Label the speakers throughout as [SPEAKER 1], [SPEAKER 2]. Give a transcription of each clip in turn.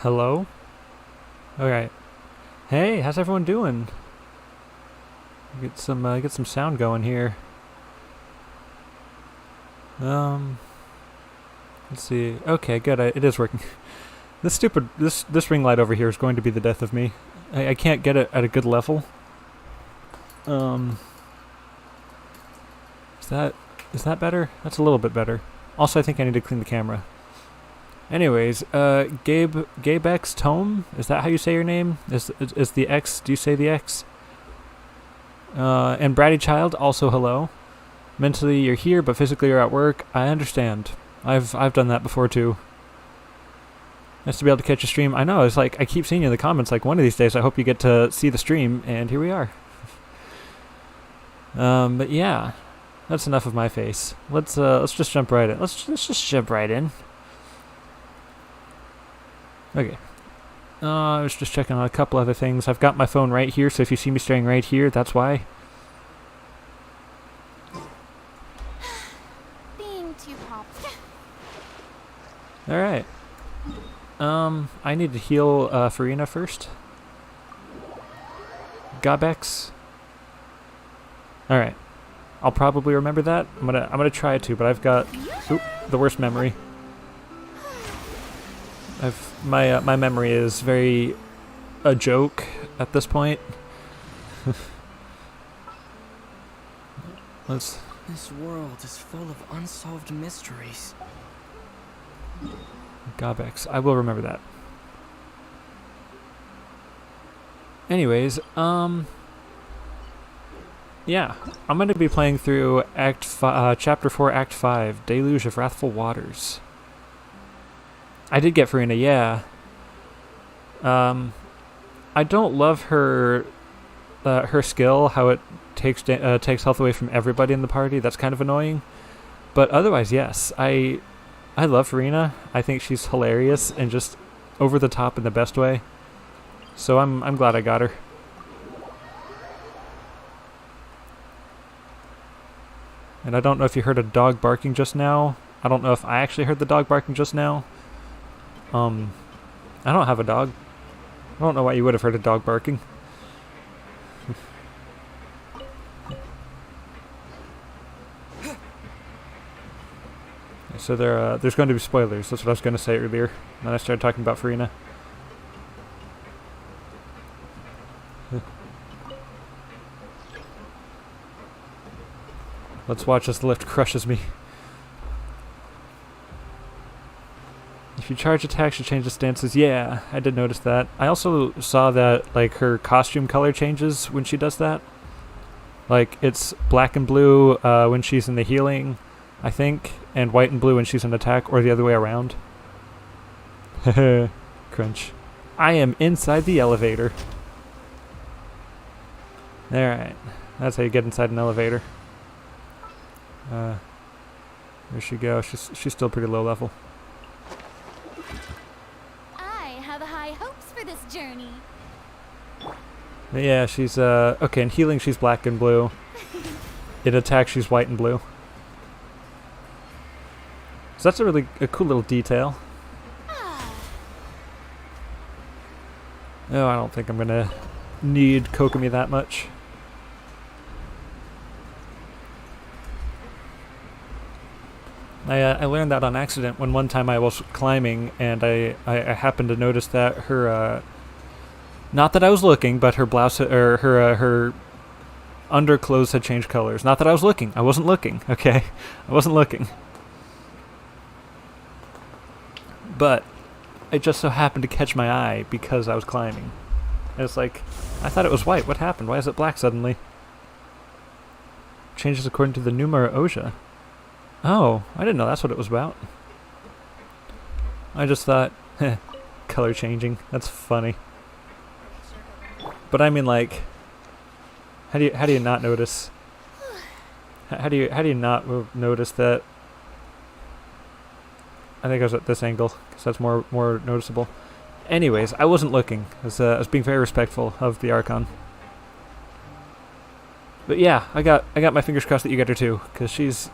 [SPEAKER 1] Hello? Alright. Hey, how's everyone doing? Get some sound going here. Um, let's see. Okay, good. It is working. This ring light over here is going to be the death of me. I can't get it at a good level. Um, is that better? That's a little bit better. Also, I think I need to clean the camera. Anyways, Gabe X Tome? Is that how you say your name? Is the X? Do you say the X? And Bratty Child, also hello. Mentally you're here, but physically you're at work. I understand. I've done that before too. Nice to be able to catch a stream. I know. It's like I keep seeing you in the comments. Like one of these days, I hope you get to see the stream, and here we are. But yeah, that's enough of my face. Let's just jump right in. Let's just jump right in. Okay. I was just checking on a couple other things. I've got my phone right here, so if you see me staring right here, that's why.
[SPEAKER 2] Being too popped.
[SPEAKER 1] Alright. I need to heal Farina first. Gobex. Alright. I'll probably remember that. I'm gonna try to, but I've got the worst memory. My memory is very a joke at this point.
[SPEAKER 3] This world is full of unsolved mysteries.
[SPEAKER 1] Gobex. I will remember that. Anyways, yeah, I'm going to be playing through Chapter 4, Act 5, Deluge of Wrathful Waters. I did get Farina, yeah. I don't love her skill, how it takes health away from everybody in the party. That's kind of annoying. But otherwise, yes, I love Farina. I think she's hilarious and just over the top in the best way. So I'm glad I got her. And I don't know if you heard a dog barking just now. I don't know if I actually heard the dog barking just now. I don't have a dog. I don't know why you would have heard a dog barking. So there's going to be spoilers. That's what I was going to say earlier. And then I started talking about Farina. Let's watch as the lift crushes me. If you charge attacks, you change the stances. Yeah, I did notice that. I also saw that like her costume color changes when she does that. Like it's black and blue when she's in the healing, I think, and white and blue when she's in attack, or the other way around. Crunch. I am inside the elevator. Alright. That's how you get inside an elevator. There she goes. She's still pretty low level.
[SPEAKER 2] I have high hopes for this journey.
[SPEAKER 1] Yeah, she's okay, in healing she's black and blue. In attack she's white and blue. So that's a cool little detail. Oh, I don't think I'm gonna need Kokomi that much. I learned that on accident when one time I was climbing and I happened to notice that her not that I was looking, but her blouse or her underclothes had changed colors. Not that I was looking. I wasn't looking. Okay, I wasn't looking. But it just so happened to catch my eye because I was climbing. And it's like, I thought it was white. What happened? Why is it black suddenly? Changes according to the Numera Oja. Oh, I didn't know that's what it was about. I just thought, color changing. That's funny. But I mean, like, how do you not notice? How do you not notice that? I think I was at this angle because that's more noticeable. Anyways, I wasn't looking. I was being very respectful of the Archon. But yeah, I got my fingers crossed that you get her too, because she's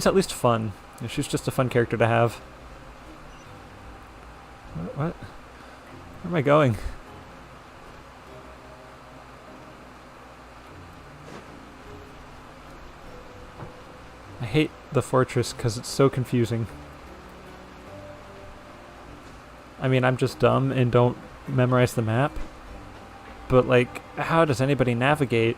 [SPEAKER 1] at least fun. She's just a fun character to have. What? Where am I going? I hate the fortress because it's so confusing. I mean, I'm just dumb and don't memorize the map. But, like, how does anybody navigate?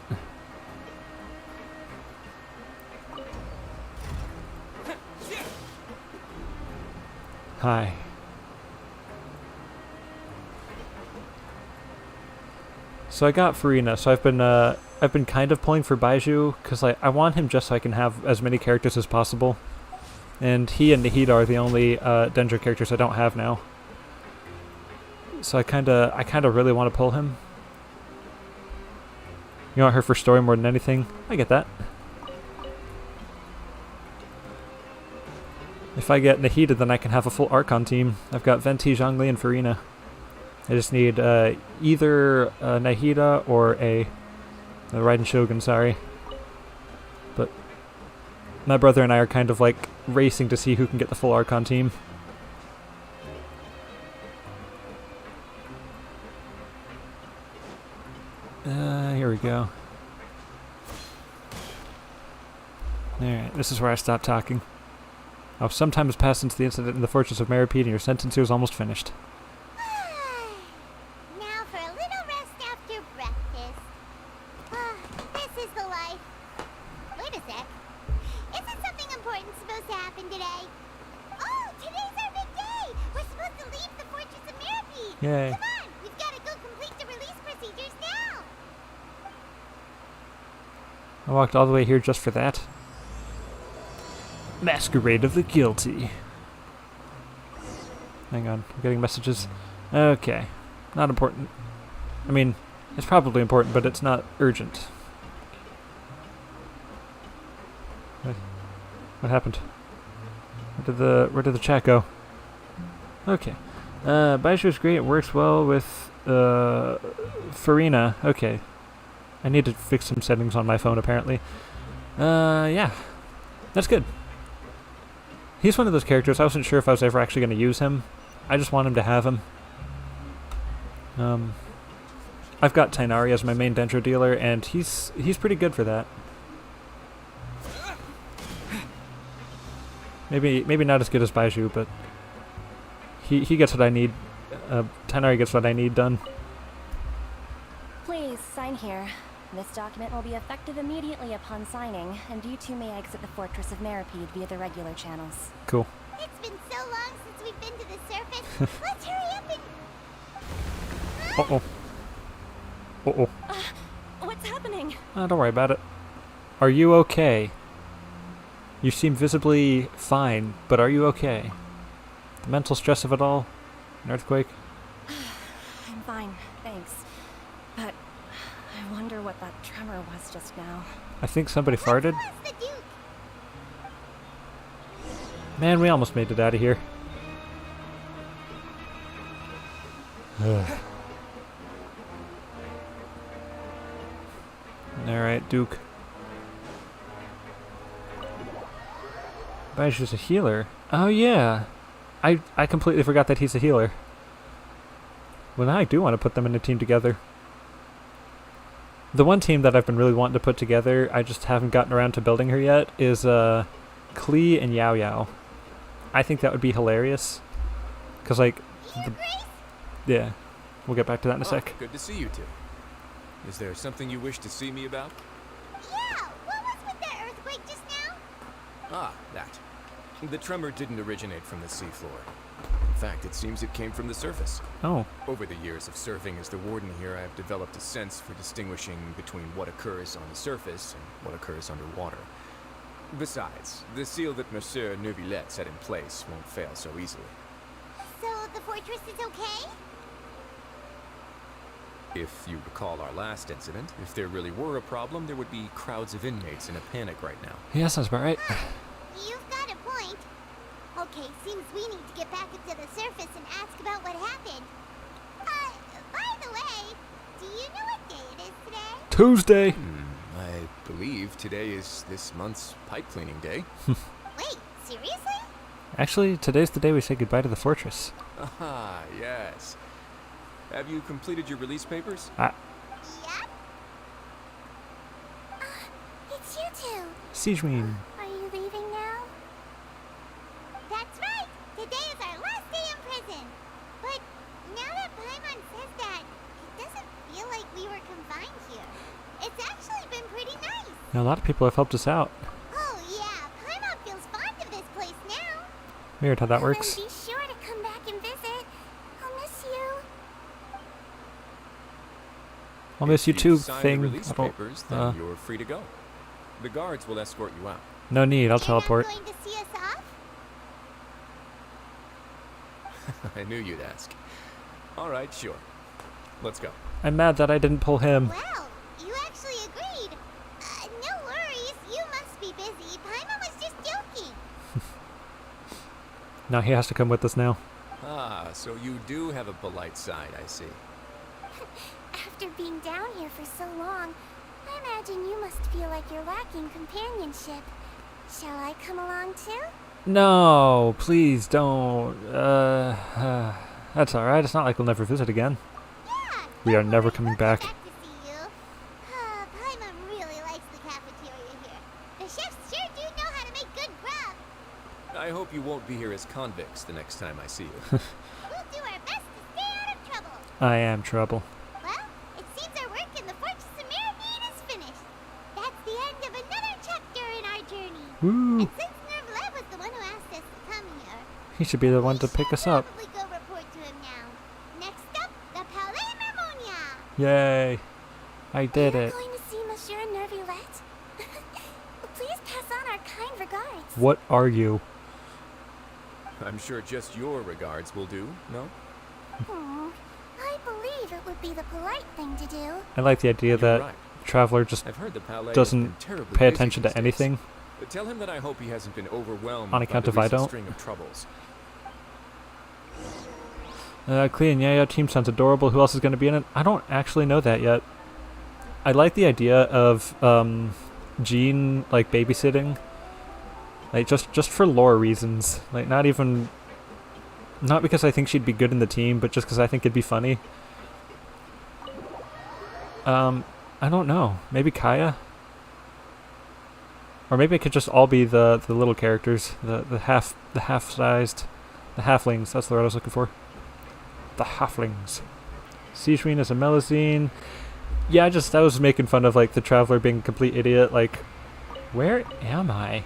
[SPEAKER 1] Hi. So I got Farina, so I've been kind of pulling for Baiju, because like, I want him just so I can have as many characters as possible. And he and Nahida are the only Dendro characters I don't have now. So I kinda really want to pull him. You want her for story more than anything? I get that. If I get Nahida, then I can have a full Archon team. I've got Venti, Zhongli, and Farina. I just need either Nahida or a Raiden Shogun, sorry. But my brother and I are kind of like racing to see who can get the full Archon team. Here we go. Alright, this is where I stop talking. Oh, some time has passed since the incident in the Fortress of Meripede and your sentence here is almost finished.
[SPEAKER 2] Now for a little rest after breakfast. This is the life. Wait a sec. Isn't something important supposed to happen today? Oh, today's our big day! We're supposed to leave the Fortress of Meripede!
[SPEAKER 1] Yay.
[SPEAKER 2] Come on, we've got to go complete the release procedures now!
[SPEAKER 1] I walked all the way here just for that. Masquerade of the Guilty. Hang on, I'm getting messages. Okay. Not important. I mean, it's probably important, but it's not urgent. What happened? Where did the chat go? Okay. Baiju is great, it works well with Farina. Okay. I need to fix some settings on my phone apparently. Yeah. That's good. He's one of those characters, I wasn't sure if I was ever actually going to use him. I just want him to have him. I've got Tainari as my main Dendro dealer, and he's pretty good for that. Maybe not as good as Baiju, but he gets what I need. Tainari gets what I need done.
[SPEAKER 4] Please, sign here. This document will be effective immediately upon signing, and you two may exit the Fortress of Meripede via the regular channels.
[SPEAKER 1] Cool.
[SPEAKER 2] It's been so long since we've been to the surface. Let's hurry up and...
[SPEAKER 1] Uh-oh. Uh-oh.
[SPEAKER 4] What's happening?
[SPEAKER 1] Don't worry about it. Are you okay? You seem visibly fine, but are you okay? The mental stress of it all? An earthquake?
[SPEAKER 4] I'm fine, thanks. But I wonder what that tremor was just now.
[SPEAKER 1] I think somebody farted.
[SPEAKER 2] Where's the Duke?
[SPEAKER 1] Man, we almost made it out of here. Alright, Duke. Baiju's a healer. Oh yeah. I completely forgot that he's a healer. Well, now I do want to put them in a team together. The one team that I've been really wanting to put together, I just haven't gotten around to building her yet, is Klee and Yao Yao. I think that would be hilarious. Because, like... yeah. We'll get back to that in a sec.
[SPEAKER 5] Good to see you two. Is there something you wish to see me about?
[SPEAKER 2] Yeah, what was with the earthquake just now?
[SPEAKER 5] Ah, that. The tremor didn't originate from the seafloor. In fact, it seems it came from the surface.
[SPEAKER 1] Oh.
[SPEAKER 5] Over the years of serving as the warden here, I have developed a sense for distinguishing between what occurs on the surface and what occurs underwater. Besides, the seal that Monsieur Neuvillette set in place won't fail so easily.
[SPEAKER 2] So the fortress is okay?
[SPEAKER 5] If you recall our last incident, if there really were a problem, there would be crowds of inmates in a panic right now.
[SPEAKER 1] Yeah, sounds about right.
[SPEAKER 2] You've got a point. Okay, seems we need to get back into the surface and ask about what happened. By the way, do you know what day it is today?
[SPEAKER 1] Tuesday!
[SPEAKER 5] I believe today is this month's pipe cleaning day.
[SPEAKER 2] Wait, seriously?
[SPEAKER 1] Actually, today's the day we say goodbye to the fortress.
[SPEAKER 5] Ah, yes. Have you completed your release papers?
[SPEAKER 2] Yep. It's you two.
[SPEAKER 1] Sijmin.
[SPEAKER 2] Are you leaving now? That's right. Today is our last day in prison. But now that Paimon says that, it doesn't feel like we were confined here. It's actually been pretty nice.
[SPEAKER 1] Now, a lot of people have helped us out.
[SPEAKER 2] Oh yeah, Paimon feels fond of this place now.
[SPEAKER 1] Weird how that works.
[SPEAKER 2] And be sure to come back and visit. I'll miss you.
[SPEAKER 1] I'll miss you
[SPEAKER 5] If
[SPEAKER 1] too,
[SPEAKER 5] you've signed the
[SPEAKER 1] thing.
[SPEAKER 5] release
[SPEAKER 1] I don't-
[SPEAKER 5] papers, then you're free to go. The guards will escort you out.
[SPEAKER 1] no need, I'll
[SPEAKER 2] You're
[SPEAKER 1] teleport.
[SPEAKER 2] not going to see us off?
[SPEAKER 5] I knew you'd ask. All right, sure. Let's go.
[SPEAKER 1] I'm mad that I didn't pull him.
[SPEAKER 2] Well, you actually agreed. No worries, you must be busy. Paimon was just joking.
[SPEAKER 1] Now he has to come with us now.
[SPEAKER 5] Ah, so you do have a polite side, I see.
[SPEAKER 2] After being down here for so long, I imagine you must feel like you're lacking companionship. Shall I come along too?
[SPEAKER 1] No, please don't. That's alright. It's not like we'll never visit again.
[SPEAKER 2] Yeah.
[SPEAKER 1] We are
[SPEAKER 2] don't
[SPEAKER 1] never
[SPEAKER 2] worry,
[SPEAKER 1] coming
[SPEAKER 2] we'll come
[SPEAKER 1] back.
[SPEAKER 2] to see you. Paimon really likes the cafeteria here. The chefs sure do know how to make good grub.
[SPEAKER 5] I hope you won't be here as convicts the next time I see you.
[SPEAKER 2] We'll do our best to stay out of trouble.
[SPEAKER 1] I am trouble.
[SPEAKER 2] Well, it seems our work in the Fortress of Mirrormead is finished. That's the end of another chapter in our journey.
[SPEAKER 1] Woo!
[SPEAKER 2] And since Nervlet was the one who asked us to come here,
[SPEAKER 1] He should be the one to pick us up.
[SPEAKER 2] probably go report to him now. Next up, the Palais Mermonia.
[SPEAKER 1] Yay! I did
[SPEAKER 2] You're
[SPEAKER 1] it.
[SPEAKER 2] going to see Monsieur Nervlet? Please pass on our kind regards.
[SPEAKER 1] What are you?
[SPEAKER 5] I'm sure just your regards will do, no?
[SPEAKER 2] I believe it would be the polite thing to do.
[SPEAKER 1] I like the idea
[SPEAKER 5] You're
[SPEAKER 1] that
[SPEAKER 5] right.
[SPEAKER 1] Traveler just
[SPEAKER 5] I've heard the palais has
[SPEAKER 1] doesn't
[SPEAKER 5] been terribly
[SPEAKER 1] pay
[SPEAKER 5] busy
[SPEAKER 1] attention
[SPEAKER 5] these
[SPEAKER 1] to
[SPEAKER 5] days.
[SPEAKER 1] anything.
[SPEAKER 5] Tell him that I hope he hasn't been overwhelmed
[SPEAKER 1] On
[SPEAKER 5] by
[SPEAKER 1] account
[SPEAKER 5] the
[SPEAKER 1] of I
[SPEAKER 5] recent
[SPEAKER 1] don't.
[SPEAKER 5] string of troubles.
[SPEAKER 1] Klee and Yaya team sounds adorable. Who else is going to be in it? I don't actually know that yet. I like the idea of Jean like babysitting, like just for lore reasons. Like not because I think she'd be good in the team, but just because I think it'd be funny. I don't know. Maybe Kaya, or maybe it could just all be the little characters, the half-sized, the halflings. That's the word I was looking for. The halflings. Sijmin is a Melusine. Yeah, I was making fun of like the Traveler being a complete idiot. Like, where am I?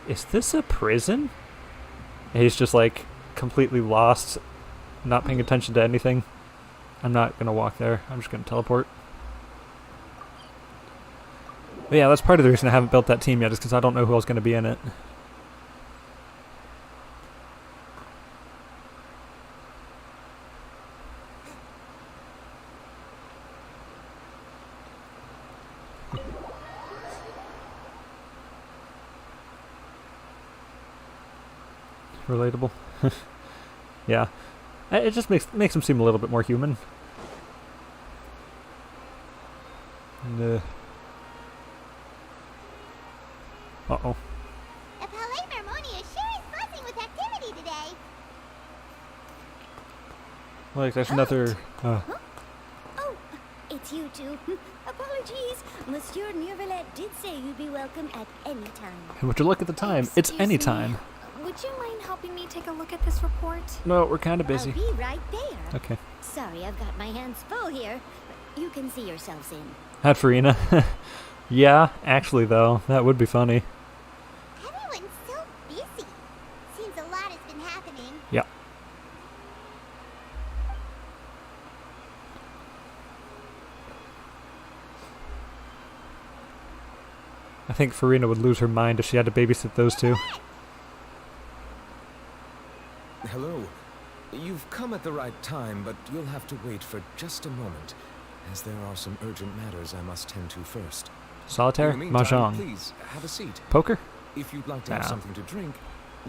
[SPEAKER 1] Is this a prison? And he's just like completely lost, not paying attention to anything. I'm not gonna walk there. I'm just gonna teleport. But yeah, that's part of the reason I haven't built that team yet, is because I don't know who else is gonna be in it. Relatable. Yeah. It just makes him seem a little bit more human. And, uh-oh.
[SPEAKER 2] The Palais Mermonia sure is buzzing with activity today.
[SPEAKER 1] Like, there's another...
[SPEAKER 6] Oh, it's you two. Apologies. Monsieur Nervlet did say you'd be welcome at any time.
[SPEAKER 1] would you look at the time? It's
[SPEAKER 4] Excuse
[SPEAKER 1] any
[SPEAKER 4] me.
[SPEAKER 1] time.
[SPEAKER 4] Would you mind helping me take a look at this report?
[SPEAKER 1] No, we're kind of busy.
[SPEAKER 6] I'll be right there.
[SPEAKER 1] Okay.
[SPEAKER 6] Sorry, I've got my hands full here. You can see yourselves in.
[SPEAKER 1] Had Farina. Yeah, actually, though, that would be funny.
[SPEAKER 2] Everyone's so busy. Seems a lot has been happening.
[SPEAKER 1] Yeah. I think Farina would lose her mind if she had to babysit those two.
[SPEAKER 7] Hello. You've come at the right time, but you'll have to wait for just a moment, as there are some urgent matters I must tend to first.
[SPEAKER 1] Solitaire?
[SPEAKER 7] In the meantime,
[SPEAKER 1] Mahjong.
[SPEAKER 7] please, have a seat.
[SPEAKER 1] Poker?
[SPEAKER 7] If you'd like to have
[SPEAKER 1] Nah.
[SPEAKER 7] something to drink,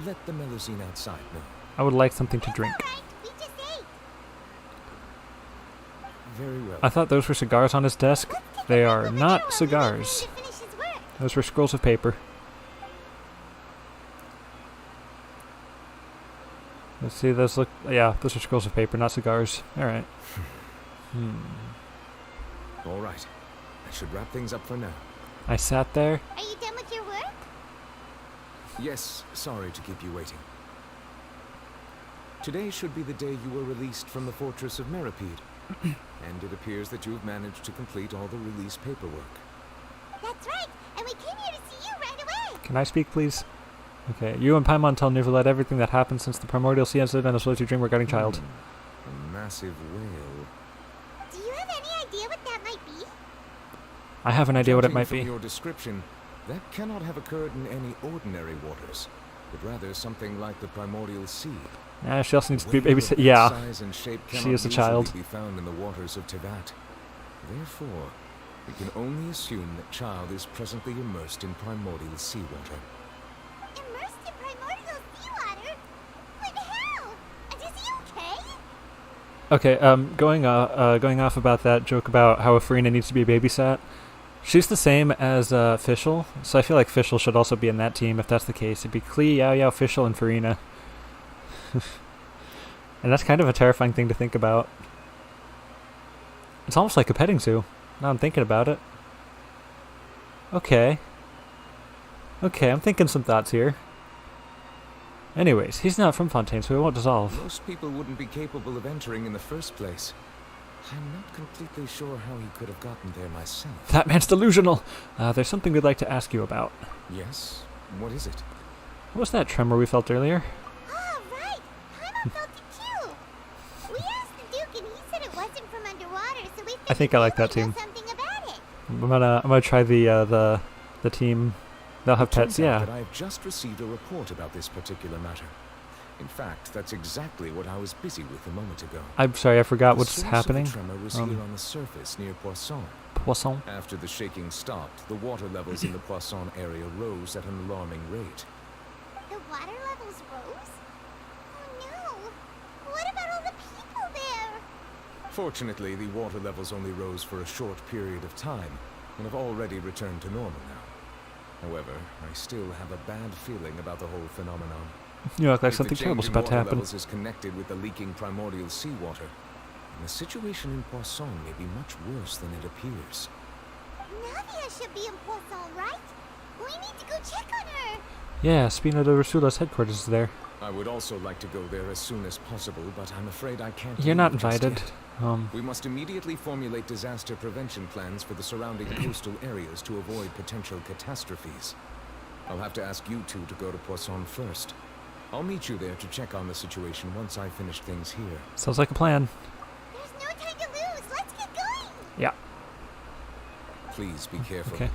[SPEAKER 7] let the Melusine outside know.
[SPEAKER 1] I would like something to drink.
[SPEAKER 2] Alright, we just ate.
[SPEAKER 7] Very well.
[SPEAKER 1] I thought those were cigars on his desk.
[SPEAKER 2] Let's take
[SPEAKER 1] They
[SPEAKER 2] a
[SPEAKER 1] are
[SPEAKER 2] break over
[SPEAKER 1] not
[SPEAKER 2] there while we wait for
[SPEAKER 1] cigars.
[SPEAKER 2] him to finish his work.
[SPEAKER 1] Those were scrolls of paper. Let's see, those look... Yeah, those are scrolls of paper, not cigars. Alright.
[SPEAKER 7] All right. I should wrap things up for now.
[SPEAKER 1] I sat there.
[SPEAKER 2] Are you done with your work?
[SPEAKER 7] Yes, sorry to keep you waiting. Today should be the day you were released from the Fortress of Meripede. And it appears that you've managed to complete all the release paperwork.
[SPEAKER 2] That's right, and we came here to see you right away.
[SPEAKER 1] Can I speak, please? Okay, you and Paimon tell Neuvillette everything that happened since the primordial sea incident as well as your dream regarding child.
[SPEAKER 7] A massive whale.
[SPEAKER 2] Do you have any idea what that might be?
[SPEAKER 1] I have an idea what it
[SPEAKER 7] Judging
[SPEAKER 1] might
[SPEAKER 7] from
[SPEAKER 1] be.
[SPEAKER 7] your description, that cannot have occurred in any ordinary waters, but rather something like the primordial sea.
[SPEAKER 1] She also needs to be
[SPEAKER 7] Whale of
[SPEAKER 1] babysit.
[SPEAKER 7] that
[SPEAKER 1] Yeah,
[SPEAKER 7] size and shape
[SPEAKER 1] she
[SPEAKER 7] cannot
[SPEAKER 1] is a
[SPEAKER 7] easily
[SPEAKER 1] child.
[SPEAKER 7] be found in the waters of Tevat. Therefore, we can only assume that child is presently immersed in primordial seawater.
[SPEAKER 2] Immersed in primordial seawater? But how? And is he okay?
[SPEAKER 1] Okay, going off about that joke about how Farina needs to be babysat. She's the same as Fischl, so I feel like Fischl should also be in that team if that's the case. It'd be Klee, Yao Yao, Fischl, and Farina. And that's kind of a terrifying thing to think about. It's almost like a petting zoo, now I'm thinking about it. Okay. Okay, I'm thinking some thoughts here. Anyways, he's not from Fontaine, so he won't dissolve.
[SPEAKER 7] Most people wouldn't be capable of entering in the first place. I'm not completely sure how he could have gotten there myself.
[SPEAKER 1] That man's delusional! There's something we'd like to ask you about.
[SPEAKER 7] Yes? What is it?
[SPEAKER 1] What was that tremor we felt earlier?
[SPEAKER 2] Oh, right. Paimon felt it too. We asked the Duke and he said it wasn't from underwater, so we
[SPEAKER 1] I think I like that
[SPEAKER 2] you
[SPEAKER 1] team.
[SPEAKER 2] know something about it.
[SPEAKER 1] I'm gonna try the team. They'll have pets,
[SPEAKER 7] Turns out
[SPEAKER 1] yeah.
[SPEAKER 7] that I've just received a report about this particular matter. In fact, that's exactly what I was busy with a moment ago.
[SPEAKER 1] I'm sorry, I forgot
[SPEAKER 7] The
[SPEAKER 1] what's
[SPEAKER 7] source
[SPEAKER 1] happening.
[SPEAKER 7] Of the tremor was here on the surface near Poisson.
[SPEAKER 1] Poisson.
[SPEAKER 7] After the shaking stopped, the water levels in the Poisson area rose at an alarming rate.
[SPEAKER 2] The water levels rose? Oh no. What about all the people there?
[SPEAKER 7] Fortunately, the water levels only rose for a short period of time and have already returned to normal now. However, I still have a bad feeling about the whole phenomenon.
[SPEAKER 1] You look like
[SPEAKER 7] If
[SPEAKER 1] something
[SPEAKER 7] the
[SPEAKER 1] terrible's
[SPEAKER 7] change in
[SPEAKER 1] about to
[SPEAKER 7] water
[SPEAKER 1] happen.
[SPEAKER 7] levels is connected with the leaking primordial seawater, then the situation in Poisson may be much worse than it appears.
[SPEAKER 2] Navia should be in Poisson, right? We need to go check on her.
[SPEAKER 1] Yeah, Spina de Rusula's headquarters is there.
[SPEAKER 7] I would also like to go there as soon as possible, but I'm afraid I can't.
[SPEAKER 1] You're not
[SPEAKER 7] leave just
[SPEAKER 1] invited.
[SPEAKER 7] yet.
[SPEAKER 1] Um,
[SPEAKER 7] We must immediately formulate disaster prevention plans for the surrounding coastal areas to avoid potential catastrophes. I'll have to ask you two to go to Poisson first. I'll meet you there to check on the situation once I finish things here.
[SPEAKER 1] sounds like a plan.
[SPEAKER 2] There's no time to lose. Let's get going.
[SPEAKER 1] Yeah.
[SPEAKER 7] Please be careful.
[SPEAKER 1] Okay.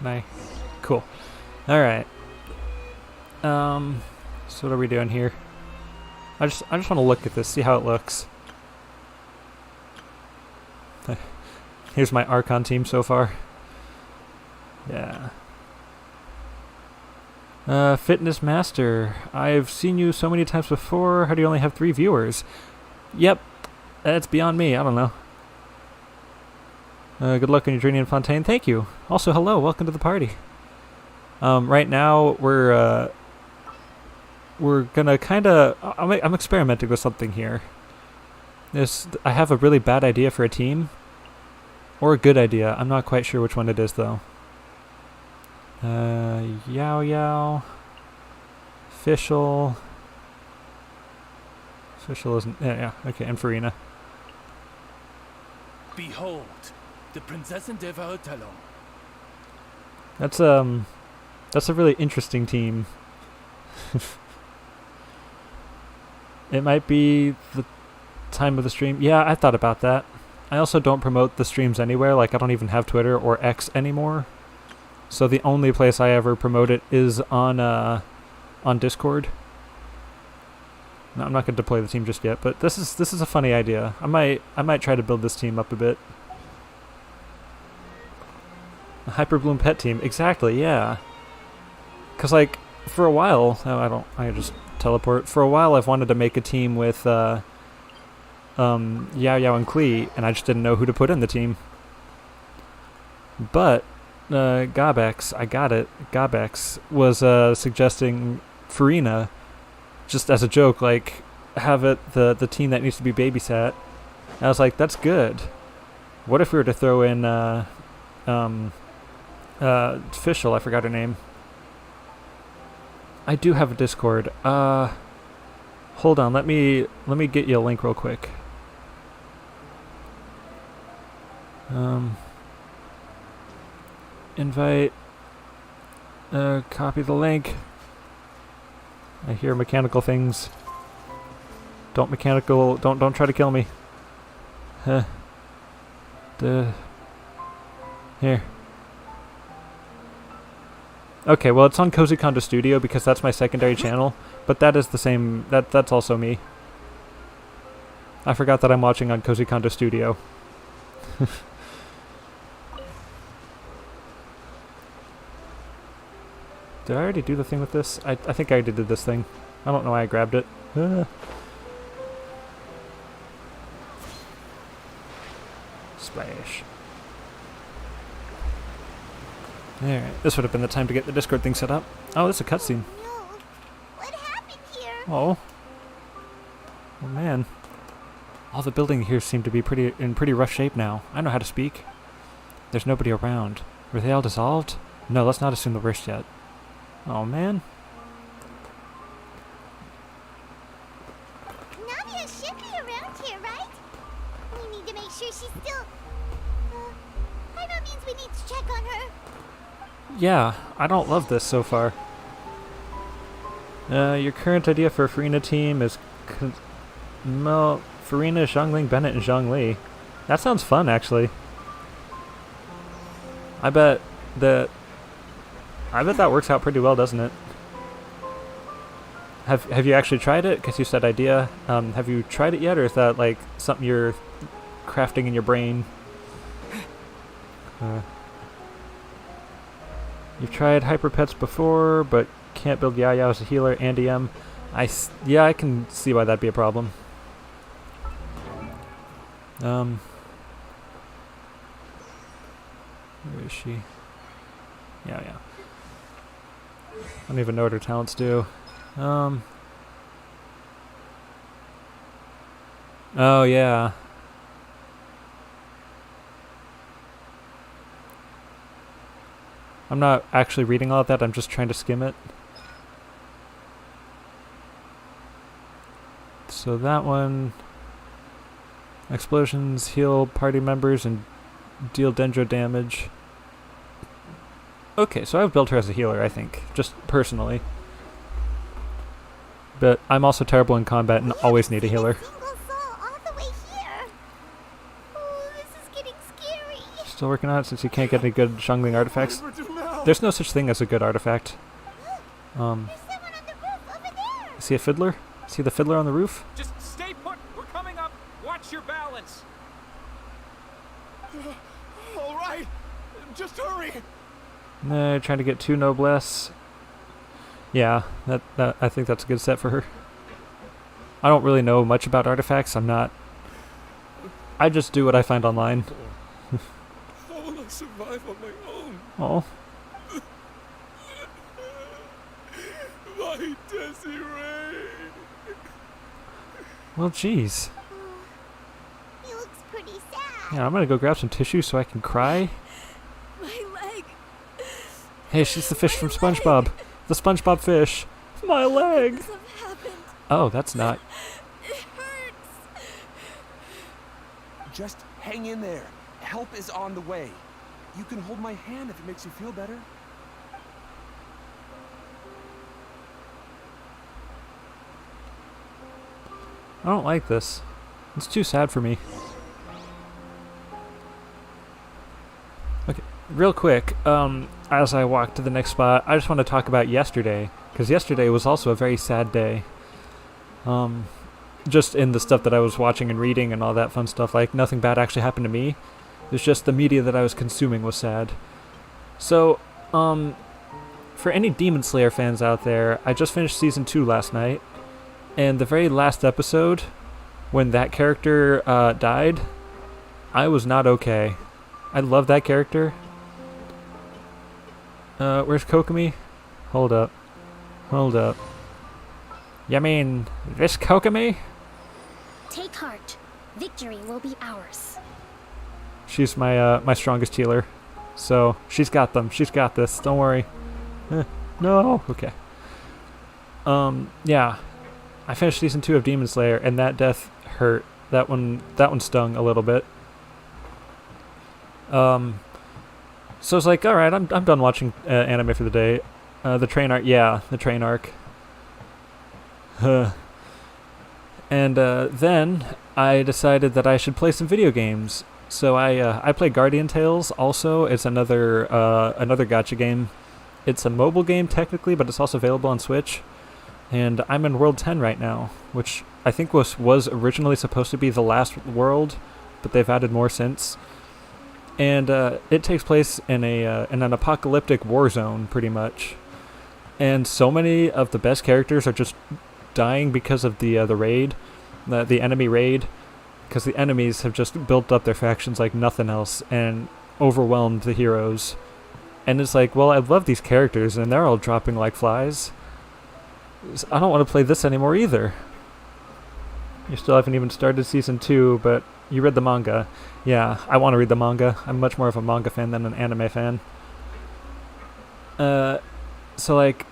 [SPEAKER 1] Nice. Cool. Alright. So what are we doing here? I just want to look at this, see how it looks. Here's my Archon team so far. Yeah. Fitness Master. I've seen you so many times before. How do you only have 3 viewers? Yep. That's beyond me. I don't know. Good luck on your journey in Fontaine. Thank you. Also, hello. Welcome to the party. Right now, we're gonna kind of... I'm experimenting with something here. I have a really bad idea for a team. Or a good idea. I'm not quite sure which one it is, though. Yao Yao. Fischl. Fischl isn't... Yeah, okay, and Farina.
[SPEAKER 8] Behold, the Prinzessin de Vahotelon.
[SPEAKER 1] That's a really interesting team. It might be the time of the stream. Yeah, I thought about that. I also don't promote the streams anywhere. Like, I don't even have Twitter or X anymore. So the only place I ever promote it is on Discord. No, I'm not going to deploy the team just yet, but this is a funny idea. I might try to build this team up a bit. A Hyperbloom pet team, exactly, yeah. Cause like for a while, I just teleport. For a while, I've wanted to make a team with Yao Yao and Klee, and I just didn't know who to put in the team. But Gabex, I got it. Gabex was suggesting Farina, just as a joke, like, have it the teen that needs to be babysat. And I was like, that's good. What if we were to throw in Fischl, I forgot her name. I do have a Discord. Hold on, let me get you a link real quick. Invite. Copy the link. I hear mechanical things. Don't try to kill me. Here. Okay, well, it's on Cozy Condo Studio because that's my secondary channel, but that is the same. That's also me. I forgot that I'm watching on Cozy Condo Studio. Did I already do the thing with this? I think I already did this thing. I don't know why I grabbed it. Splash. Alright, this would have been the time to get the Discord thing set up. Oh, this is a cutscene.
[SPEAKER 2] No. What happened here?
[SPEAKER 1] Oh. Oh man. All the buildings here seem to be in pretty rough shape now. I know how to speak. There's nobody around. Were they all dissolved? No, let's not assume the worst yet. Oh man.
[SPEAKER 2] Navia should be around here, right? We need to make sure she's still... I know means we need to check on her.
[SPEAKER 1] Yeah, I don't love this so far. Your current idea for a Farina team is... Farina, Zhongling, Bennett, and Zhongli. That sounds fun, actually. I bet that works out pretty well, doesn't it? Have you actually tried it? Because you said idea. Have you tried it yet, or is that like something you're crafting in your brain? You've tried Hyper Pets before, but can't build Yaya as a healer and EM. Yeah, I can see why that'd be a problem. Where is she? Yeah. I don't even know what her talents do. Oh yeah. I'm not actually reading all of that, I'm just trying to skim it. So that one... Explosions heal party members and deal dendro damage. Okay, so I've built her as a healer, I think. Just personally. But I'm also terrible in combat and always need a healer. Still working on it since you can't get any good Zhongling artifacts. There's no such thing as a good artifact. See a fiddler? See the fiddler on the roof?
[SPEAKER 9] Just stay put. We're coming up. Watch your balance.
[SPEAKER 8] All right, just hurry.
[SPEAKER 1] Nah, trying to get 2 noblesse. Yeah, that I think that's a good set for her. I don't really know much about artifacts. I just do what I find online.
[SPEAKER 8] How will I survive on my own?
[SPEAKER 1] Oh.
[SPEAKER 8] My Desiree.
[SPEAKER 1] Well, jeez.
[SPEAKER 2] He looks pretty sad.
[SPEAKER 1] Yeah, I'm gonna go grab some tissue so I can cry.
[SPEAKER 6] My leg.
[SPEAKER 1] Hey, she's the fish from SpongeBob. The SpongeBob fish. My leg.
[SPEAKER 6] This have happened.
[SPEAKER 1] Oh, that's not.
[SPEAKER 6] It hurts.
[SPEAKER 3] Just hang in there. Help is on the way. You can hold my hand if it makes you feel better.
[SPEAKER 1] I don't like this. It's too sad for me. Okay, real quick, as I walk to the next spot, I just want to talk about yesterday, because yesterday was also a very sad day. Just in the stuff that I was watching and reading and all that fun stuff, like nothing bad actually happened to me. It's just the media that I was consuming was sad. So, for any Demon Slayer fans out there, I just finished Season 2 last night, and the very last episode, when that character died, I was not okay. I love that character. Where's Kokomi? Hold up. You mean this Kokomi?
[SPEAKER 6] Take heart. Victory will be ours.
[SPEAKER 1] She's my strongest healer. So she's got them. She's got this. Don't worry. No. Okay. Yeah. I finished season 2 of Demon Slayer, and that death hurt. That one stung a little bit. So it's like, all right, I'm done watching anime for the day. The train arc, yeah, the train arc. And then I decided that I should play some video games. So I played Guardian Tales. Also, it's another gacha game. It's a mobile game technically, but it's also available on Switch. And I'm in World 10 right now, which I think was originally supposed to be the last world, but they've added more since. And it takes place in an apocalyptic war zone, pretty much. And so many of the best characters are just dying because of the raid, the enemy raid, because the enemies have just built up their factions like nothing else and overwhelmed the heroes. And it's like, well, I love these characters, and they're all dropping like flies. I don't want to play this anymore either. You still haven't even started season 2, but you read the manga. Yeah, I want to read the manga. I'm much more of a manga fan than an anime fan. So like,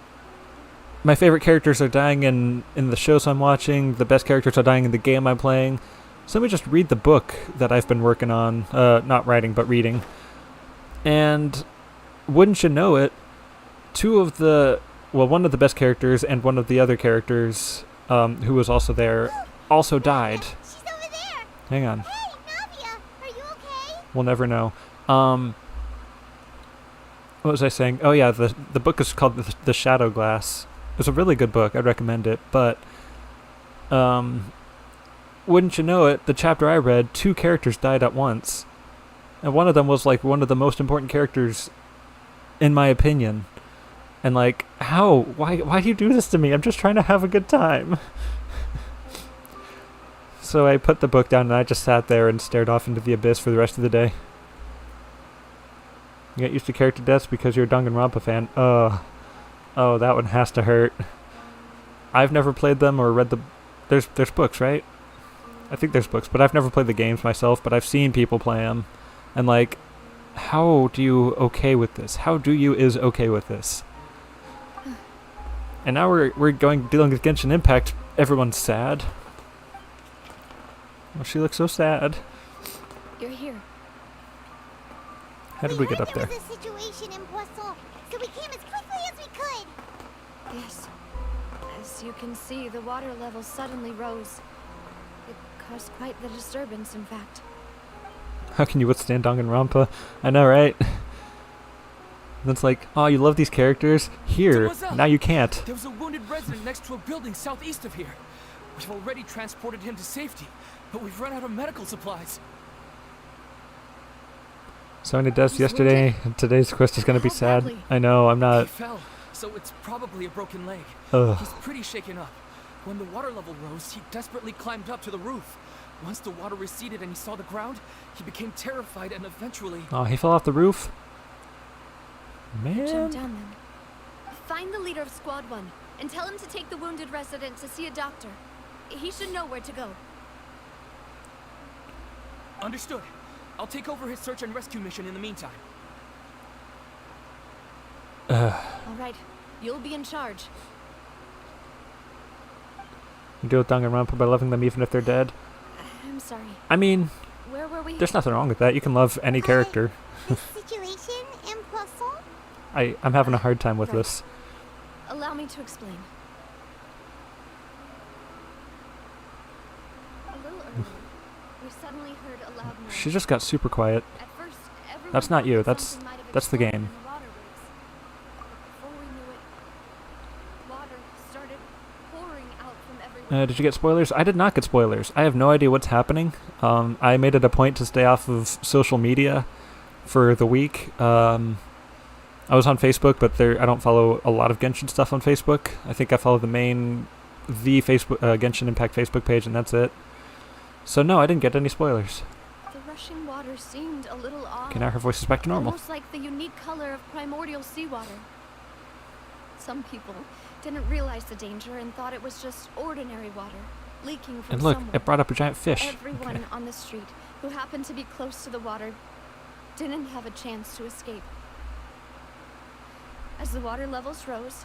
[SPEAKER 1] my favorite characters are dying in the shows I'm watching. The best characters are dying in the game I'm playing. So let me just read the book that I've been working on. Not writing, but reading. And wouldn't you know it, one of the best characters and one of the other characters, who was also there, also died.
[SPEAKER 2] She's over there.
[SPEAKER 1] Hang on.
[SPEAKER 2] Hey, Navia, are you okay?
[SPEAKER 1] We'll never know. What was I saying? Oh yeah, the book is called The Shadow Glass. It's a really good book. I'd recommend it. But, wouldn't you know it, the chapter I read, 2 characters died at once. And one of them was like one of the most important characters, in my opinion. And like, how? Why do you do this to me? I'm just trying to have a good time. So I put the book down and I just sat there and stared off into the abyss for the rest of the day. You get used to character deaths because you're a Danganronpa fan. Oh, that one has to hurt. I've never played them or read the... There's books, right? I think there's books, but I've never played the games myself, but I've seen people play them. And like, how do you okay with this? How do you is okay with this? And now we're dealing with Genshin Impact. Everyone's sad. Oh, she looks so sad.
[SPEAKER 4] You're here.
[SPEAKER 1] How did we get up there?
[SPEAKER 2] There was a situation in Poisson, so we came as quickly as we could.
[SPEAKER 4] Yes. As you can see, the water level suddenly rose. It caused quite the disturbance, in fact.
[SPEAKER 1] How can you withstand Danganronpa? I know, right? And it's like, oh, you love these characters? Here, now you can't.
[SPEAKER 3] There was a wounded resident next to a building southeast of here. We've already transported him to safety, but we've run out of medical supplies.
[SPEAKER 1] So many deaths yesterday, and today's quest is going to be sad.
[SPEAKER 4] Badly?
[SPEAKER 1] I know, I'm
[SPEAKER 3] He
[SPEAKER 1] not...
[SPEAKER 3] fell, so it's probably a broken leg.
[SPEAKER 1] Ugh.
[SPEAKER 3] He's pretty shaken up. When the water level rose, he desperately climbed up to the roof. Once the water receded and he saw the ground, he became terrified and eventually...
[SPEAKER 1] Oh, he fell off the roof?
[SPEAKER 4] Jump
[SPEAKER 1] Man.
[SPEAKER 4] down then. Find the leader of Squad 1 and tell him to take the wounded resident to see a doctor. He should know where to go.
[SPEAKER 3] Understood. I'll take over his search and rescue mission in the meantime.
[SPEAKER 4] All right, you'll be in charge.
[SPEAKER 1] You deal with Danganronpa by loving them even if they're dead.
[SPEAKER 4] I'm sorry.
[SPEAKER 1] I mean,
[SPEAKER 4] Where were we?
[SPEAKER 1] there's nothing wrong with that. You can love any character.
[SPEAKER 2] This situation in Poisson?
[SPEAKER 1] I'm having a hard time with
[SPEAKER 4] Right.
[SPEAKER 1] this.
[SPEAKER 4] Allow me to explain. A little earlier, we suddenly heard a loud noise.
[SPEAKER 1] She just got super quiet.
[SPEAKER 4] At first, everyone
[SPEAKER 1] That's not
[SPEAKER 4] thought
[SPEAKER 1] you,
[SPEAKER 4] that
[SPEAKER 1] that's-
[SPEAKER 4] something might have
[SPEAKER 1] that's the
[SPEAKER 4] exploded
[SPEAKER 1] game.
[SPEAKER 4] in the waterways. But before we knew it, water started pouring out from everywhere.
[SPEAKER 1] Did you get spoilers? I did not get spoilers. I have no idea what's happening. I made it a point to stay off of social media for the week. I was on Facebook, but I don't follow a lot of Genshin stuff on Facebook. I think I follow the Facebook Genshin Impact Facebook page, and that's it. So no, I didn't get any spoilers.
[SPEAKER 4] The rushing water seemed a little odd.
[SPEAKER 1] Okay, now her voice is back to normal.
[SPEAKER 4] Almost like the unique color of primordial seawater.
[SPEAKER 10] Some people didn't realize the danger and thought it was just ordinary water leaking from
[SPEAKER 1] And look,
[SPEAKER 10] somewhere.
[SPEAKER 1] it brought up a giant fish.
[SPEAKER 10] Everyone
[SPEAKER 1] Okay.
[SPEAKER 10] on the street who happened to be close to the water didn't have a chance to escape. As the water levels rose,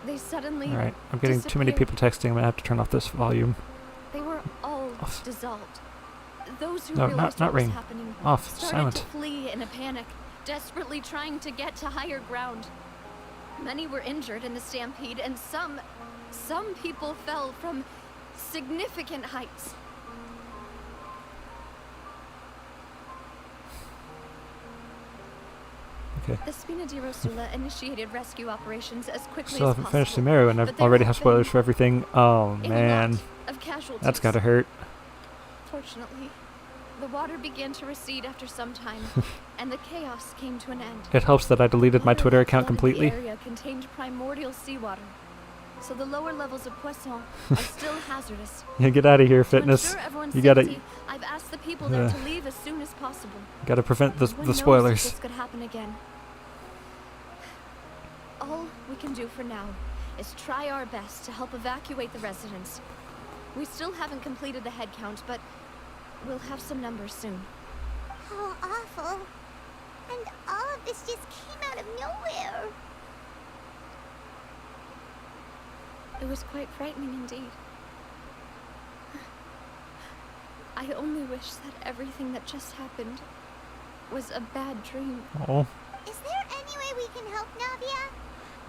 [SPEAKER 10] they suddenly
[SPEAKER 1] All right, I'm getting too many
[SPEAKER 10] disappeared.
[SPEAKER 1] people texting. I'm gonna have to turn off this volume.
[SPEAKER 10] They were all
[SPEAKER 1] Off.
[SPEAKER 10] dissolved. Those who
[SPEAKER 1] No,
[SPEAKER 10] realized
[SPEAKER 1] not
[SPEAKER 10] what was
[SPEAKER 1] ring.
[SPEAKER 10] happening
[SPEAKER 1] Off.
[SPEAKER 10] started
[SPEAKER 1] Silent.
[SPEAKER 10] to flee in a panic, desperately trying to get to higher ground. Many were injured in the stampede, and some people fell from significant heights.
[SPEAKER 1] Okay.
[SPEAKER 10] The Spina di Rosula initiated rescue operations as quickly
[SPEAKER 1] Still
[SPEAKER 10] as
[SPEAKER 1] haven't finished
[SPEAKER 10] possible,
[SPEAKER 1] Sumeru, and I
[SPEAKER 10] but there
[SPEAKER 1] already
[SPEAKER 10] have
[SPEAKER 1] have spoilers
[SPEAKER 10] been
[SPEAKER 1] for everything. Oh
[SPEAKER 10] a
[SPEAKER 1] man,
[SPEAKER 10] lot of casualties.
[SPEAKER 1] that's gotta hurt.
[SPEAKER 10] Fortunately, the water began to recede after some time, and the chaos came to an end.
[SPEAKER 1] It helps that I deleted my
[SPEAKER 10] Water
[SPEAKER 1] Twitter
[SPEAKER 10] that
[SPEAKER 1] account
[SPEAKER 10] flooded
[SPEAKER 1] completely.
[SPEAKER 10] The area contained primordial seawater, so the lower levels of Poisson are still hazardous.
[SPEAKER 1] Yeah, get out of here,
[SPEAKER 10] To
[SPEAKER 1] fitness.
[SPEAKER 10] ensure everyone's
[SPEAKER 1] You gotta-
[SPEAKER 10] safety, I've asked the people there
[SPEAKER 1] Yeah.
[SPEAKER 10] to leave as soon as possible.
[SPEAKER 1] Gotta prevent
[SPEAKER 10] Who
[SPEAKER 1] the
[SPEAKER 10] knows if
[SPEAKER 1] spoilers.
[SPEAKER 10] this could happen again. All we can do for now is try our best to help evacuate the residents. We still haven't completed the head count, but we'll have some numbers soon.
[SPEAKER 2] How awful. And all of this just came out of nowhere.
[SPEAKER 10] It was quite frightening indeed. I only wish that everything that just happened was a bad dream.
[SPEAKER 1] Oh,
[SPEAKER 2] Is there any way we can help Navia?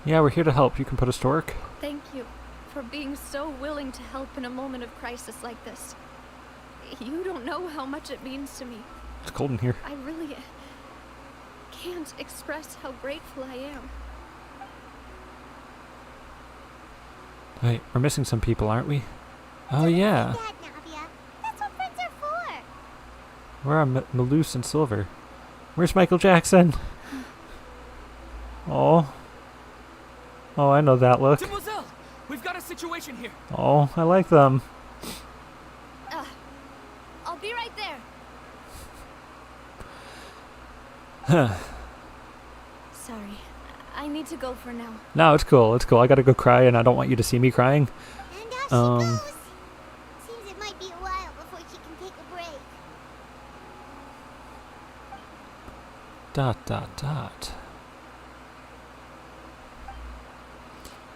[SPEAKER 1] yeah, we're here to help. You can put us to work.
[SPEAKER 10] Thank you for being so willing to help in a moment of crisis like this. You don't know how much it means to me.
[SPEAKER 1] It's cold in here.
[SPEAKER 10] I really can't express how grateful I am.
[SPEAKER 1] Wait, we're missing some people, aren't we? Oh yeah,
[SPEAKER 2] Dad, Navia. That's what friends are for.
[SPEAKER 1] where are Malus and Silver? Where's Michael Jackson? Oh, oh, I know that look.
[SPEAKER 3] Demoiselle, we've got a situation here.
[SPEAKER 1] Oh, I like them.
[SPEAKER 10] I'll be right there. Sorry, I need to go for now.
[SPEAKER 1] No, it's cool. It's cool. I gotta go cry, and I don't want you to see me crying.
[SPEAKER 2] And as she
[SPEAKER 1] Um,
[SPEAKER 2] goes, seems it might be a while before she can take a break.
[SPEAKER 1] Dot dot dot.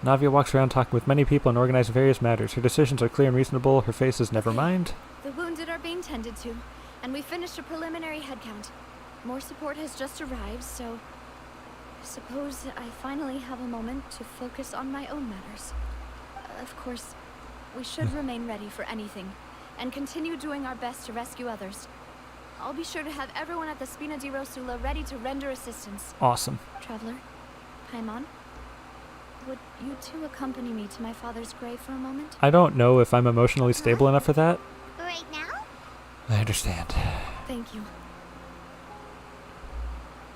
[SPEAKER 1] Navia walks around talking with many people and organizing various matters. Her decisions are clear and reasonable. Her face is never mind.
[SPEAKER 10] The wounded are being tended to, and we finished a preliminary head count. More support has just arrived, so I suppose I finally have a moment to focus on my own matters. Of course, we should remain ready for anything, and continue doing our best to rescue others. I'll be sure to have everyone at the Spina di Rosula ready to render assistance.
[SPEAKER 1] Awesome.
[SPEAKER 10] Traveler, Paimon, would you two accompany me to my father's grave for a moment?
[SPEAKER 1] I don't know if I'm emotionally stable enough for that.
[SPEAKER 2] Right now?
[SPEAKER 1] I understand.
[SPEAKER 10] Thank you.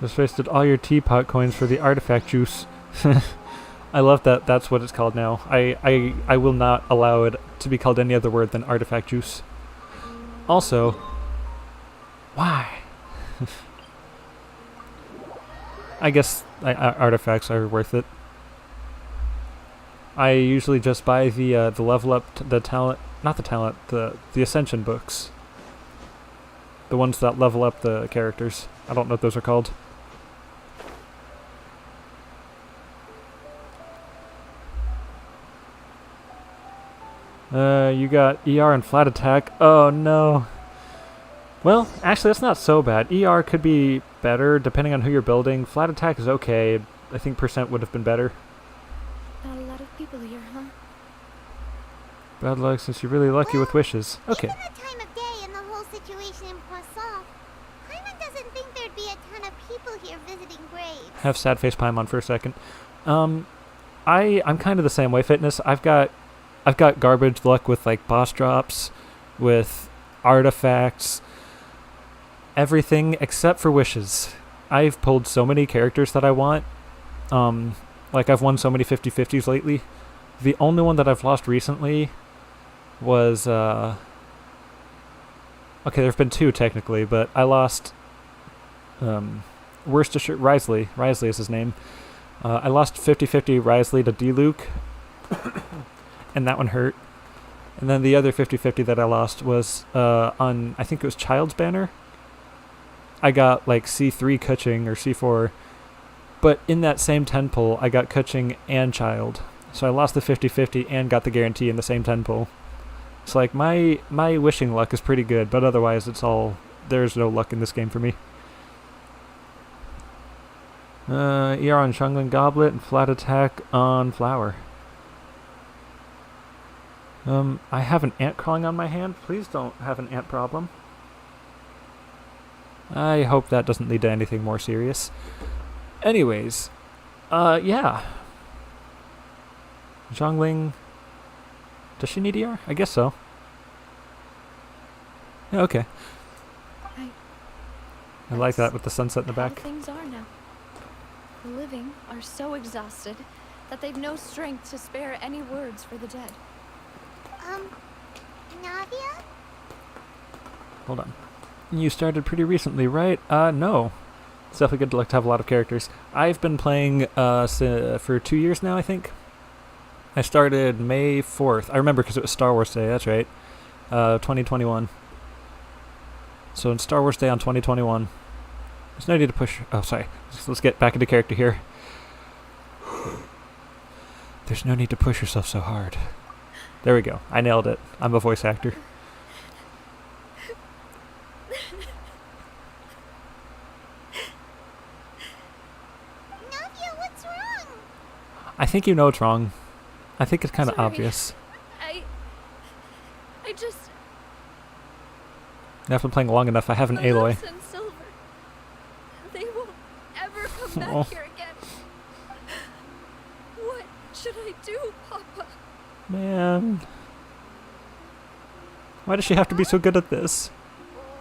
[SPEAKER 1] Just wasted all your teapot coins for the artifact juice. I love that that's what it's called now. I will not allow it to be called any other word than artifact juice. Also, why? I guess artifacts are worth it. I usually just buy the level up, the talent, not the talent, the ascension books. The ones that level up the characters. I don't know what those are called. You got ER and flat attack. Oh no. Well, actually that's not so bad. ER could be better depending on who you're building. Flat attack is okay. I think percent would have been better.
[SPEAKER 10] Not a lot of people here, huh?
[SPEAKER 1] Bad luck since you're really lucky with wishes. Okay.
[SPEAKER 2] Given the time of day and the whole situation in Poisson, Paimon doesn't think there'd be a ton of people here visiting graves.
[SPEAKER 1] Have sad face Paimon for a second. I'm kind of the same way, Fitness. I've got garbage luck with like boss drops, with artifacts, everything except for wishes. I've pulled so many characters that I want. Like I've won so many 50-50s lately. The only one that I've lost recently was okay, there've been two technically, but I lost Worcestershire Risley is his name. I lost 50-50 Risley to D-Luke, and that one hurt. And then the other 50-50 that I lost was on, I think it was Child's Banner. I got like C3 Kuching or C4, but in that same 10 pull, I got Kuching and Child. So I lost the 50-50 and got the guarantee in the same 10 pull. It's like my wishing luck is pretty good, but otherwise there's no luck in this game for me. ER on Shungling Goblet and flat attack on Flower. I have an ant crawling on my hand. Please don't have an ant problem. I hope that doesn't lead to anything more serious. Anyways, yeah. Zhongling. Does she need ER? I guess so. Yeah, okay. I like that with the sunset in the back.
[SPEAKER 10] Things are now. The living are so exhausted that they've no strength to spare any words for the dead.
[SPEAKER 2] Navia?
[SPEAKER 1] Hold on. You started pretty recently, right? No. It's definitely good luck to have a lot of characters. I've been playing for 2 years now, I think. I started May 4th. I remember because it was Star Wars Day, that's right. 2021. So in Star Wars Day on 2021. There's no need to push... Oh, sorry. Let's get back into character here. There's no need to push yourself so hard. There we go. I nailed it. I'm a voice actor.
[SPEAKER 2] Navia, what's wrong?
[SPEAKER 1] I think you know what's wrong. I think it's kind of
[SPEAKER 10] Sorry.
[SPEAKER 1] obvious.
[SPEAKER 10] I just...
[SPEAKER 1] After playing long enough, I have an
[SPEAKER 10] the
[SPEAKER 1] Aloy.
[SPEAKER 10] Lux and Silver. They won't ever come
[SPEAKER 1] Oh.
[SPEAKER 10] back here again. What should I do, Papa?
[SPEAKER 1] Man. Why does she have to be so good at this?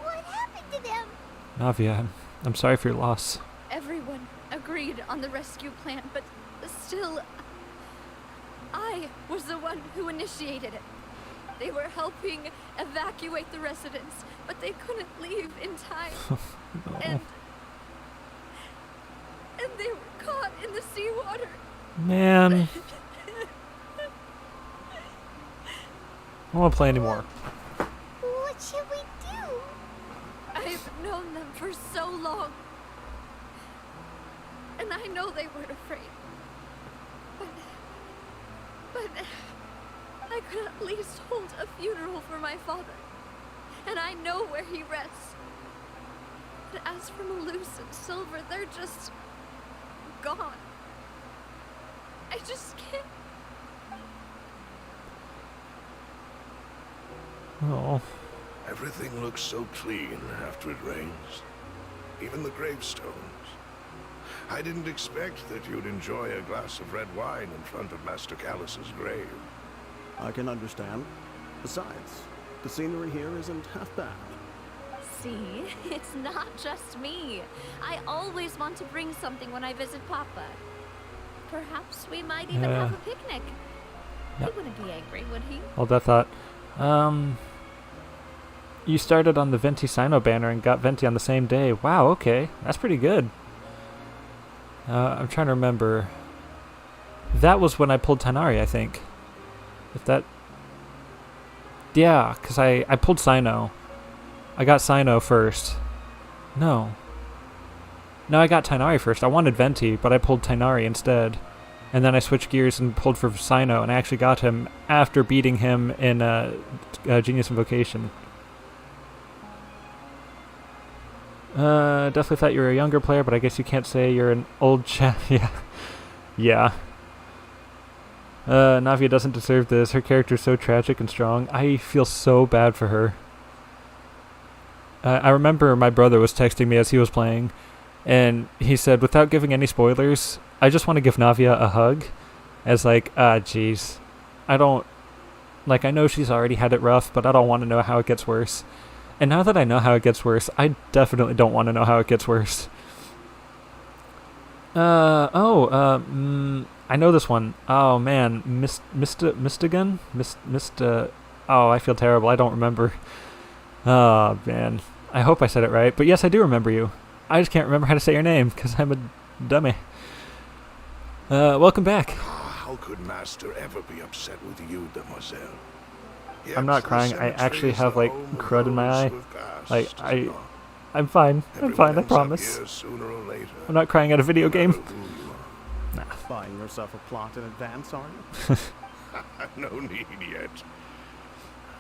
[SPEAKER 2] What happened to them?
[SPEAKER 1] Navia, I'm sorry for your loss.
[SPEAKER 10] Everyone agreed on the rescue plan, but still, I was the one who initiated it. They were helping evacuate the residents, but they couldn't leave in time.
[SPEAKER 1] No.
[SPEAKER 10] And they were caught in the seawater.
[SPEAKER 1] Man. I don't want to play anymore.
[SPEAKER 2] What should we do?
[SPEAKER 10] I've known them for so long. And I know they weren't afraid. But I could at least hold a funeral for my father. And I know where he rests. But as for Malus and Silver, they're just gone. I just can't.
[SPEAKER 1] Oh.
[SPEAKER 8] Everything looks so clean after it rains. Even the gravestones. I didn't expect that you'd enjoy a glass of red wine in front of Master Callus's grave.
[SPEAKER 11] I can understand. Besides, the scenery here isn't half bad.
[SPEAKER 12] See, it's not just me. I always want to bring something when I visit Papa. Perhaps we might even have a picnic.
[SPEAKER 1] Yep.
[SPEAKER 12] He wouldn't be angry, would he?
[SPEAKER 1] Hold that thought. You started on the Venti Sino banner and got Venti on the same day. Wow, okay. That's pretty good. I'm trying to remember. That was when I pulled Tanari, I think. If that... Yeah, because I pulled Sino. I got Sino first. No, I got Tainari first. I wanted Venti, but I pulled Tainari instead. And then I switched gears and pulled for Sino, and I actually got him after beating him in Genius Invocation. Definitely thought you were a younger player, but I guess you can't say you're an old chap. Yeah. Navia doesn't deserve this. Her character is so tragic and strong. I feel so bad for her. I remember my brother was texting me as he was playing, and he said, without giving any spoilers, I just want to give Navia a hug. As like, jeez. I don't... Like, I know she's already had it rough, but I don't want to know how it gets worse. And now that I know how it gets worse, I definitely don't want to know how it gets worse. I know this one. Oh, man. Mistigan? Oh, I feel terrible. I don't remember. Oh, man. I hope I said it right. But yes, I do remember you. I just can't remember how to say your name, because I'm a dummy. Welcome back.
[SPEAKER 8] How could Master ever be upset with you, demoiselle? Yet
[SPEAKER 1] I'm not
[SPEAKER 8] the
[SPEAKER 1] crying. I actually
[SPEAKER 8] cemetery's
[SPEAKER 1] have
[SPEAKER 8] the
[SPEAKER 1] like
[SPEAKER 8] home of
[SPEAKER 1] crud in my
[SPEAKER 8] those
[SPEAKER 1] eye.
[SPEAKER 8] who have passed,
[SPEAKER 1] Like
[SPEAKER 8] is it not?
[SPEAKER 1] I'm fine. I'm
[SPEAKER 8] Everyone
[SPEAKER 1] fine. I
[SPEAKER 8] ends up
[SPEAKER 1] promise.
[SPEAKER 8] here sooner or later,
[SPEAKER 1] I'm not crying at a video
[SPEAKER 8] no matter
[SPEAKER 1] game.
[SPEAKER 8] who you are.
[SPEAKER 11] Buying yourself a plot in advance, are you?
[SPEAKER 8] No need yet.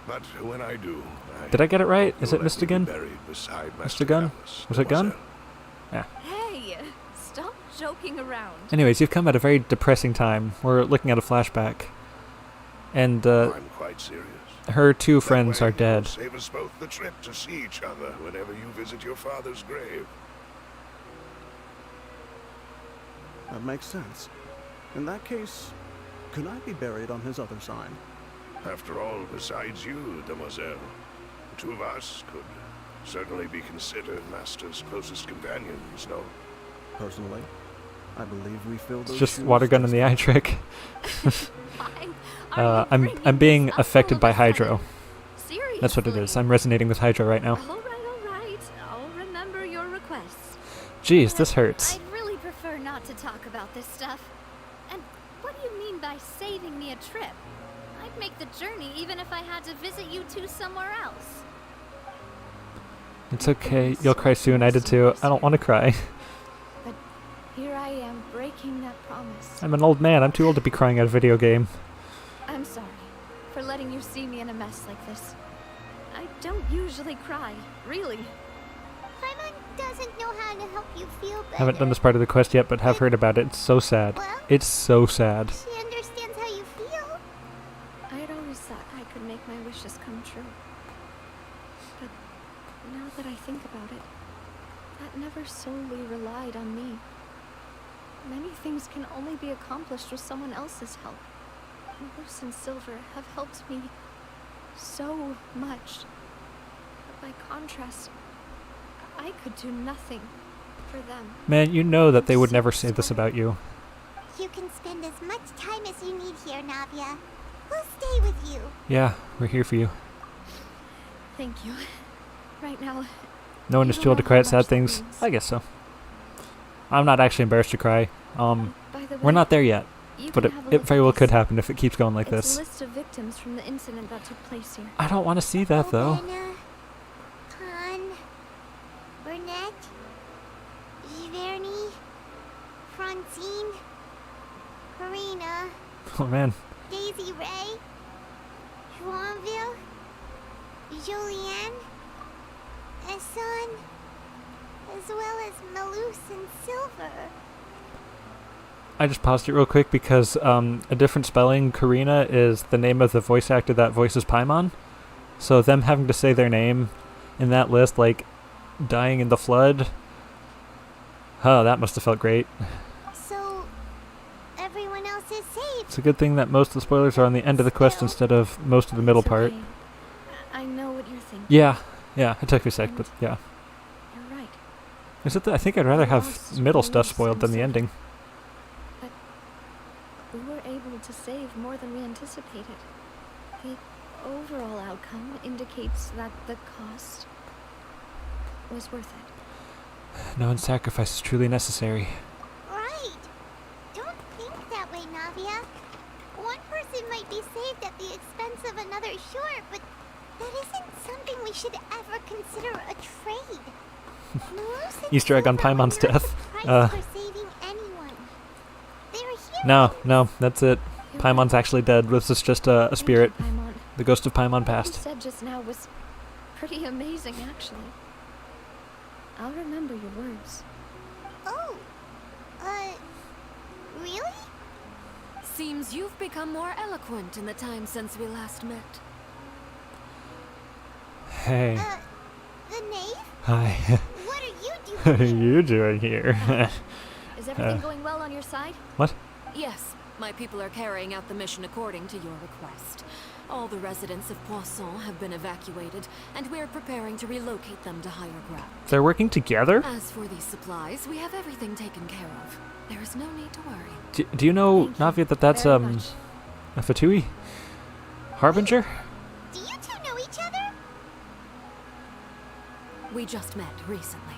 [SPEAKER 8] But when I do,
[SPEAKER 1] Did I get it right?
[SPEAKER 8] hope
[SPEAKER 1] Is
[SPEAKER 8] you'll
[SPEAKER 1] it
[SPEAKER 8] let
[SPEAKER 1] Mr.
[SPEAKER 8] me be
[SPEAKER 1] Gunn?
[SPEAKER 8] buried beside
[SPEAKER 1] Mr.
[SPEAKER 8] Master
[SPEAKER 1] Gunn?
[SPEAKER 8] Callus,
[SPEAKER 1] Was it Gunn?
[SPEAKER 8] demoiselle.
[SPEAKER 12] Hey, stop joking around.
[SPEAKER 1] Anyways, you've come at a very depressing time. We're looking at a flashback. And
[SPEAKER 8] I'm quite serious.
[SPEAKER 1] her two
[SPEAKER 8] That
[SPEAKER 1] friends
[SPEAKER 8] way
[SPEAKER 1] are
[SPEAKER 8] you'll
[SPEAKER 1] dead.
[SPEAKER 8] Save us both the trip to see each other whenever you visit your father's grave.
[SPEAKER 11] That makes sense. In that case, could I be buried on his other side?
[SPEAKER 8] After all, besides you, demoiselle, the two of us could certainly be considered Master's closest companions, no?
[SPEAKER 11] Personally, I believe we fill those
[SPEAKER 1] It's just
[SPEAKER 11] shoes
[SPEAKER 1] water gun in the eye trick. I'm being affected by Hydro.
[SPEAKER 12] Seriously?
[SPEAKER 1] That's what it is. I'm resonating with Hydro right now.
[SPEAKER 12] All right. I'll remember your requests.
[SPEAKER 1] Jeez, this hurts.
[SPEAKER 10] I'd really prefer not to talk about this stuff. And what do you mean by saving me a trip? I'd make the journey even if I had to visit you two somewhere else.
[SPEAKER 1] It's okay. You'll cry soon. I did too. I don't want to cry.
[SPEAKER 10] But here I am breaking that promise.
[SPEAKER 1] I'm an old man. I'm too old to be crying at a video game.
[SPEAKER 10] I'm sorry for letting you see me in a mess like this. I don't usually cry, really.
[SPEAKER 2] Paimon doesn't know how to help you feel better.
[SPEAKER 1] Haven't done this part of the quest yet, but have heard about it. It's so sad.
[SPEAKER 2] Well,
[SPEAKER 1] It's so sad.
[SPEAKER 2] she understands how you feel.
[SPEAKER 10] I had always thought I could make my wishes come true. But now that I think about it, that never solely relied on me. Many things can only be accomplished with someone else's help. Moose and Silver have helped me so much. But by contrast, I could do nothing for them.
[SPEAKER 1] Man, you know that they would never say this about you.
[SPEAKER 2] You can spend as much time as you need here, Navia. We'll stay with you.
[SPEAKER 1] Yeah, we're here for you.
[SPEAKER 10] Thank you. Right now,
[SPEAKER 1] No one is
[SPEAKER 10] You
[SPEAKER 1] too old to
[SPEAKER 10] don't know
[SPEAKER 1] cry
[SPEAKER 10] how
[SPEAKER 1] at sad
[SPEAKER 10] much that
[SPEAKER 1] things.
[SPEAKER 10] means.
[SPEAKER 1] I guess so. I'm not actually embarrassed to cry.
[SPEAKER 10] by the way,
[SPEAKER 1] We're not there yet,
[SPEAKER 10] you
[SPEAKER 1] but
[SPEAKER 10] can
[SPEAKER 1] it,
[SPEAKER 10] have a
[SPEAKER 1] it
[SPEAKER 10] look
[SPEAKER 1] very
[SPEAKER 10] at
[SPEAKER 1] well
[SPEAKER 10] this.
[SPEAKER 1] could happen if it keeps going like
[SPEAKER 10] It's a
[SPEAKER 1] this.
[SPEAKER 10] list of victims from the incident that took place here.
[SPEAKER 1] I don't want to see that though.
[SPEAKER 2] Olena, Han, Burnett, Giverny, Francine, Karina,
[SPEAKER 1] Oh man.
[SPEAKER 2] Daisy Ray, Joinville, Julianne, Esson, as well as Malus and Silver.
[SPEAKER 1] I just paused it real quick because a different spelling, Karina, is the name of the voice actor that voices Paimon. So them having to say their name in that list, like dying in the flood, oh, that must have felt great.
[SPEAKER 2] So, everyone else is saved.
[SPEAKER 1] It's a good thing that most of the spoilers are on the end of the quest
[SPEAKER 2] Still.
[SPEAKER 1] instead of most of the middle
[SPEAKER 10] It's
[SPEAKER 1] part.
[SPEAKER 10] okay. I know what you're thinking.
[SPEAKER 1] Yeah, it took me a sec, but yeah.
[SPEAKER 10] You're right.
[SPEAKER 1] Is it I think I'd rather have
[SPEAKER 10] Lost
[SPEAKER 1] middle stuff
[SPEAKER 10] Malus
[SPEAKER 1] spoiled than the
[SPEAKER 10] and
[SPEAKER 1] ending.
[SPEAKER 10] We were able to save more than we anticipated. The overall outcome indicates that the cost was worth it.
[SPEAKER 1] No one's sacrifice is truly necessary.
[SPEAKER 2] Right. Don't think that way, Navia. One person might be saved at the expense of another, sure, but that isn't something we should ever consider a trade. Malus and
[SPEAKER 1] Easter egg on
[SPEAKER 2] Silver were
[SPEAKER 1] Paimon's
[SPEAKER 2] not
[SPEAKER 1] death.
[SPEAKER 2] the price for saving anyone. They were heroes.
[SPEAKER 1] No, that's it.
[SPEAKER 10] You're
[SPEAKER 1] Paimon's
[SPEAKER 10] right.
[SPEAKER 1] actually dead. This is just a
[SPEAKER 10] Thank you,
[SPEAKER 1] spirit.
[SPEAKER 10] Paimon.
[SPEAKER 1] The ghost of Paimon
[SPEAKER 10] What you
[SPEAKER 1] passed.
[SPEAKER 10] said just now was pretty amazing, actually. I'll remember your words.
[SPEAKER 2] Oh. Really?
[SPEAKER 12] Seems you've become more eloquent in the time since we last met.
[SPEAKER 1] Hey.
[SPEAKER 2] The knave?
[SPEAKER 1] Hi.
[SPEAKER 2] What are you
[SPEAKER 1] What are
[SPEAKER 2] doing?
[SPEAKER 1] you doing here?
[SPEAKER 10] Is everything going well on your side?
[SPEAKER 1] What?
[SPEAKER 12] Yes, my people are carrying out the mission according to your request. All the residents of Poisson have been evacuated, and we're preparing to relocate them to higher ground.
[SPEAKER 1] They're working together?
[SPEAKER 12] As for these supplies, we have everything taken care of. There is no need to worry.
[SPEAKER 1] Do you know,
[SPEAKER 10] Thank you
[SPEAKER 1] Navia, that that's
[SPEAKER 10] very much.
[SPEAKER 1] a Fatui? Harbinger?
[SPEAKER 2] Do you two know each other?
[SPEAKER 12] We just met recently.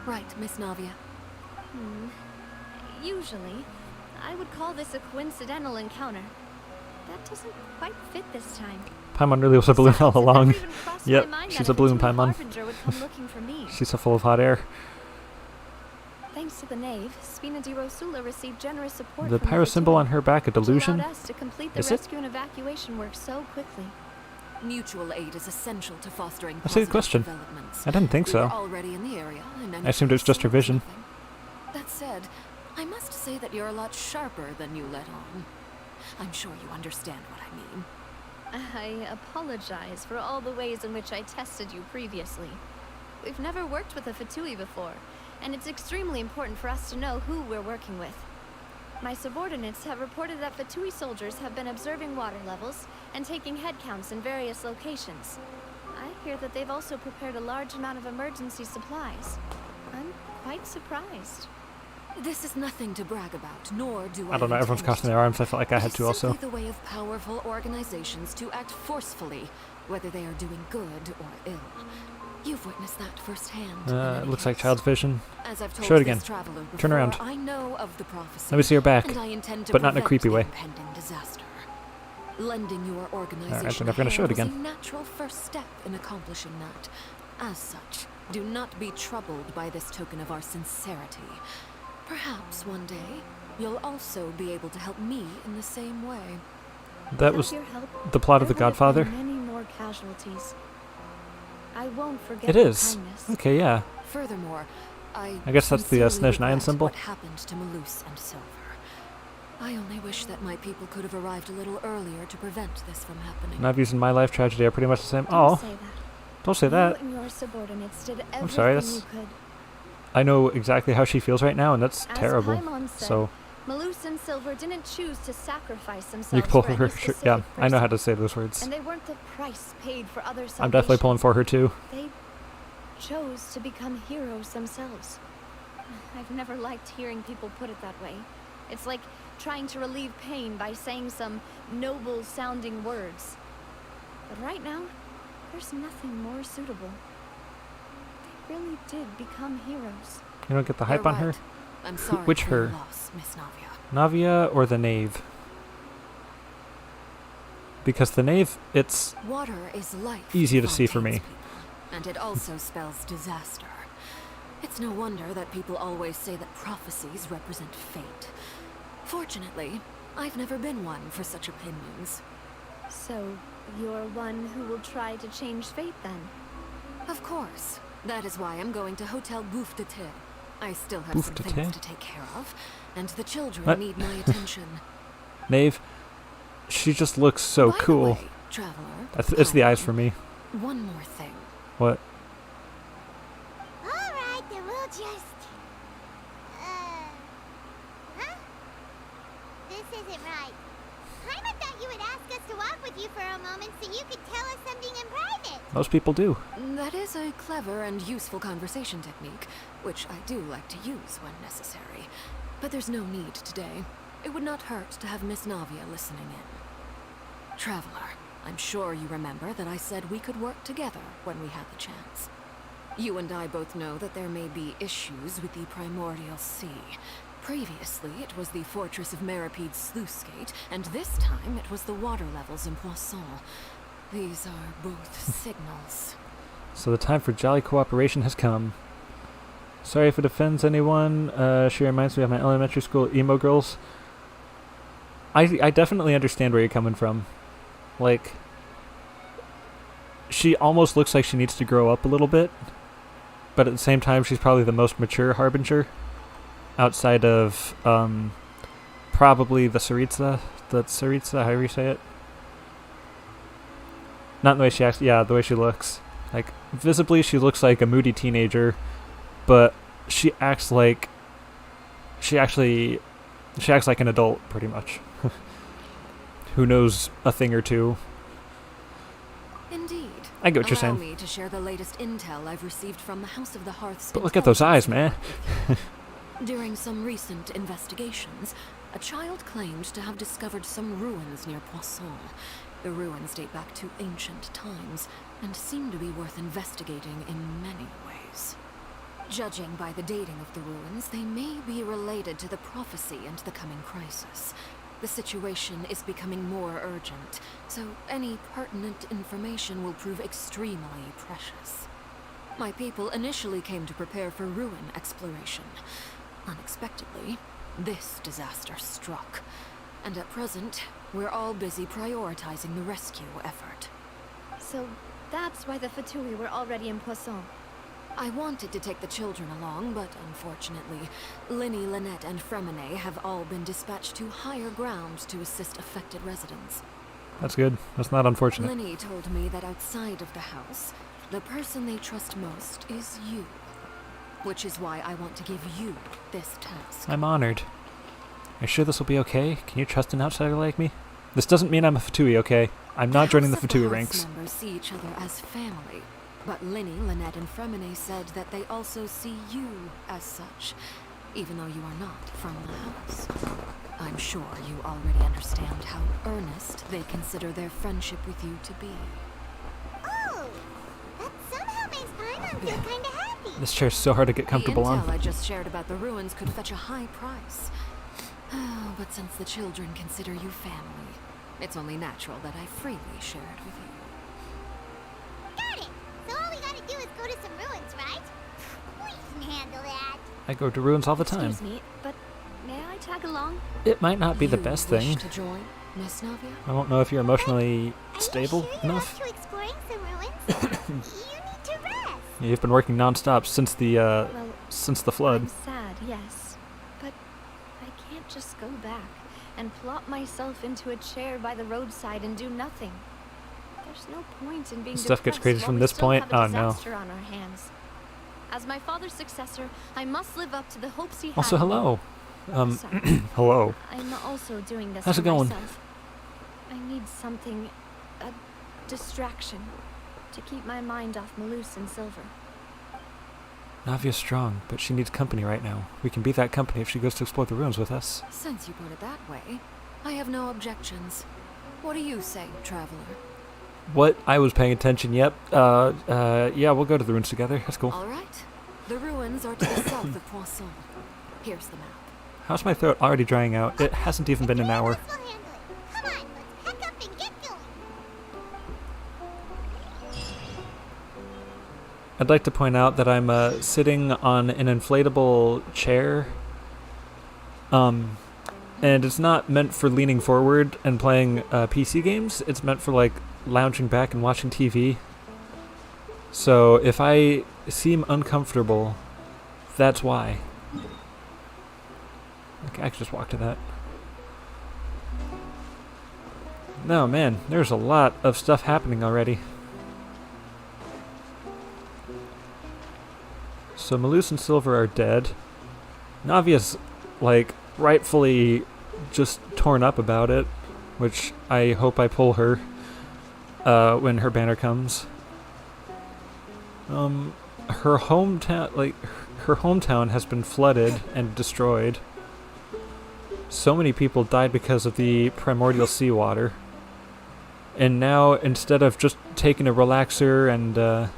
[SPEAKER 12] Right, Miss Navia?
[SPEAKER 10] Usually, I would call this a coincidental encounter. That doesn't quite fit this time.
[SPEAKER 1] Paimon really was a balloon all along. Yep,
[SPEAKER 10] Mind
[SPEAKER 1] she's
[SPEAKER 10] that
[SPEAKER 1] a balloon
[SPEAKER 10] Fatui
[SPEAKER 1] Paimon.
[SPEAKER 10] Harbinger would come looking for me.
[SPEAKER 1] She's so full of hot air.
[SPEAKER 10] Thanks to the Knave, Spina di Rosula received generous support
[SPEAKER 1] The
[SPEAKER 10] from
[SPEAKER 1] pyro symbol on
[SPEAKER 10] Fatui,
[SPEAKER 1] her back, a
[SPEAKER 10] which allowed
[SPEAKER 1] delusion?
[SPEAKER 10] us to complete the
[SPEAKER 1] Is it?
[SPEAKER 10] rescue and evacuation work so quickly.
[SPEAKER 13] Mutual aid is essential to fostering
[SPEAKER 1] That's a good question.
[SPEAKER 13] developments.
[SPEAKER 1] I didn't think
[SPEAKER 13] We
[SPEAKER 1] so.
[SPEAKER 13] were already in the area, and
[SPEAKER 1] I assumed it was just her vision.
[SPEAKER 13] That said, I must say that you're a lot sharper than you let on. I'm sure you understand what I mean.
[SPEAKER 10] I apologize for all the ways in which I tested you previously. We've never worked with a Fatui before, and it's extremely important for us to know who we're working with. My subordinates have reported that Fatui soldiers have been observing water levels and taking head counts in various locations. I hear that they've also prepared a large amount of emergency supplies. I'm quite surprised.
[SPEAKER 13] This is nothing to brag about, nor do I.
[SPEAKER 1] I don't know, everyone's crossing their arms. I felt like I had to also.
[SPEAKER 13] It's simply the way of powerful organizations to act forcefully, whether they are doing good or ill. You've witnessed that firsthand.
[SPEAKER 1] It looks like child's vision.
[SPEAKER 13] As I've told
[SPEAKER 1] Show it again.
[SPEAKER 13] this traveler before,
[SPEAKER 1] Turn around.
[SPEAKER 13] I know of the prophecy,
[SPEAKER 1] Let me see her back,
[SPEAKER 13] and I intend to
[SPEAKER 1] but not in a
[SPEAKER 13] prevent
[SPEAKER 1] creepy
[SPEAKER 13] the
[SPEAKER 1] way.
[SPEAKER 13] impending disaster. Lending your organization
[SPEAKER 1] Alright, they're never gonna show it
[SPEAKER 13] was a
[SPEAKER 1] again.
[SPEAKER 13] natural first step in accomplishing that. As such, do not be troubled by this token of our sincerity. Perhaps one day, you'll also be able to help me in the same way.
[SPEAKER 1] That was the plot of The Godfather.
[SPEAKER 10] Many more casualties. I won't forget
[SPEAKER 1] It
[SPEAKER 10] your
[SPEAKER 1] is.
[SPEAKER 10] kindness.
[SPEAKER 1] Okay, yeah.
[SPEAKER 13] Furthermore, I
[SPEAKER 1] guess that's the
[SPEAKER 13] sincerely
[SPEAKER 1] Snezh Nine
[SPEAKER 13] regret
[SPEAKER 1] symbol.
[SPEAKER 13] What happened to Malus and Silver? I only wish that my people could have arrived a little earlier to prevent this from happening.
[SPEAKER 1] Navi's and my life tragedy are pretty much the same.
[SPEAKER 10] Don't
[SPEAKER 1] Oh,
[SPEAKER 10] say that.
[SPEAKER 1] don't say that.
[SPEAKER 10] You and your subordinates did
[SPEAKER 1] I'm sorry,
[SPEAKER 10] everything
[SPEAKER 1] that's-
[SPEAKER 10] you could.
[SPEAKER 1] I know exactly how she feels right now, and that's
[SPEAKER 10] As
[SPEAKER 1] terrible.
[SPEAKER 10] Paimon said,
[SPEAKER 1] So
[SPEAKER 10] Malus and Silver didn't choose to sacrifice themselves
[SPEAKER 1] you can pull
[SPEAKER 10] for
[SPEAKER 1] her
[SPEAKER 10] any
[SPEAKER 1] shirt. Yeah,
[SPEAKER 10] specific
[SPEAKER 1] I know how
[SPEAKER 10] person.
[SPEAKER 1] to say those words.
[SPEAKER 10] And they weren't the price paid for other salvation.
[SPEAKER 1] I'm definitely pulling for her too.
[SPEAKER 10] They chose to become heroes themselves. I've never liked hearing people put it that way. It's like trying to relieve pain by saying some noble-sounding words. But right now, there's nothing more suitable. They really did become heroes.
[SPEAKER 1] You don't get the hype
[SPEAKER 13] You're
[SPEAKER 1] on her?
[SPEAKER 13] right. I'm sorry
[SPEAKER 1] Which
[SPEAKER 13] for your
[SPEAKER 1] her?
[SPEAKER 13] loss, Miss Navia.
[SPEAKER 1] Navia or the Knave? Because the Knave, it's
[SPEAKER 13] Water is life.
[SPEAKER 1] easy to see for me.
[SPEAKER 13] And it also spells disaster. It's no wonder that people always say that prophecies represent fate. Fortunately, I've never been one for such opinions.
[SPEAKER 10] So, you're one who will try to change fate then?
[SPEAKER 13] Of course. That is why I'm going to Hotel Bouffe de Thé. I still have
[SPEAKER 1] Bouffe
[SPEAKER 13] some
[SPEAKER 1] de
[SPEAKER 13] things
[SPEAKER 1] Thé?
[SPEAKER 13] to take care of, and the children
[SPEAKER 1] What?
[SPEAKER 13] need my attention.
[SPEAKER 1] Knave, she just looks so
[SPEAKER 13] By the
[SPEAKER 1] cool.
[SPEAKER 13] way, traveler,
[SPEAKER 1] It's the eyes for me.
[SPEAKER 13] one more thing.
[SPEAKER 1] What?
[SPEAKER 2] Alright, then we'll just... Huh? This isn't right. Paimon thought you would ask us to walk with you for a moment so you could tell us something in private.
[SPEAKER 1] Most people do.
[SPEAKER 13] That is a clever and useful conversation technique, which I do like to use when necessary. But there's no need today. It would not hurt to have Miss Navia listening in. Traveler, I'm sure you remember that I said we could work together when we had the chance. You and I both know that there may be issues with the Primordial Sea. Previously, it was the Fortress of Meripede's sluice gate, and this time it was the water levels in Poisson. These are both signals.
[SPEAKER 1] So the time for jolly cooperation has come. Sorry if it offends anyone. She reminds me of my elementary school emo girls. I definitely understand where you're coming from. Like, she almost looks like she needs to grow up a little bit, but at the same time, she's probably the most mature Harbinger outside of probably the Tsaritsa. The Tsaritsa, however you say it. Not the way she acts. Yeah, the way she looks. Like, visibly, she looks like a moody teenager, but she acts like she acts like an adult, pretty much. Who knows a thing or two.
[SPEAKER 13] Indeed.
[SPEAKER 1] I get what you're
[SPEAKER 13] Allow
[SPEAKER 1] saying.
[SPEAKER 13] me to share the latest intel I've received from the House of the Hearth's
[SPEAKER 1] But look at those eyes, man.
[SPEAKER 13] During some recent investigations, a child claimed to have discovered some ruins near Poisson. The ruins date back to ancient times, and seem to be worth investigating in many ways. Judging by the dating of the ruins, they may be related to the prophecy and the coming crisis. The situation is becoming more urgent, so any pertinent information will prove extremely precious. My people initially came to prepare for ruin exploration. Unexpectedly, this disaster struck, and at present, we're all busy prioritizing the rescue effort.
[SPEAKER 10] So that's why the Fatui were already in Poisson.
[SPEAKER 13] I wanted to take the children along, but unfortunately, Linny, Lynette, and Fremine have all been dispatched to higher ground to assist affected residents.
[SPEAKER 1] That's good. That's not unfortunate.
[SPEAKER 13] Linny told me that outside of the house, the person they trust most is you. Which is why I want to give you this task.
[SPEAKER 1] I'm honored. Are you sure this will be okay? Can you trust an outsider like me? This doesn't mean I'm a Fatui, okay? I'm not joining the Fatui ranks.
[SPEAKER 13] Members see each other as family, but Linny, Lynette, and Fremine said that they also see you as such, even though you are not from the house. I'm sure you already understand how earnest they consider their friendship with you to be.
[SPEAKER 2] Oh, that somehow makes Paimon feel kinda happy.
[SPEAKER 1] This chair's so hard to get comfortable
[SPEAKER 13] the intel
[SPEAKER 1] on.
[SPEAKER 13] I just shared about the ruins could fetch a high price. But since the children consider you family, it's only natural that I freely share it with you.
[SPEAKER 2] Got it! So all we gotta do is go to some ruins, right? We can handle that.
[SPEAKER 1] I go to ruins all the time.
[SPEAKER 10] Excuse me, but may I tag along?
[SPEAKER 1] It might not be the
[SPEAKER 13] You
[SPEAKER 1] best
[SPEAKER 13] wish
[SPEAKER 1] thing.
[SPEAKER 13] to join, Miss Navia?
[SPEAKER 1] I don't know if you're emotionally stable
[SPEAKER 2] Are you sure
[SPEAKER 1] enough.
[SPEAKER 2] you're up to exploring some ruins? You need to rest.
[SPEAKER 1] You've been working non-stop since the flood.
[SPEAKER 10] I'm sad, yes. But I can't just go back and plop myself into a chair by the roadside and do nothing. There's no point in being
[SPEAKER 1] Stuff gets
[SPEAKER 10] depressed
[SPEAKER 1] crazy
[SPEAKER 10] while
[SPEAKER 1] from
[SPEAKER 10] we
[SPEAKER 1] this
[SPEAKER 10] still
[SPEAKER 1] point.
[SPEAKER 10] have a
[SPEAKER 1] Oh, no.
[SPEAKER 10] disaster on our hands. As my father's successor, I must live up to the hopes he had.
[SPEAKER 1] Also, hello.
[SPEAKER 10] Sorry.
[SPEAKER 1] Hello.
[SPEAKER 10] I'm also doing this
[SPEAKER 1] How's
[SPEAKER 10] for
[SPEAKER 1] it going?
[SPEAKER 10] myself. I need something, a distraction, to keep my mind off Malus and Silver.
[SPEAKER 1] Navia's strong, but she needs company right now. We can be that company if she goes to explore the ruins with us.
[SPEAKER 13] Since you put it that way, I have no objections. What do you say, traveler?
[SPEAKER 1] What? I was paying attention. Yep. Yeah, we'll go to the ruins together. That's cool.
[SPEAKER 13] All right. The ruins are to the south of Poisson. Here's the map.
[SPEAKER 1] How's my throat already drying out? It hasn't even been an hour.
[SPEAKER 2] We'll handle it. Come on, let's pack up and get going.
[SPEAKER 1] I'd like to point out that I'm sitting on an inflatable chair. And it's not meant for leaning forward and playing PC games. It's meant for like lounging back and watching TV. So if I seem uncomfortable, that's why. Okay, I can just walk to that. No, man, there's a lot of stuff happening already. So Malus and Silver are dead. Navia's, like, rightfully just torn up about it, which I hope I pull her when her banner comes. Her hometown has been flooded and destroyed. So many people died because of the primordial seawater. And now, instead of just taking a relaxer and,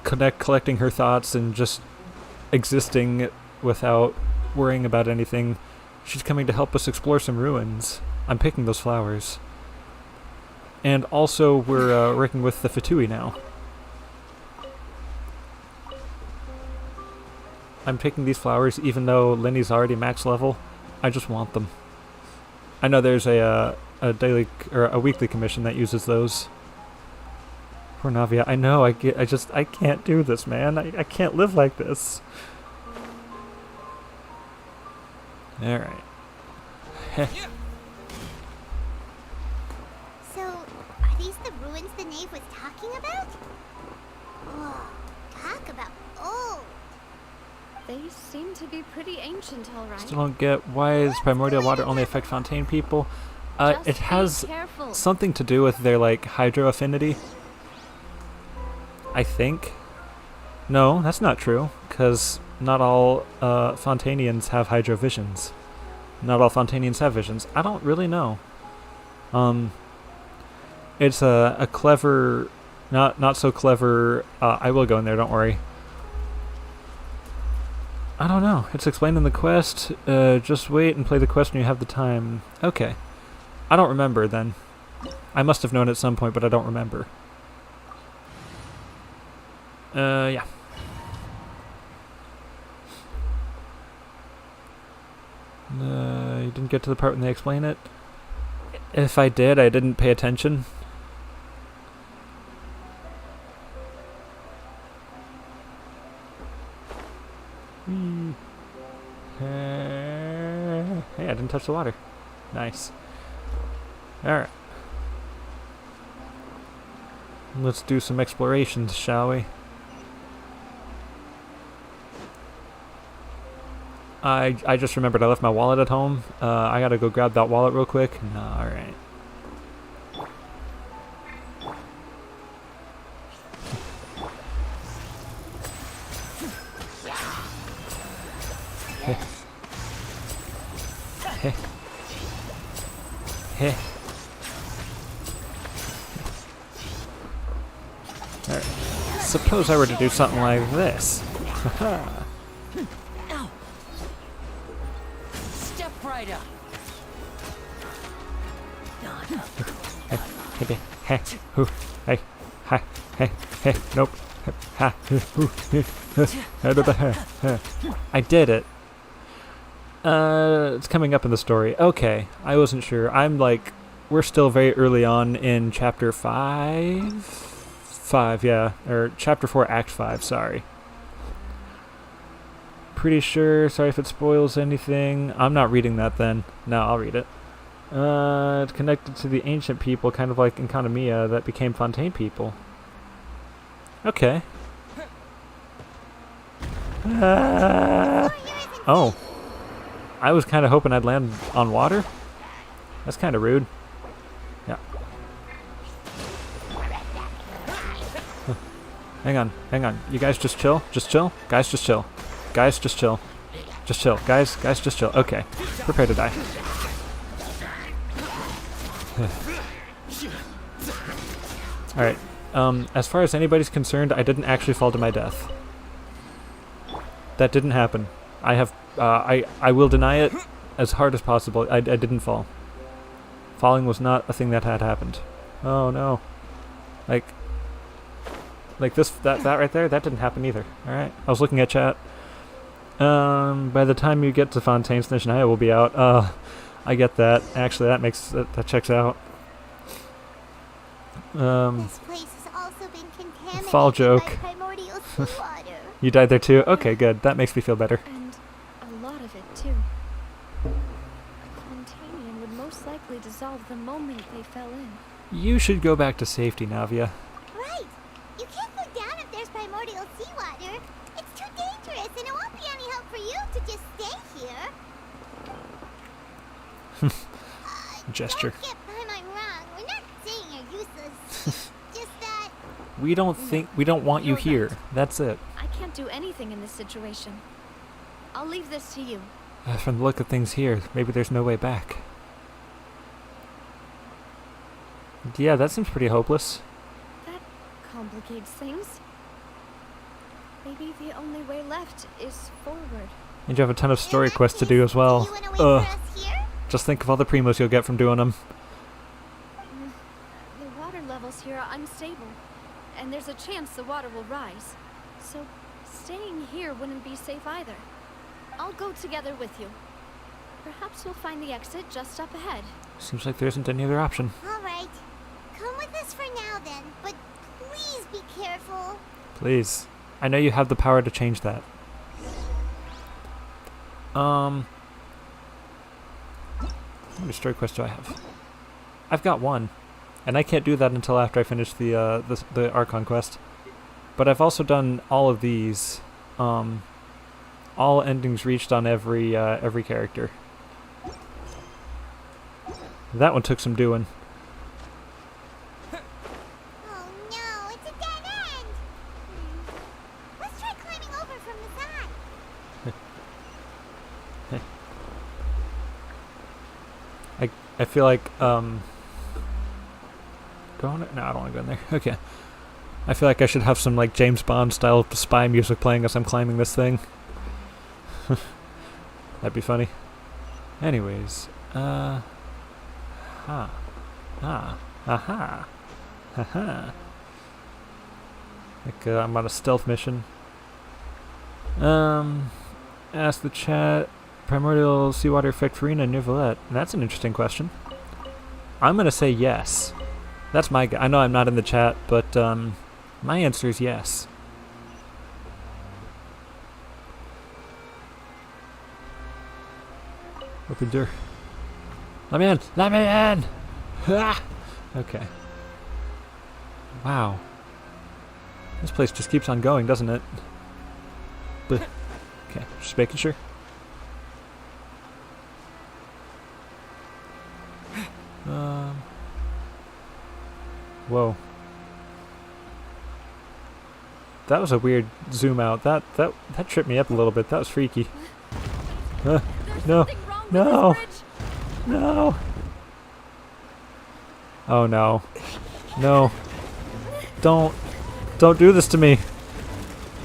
[SPEAKER 1] collecting her thoughts and just existing without worrying about anything, she's coming to help us explore some ruins. I'm picking those flowers. And also, we're working with the Fatui now. I'm taking these flowers even though Linny's already max level. I just want them. I know there's a daily or a weekly commission that uses those. Poor Navia. I know. I can't do this, man. I can't live like this. All right.
[SPEAKER 2] So, are these the ruins the knave was talking about? Whoa, talk about old.
[SPEAKER 10] They seem to be pretty ancient, all right.
[SPEAKER 1] Still don't get why does primordial water only affect Fontaine people. It has something to do with their like hydro affinity. I think. No, that's not true, because not all Fontainians have hydro visions. Not all Fontainians have visions. I don't really know. It's a clever Not so clever. I will go in there, don't worry. I don't know. It's explained in the quest. Just wait and play the quest when you have the time. Okay. I don't remember then. I must have known at some point, but I don't remember. Yeah. You didn't get to the part when they explain it? If I did, I didn't pay attention. Hey, I didn't touch the water. Nice. Alright. Let's do some explorations, shall we? I just remembered I left my wallet at home. I gotta go grab that wallet real quick. Alright. Hey. Hey. Hey. Alright. Suppose I were to do something like this. Haha.
[SPEAKER 14] Step right up.
[SPEAKER 1] Hey, hey, hoo, hey, hi, hey, hey, nope, ha, hoo, I did it. It's coming up in the story. Okay, I wasn't sure. I'm like, we're still very early on in chapter 5, yeah, or chapter 4, act 5, sorry. Pretty sure, sorry if it spoils anything. I'm not reading that then. No, I'll read it. It's connected to the ancient people, kind of like in Economia, that became Fontaine people. Okay. Oh. I was kind of hoping I'd land on water. That's kind of rude. Yeah. Hang on. You guys just chill? Just chill? Guys, just chill. Guys, just chill. Just chill. Guys, just chill. Okay. Prepare to die. Alright. As far as anybody's concerned, I didn't actually fall to my death. That didn't happen. I have, I will deny it as hard as possible. I didn't fall. Falling was not a thing that had happened. Oh no. Like this, that right there, that didn't happen either. Alright. I was looking at chat. By the time you get to Fontaine's, Nishina will be out. I get that. Actually, that checks out.
[SPEAKER 2] This place has also been contaminated
[SPEAKER 1] fall joke.
[SPEAKER 2] by primordial seawater.
[SPEAKER 1] You died there too? Okay, good. That makes me feel better.
[SPEAKER 10] And a lot of it, too. A Fontanian would most likely dissolve the moment they fell in.
[SPEAKER 1] You should go back to safety, Navia.
[SPEAKER 2] Right. You can't go down if there's primordial seawater. It's too dangerous, and it won't be any help for you to just stay here.
[SPEAKER 1] Gesture.
[SPEAKER 2] Don't get by my wrong. We're not saying you're useless. It's just that...
[SPEAKER 1] We don't want you here. That's it.
[SPEAKER 10] I can't do anything in this situation. I'll leave this to you.
[SPEAKER 1] From the look of things here, maybe there's no way back. Yeah, that seems pretty hopeless.
[SPEAKER 10] That complicates things. Maybe the only way left is forward.
[SPEAKER 1] And you have a ton of story quests to do as well. Just think of all the primos you'll get from doing them.
[SPEAKER 10] The water levels here are unstable, and there's a chance the water will rise. So staying here wouldn't be safe either. I'll go together with you. Perhaps we'll find the exit just up ahead.
[SPEAKER 1] Seems like there isn't any other option.
[SPEAKER 2] All right. Come with us for now then, but please be careful.
[SPEAKER 1] Please. I know you have the power to change that. How many story quests do I have? I've got one. And I can't do that until after I finish the Archon quest. But I've also done all of these. All endings reached on every character. That one took some doing.
[SPEAKER 2] Oh no, it's a dead end. Let's try climbing over from the side.
[SPEAKER 1] I feel like, go on it? No, I don't want to go in there. Okay. I feel like I should have some like James Bond style spy music playing as I'm climbing this thing. That'd be funny. Anyways, aha. Haha. Like, I'm on a stealth mission. Ask the chat, primordial seawater effect for Rena near Valette. That's an interesting question. I'm gonna say yes. That's my I know I'm not in the chat, but, my answer is yes. Open door. Let me in! Let me in! Ah! Okay. Wow. This place just keeps on going, doesn't it? But okay, just making sure. Whoa. That was a weird zoom out. That tripped me up a little bit. That was freaky. No. No. No. Oh no. No. Don't do this to me.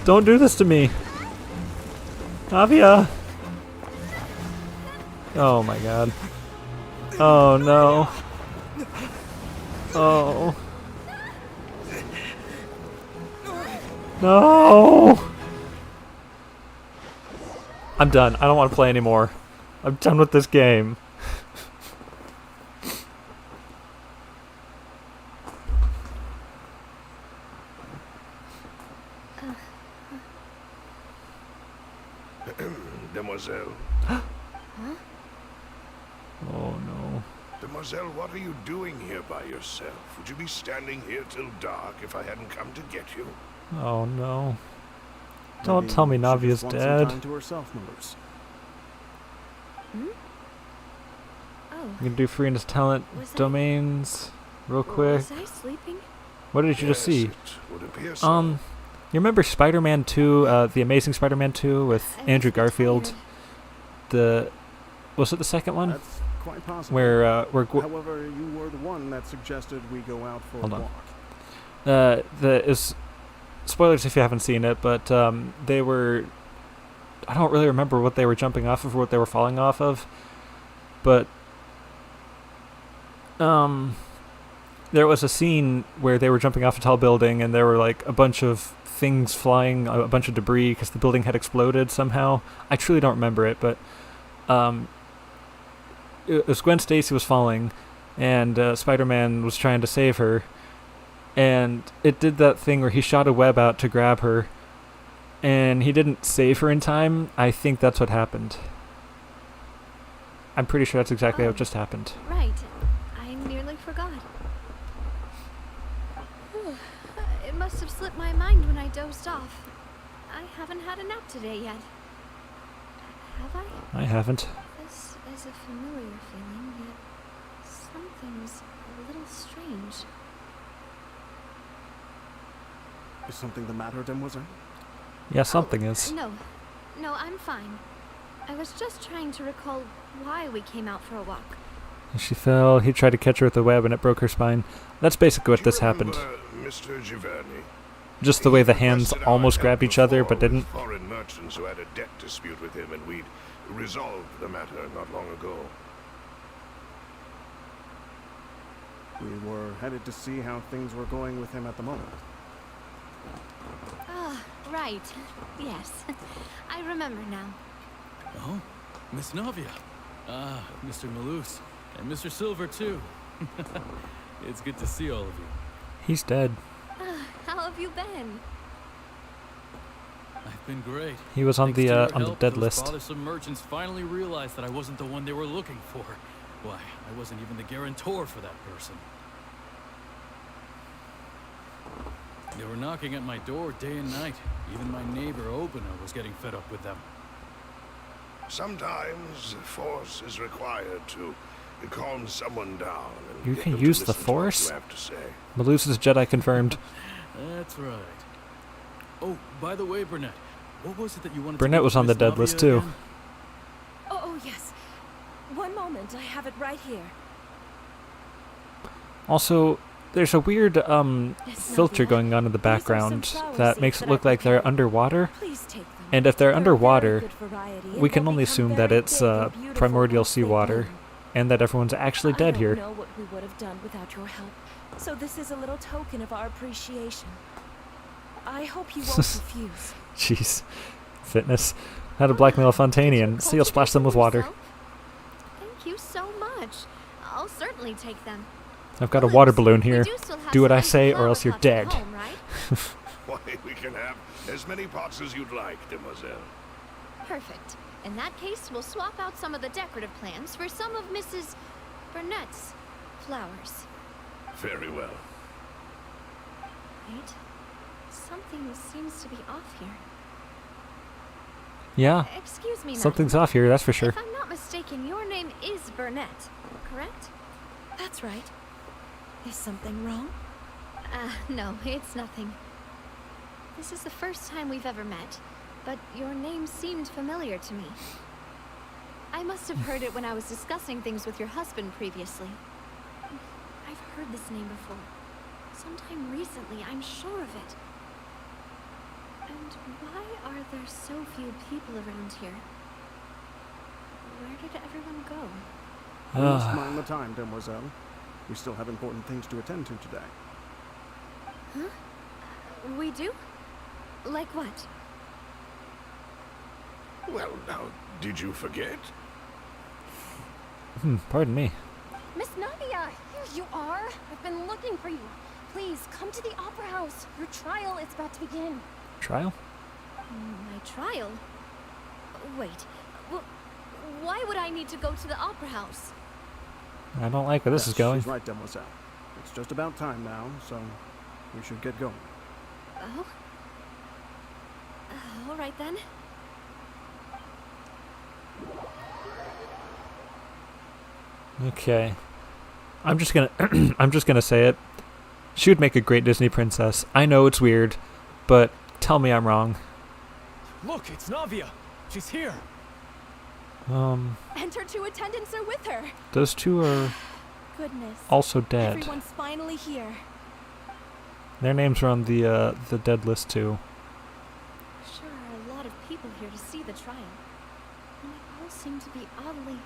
[SPEAKER 1] Don't do this to me. Avia. Oh my god. Oh no. Oh. No. I'm done. I don't want to play anymore. I'm done with this game.
[SPEAKER 8] Demoiselle.
[SPEAKER 2] Huh?
[SPEAKER 1] Oh no.
[SPEAKER 8] Demoiselle, what are you doing here by yourself? Would you be standing here till dark if I hadn't come to get you?
[SPEAKER 1] Oh no. Don't tell me Navia's dead.
[SPEAKER 11] Time to herself, Melus.
[SPEAKER 4] Oh.
[SPEAKER 1] You can do Farina's talent domains real quick.
[SPEAKER 4] Was I sleeping?
[SPEAKER 1] What did you just see?
[SPEAKER 8] It would appear so.
[SPEAKER 1] You remember Spider-Man 2, The Amazing Spider-Man 2 with Andrew Garfield? Was it the second one?
[SPEAKER 11] That's quite possible.
[SPEAKER 1] Where
[SPEAKER 11] However, you were the one that suggested we go out for a walk.
[SPEAKER 1] Is spoilers if you haven't seen it, but they were. I don't really remember what they were jumping off of or what they were falling off of, but there was a scene where they were jumping off a tall building and there were like a bunch of things flying, a bunch of debris because the building had exploded somehow. I truly don't remember it, but it was Gwen Stacy was falling and Spider-Man was trying to save her, and it did that thing where he shot a web out to grab her and he didn't save her in time. I think that's what happened. I'm pretty sure that's exactly what just happened.
[SPEAKER 10] Right. I nearly forgot. It must have slipped my mind when I dozed off. I haven't had a nap today yet. Have I?
[SPEAKER 1] I haven't.
[SPEAKER 10] This is a familiar feeling, yet something's a little strange.
[SPEAKER 11] Is something the matter, Demoiselle?
[SPEAKER 1] Yeah, something is.
[SPEAKER 10] No, I'm fine. I was just trying to recall why we came out for a walk.
[SPEAKER 1] She fell. He tried to catch her with a web and it broke her spine. That's basically what this happened.
[SPEAKER 8] Mr. Giverny?
[SPEAKER 1] Just the way the hands almost grabbed each other but didn't.
[SPEAKER 8] Foreign merchants who had a debt dispute with him, and we'd resolved the matter not long ago.
[SPEAKER 11] We were headed to see how things were going with him at the moment.
[SPEAKER 10] Ah, right. Yes. I remember now.
[SPEAKER 3] Oh, Miss Navia. Ah, Mr. Melus. And Mr. Silver, too. It's good to see all of you.
[SPEAKER 1] He's dead.
[SPEAKER 10] How have you been?
[SPEAKER 3] I've been great.
[SPEAKER 1] He was on the dead list.
[SPEAKER 3] Bothersome merchants finally realized that I wasn't the one they were looking for. Why, I wasn't even the guarantor for that person. They were knocking at my door day and night. Even my neighbor Opener was getting fed up with them.
[SPEAKER 8] Sometimes force is required to calm someone down. And
[SPEAKER 1] You
[SPEAKER 8] get
[SPEAKER 1] can
[SPEAKER 8] them to
[SPEAKER 1] use the
[SPEAKER 8] listen to what
[SPEAKER 1] Force?
[SPEAKER 8] you have to say.
[SPEAKER 1] Melusa's Jedi confirmed.
[SPEAKER 3] That's right. Oh, by the way, Burnett, what was it that you wanted
[SPEAKER 1] Burnett
[SPEAKER 3] to do
[SPEAKER 1] was
[SPEAKER 3] with
[SPEAKER 1] on the
[SPEAKER 3] Miss
[SPEAKER 1] dead
[SPEAKER 3] Navia
[SPEAKER 1] list too.
[SPEAKER 3] again?
[SPEAKER 4] Oh, yes. One moment, I have it right here.
[SPEAKER 1] Also, there's a weird filter going on in the background that makes it look like they're underwater. And if they're underwater, we can only assume that it's primordial seawater, and that everyone's actually dead here.
[SPEAKER 15] I don't know what we would have done without your help, so this is a little token of our appreciation. I hope you won't refuse.
[SPEAKER 1] Jeez. Fitness. How to blackmail a Fontanian. So you'll splash them with water.
[SPEAKER 12] Thank you so much. I'll certainly take them.
[SPEAKER 1] I've got a water balloon here. Do what I say or else you're dead.
[SPEAKER 12] Home, right?
[SPEAKER 8] Why, we can have as many pots as you'd like, demoiselle.
[SPEAKER 12] Perfect. In that case, we'll swap out some of the decorative plants for some of Mrs. Burnett's flowers.
[SPEAKER 8] Very well.
[SPEAKER 12] Wait. Something seems to be off here.
[SPEAKER 1] Yeah.
[SPEAKER 12] Excuse me,
[SPEAKER 1] something's
[SPEAKER 12] madam.
[SPEAKER 1] off here, that's for sure.
[SPEAKER 12] If I'm not mistaken, your name is Burnett, correct?
[SPEAKER 15] That's right. Is something wrong?
[SPEAKER 12] No, it's nothing. This is the first time we've ever met, but your name seemed familiar to me. I must have heard it when I was discussing things with your husband previously. I've heard this name before. Sometime recently, I'm sure of it. And why are there so few people around here? Where did everyone go?
[SPEAKER 11] We must mind the time, demoiselle. We still have important things to attend to today.
[SPEAKER 12] Huh? We do? Like what?
[SPEAKER 8] Well, now, did you forget?
[SPEAKER 1] Pardon me.
[SPEAKER 15] Miss Nadia, here you are. I've been looking for you. Please, come to the Opera House. Your trial is about to begin.
[SPEAKER 1] Trial?
[SPEAKER 12] My trial? Wait. Why would I need to go to the Opera House?
[SPEAKER 1] I don't like where this is going.
[SPEAKER 11] She's right, demoiselle. It's just about time now, so we should get going.
[SPEAKER 12] Oh? All right then.
[SPEAKER 1] Okay. I'm just gonna say it. She would make a great Disney princess. I know it's weird, but tell me I'm wrong.
[SPEAKER 3] Look, it's Navia. She's here.
[SPEAKER 15] And her two attendants are with her.
[SPEAKER 1] Those two are
[SPEAKER 15] Goodness.
[SPEAKER 1] also dead.
[SPEAKER 15] Everyone's finally here.
[SPEAKER 1] Their names are on the dead list too.
[SPEAKER 12] Sure are a lot of people here to see the trial. And they all seem to be oddly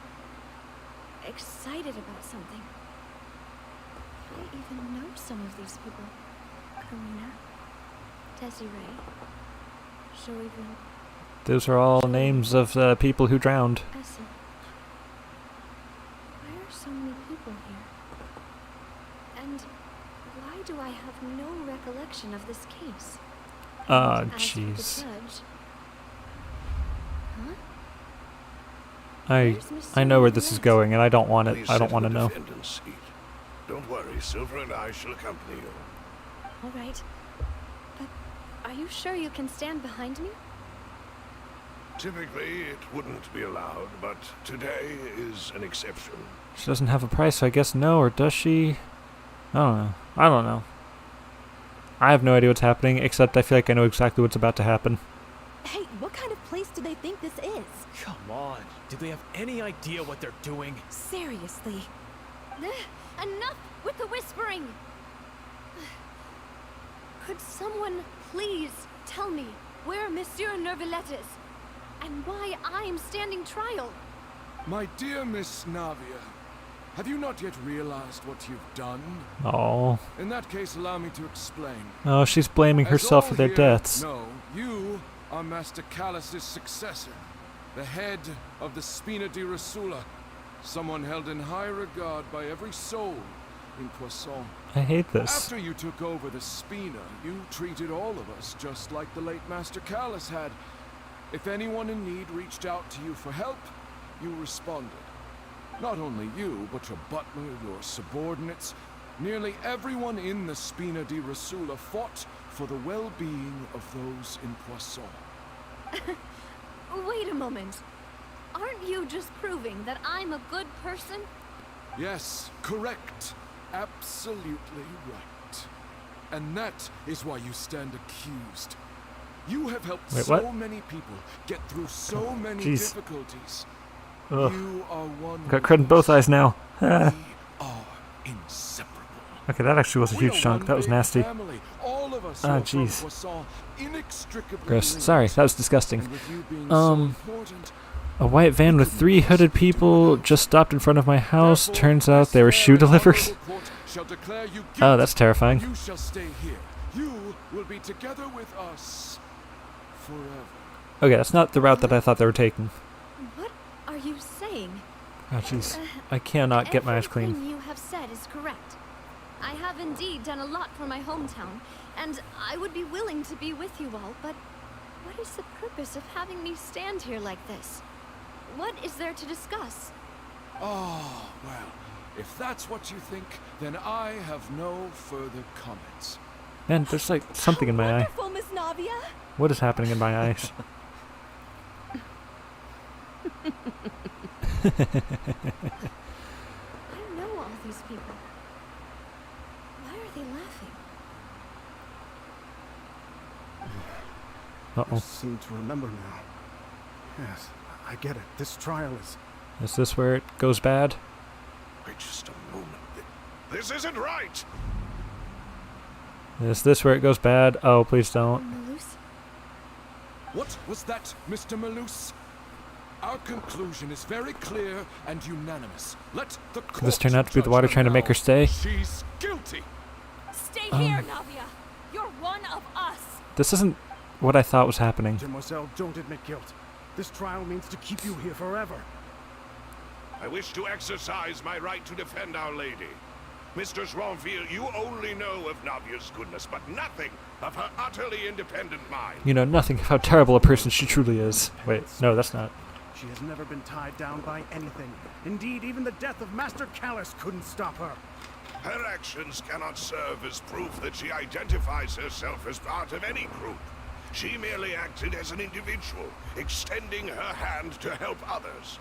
[SPEAKER 12] excited about something. I even know some of these people. Karina, Desiree, Joyville.
[SPEAKER 1] Those are all names of people who drowned.
[SPEAKER 12] Essa. Why are so many people here? And why do I have no recollection of this case?
[SPEAKER 1] Jeez.
[SPEAKER 12] Huh?
[SPEAKER 1] I know where this is going, and I don't want it.
[SPEAKER 8] Please
[SPEAKER 1] I don't
[SPEAKER 8] sit
[SPEAKER 1] want to
[SPEAKER 8] in the
[SPEAKER 1] know.
[SPEAKER 8] defendant's seat. Don't worry, Silver and I shall accompany you.
[SPEAKER 12] All right. But are you sure you can stand behind me?
[SPEAKER 8] Typically, it wouldn't be allowed, but today is an exception.
[SPEAKER 1] She doesn't have a price, so I guess no, or does she? I don't know. I have no idea what's happening, except I feel like I know exactly what's about to happen.
[SPEAKER 15] Hey, what kind of place do they think this is?
[SPEAKER 3] Come on. Do they have any idea what they're doing?
[SPEAKER 15] Seriously.
[SPEAKER 12] Enough with the whispering! Could someone please tell me where Monsieur Neuvillette is? And why I'm standing trial?
[SPEAKER 16] My dear Miss Navia, have you not yet realized what you've done?
[SPEAKER 1] Oh.
[SPEAKER 16] In that case, allow me to explain.
[SPEAKER 1] Oh, she's blaming herself for their deaths.
[SPEAKER 16] No, you are Master Callus's successor, the head of the Spina di Rasula, someone held in high regard by every soul in Poisson.
[SPEAKER 1] I hate this.
[SPEAKER 16] After you took over the Spina, you treated all of us just like the late Master Callus had. If anyone in need reached out to you for help, you responded. Not only you, but your butler, your subordinates, nearly everyone in the Spina di Rasula fought for the well-being of those in Poisson.
[SPEAKER 12] Wait a moment. Aren't you just proving that I'm a good person?
[SPEAKER 16] Yes, correct. Absolutely right. And that is why you stand accused. You have helped many people get through so many difficulties.
[SPEAKER 1] Ugh.
[SPEAKER 16] You are one.
[SPEAKER 1] Got cred in both eyes now.
[SPEAKER 16] We are inseparable.
[SPEAKER 1] Okay, that actually was a huge chunk. That was nasty. Ah, jeez. Gross. Sorry, that was disgusting. A white van with 3 hooded people just stopped in front of my house. Turns out they were shoe delivers. Oh, that's terrifying.
[SPEAKER 16] You shall stay here. You will be together with us forever.
[SPEAKER 1] Okay, that's not the route that I thought they were taking.
[SPEAKER 10] What are you saying?
[SPEAKER 1] Oh, jeez. I cannot get my eyes clean.
[SPEAKER 10] Everything you have said is correct. I have indeed done a lot for my hometown, and I would be willing to be with you all, but what is the purpose of having me stand here like this? What is there to discuss?
[SPEAKER 16] Oh, well, if that's what you think, then I have no further comments.
[SPEAKER 1] Man, there's like something in my eye.
[SPEAKER 15] Wonderful, Miss Navia.
[SPEAKER 1] What is happening in my eyes?
[SPEAKER 10] I know all these people. Why are they laughing?
[SPEAKER 11] I seem to remember now. Yes, I get it. This trial is...
[SPEAKER 1] Is this where it goes bad?
[SPEAKER 8] Wait just a moment. This isn't right!
[SPEAKER 1] Is this where it goes bad? Oh, please don't.
[SPEAKER 10] Malus?
[SPEAKER 16] What was that, Mr. Malus? Our conclusion is very clear and unanimous. Let the court
[SPEAKER 1] Could this turn out to be the water
[SPEAKER 16] judge
[SPEAKER 1] trying to make her stay?
[SPEAKER 16] She's guilty.
[SPEAKER 15] Stay here, Navia. You're one of us.
[SPEAKER 1] This isn't what I thought was happening.
[SPEAKER 11] Demoiselle, don't admit guilt. This trial means to keep you here forever.
[SPEAKER 8] I wish to exercise my right to defend Our Lady. Mr. Swanfield, you only know of Navia's goodness, but nothing of her utterly independent mind.
[SPEAKER 1] You know nothing of how terrible a person she truly is. Wait, no, that's not.
[SPEAKER 11] She has never been tied down by anything. Indeed, even the death of Master Callus couldn't stop her.
[SPEAKER 8] Her actions cannot serve as proof that she identifies herself as part of any group. She merely acted as an individual, extending her hand to help others.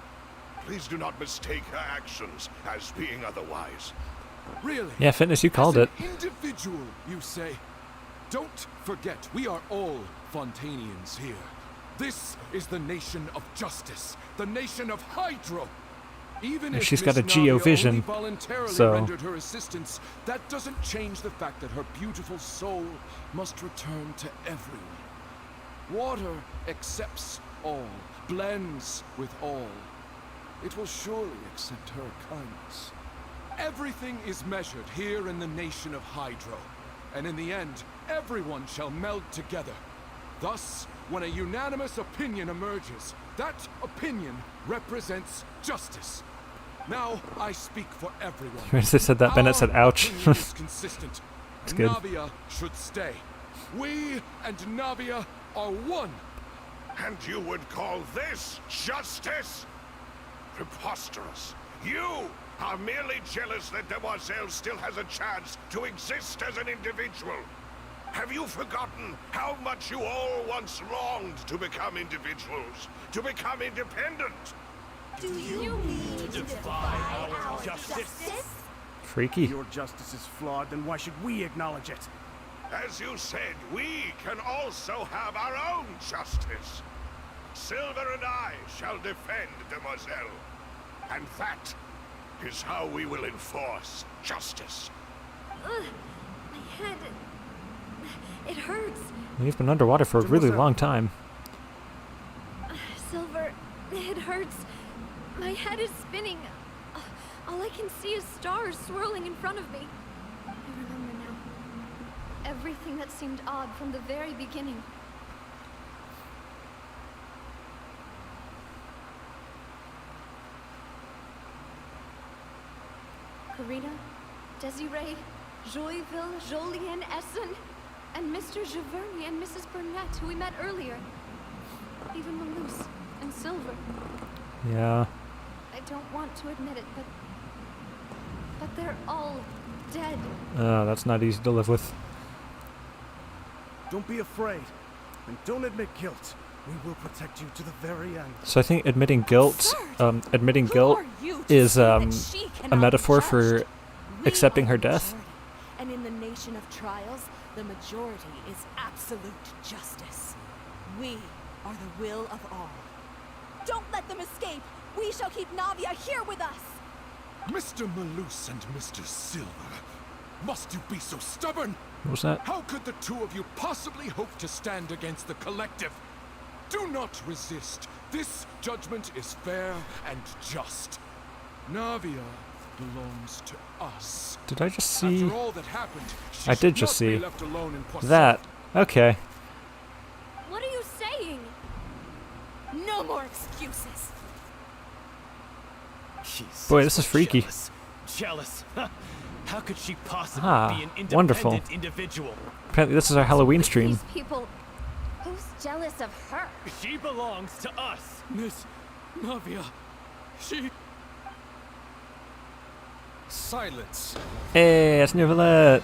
[SPEAKER 8] Please do not mistake her actions as being otherwise.
[SPEAKER 16] Really?
[SPEAKER 1] Yeah, Fitness, you called it.
[SPEAKER 16] Individual, you say? Don't forget, we are all Fontanians here. This is the nation of justice, the nation of Hydro. Even if
[SPEAKER 1] She's got a
[SPEAKER 16] Miss Navia
[SPEAKER 1] geovision,
[SPEAKER 16] only voluntarily
[SPEAKER 1] so
[SPEAKER 16] rendered her assistance, that doesn't change the fact that her beautiful soul must return to everyone. Water accepts all, blends with all. It will surely accept her kindness. Everything is measured here in the nation of Hydro, and in the end, everyone shall meld together. Thus, when a unanimous opinion emerges, that opinion represents justice. Now, I speak for everyone.
[SPEAKER 1] When they said that, Bennett said, ouch.
[SPEAKER 16] Our opinion is consistent.
[SPEAKER 1] It's good.
[SPEAKER 16] Navia should stay. We and Navia are one.
[SPEAKER 8] And you would call this justice? Preposterous. You are merely jealous that Demoiselle still has a chance to exist as an individual. Have you forgotten how much you all once longed to become individuals, to become independent?
[SPEAKER 15] Do you mean to defy our justice?
[SPEAKER 1] Freaky.
[SPEAKER 11] If your justice is flawed, then why should we acknowledge it?
[SPEAKER 8] As you said, we can also have our own justice. Silver and I shall defend Demoiselle. And that is how we will enforce justice.
[SPEAKER 10] My head... It hurts.
[SPEAKER 1] We've been underwater for a really long time.
[SPEAKER 10] Silver, it hurts. My head is spinning. All I can see is stars swirling in front of me. I remember now. Everything that seemed odd from the very beginning. Karina, Desiree, Joyville, Jolien, Essen, and Mr. Giverny and Mrs. Burnett, who we met earlier. Even Malus and Silver.
[SPEAKER 1] Yeah.
[SPEAKER 10] I don't want to admit it, but they're all dead.
[SPEAKER 1] That's not easy to live with.
[SPEAKER 11] Don't be afraid, and don't admit guilt. We will protect you to the very end.
[SPEAKER 1] So I think admitting guilt is a metaphor for accepting her death.
[SPEAKER 15] And in the nation of trials, the majority is absolute justice. We are the will of all. Don't let them escape! We shall keep Navia here with us!
[SPEAKER 16] Mr. Malus and Mr. Silver, Must you be so stubborn?
[SPEAKER 1] What was that?
[SPEAKER 16] How could the two of you possibly hope to stand against the collective? Do not resist. This judgment is fair and just. Navia belongs to us.
[SPEAKER 1] Did I just see?
[SPEAKER 16] After all that happened, she
[SPEAKER 1] I did
[SPEAKER 16] should
[SPEAKER 1] just
[SPEAKER 16] not be
[SPEAKER 1] see
[SPEAKER 16] left alone in Poisson.
[SPEAKER 1] that. Okay.
[SPEAKER 15] What are you saying? No more excuses.
[SPEAKER 9] She's
[SPEAKER 1] Boy, this is freaky.
[SPEAKER 9] Jealous. Jealous. How could she possibly
[SPEAKER 1] Ah,
[SPEAKER 9] be an independent
[SPEAKER 1] wonderful.
[SPEAKER 9] individual?
[SPEAKER 1] Apparently, this is our Halloween stream.
[SPEAKER 4] These people... Who's jealous of her?
[SPEAKER 9] She belongs to us.
[SPEAKER 3] Miss Navia, she...
[SPEAKER 7] Silence.
[SPEAKER 1] Hey, it's Neverlet.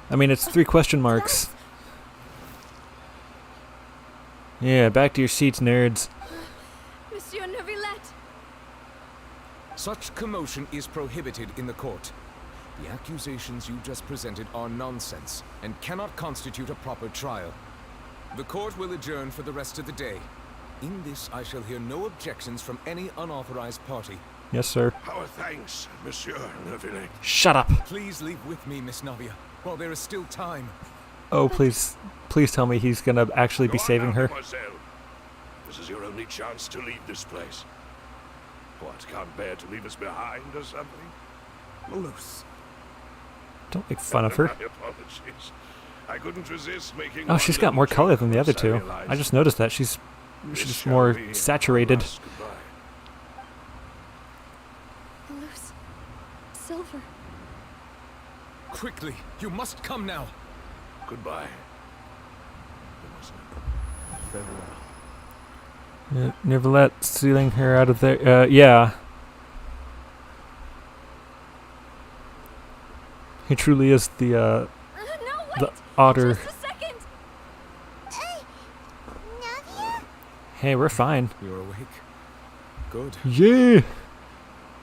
[SPEAKER 1] I mean, it's 3 question marks. Yeah, back to your seats, nerds.
[SPEAKER 15] Monsieur Neuvillette.
[SPEAKER 7] Such commotion is prohibited in the court. The accusations you just presented are nonsense and cannot constitute a proper trial. The court will adjourn for the rest of the day. In this, I shall hear no objections from any unauthorized party.
[SPEAKER 1] Yes, sir.
[SPEAKER 8] Our thanks, Monsieur Neuvillette.
[SPEAKER 1] Shut up.
[SPEAKER 7] Please leave with me, Miss Navia, while there is still time.
[SPEAKER 1] Oh, please. Please tell me he's gonna actually be
[SPEAKER 8] Go on
[SPEAKER 1] saving
[SPEAKER 8] now,
[SPEAKER 1] her.
[SPEAKER 8] mademoiselle. This is your only chance to leave this place. What, can't bear to leave us behind or something?
[SPEAKER 11] Loose.
[SPEAKER 1] Don't make fun of her.
[SPEAKER 8] My apologies. I couldn't resist making
[SPEAKER 1] Oh,
[SPEAKER 8] one
[SPEAKER 1] she's got
[SPEAKER 8] little
[SPEAKER 1] more color
[SPEAKER 8] joke
[SPEAKER 1] than the other
[SPEAKER 8] once I
[SPEAKER 1] two.
[SPEAKER 8] realized
[SPEAKER 1] I just noticed that. She's
[SPEAKER 8] this shall
[SPEAKER 1] more
[SPEAKER 8] be our
[SPEAKER 1] saturated.
[SPEAKER 8] last goodbye.
[SPEAKER 10] Luce. Silver.
[SPEAKER 7] Quickly, you must come now.
[SPEAKER 8] Goodbye.
[SPEAKER 1] Neverlet stealing her out of there. Yeah. He truly is the
[SPEAKER 15] No,
[SPEAKER 1] the
[SPEAKER 15] wait!
[SPEAKER 1] otter.
[SPEAKER 15] Just a second!
[SPEAKER 2] Navia?
[SPEAKER 1] Hey, we're fine.
[SPEAKER 7] You're awake. Good.
[SPEAKER 1] Yeah.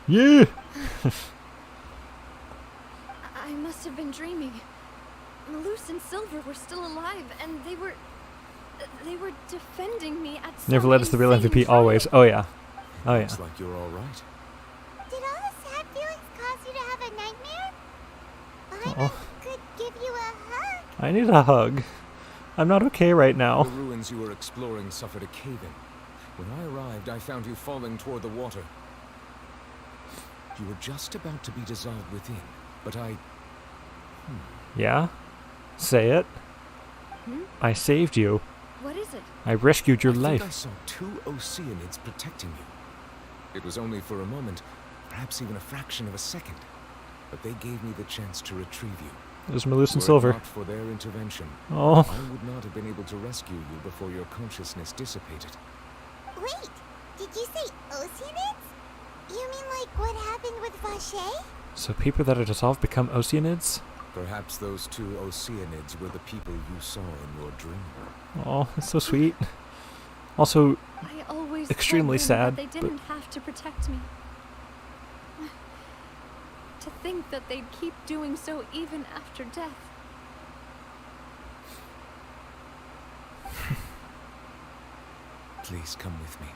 [SPEAKER 1] Yeah.
[SPEAKER 10] I must have been dreaming. Luce and Silver were still alive, and they were defending me at some
[SPEAKER 1] Neverlet is the real
[SPEAKER 10] insane
[SPEAKER 1] MVP
[SPEAKER 10] trial.
[SPEAKER 1] always. Oh yeah. Oh yeah.
[SPEAKER 7] Looks like you're all right.
[SPEAKER 2] Did all the sad feelings cause you to have a nightmare?
[SPEAKER 1] Oh,
[SPEAKER 2] Could give you a hug.
[SPEAKER 1] I need a hug. I'm not okay right
[SPEAKER 7] The
[SPEAKER 1] now.
[SPEAKER 7] ruins you were exploring suffered a cave-in. When I arrived, I found you falling toward the water. You were just about to be dissolved within, but I...
[SPEAKER 1] Yeah? Say it. I saved you.
[SPEAKER 10] What is it?
[SPEAKER 1] I rescued your
[SPEAKER 7] I think I
[SPEAKER 1] life.
[SPEAKER 7] saw 2 Oceanids protecting you. It was only for a moment, perhaps even a fraction of a second, but they gave me the chance to retrieve you.
[SPEAKER 1] There's Malus and
[SPEAKER 7] Were it
[SPEAKER 1] Silver.
[SPEAKER 7] not for their intervention,
[SPEAKER 1] Oh.
[SPEAKER 7] I would not have been able to rescue you before your consciousness dissipated.
[SPEAKER 2] Wait, did you say Oceanids? You mean like what happened with Vache?
[SPEAKER 1] So people that are dissolved become Oceanids?
[SPEAKER 7] Perhaps those 2 Oceanids were the people you saw in your dream.
[SPEAKER 1] Oh, that's so sweet. Also,
[SPEAKER 10] I always
[SPEAKER 1] extremely
[SPEAKER 10] told them
[SPEAKER 1] sad,
[SPEAKER 10] that they
[SPEAKER 1] but-
[SPEAKER 10] didn't have to protect me. To think that they'd keep doing so even after death.
[SPEAKER 7] Please come with me.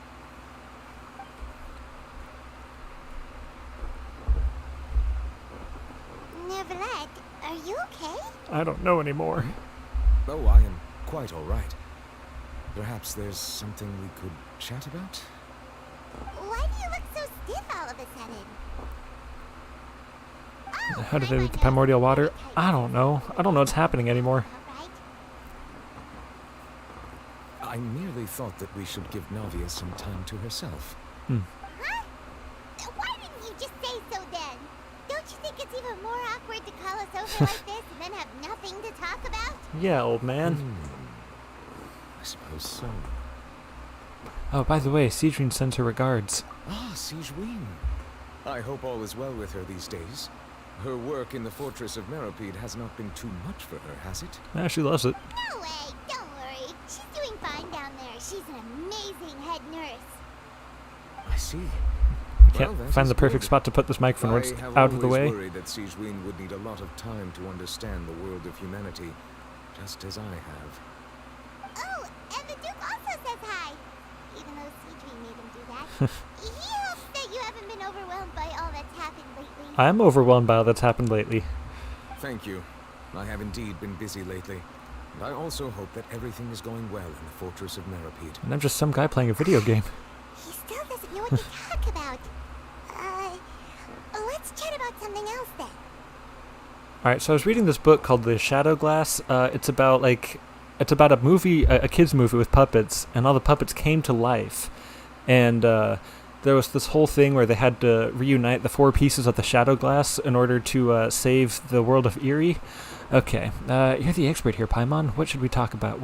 [SPEAKER 2] Neverlet, are you okay?
[SPEAKER 1] I don't know anymore.
[SPEAKER 7] Oh, I am quite all right. Perhaps there's something we could chat about?
[SPEAKER 2] Why do you look so stiff all of a sudden? Oh,
[SPEAKER 1] How did they leave the primordial water? I don't know. I don't know what's happening anymore.
[SPEAKER 2] alright.
[SPEAKER 7] I merely thought that we should give Navia some time to herself.
[SPEAKER 2] Huh? Why didn't you just say so then? Don't you think it's even more awkward to call us over like this and then have nothing to talk about?
[SPEAKER 1] Yeah, old man.
[SPEAKER 7] I suppose so.
[SPEAKER 1] Oh, by the way, Cedrine sends her regards.
[SPEAKER 7] Ah, Sigewin. I hope all is well with her these days. Her work in the Fortress of Meripede has not been too much for her, has it?
[SPEAKER 1] Yeah, she loves it.
[SPEAKER 2] No way, don't worry. She's doing fine down there. She's an amazing head nurse.
[SPEAKER 7] I see.
[SPEAKER 1] Can't
[SPEAKER 7] Well, that
[SPEAKER 1] find
[SPEAKER 7] is
[SPEAKER 1] the perfect
[SPEAKER 7] good.
[SPEAKER 1] spot to put this microphone where
[SPEAKER 7] I
[SPEAKER 1] it's
[SPEAKER 7] have
[SPEAKER 1] out of the
[SPEAKER 7] always
[SPEAKER 1] way.
[SPEAKER 7] worried that Sigewin would need a lot of time to understand the world of humanity, just as I have.
[SPEAKER 2] Oh, and the Duke also says hi. Even though Cedrine made him do that. He hopes that you haven't been overwhelmed by all that's happened lately.
[SPEAKER 1] I'm overwhelmed by all that's happened lately.
[SPEAKER 7] Thank you. I have indeed been busy lately. And I also hope that everything is going well in the Fortress of Meripede.
[SPEAKER 1] And I'm just some guy playing a video game.
[SPEAKER 2] He still doesn't know what to talk about. Let's chat about something else then.
[SPEAKER 1] Alright, so I was reading this book called The Shadow Glass. It's about a movie, a kid's movie with puppets, and all the puppets came to life. And there was this whole thing where they had to reunite the 4 pieces of the Shadow Glass in order to save the world of Erie. Okay, you're the expert here, Paimon. What should we talk about?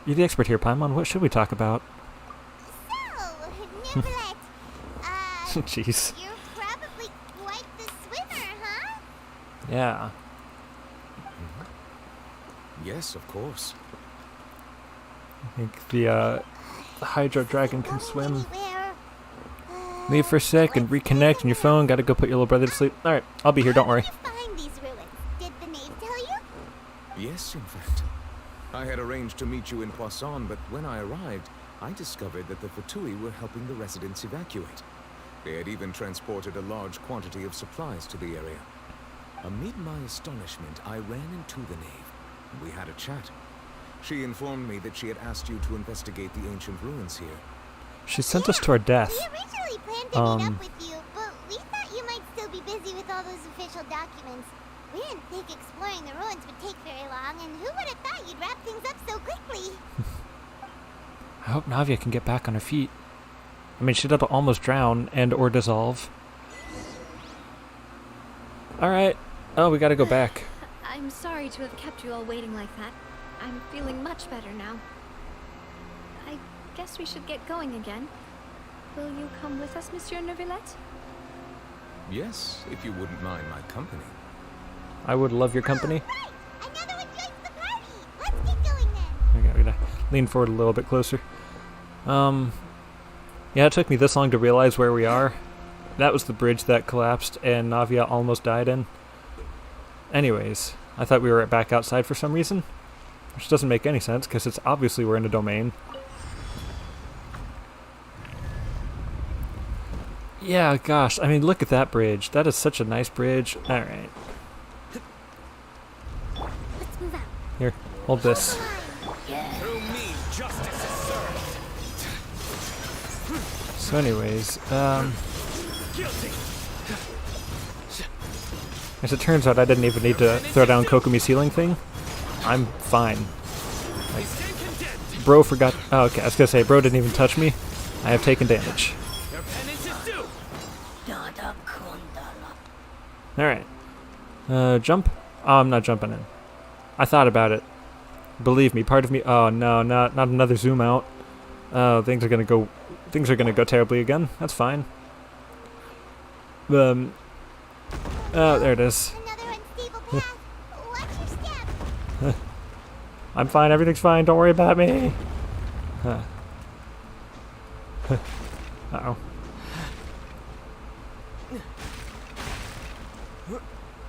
[SPEAKER 1] You're the expert here, Paimon. What should we talk about?
[SPEAKER 2] So, Neuvillette,
[SPEAKER 1] Jeez.
[SPEAKER 2] you're probably quite the swimmer, huh?
[SPEAKER 1] Yeah.
[SPEAKER 7] Yes, of course.
[SPEAKER 1] I think the Hydro Dragon can swim. Leave for a sec and reconnect on your phone. Gotta go put your little brother to sleep. Alright, I'll be here, don't worry.
[SPEAKER 2] Find these ruins. Did the knave tell you?
[SPEAKER 7] Yes, in fact. I had arranged to meet you in Poisson, but when I arrived, I discovered that the Fatui were helping the residents evacuate. They had even transported a large quantity of supplies to the area. Amid my astonishment, I ran into the knave. We had a chat. She informed me that she had asked you to investigate the ancient ruins here.
[SPEAKER 1] She sent us to our death.
[SPEAKER 2] We originally planned to meet up with you, but we thought you might still be busy with all those official documents. We didn't think exploring the ruins would take very long, and who would have thought you'd wrap things up so quickly?
[SPEAKER 1] I hope Navia can get back on her feet. I mean, she'd have to almost drown and or dissolve. Alright. Oh, we gotta go back.
[SPEAKER 12] I'm sorry to have kept you all waiting like that. I'm feeling much better now. I guess we should get going again. Will you come with us, Monsieur Neuvillette?
[SPEAKER 7] Yes, if you wouldn't mind my company.
[SPEAKER 1] I would love your company.
[SPEAKER 2] Right! Another one joins the party! Let's get going then!
[SPEAKER 1] Okay, I'm gonna lean forward a little bit closer. Yeah, it took me this long to realize where we are. That was the bridge that collapsed and Navia almost died in. Anyways, I thought we were back outside for some reason. Which doesn't make any sense, because it's obviously we're in a domain. Yeah, gosh, I mean, look at that bridge. That is such a nice bridge. Alright.
[SPEAKER 2] Let's move out.
[SPEAKER 1] Here, hold this.
[SPEAKER 3] Through me, justice is served.
[SPEAKER 1] So anyways,
[SPEAKER 3] Guilty.
[SPEAKER 1] as it turns out, I didn't even need to throw down Kokomi's healing thing. I'm fine. Like, bro forgot. Oh, okay, I was gonna say, bro didn't even touch me. I have taken damage.
[SPEAKER 3] Their penance is due.
[SPEAKER 1] Alright. Jump? Oh, I'm not jumping in. I thought about it. Believe me, part of me. Oh no, not another zoom out. Oh, things are gonna go terribly again. That's fine. Oh, there it is.
[SPEAKER 2] Another unstable path. Watch your step.
[SPEAKER 1] I'm fine, everything's fine, don't worry about me. Uh-oh.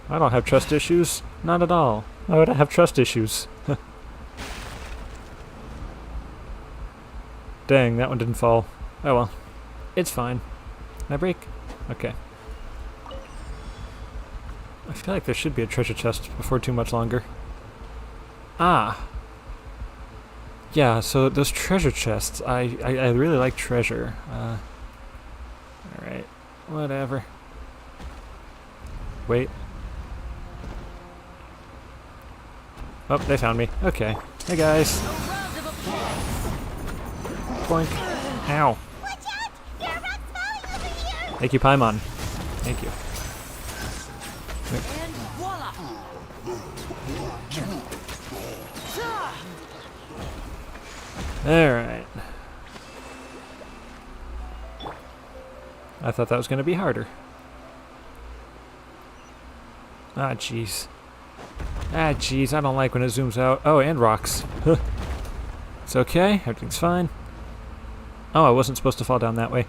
[SPEAKER 1] I don't have trust issues. Not at all. Why would I have trust issues? Dang, that one didn't fall. Oh well. It's fine. Can I break? Okay. I feel like there should be a treasure chest before too much longer. Ah! Yeah, so those treasure chests, I really like treasure. Alright. Whatever. Wait. Oh, they found me. Okay. Hey guys. Boink. Ow.
[SPEAKER 2] Watch out! There are rocks falling over here!
[SPEAKER 1] Thank you, Paimon. Thank you.
[SPEAKER 14] And voila!
[SPEAKER 1] Alright. I thought that was going to be harder. Ah, jeez. Ah, jeez, I don't like when it zooms out. Oh, and rocks. It's okay, everything's fine. Oh, I wasn't supposed to fall down that way.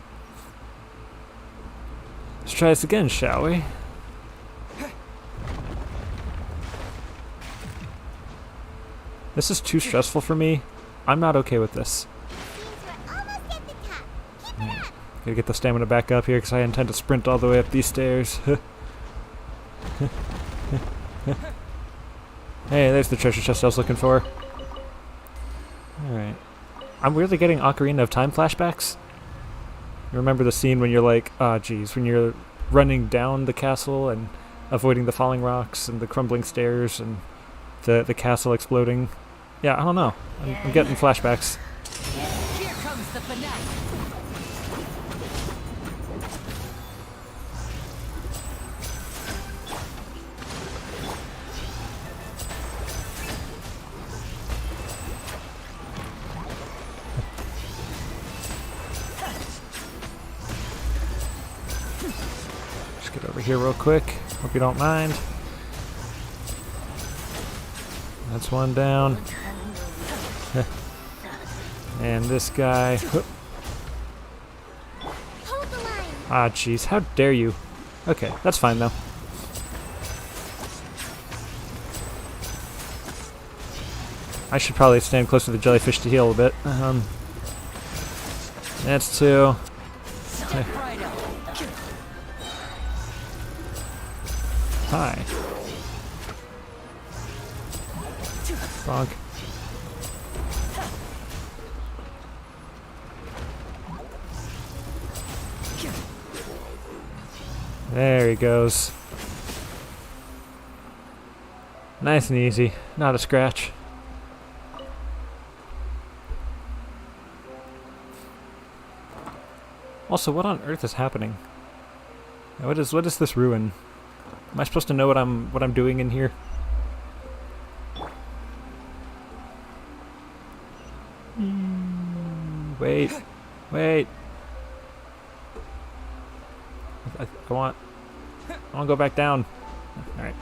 [SPEAKER 1] Let's try this again, shall we? This is too stressful for me. I'm not okay with this. Gotta get the stamina back up here because I intend to sprint all the way up these stairs. Hey, there's the treasure chest I was looking for. Alright. I'm weirdly getting Ocarina of Time flashbacks. You remember the scene when you're like, when you're running down the castle and avoiding the falling rocks and the crumbling stairs and the castle exploding? Yeah, I don't know. I'm getting flashbacks.
[SPEAKER 14] Here comes the finale.
[SPEAKER 1] Just get over here real quick. Hope you don't mind. That's one down. And this guy. Ah, jeez. How dare you? Okay, that's fine though. I should probably stand close to the jellyfish to heal a bit. That's two. Hi. Bonk. There he goes. Nice and easy. Not a scratch. Also, what on earth is happening? What is this ruin? Am I supposed to know what I'm doing in here? Wait. Wait. I want to go back down. Alright.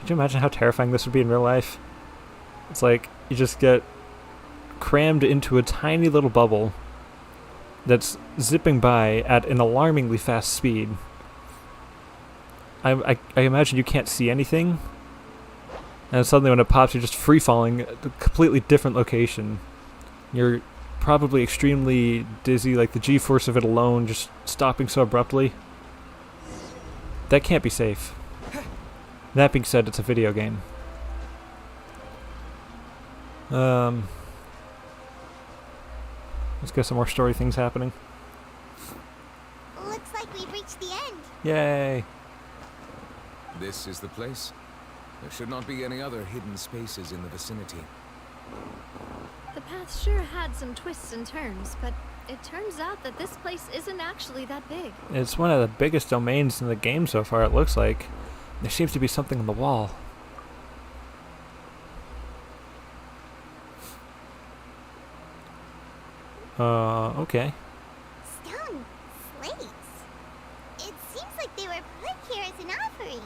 [SPEAKER 1] Could you imagine how terrifying this would be in real life? It's like you just get crammed into a tiny little bubble that's zipping by at an alarmingly fast speed. I imagine you can't see anything, and suddenly when it pops, you're just free-falling at a completely different location. You're probably extremely dizzy, like the G-force of it alone just stopping so abruptly. That can't be safe. That being said, it's a video game. Let's get some more story things happening.
[SPEAKER 2] Looks like we've reached the end.
[SPEAKER 1] Yay!
[SPEAKER 7] This is the place? There should not be any other hidden spaces in the vicinity.
[SPEAKER 12] The path sure had some twists and turns, but it turns out that this place isn't actually that big.
[SPEAKER 1] It's one of the biggest domains in the game so far, it looks like. There seems to be something on the wall. Okay.
[SPEAKER 2] Stone slates. It seems like they were put here as an offering.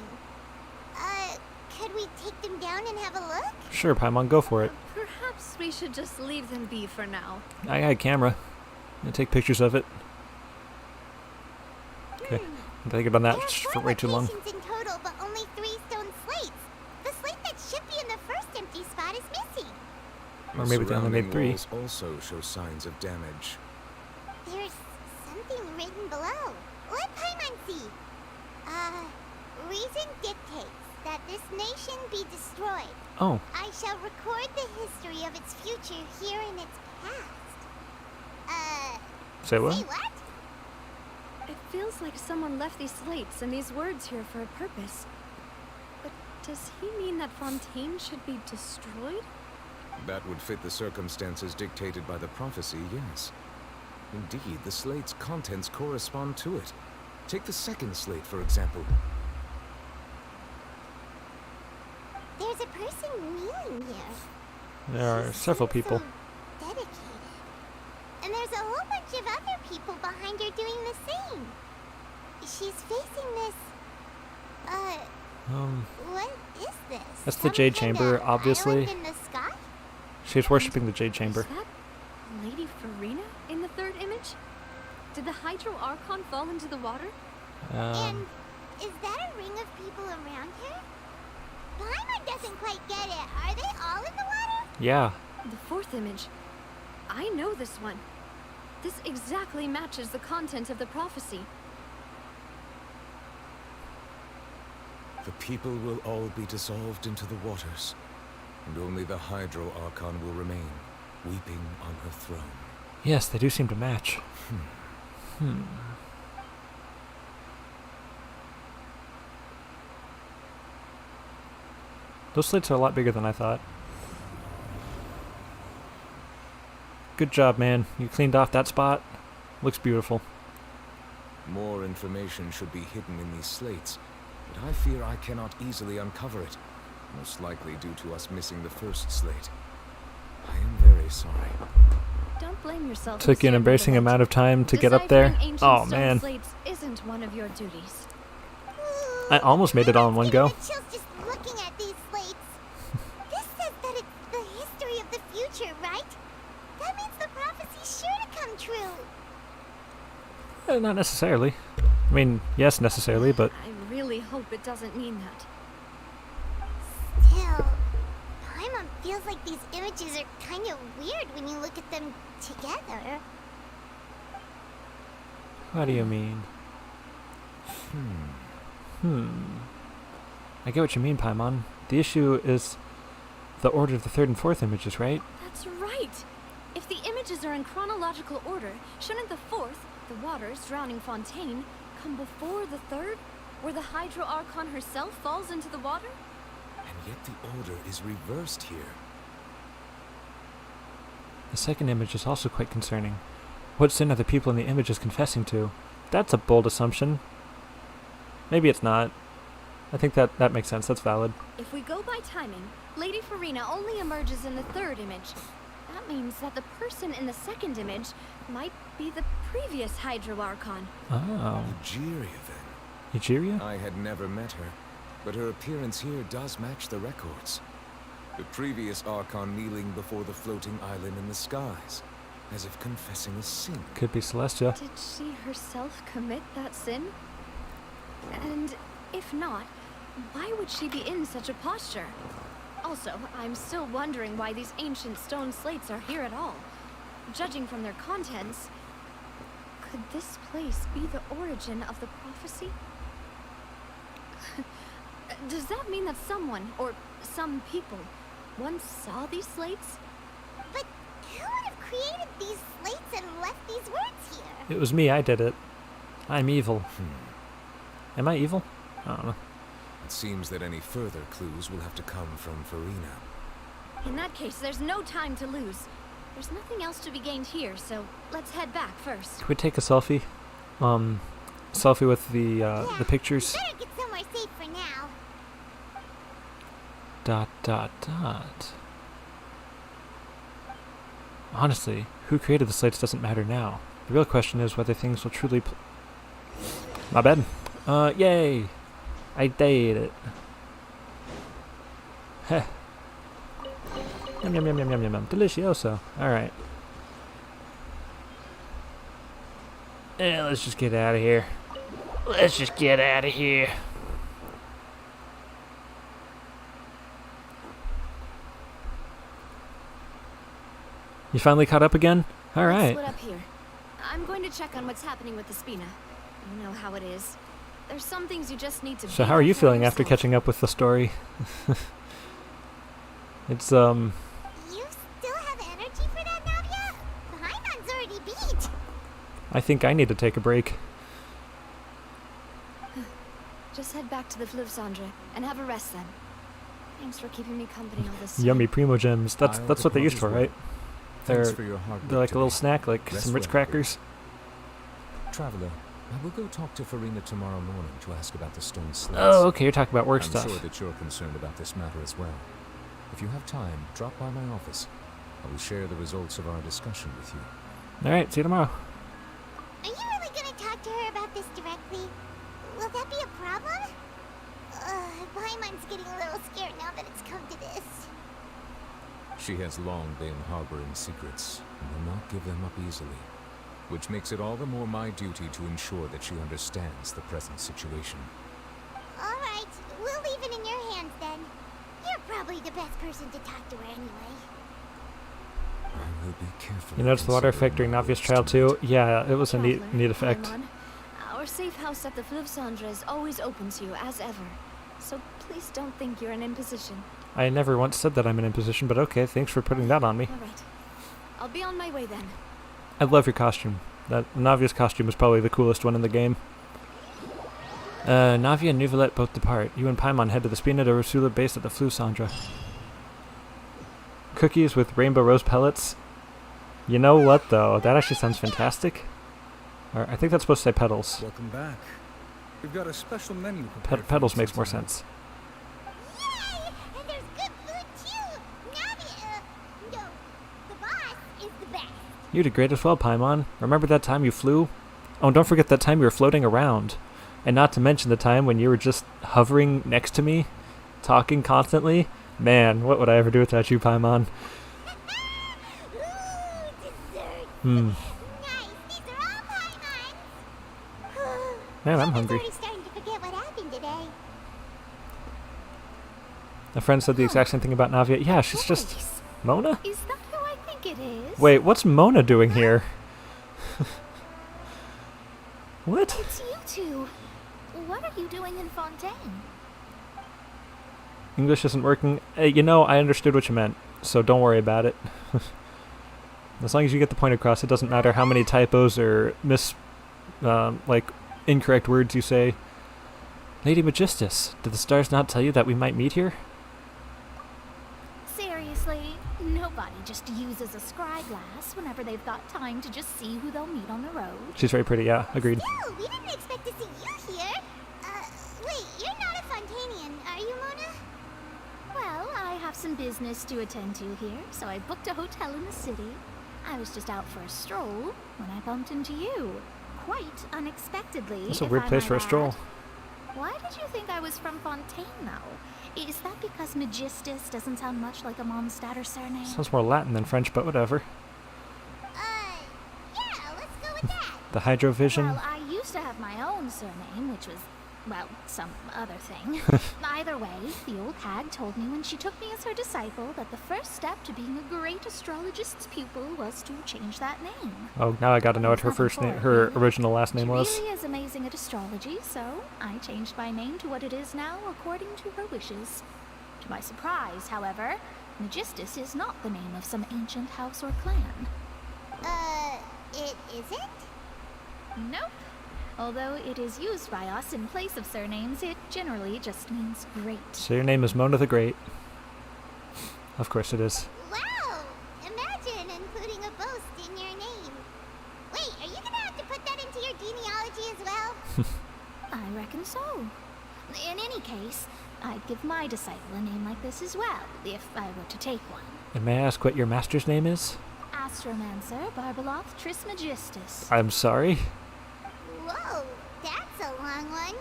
[SPEAKER 2] Could we take them down and have a look?
[SPEAKER 1] Sure, Paimon, go for it.
[SPEAKER 12] Perhaps we should just leave them be for now.
[SPEAKER 1] I got a camera. I'm gonna take pictures of it. Okay. I think I've done that for way too long.
[SPEAKER 2] In total, but only 3 stone slates. The slate that should be in the first empty spot is missing.
[SPEAKER 1] Or maybe they only made 3.
[SPEAKER 7] Walls also show signs of damage.
[SPEAKER 2] There's something written below. Let Paimon see. Reason dictates that this nation be destroyed.
[SPEAKER 1] Oh.
[SPEAKER 2] I shall record the history of its future here in its past.
[SPEAKER 1] Say what?
[SPEAKER 2] Say what?
[SPEAKER 12] It feels like someone left these slates and these words here for a purpose. But does he mean that Fontaine should be destroyed?
[SPEAKER 7] That would fit the circumstances dictated by the prophecy, yes. Indeed, the slate's contents correspond to it. Take the second slate, for example.
[SPEAKER 2] There's a person kneeling here.
[SPEAKER 1] There are several people.
[SPEAKER 2] So dedicated. And there's a whole bunch of other people behind her doing the same. She's facing this... what is this?
[SPEAKER 1] That's the Jade Chamber, obviously.
[SPEAKER 2] In the sky?
[SPEAKER 1] She's worshipping the Jade Chamber.
[SPEAKER 12] Is that Lady Farina in the third image? Did the Hydro Archon fall into the water?
[SPEAKER 2] And is that a ring of people around her? Paimon doesn't quite get it. Are they all in the water?
[SPEAKER 1] Yeah.
[SPEAKER 12] The fourth image. I know this one. This exactly matches the content of the prophecy.
[SPEAKER 7] The people will all be dissolved into the waters, and only the Hydro Archon will remain, weeping on her throne.
[SPEAKER 1] Yes, they do seem to match. Those slates are a lot bigger than I thought. Good job, man. You cleaned off that spot. Looks beautiful.
[SPEAKER 7] More information should be hidden in these slates, but I fear I cannot easily uncover it, most likely due to us missing the first slate. I am very sorry.
[SPEAKER 10] Don't blame yourself.
[SPEAKER 1] Took you an embarrassing amount of time to get up there. Oh, man.
[SPEAKER 10] Slates isn't one of your duties.
[SPEAKER 1] I almost made it all in one go.
[SPEAKER 2] Chills just looking at these slates. This says that it's the history of the future, right? That means the prophecy's sure to come true.
[SPEAKER 1] Not necessarily. I mean, yes, necessarily, but...
[SPEAKER 10] I really hope it doesn't mean that.
[SPEAKER 2] Still, Paimon feels like these images are kind of weird when you look at them together.
[SPEAKER 1] What do you mean? I get what you mean, Paimon. The issue is the order of the third and fourth images, right?
[SPEAKER 10] That's right! If the images are in chronological order, shouldn't the fourth, the waters drowning Fontaine, come before the third, where the Hydro Archon herself falls into the water?
[SPEAKER 7] And yet the order is reversed here.
[SPEAKER 1] The second image is also quite concerning. What sin are the people in the images confessing to? That's a bold assumption. Maybe it's not. I think that makes sense. That's valid.
[SPEAKER 10] If we go by timing, Lady Farina only emerges in the third image. That means that the person in the second image might be the previous Hydro Archon.
[SPEAKER 1] Oh.
[SPEAKER 7] Egeria, then.
[SPEAKER 1] Egeria?
[SPEAKER 7] I had never met her, but her appearance here does match the records. The previous Archon kneeling before the floating island in the skies, as if confessing a sin.
[SPEAKER 1] Could be Celestia.
[SPEAKER 10] Did she herself commit that sin? And if not, why would she be in such a posture? Also, I'm still wondering why these ancient stone slates are here at all. Judging from their contents, could this place be the origin of the prophecy? Does that mean that someone, or some people, once saw these slates?
[SPEAKER 2] But who would have created these slates and left these words here?
[SPEAKER 1] It was me, I did it. I'm evil. Am I evil? I don't know.
[SPEAKER 7] It seems that any further clues will have to come from Farina.
[SPEAKER 10] In that case, there's no time to lose. There's nothing else to be gained here, so let's head back first.
[SPEAKER 1] Can we take a selfie? Selfie with the pictures.
[SPEAKER 2] Better get somewhere safe for now. ...
[SPEAKER 1] Honestly, who created the slates doesn't matter now. The real question is whether things will truly My bad. Yay! I did it. Heh. Yum yum yum yum yum yum yum. Delicioso. Alright. Yeah, let's just get out of here. Let's just get out of here. You finally caught up again? Alright.
[SPEAKER 10] Split up here. I'm going to check on what's happening with the Spina. You know how it is. There's some things you just need to
[SPEAKER 1] So how are you feeling after catching up with the story? It's
[SPEAKER 2] You still have energy for that, Navia? Paimon's already beat.
[SPEAKER 1] I think I need to take a break.
[SPEAKER 10] Just head back to the Fleuve Cendre and have a rest then. Thanks for keeping me company all this time.
[SPEAKER 1] Yummy Primo Gems. That's what they're used for, right? They're
[SPEAKER 7] They're
[SPEAKER 1] like a little snack, like some Ritz crackers.
[SPEAKER 7] Traveler, I will go talk to Farina tomorrow morning to ask about the stone slates.
[SPEAKER 1] Oh, okay, you're talking about work stuff.
[SPEAKER 7] I'm sure that you're concerned about this matter as well. If you have time, drop by my office. I will share the results of our discussion with you.
[SPEAKER 1] Alright, see you tomorrow.
[SPEAKER 2] Are you really gonna talk to her about this directly? Will that be a problem? Paimon's getting a little scared now that it's come to this.
[SPEAKER 7] She has long been harboring secrets, and will not give them up easily. Which makes it all the more my duty to ensure that she understands the present situation.
[SPEAKER 2] Alright, we'll leave it in your hands then. You're probably the best person to talk to her anyway.
[SPEAKER 7] I will be careful.
[SPEAKER 1] You noticed the water effect during Navia's trial too? Yeah, it was a neat effect.
[SPEAKER 10] Our safe house at the Fleuve Cendre is always open to you, as ever. so please don't think you're an imposition.
[SPEAKER 1] I never once said that I'm an imposition, but okay, thanks for putting that on me.
[SPEAKER 10] Alright. I'll be on my way then.
[SPEAKER 1] I love your costume. That Navia's costume is probably the coolest one in the game. Navia and Neuvillette both depart. You and Paimon head to the Spina de Rosula base at the Flusandra. Cookies with rainbow rose pellets. You know what, though? That actually sounds fantastic. Or, I think that's supposed to say petals.
[SPEAKER 17] Welcome back. We've got a special menu prepared for
[SPEAKER 1] Petals
[SPEAKER 17] you
[SPEAKER 1] makes more
[SPEAKER 17] tonight.
[SPEAKER 1] sense.
[SPEAKER 2] Yay! And there's good food too! Navi, no, the boss is the best.
[SPEAKER 1] You did great as well, Paimon. Remember that time you flew? Oh, and don't forget that time you were floating around. And not to mention the time when you were just hovering next to me, talking constantly. Man, what would I ever do without you, Paimon? Hmm. Man, I'm hungry.
[SPEAKER 2] I'm already starting to forget what happened today.
[SPEAKER 1] A friend said the exact same thing about Navia. Yeah, she's just... Mona?
[SPEAKER 10] Is that who I think it is?
[SPEAKER 1] Wait, what's Mona doing here? What?
[SPEAKER 10] It's you two. What are you doing in Fontaine?
[SPEAKER 1] English isn't working. You know, I understood what you meant, so don't worry about it. As long as you get the point across, it doesn't matter how many typos or incorrect words you say. Lady Magistus, did the stars not tell you that we might meet here?
[SPEAKER 12] Seriously, nobody just uses a scry glass whenever they've got time to just see who they'll meet on the road.
[SPEAKER 1] She's very pretty, yeah, agreed.
[SPEAKER 2] Still, we didn't expect to see you here. Wait, you're not a Fontanian, are you, Mona?
[SPEAKER 12] Well, I have some business to attend to here, so I booked a hotel in the city. I was just out for a stroll when I bumped into you. Quite unexpectedly.
[SPEAKER 1] That's a weird place for a stroll.
[SPEAKER 12] Why did you think I was from Fontaine, though? Is that because Magistus doesn't sound much like a Mondstadt surname?
[SPEAKER 1] Sounds more Latin than French, but whatever.
[SPEAKER 2] Yeah, let's go with that.
[SPEAKER 1] The Hydrovision?
[SPEAKER 12] Well, I used to have my own surname, which was, well, some other thing. Either way, the old hag told me when she took me as her disciple that the first step to being a great astrologist's pupil was to change that name.
[SPEAKER 1] Oh, now I gotta know what her first name, her original last name was.
[SPEAKER 12] She really is amazing at astrology, so I changed my name to what it is now according to her wishes. To my surprise, however, Magistus is not the name of some ancient house or clan.
[SPEAKER 2] It isn't?
[SPEAKER 12] Nope. Although it is used by us in place of surnames, it generally just means great.
[SPEAKER 1] So your name is Mona the Great. Of course it is.
[SPEAKER 2] Wow! Imagine including a boast in your name. Wait, are you gonna have to put that into your genealogy as well?
[SPEAKER 12] I reckon so. In any case, I'd give my disciple a name like this as well, if I were to take one.
[SPEAKER 1] And may I ask what your master's name is?
[SPEAKER 12] Astromancer Barbeloth Trismegistus.
[SPEAKER 1] I'm sorry?
[SPEAKER 2] Whoa, that's a long one.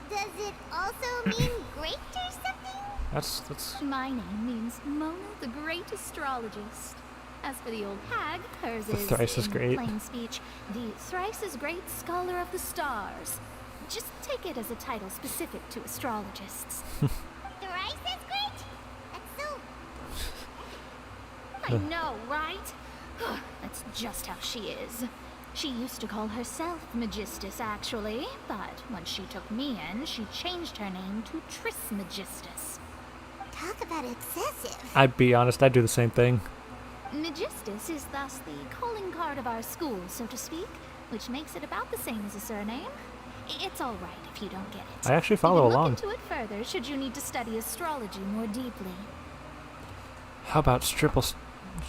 [SPEAKER 2] Does it also mean great or something?
[SPEAKER 1] That's...
[SPEAKER 12] My name means Mona the Great Astrologist. As for the old hag, hers
[SPEAKER 1] The
[SPEAKER 12] is,
[SPEAKER 1] thrice is
[SPEAKER 12] in
[SPEAKER 1] great.
[SPEAKER 12] plain speech, the thrice is great scholar of the stars. Just take it as a title specific to astrologists.
[SPEAKER 2] Thrice is great? That's so...
[SPEAKER 12] I know, right? That's just how she is. She used to call herself Magistus, actually, but when she took me in, she changed her name to Trismegistus.
[SPEAKER 2] Talk about excessive.
[SPEAKER 1] I'd be honest, I'd do the same thing.
[SPEAKER 12] Magistus is thus the calling card of our school, so to speak, which makes it about the same as a surname. It's all right if you don't get it.
[SPEAKER 1] I actually follow
[SPEAKER 12] you can
[SPEAKER 1] along.
[SPEAKER 12] Look into it further should you need to study astrology more deeply.
[SPEAKER 1] How about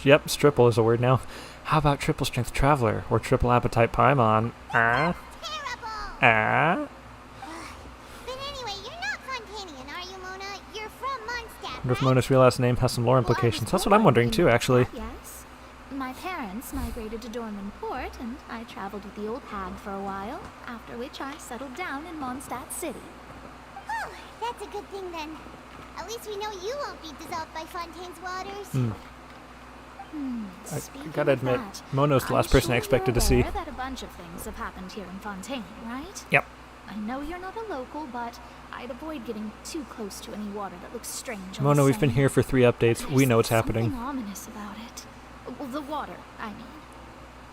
[SPEAKER 1] Yep, Stripple is a word now. How about Triple Strength Traveler or Triple Appetite Paimon?
[SPEAKER 2] Terrible!
[SPEAKER 1] Ah?
[SPEAKER 2] But anyway, you're not Fontanian, are you, Mona? You're from Mondstadt,
[SPEAKER 1] Wonder if Mona's real last name has some lore implications. That's what I'm wondering too, actually.
[SPEAKER 12] Yes. My parents migrated to Dorman Port, and I traveled with the old hag for a while, after which I settled down in Mondstadt City.
[SPEAKER 2] Oh, that's a good thing then. At least we know you won't be dissolved by Fontaine's waters.
[SPEAKER 1] I
[SPEAKER 12] Speaking
[SPEAKER 1] gotta
[SPEAKER 12] of
[SPEAKER 1] admit,
[SPEAKER 12] that,
[SPEAKER 1] Mona's the last person I expected to see.
[SPEAKER 12] I'm sure you're aware that a bunch of things have happened here in Fontaine, right?
[SPEAKER 1] Yep.
[SPEAKER 12] I know you're not a local, but I'd avoid getting too close to any water that looks strange.
[SPEAKER 1] Mona, we've been here for 3 updates. We know what's happening.
[SPEAKER 12] Something ominous about it. Well, the water, I mean.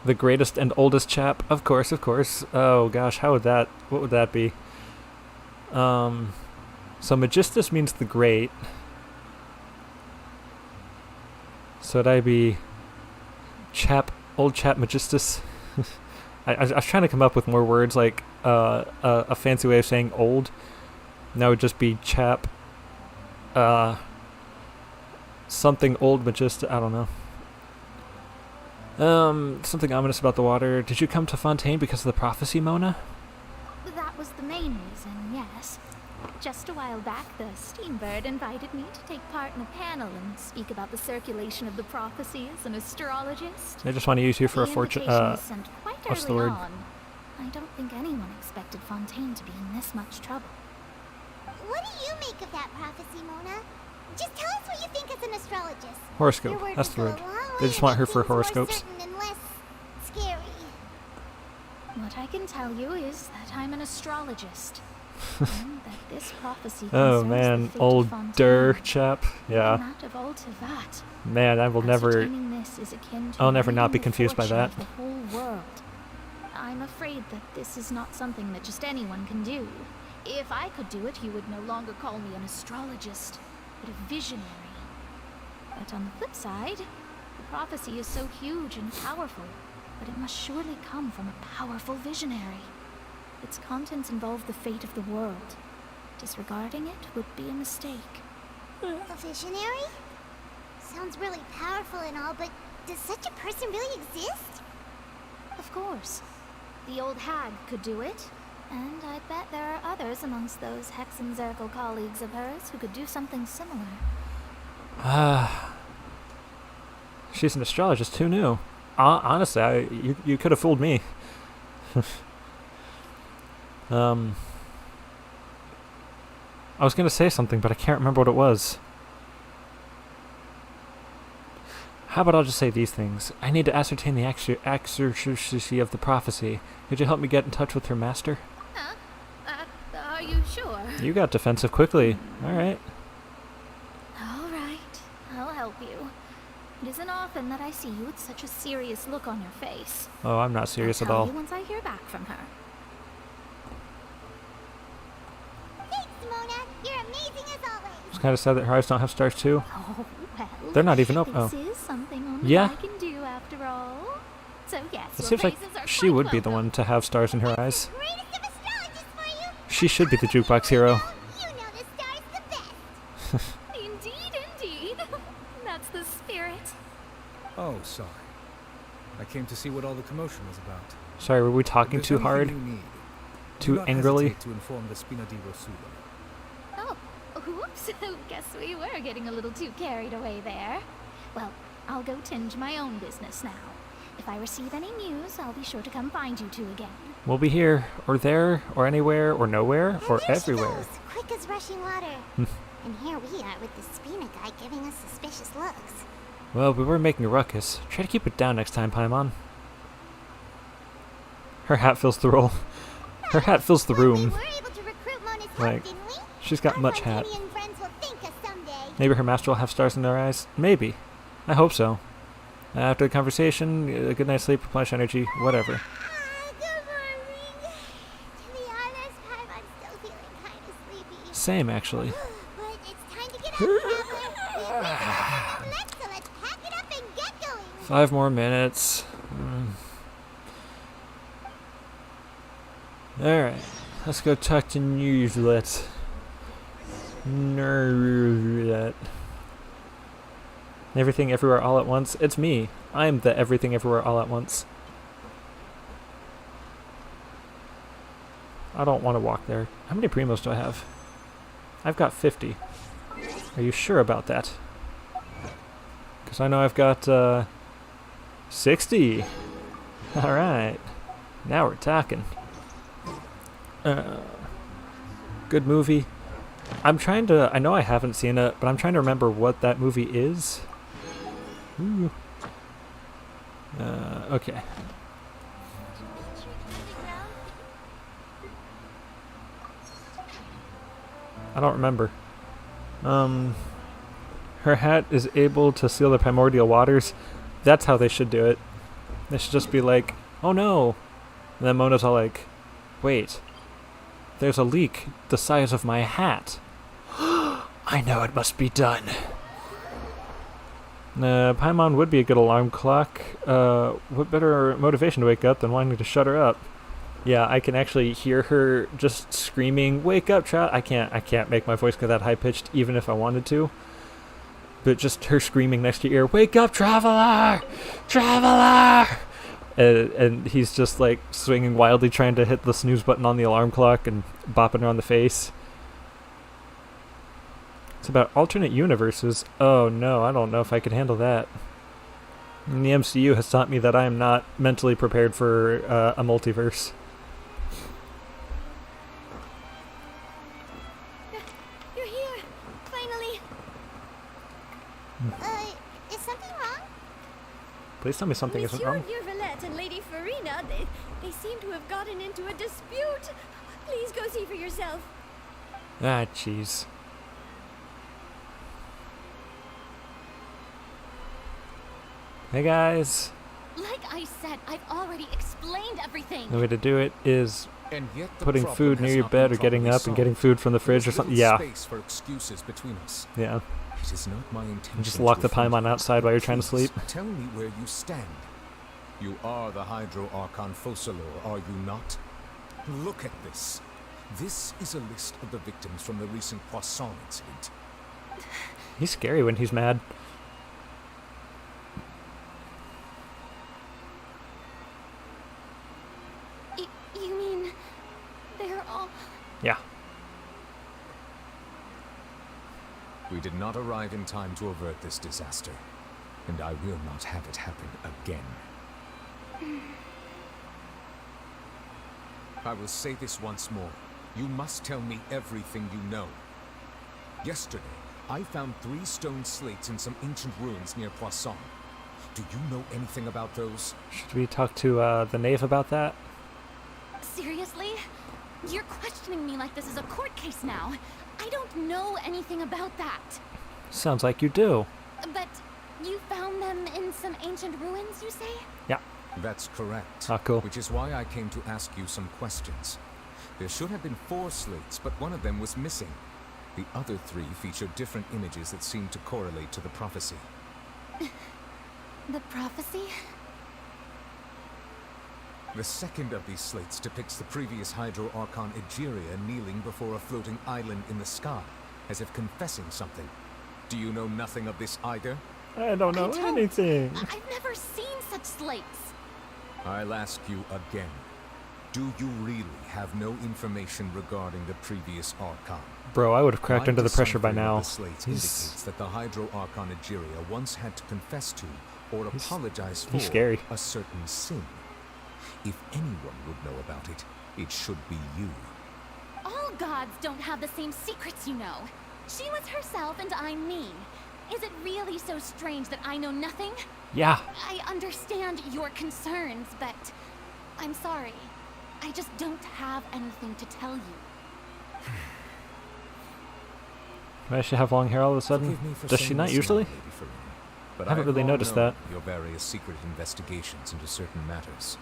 [SPEAKER 1] The greatest and oldest chap, of course. Oh gosh, what would that be? So Magistus means the great. So would I be Old Chap Magistus? I was trying to come up with more words, like a fancy way of saying old. And that would just be Chap. Something old Magistus. I don't know. Something ominous about the water. Did you come to Fontaine because of the prophecy, Mona?
[SPEAKER 12] That was the main reason, yes. Just a while back, the Steambird invited me to take part in a panel and speak about the circulation of the prophecy as an astrologist.
[SPEAKER 1] They just want to use you for a fortune.
[SPEAKER 12] Was sent quite
[SPEAKER 1] What's the
[SPEAKER 12] early
[SPEAKER 1] word?
[SPEAKER 12] on. I don't think anyone expected Fontaine to be in this much trouble.
[SPEAKER 2] What do you make of that prophecy, Mona? Just tell us what you think as an astrologist.
[SPEAKER 1] Horoscope.
[SPEAKER 2] Your word
[SPEAKER 1] That's
[SPEAKER 2] would
[SPEAKER 1] the
[SPEAKER 2] go
[SPEAKER 1] word.
[SPEAKER 2] a long
[SPEAKER 1] They
[SPEAKER 2] way
[SPEAKER 1] just
[SPEAKER 2] to
[SPEAKER 1] want her
[SPEAKER 2] make
[SPEAKER 1] for
[SPEAKER 2] things more
[SPEAKER 1] horoscopes.
[SPEAKER 2] certain and less scary.
[SPEAKER 12] What I can tell you is that I'm an astrologist. And that this prophecy
[SPEAKER 1] Oh
[SPEAKER 12] concerns
[SPEAKER 1] man,
[SPEAKER 12] the fate of
[SPEAKER 1] old
[SPEAKER 12] Fontaine.
[SPEAKER 1] Chap. Yeah.
[SPEAKER 12] And that of Ultivat.
[SPEAKER 1] Man, I will never.
[SPEAKER 12] Ascertaining this is akin to
[SPEAKER 1] I'll never not be
[SPEAKER 12] reading the
[SPEAKER 1] confused by
[SPEAKER 12] fortune
[SPEAKER 1] that.
[SPEAKER 12] of the whole world. I'm afraid that this is not something that just anyone can do. If I could do it, you would no longer call me an astrologist, but a visionary. But on the flip side, the prophecy is so huge and powerful, but it must surely come from a powerful visionary. Its contents involve the fate of the world. Disregarding it would be a mistake.
[SPEAKER 2] A visionary? Sounds really powerful and all, but does such a person really exist?
[SPEAKER 12] Of course. The old hag could do it, and I bet there are others amongst those Hexenzirkel colleagues of hers who could do something similar.
[SPEAKER 1] She's an astrologist. Who knew? Honestly, you could have fooled me. I was gonna say something, but I can't remember what it was. How about I'll just say these things? I need to ascertain the accuracy of the prophecy. Could you help me get in touch with her master?
[SPEAKER 12] Huh? Are you sure?
[SPEAKER 1] You got defensive quickly. Alright.
[SPEAKER 12] All right, I'll help you. It isn't often that I see you with such a serious look on your face.
[SPEAKER 1] Oh, I'm not serious
[SPEAKER 12] I'll
[SPEAKER 1] at
[SPEAKER 12] tell
[SPEAKER 1] all.
[SPEAKER 12] you once I hear back from her.
[SPEAKER 2] Thanks, Mona. You're amazing as always.
[SPEAKER 1] It's kind of sad that her eyes don't have stars too.
[SPEAKER 12] Oh, well.
[SPEAKER 1] They're not even open.
[SPEAKER 12] This
[SPEAKER 1] Oh.
[SPEAKER 12] is something only
[SPEAKER 1] Yeah.
[SPEAKER 12] I can do after all. So yes,
[SPEAKER 1] It
[SPEAKER 12] your
[SPEAKER 1] seems like
[SPEAKER 12] praises are
[SPEAKER 1] she
[SPEAKER 12] quite
[SPEAKER 1] would be the
[SPEAKER 12] welcome.
[SPEAKER 1] one to have stars in her eyes.
[SPEAKER 2] Greatest of astrologists for you.
[SPEAKER 1] She should be the jukebox hero.
[SPEAKER 2] You know the stars the best.
[SPEAKER 12] Indeed. That's the spirit.
[SPEAKER 17] Oh, sorry. I came to see what all the commotion was about.
[SPEAKER 1] Sorry, were we
[SPEAKER 17] If
[SPEAKER 1] talking
[SPEAKER 17] there's
[SPEAKER 1] too
[SPEAKER 17] anything
[SPEAKER 1] hard?
[SPEAKER 17] you need, do
[SPEAKER 1] Too
[SPEAKER 17] not
[SPEAKER 1] angrily?
[SPEAKER 17] hesitate to inform the Spina di Rosula.
[SPEAKER 12] Oh, whoops. Guess we were getting a little too carried away there. Well, I'll go tend to my own business now. If I receive any news, I'll be sure to come find you two again.
[SPEAKER 1] We'll be here, or there, or anywhere, or nowhere, or
[SPEAKER 2] There she
[SPEAKER 1] everywhere.
[SPEAKER 2] goes, quick as rushing water. And here we are with the Spina guy giving us suspicious looks.
[SPEAKER 1] Well, we were making a ruckus. Try to keep it down next time, Paimon. Her hat fills the role. Her hat fills the room.
[SPEAKER 2] We were able to recruit Mona's help,
[SPEAKER 1] Like,
[SPEAKER 2] didn't we?
[SPEAKER 1] she's got
[SPEAKER 2] Our
[SPEAKER 1] much hat.
[SPEAKER 2] Fontanian friends will thank us someday.
[SPEAKER 1] Maybe her master will have stars in their eyes. Maybe. I hope so. After the conversation, a good night's sleep, replenish energy, whatever.
[SPEAKER 2] Good morning. To be honest, I'm still feeling kind of sleepy.
[SPEAKER 1] Same, actually.
[SPEAKER 2] But it's time to get up, traveler. So let's pack it up and get going.
[SPEAKER 1] 5 more minutes. Alright. Let's go talk to Newslet. Newslet. Everything Everywhere All at Once. It's me. I'm the Everything Everywhere All at Once. I don't want to walk there. How many primos do I have? I've got 50. Are you sure about that? Because I know I've got 60. Alright. Now we're talking. Good movie. I'm trying to... I know I haven't seen it, but I'm trying to remember what that movie is. Ooh. Okay. I don't remember. Her hat is able to seal the primordial waters. That's how they should do it. They should just be like, oh no. And then Mona's all like, wait. There's a leak the size of my hat. I know it must be done. Paimon would be a good alarm clock. What better motivation to wake up than wanting to shut her up? Yeah, I can actually hear her just screaming, "Wake up, child!" I can't make my voice go that high pitched, even if I wanted to. But just her screaming next to your ear, "Wake up, traveler! Traveler!" And he's just like swinging wildly, trying to hit the snooze button on the alarm clock and bopping her on the face. It's about alternate universes. Oh no, I don't know if I could handle that. And the MCU has taught me that I am not mentally prepared for a multiverse.
[SPEAKER 6] You're here, finally.
[SPEAKER 2] Is something wrong?
[SPEAKER 1] Please tell me something isn't wrong.
[SPEAKER 6] Monsieur Neuvillette and Lady Farina, they seem to have gotten into a dispute. Please go see for yourself.
[SPEAKER 1] Ah, jeez. Hey guys.
[SPEAKER 12] Like I said, I've already explained everything.
[SPEAKER 1] The way to do it is
[SPEAKER 7] And yet the
[SPEAKER 1] putting
[SPEAKER 7] problem
[SPEAKER 1] food
[SPEAKER 7] has
[SPEAKER 1] near your
[SPEAKER 7] not
[SPEAKER 1] been
[SPEAKER 7] been
[SPEAKER 1] or getting
[SPEAKER 7] properly
[SPEAKER 1] up and getting
[SPEAKER 7] solved.
[SPEAKER 1] food from the fridge or
[SPEAKER 7] There's
[SPEAKER 1] something.
[SPEAKER 7] little
[SPEAKER 1] Yeah.
[SPEAKER 7] space for excuses between us.
[SPEAKER 1] Yeah.
[SPEAKER 7] It is not my intention.
[SPEAKER 1] Just lock
[SPEAKER 7] to
[SPEAKER 1] the
[SPEAKER 7] offend
[SPEAKER 1] Paimon
[SPEAKER 7] you.
[SPEAKER 1] outside while you're trying to
[SPEAKER 7] Please,
[SPEAKER 1] sleep.
[SPEAKER 7] Tell me where you stand. You are the Hydro Archon Focalor, are you not? Look at this. This is a list of the victims from the recent Poisson incident.
[SPEAKER 1] He's scary when he's mad.
[SPEAKER 12] You mean they're all...
[SPEAKER 1] Yeah.
[SPEAKER 7] We did not arrive in time to avert this disaster, and I will not have it happen again. I will say this once more. You must tell me everything you know. Yesterday, I found 3 stone slates in some ancient ruins near Poisson. Do you know anything about those?
[SPEAKER 1] Should we talk to the knave about that?
[SPEAKER 12] Seriously? You're questioning me like this is a court case now. I don't know anything about that.
[SPEAKER 1] Sounds like you do.
[SPEAKER 12] But you found them in some ancient ruins, you say?
[SPEAKER 1] Yeah.
[SPEAKER 7] That's correct.
[SPEAKER 1] Ah, cool.
[SPEAKER 7] Which is why I came to ask you some questions. There should have been 4 slates, but one of them was missing. The other 3 featured different images that seemed to correlate to the prophecy.
[SPEAKER 12] The prophecy?
[SPEAKER 7] The second of these slates depicts the previous Hydro Archon Egeria kneeling before a floating island in the sky, as if confessing something. Do you know nothing of this either?
[SPEAKER 1] I don't know anything.
[SPEAKER 12] I've never seen such slates.
[SPEAKER 7] I'll ask you again. Do you really have no information regarding the previous Archon?
[SPEAKER 1] Bro, I would have cracked
[SPEAKER 7] My
[SPEAKER 1] under the pressure by
[SPEAKER 7] deciphering of
[SPEAKER 1] now.
[SPEAKER 7] The slates indicates that the Hydro Archon Egeria once had to confess to or apologize for
[SPEAKER 1] he's scary.
[SPEAKER 7] a certain sin. If anyone would know about it, it should be you.
[SPEAKER 12] All gods don't have the same secrets, you know. She was herself and I'm me. Is it really so strange that I know nothing?
[SPEAKER 1] Yeah.
[SPEAKER 12] I understand your concerns, but I'm sorry. I just don't have anything to tell you.
[SPEAKER 1] Does she have long hair all of a sudden?
[SPEAKER 7] Forgive me for
[SPEAKER 1] Does she
[SPEAKER 7] saying
[SPEAKER 1] not
[SPEAKER 7] this,
[SPEAKER 1] usually?
[SPEAKER 7] Lady Farina, but
[SPEAKER 1] I haven't really
[SPEAKER 7] long
[SPEAKER 1] noticed
[SPEAKER 7] known
[SPEAKER 1] that.
[SPEAKER 7] Your various secret investigations into certain matters.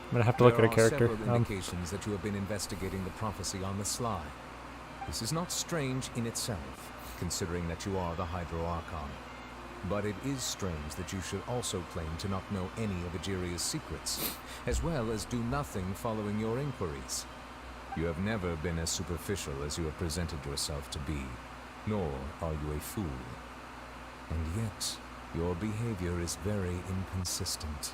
[SPEAKER 1] I'm gonna have to look at her character.
[SPEAKER 7] There are several indications that you have been investigating the prophecy on the sly. This is not strange in itself, considering that you are the Hydro Archon. But it is strange that you should also claim to not know any of Egeria's secrets, as well as do nothing following your inquiries. You have never been as superficial as you have presented yourself to be, nor are you a fool. And yet, your behavior is very inconsistent.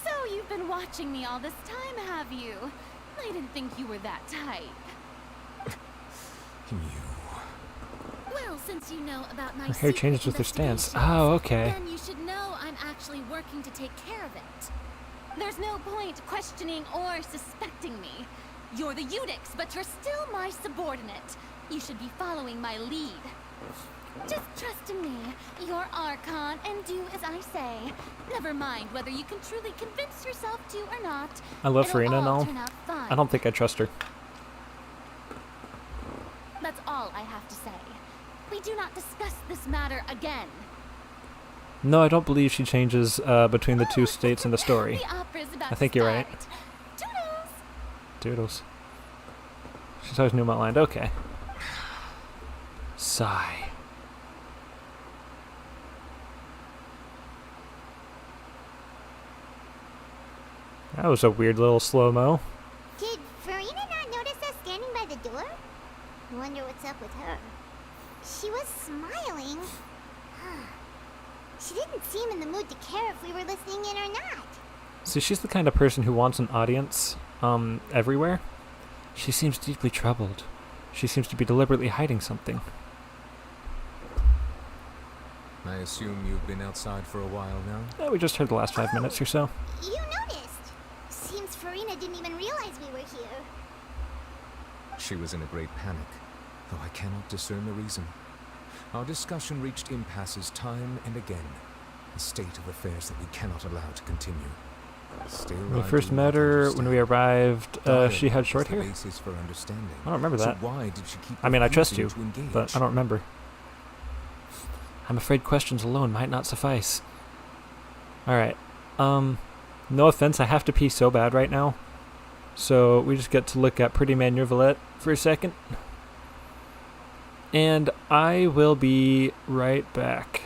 [SPEAKER 12] So you've been watching me all this time, have you? I didn't think you were that type. Well, since you know about my
[SPEAKER 1] Her hair
[SPEAKER 12] secret
[SPEAKER 1] changes with her stance.
[SPEAKER 12] investigations,
[SPEAKER 1] Oh, okay.
[SPEAKER 12] then you should know I'm actually working to take care of it. There's no point questioning or suspecting me. You're the Eudix, but you're still my subordinate. You should be following my lead. Just trust in me, your Archon, and do as I say. Never mind whether you can truly convince yourself to or not.
[SPEAKER 1] I love
[SPEAKER 12] It'll
[SPEAKER 1] Farina and
[SPEAKER 12] all
[SPEAKER 1] all.
[SPEAKER 12] turn out fine.
[SPEAKER 1] I don't think I trust her.
[SPEAKER 12] That's all I have to say. We do not discuss this matter again.
[SPEAKER 1] No, I don't believe she changes between the two states in the story.
[SPEAKER 6] The opera's about
[SPEAKER 1] I think
[SPEAKER 6] to
[SPEAKER 1] you're right.
[SPEAKER 6] start.
[SPEAKER 1] Doodles. She's always new outlined. Okay. Sigh. That was a weird little slow-mo.
[SPEAKER 2] Did Farina not notice us standing by the door? Wonder what's up with her. She was smiling. She didn't seem in the mood to care if we were listening in or not.
[SPEAKER 1] See, she's the kind of person who wants an audience, everywhere. She seems deeply troubled. She seems to be deliberately hiding something.
[SPEAKER 7] I assume you've been outside for a while now?
[SPEAKER 1] Yeah, we just heard the last 5 minutes or so.
[SPEAKER 2] You noticed. Seems Farina didn't even realize we were here.
[SPEAKER 7] She was in a great panic, though I cannot discern the reason. Our discussion reached impasses time and again, a state of affairs that we cannot allow to continue. Still,
[SPEAKER 1] When we first met her, when we arrived, she had short hair.
[SPEAKER 7] Basis for understanding.
[SPEAKER 1] I don't remember that.
[SPEAKER 7] So why did she keep
[SPEAKER 1] I mean, I trust you,
[SPEAKER 7] refusing to engage?
[SPEAKER 1] but I don't remember. I'm afraid questions alone might not suffice. Alright, no offense, I have to pee so bad right now. So we just get to look at Pretty Man Neuvillette for a second. And I will be right back.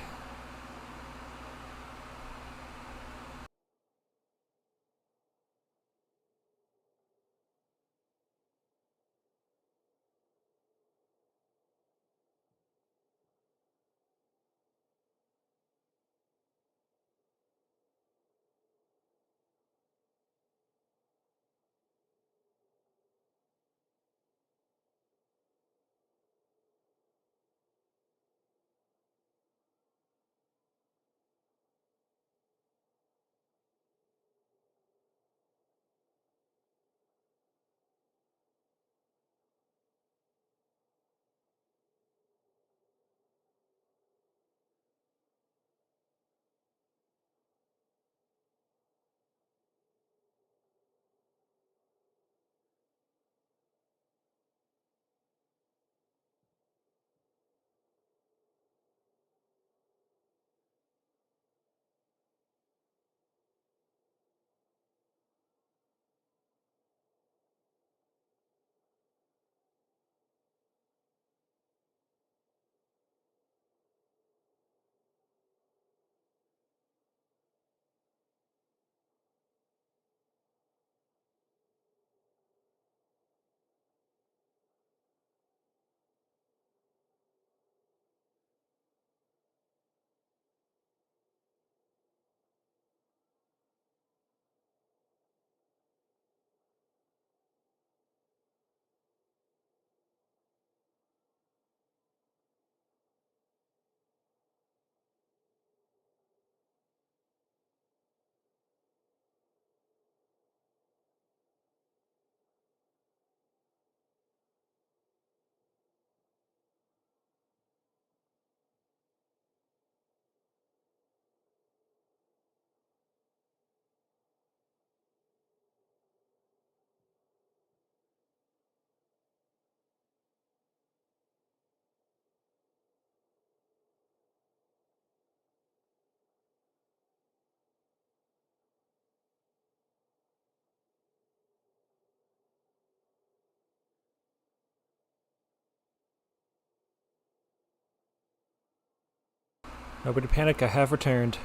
[SPEAKER 1] Nobody panic, I have returned.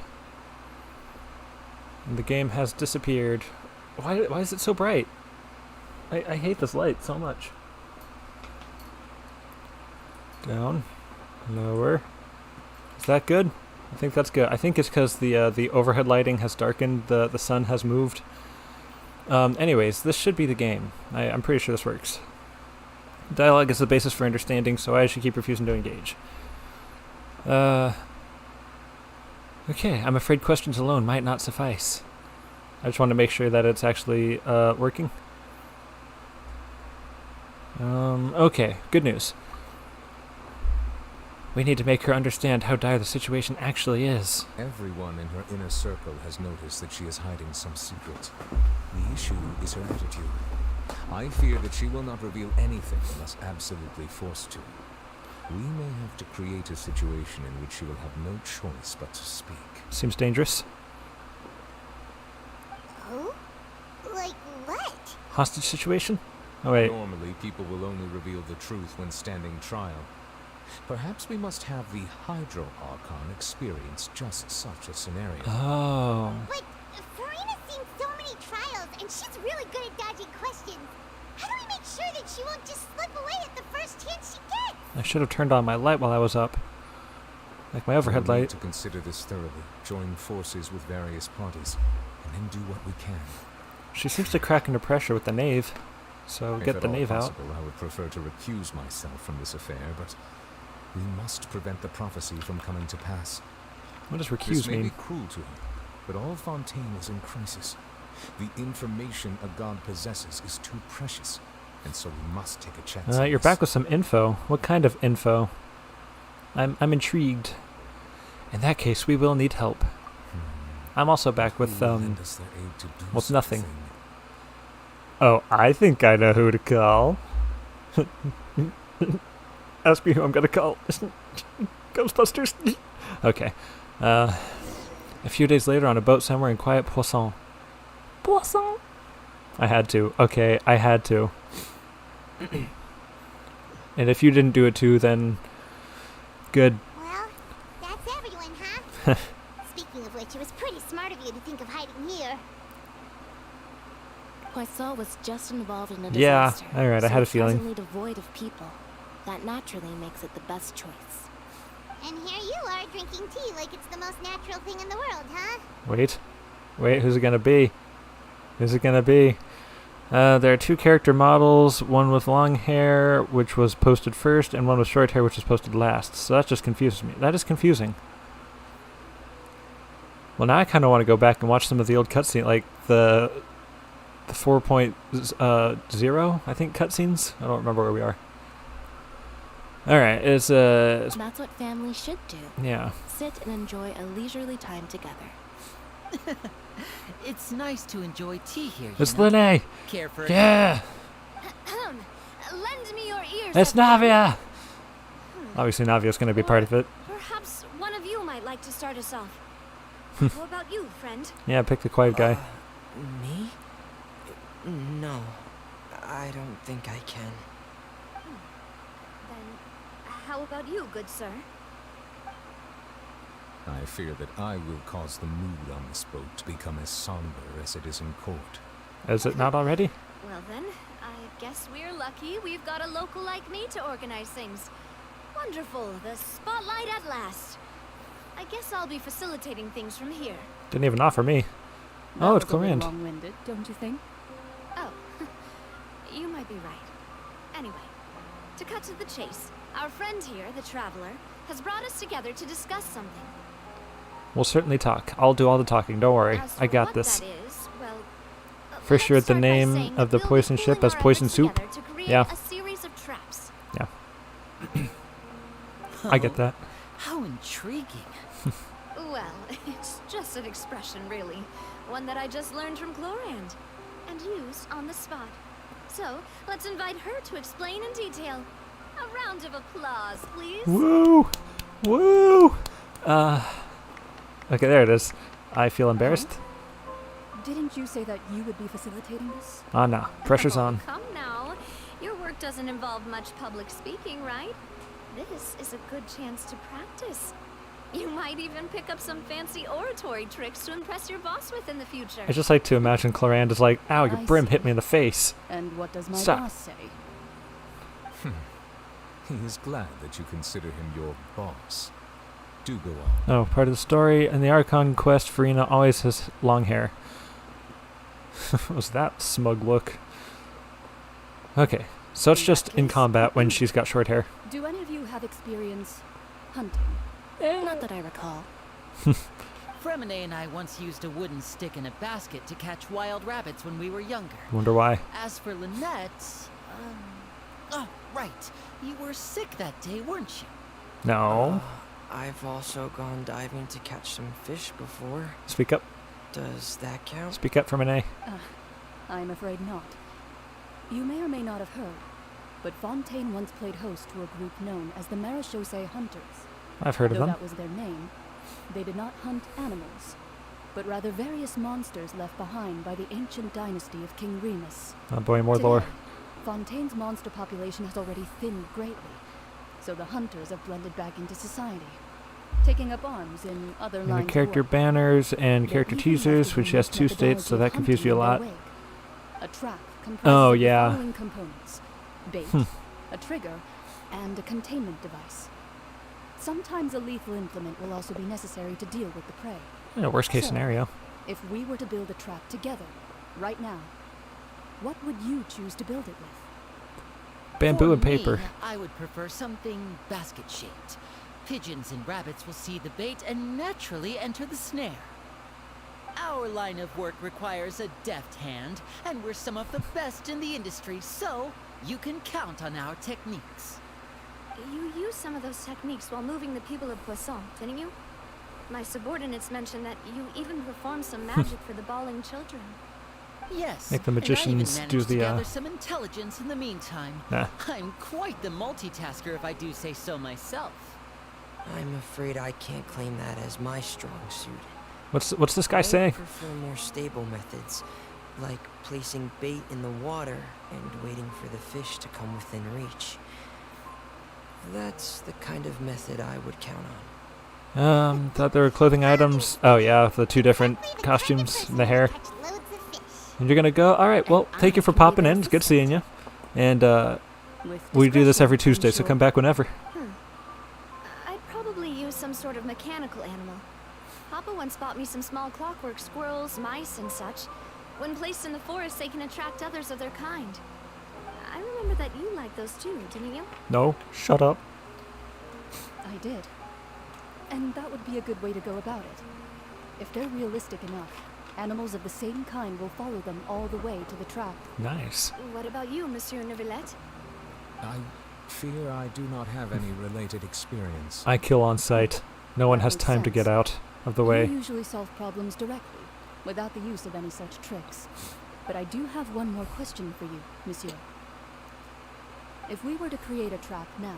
[SPEAKER 1] And the game has disappeared. Why is it so bright? I hate this light so much. Down. Lower. Is that good? I think that's good. I think it's because the overhead lighting has darkened, the sun has moved. Anyways, this should be the game. I'm pretty sure this works. Dialogue is the basis for understanding, so I should keep refusing to engage. Okay, I'm afraid questions alone might not suffice. I just want to make sure that it's actually working. Okay, good news. We need to make her understand how dire the situation actually is.
[SPEAKER 7] Everyone in her inner circle has noticed that she is hiding some secret. The issue is her attitude. I fear that she will not reveal anything unless absolutely forced to. We may have to create a situation in which you will have no choice but to speak.
[SPEAKER 1] Seems dangerous.
[SPEAKER 2] Oh? Like what?
[SPEAKER 1] Hostage situation? Oh, wait.
[SPEAKER 7] Normally, people will only reveal the truth when standing trial. Perhaps we must have the Hydro Archon experience just such a scenario.
[SPEAKER 1] Oh.
[SPEAKER 2] But Farina's seen so many trials, and she's really good at dodging questions. How do we make sure that she won't just slip away at the first chance she gets?
[SPEAKER 1] I should have turned on my light while I was up. Like my overhead
[SPEAKER 7] We'll need
[SPEAKER 1] light.
[SPEAKER 7] to consider this thoroughly, join forces with various parties, and then do what we can.
[SPEAKER 1] She seems to crack under pressure with the knave. So
[SPEAKER 7] If
[SPEAKER 1] get
[SPEAKER 7] at
[SPEAKER 1] the
[SPEAKER 7] all
[SPEAKER 1] knave out.
[SPEAKER 7] possible, I would prefer to recuse myself from this affair, but we must prevent the prophecy from coming to pass.
[SPEAKER 1] What does
[SPEAKER 7] This
[SPEAKER 1] recuse
[SPEAKER 7] may
[SPEAKER 1] mean?
[SPEAKER 7] be cruel to him, but all Fontaine is in crisis. The information a god possesses is too precious, and so we must take a chance. on
[SPEAKER 1] You're
[SPEAKER 7] this.
[SPEAKER 1] back with some info. What kind of info? I'm intrigued. In that case, we will need help. I'm also back with
[SPEAKER 7] Lend us their aid to do
[SPEAKER 1] with nothing.
[SPEAKER 7] something.
[SPEAKER 1] Oh, I think I know who to call. Ask me who I'm gonna call. Ghostbusters. Okay. A few days later, on a boat somewhere in quiet Poisson. Poisson. I had to. Okay, I had to. And if you didn't do it too, then good.
[SPEAKER 2] Well, that's everyone, huh? Speaking of which, it was pretty smart of you to think of hiding here.
[SPEAKER 4] Poisson was just involved in a
[SPEAKER 1] Yeah,
[SPEAKER 4] disaster.
[SPEAKER 1] alright, I
[SPEAKER 4] so
[SPEAKER 1] had a
[SPEAKER 4] it's
[SPEAKER 1] feeling.
[SPEAKER 4] presently devoid of people. That naturally makes it the best choice.
[SPEAKER 2] And here you are drinking tea like it's the most natural thing in the world, huh?
[SPEAKER 1] Wait, who's it gonna be? Who's it gonna be? There are two character models, one with long hair, which was posted first, and one with short hair, which was posted last. So that just confuses me. That is confusing. Well, now I kind of want to go back and watch some of the old cutscenes, like the 4.0, I think, cutscenes. I don't remember where we are. All right, it's
[SPEAKER 4] That's what families should do.
[SPEAKER 1] yeah.
[SPEAKER 4] Sit and enjoy a leisurely time together.
[SPEAKER 14] It's nice to enjoy tea here.
[SPEAKER 1] It's
[SPEAKER 14] you know?
[SPEAKER 1] Linnae.
[SPEAKER 14] Care for
[SPEAKER 1] Yeah.
[SPEAKER 12] Lend me your ears.
[SPEAKER 1] It's Navia. Obviously, Navia's going to be part of it.
[SPEAKER 12] Perhaps one of you might like to start us off. How about you, friend?
[SPEAKER 1] Yeah, pick the quiet guy.
[SPEAKER 18] Me? No, I don't think I can.
[SPEAKER 12] Then, how about you, good sir?
[SPEAKER 7] I fear that I will cause the mood on this boat to become as somber as it is in court.
[SPEAKER 1] Is it not already?
[SPEAKER 12] Well then, I guess we're lucky we've got a local like me to organize things. Wonderful, the spotlight at last. I guess I'll be facilitating things from here.
[SPEAKER 1] Didn't even offer me. Oh, it's Clorand.
[SPEAKER 19] Long-winded, don't you think?
[SPEAKER 12] Oh, you might be right. Anyway, to cut to the chase, our friend here, the Traveler, has brought us together to discuss something.
[SPEAKER 1] We'll certainly talk. I'll do all the talking. Don't worry.
[SPEAKER 12] As
[SPEAKER 1] I
[SPEAKER 12] for
[SPEAKER 1] got
[SPEAKER 12] what
[SPEAKER 1] this.
[SPEAKER 12] that is, well,
[SPEAKER 1] First, you're at the
[SPEAKER 12] let's start by
[SPEAKER 1] name
[SPEAKER 12] saying
[SPEAKER 1] of
[SPEAKER 12] that
[SPEAKER 1] the
[SPEAKER 12] we'll be
[SPEAKER 1] poison ship
[SPEAKER 12] pooling
[SPEAKER 1] as
[SPEAKER 12] our
[SPEAKER 1] poison
[SPEAKER 12] efforts
[SPEAKER 1] soup.
[SPEAKER 12] together to create
[SPEAKER 1] Yeah.
[SPEAKER 12] a series of traps.
[SPEAKER 1] Yeah. I get that.
[SPEAKER 14] How intriguing.
[SPEAKER 12] Well, it's just an expression, really. One that I just learned from Clorand. And used on the spot. So, let's invite her to explain in detail. A round of applause, please.
[SPEAKER 1] Woo! Woo! Okay, there it is. I feel embarrassed.
[SPEAKER 19] Didn't you say that you would be facilitating this?
[SPEAKER 1] Ah, no. Pressure's on.
[SPEAKER 12] Come now. Your work doesn't involve much public speaking, right? This is a good chance to practice. You might even pick up some fancy oratory tricks to impress your boss with in the future.
[SPEAKER 1] I just like to imagine Clorand is like, ow, your
[SPEAKER 19] I
[SPEAKER 1] brim
[SPEAKER 19] see.
[SPEAKER 1] hit me in the face.
[SPEAKER 19] And what does my
[SPEAKER 1] Stop.
[SPEAKER 19] boss say?
[SPEAKER 7] He is glad that you consider him your boss. Do go on.
[SPEAKER 1] Oh, part of the story. In the Archon quest, Farina always has long hair. What was that smug look? Okay, so it's just in combat when she's got short hair.
[SPEAKER 19] Do any of you have experience hunting?
[SPEAKER 4] Not that I recall.
[SPEAKER 14] Fremine and I once used a wooden stick in a basket to catch wild rabbits when we were younger.
[SPEAKER 1] Wonder why.
[SPEAKER 14] As for Lynette, oh, right. You were sick that day, weren't you?
[SPEAKER 1] No.
[SPEAKER 18] I've also gone diving to catch some fish before.
[SPEAKER 1] Speak up.
[SPEAKER 18] Does that count?
[SPEAKER 1] Speak up for Renee.
[SPEAKER 19] I'm afraid not. You may or may not have heard. but Fontaine once played host to a group known as the Marechaussee Hunters.
[SPEAKER 1] I've heard of
[SPEAKER 19] Though
[SPEAKER 1] them.
[SPEAKER 19] that was their name, they did not hunt animals, but rather various monsters left behind by the ancient dynasty of King Remus.
[SPEAKER 1] Oh boy, more
[SPEAKER 19] Today,
[SPEAKER 1] lore.
[SPEAKER 19] Fontaine's monster population has already thinned greatly, so the hunters have blended back into society, taking up arms in other
[SPEAKER 1] And the
[SPEAKER 19] lines
[SPEAKER 1] character
[SPEAKER 19] of work.
[SPEAKER 1] banners and
[SPEAKER 19] They
[SPEAKER 1] character
[SPEAKER 19] even have
[SPEAKER 1] teasers,
[SPEAKER 19] the
[SPEAKER 1] which has
[SPEAKER 19] unique
[SPEAKER 1] 2 states, so
[SPEAKER 19] methodology
[SPEAKER 1] that
[SPEAKER 19] of
[SPEAKER 1] confused you a
[SPEAKER 19] hunting
[SPEAKER 1] lot.
[SPEAKER 19] in their wake. A trap comprises
[SPEAKER 1] Oh,
[SPEAKER 19] of the
[SPEAKER 1] yeah.
[SPEAKER 19] following components: bait, a trigger, and a containment device. Sometimes a lethal implement will also be necessary to deal with the prey.
[SPEAKER 1] In a worst case
[SPEAKER 19] So,
[SPEAKER 1] scenario.
[SPEAKER 19] If we were to build a trap together, right now, what would you choose to build it with?
[SPEAKER 1] Bamboo
[SPEAKER 14] For
[SPEAKER 1] and paper.
[SPEAKER 14] me, I would prefer something basket-shaped. Pigeons and rabbits will see the bait and naturally enter the snare. Our line of work requires a deft hand, and we're some of the best in the industry, so you can count on our techniques.
[SPEAKER 12] You used some of those techniques while moving the people of Poisson, didn't you? My subordinates mentioned that you even performed some magic for the bawling children.
[SPEAKER 14] Yes,
[SPEAKER 1] Make the
[SPEAKER 14] and I even
[SPEAKER 1] magicians
[SPEAKER 14] managed
[SPEAKER 1] do
[SPEAKER 14] to
[SPEAKER 1] the,
[SPEAKER 14] gather some intelligence in the meantime.
[SPEAKER 1] Nah.
[SPEAKER 14] I'm quite the multitasker, if I do say so myself.
[SPEAKER 18] I'm afraid I can't claim that as my strong suit.
[SPEAKER 1] What's this guy saying?
[SPEAKER 18] I prefer more stable methods, like placing bait in the water and waiting for the fish to come within reach. That's the kind of method I would count on.
[SPEAKER 1] Thought there were clothing items. Oh yeah, the 2 different costumes and the hair. And you're gonna go? Alright, well, thank you for popping in. It's good seeing you. And, we do this every Tuesday, so come back whenever.
[SPEAKER 12] I'd probably use some sort of mechanical animal. Papa once bought me some small clockwork squirrels, mice, and such. When placed in the forest, they can attract others of their kind. I remember that you liked those too, didn't you?
[SPEAKER 1] No, shut up.
[SPEAKER 19] I did. And that would be a good way to go about it. If they're realistic enough, animals of the same kind will follow them all the way to the trap.
[SPEAKER 1] Nice.
[SPEAKER 12] What about you, Monsieur Neuvillette?
[SPEAKER 7] I fear I do not have any related experience.
[SPEAKER 1] I kill on sight. No one
[SPEAKER 19] That
[SPEAKER 1] has
[SPEAKER 19] makes
[SPEAKER 1] time to get
[SPEAKER 19] sense.
[SPEAKER 1] out of the way.
[SPEAKER 19] You usually solve problems directly, without the use of any such tricks. But I do have one more question for you, Monsieur. If we were to create a trap now,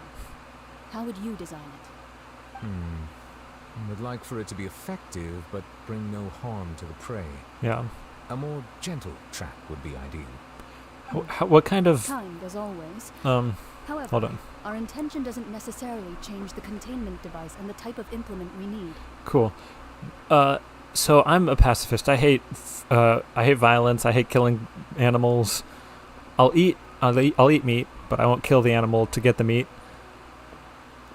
[SPEAKER 19] how would you design it?
[SPEAKER 7] I would like for it to be effective, but bring no harm to the prey.
[SPEAKER 1] Yeah.
[SPEAKER 7] A more gentle trap would be ideal.
[SPEAKER 1] What kind of...
[SPEAKER 19] Kind, as always. However,
[SPEAKER 1] hold on.
[SPEAKER 19] our intention doesn't necessarily change the containment device and the type of implement we need.
[SPEAKER 1] Cool. So I'm a pacifist. I hate violence. I hate killing animals. I'll eat meat, but I won't kill the animal to get the meat.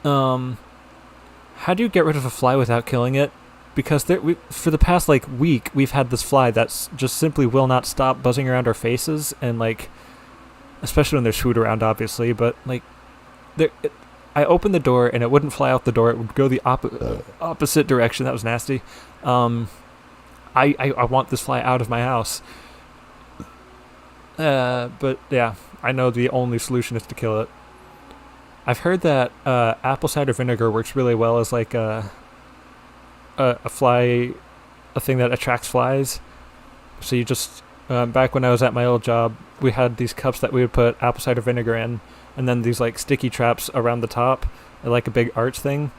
[SPEAKER 1] How do you get rid of a fly without killing it? Because for the past week, we've had this fly that's just simply will not stop buzzing around our faces, and especially when there's food around, obviously. But I opened the door and it wouldn't fly out the door; it would go the opposite direction. That was nasty. I want this fly out of my house. But yeah, I know the only solution is to kill it. I've heard that apple cider vinegar works really well as a thing that attracts flies. So you just back when I was at my old job, we had these cups that we would put apple cider vinegar in, and then these sticky traps around the top, like a big arch thing,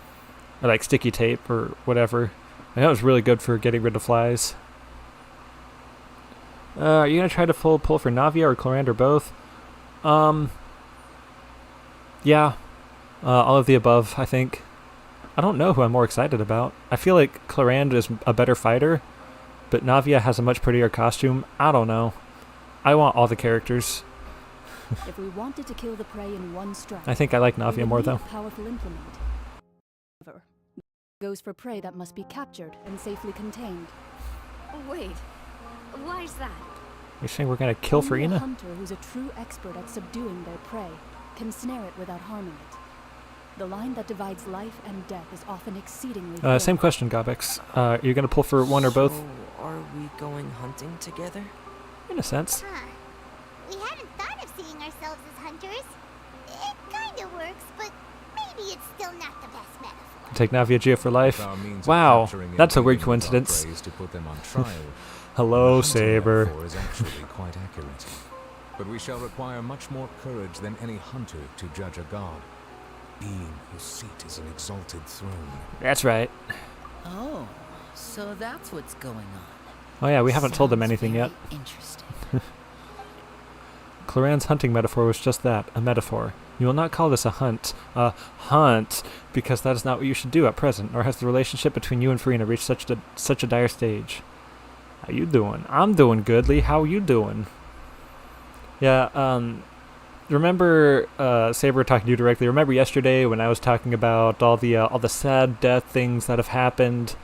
[SPEAKER 1] or sticky tape or whatever. And that was really good for getting rid of flies. Are you gonna try to pull for Navia or Clorand or both? Yeah, all of the above, I think. I don't know who I'm more excited about. I feel like Clorand is a better fighter, but Navia has a much prettier costume. I don't know. I want all the characters.
[SPEAKER 19] If we wanted to kill the prey in one strike,
[SPEAKER 1] I think I like
[SPEAKER 19] we
[SPEAKER 1] Navia
[SPEAKER 19] would
[SPEAKER 1] more
[SPEAKER 19] need
[SPEAKER 1] though.
[SPEAKER 19] a powerful implement. However, goes for prey that must be captured and safely contained.
[SPEAKER 12] Wait, why is that?
[SPEAKER 1] You're saying we're gonna kill
[SPEAKER 19] Only a
[SPEAKER 1] Farina?
[SPEAKER 19] hunter who's a true expert at subduing their prey can snare it without harming it. The line that divides life and death is often exceedingly thin.
[SPEAKER 1] Same question, Gobex. You're gonna pull for one or both?
[SPEAKER 18] So, are we going hunting together?
[SPEAKER 1] In a sense.
[SPEAKER 2] Huh. We hadn't thought of seeing ourselves as hunters. It kinda works, but maybe it's still not the best metaphor.
[SPEAKER 1] Take Navia Gia for life.
[SPEAKER 7] Our means of
[SPEAKER 1] Wow,
[SPEAKER 7] capturing and
[SPEAKER 1] that's a weird
[SPEAKER 7] breeding with our
[SPEAKER 1] coincidence.
[SPEAKER 7] preys to put them on trial.
[SPEAKER 1] Hello,
[SPEAKER 7] The hunting
[SPEAKER 1] Saber.
[SPEAKER 7] metaphor is actually quite accurate. but we shall require much more courage than any hunter to judge a god. Being whose seat is an exalted throne.
[SPEAKER 1] That's right.
[SPEAKER 14] Oh, so that's what's going on.
[SPEAKER 1] Oh yeah, we haven't told them anything yet.
[SPEAKER 14] Interesting.
[SPEAKER 1] Cloran's hunting metaphor was just that, a metaphor. You will not call this a hunt, because that is not what you should do at present, nor has the relationship between you and Farina reached such a dire stage. How you doing? I'm doing good, Lee. How you doing? Yeah, remember, Saber talking to you directly, remember yesterday when I was talking about all the sad death things that have happened?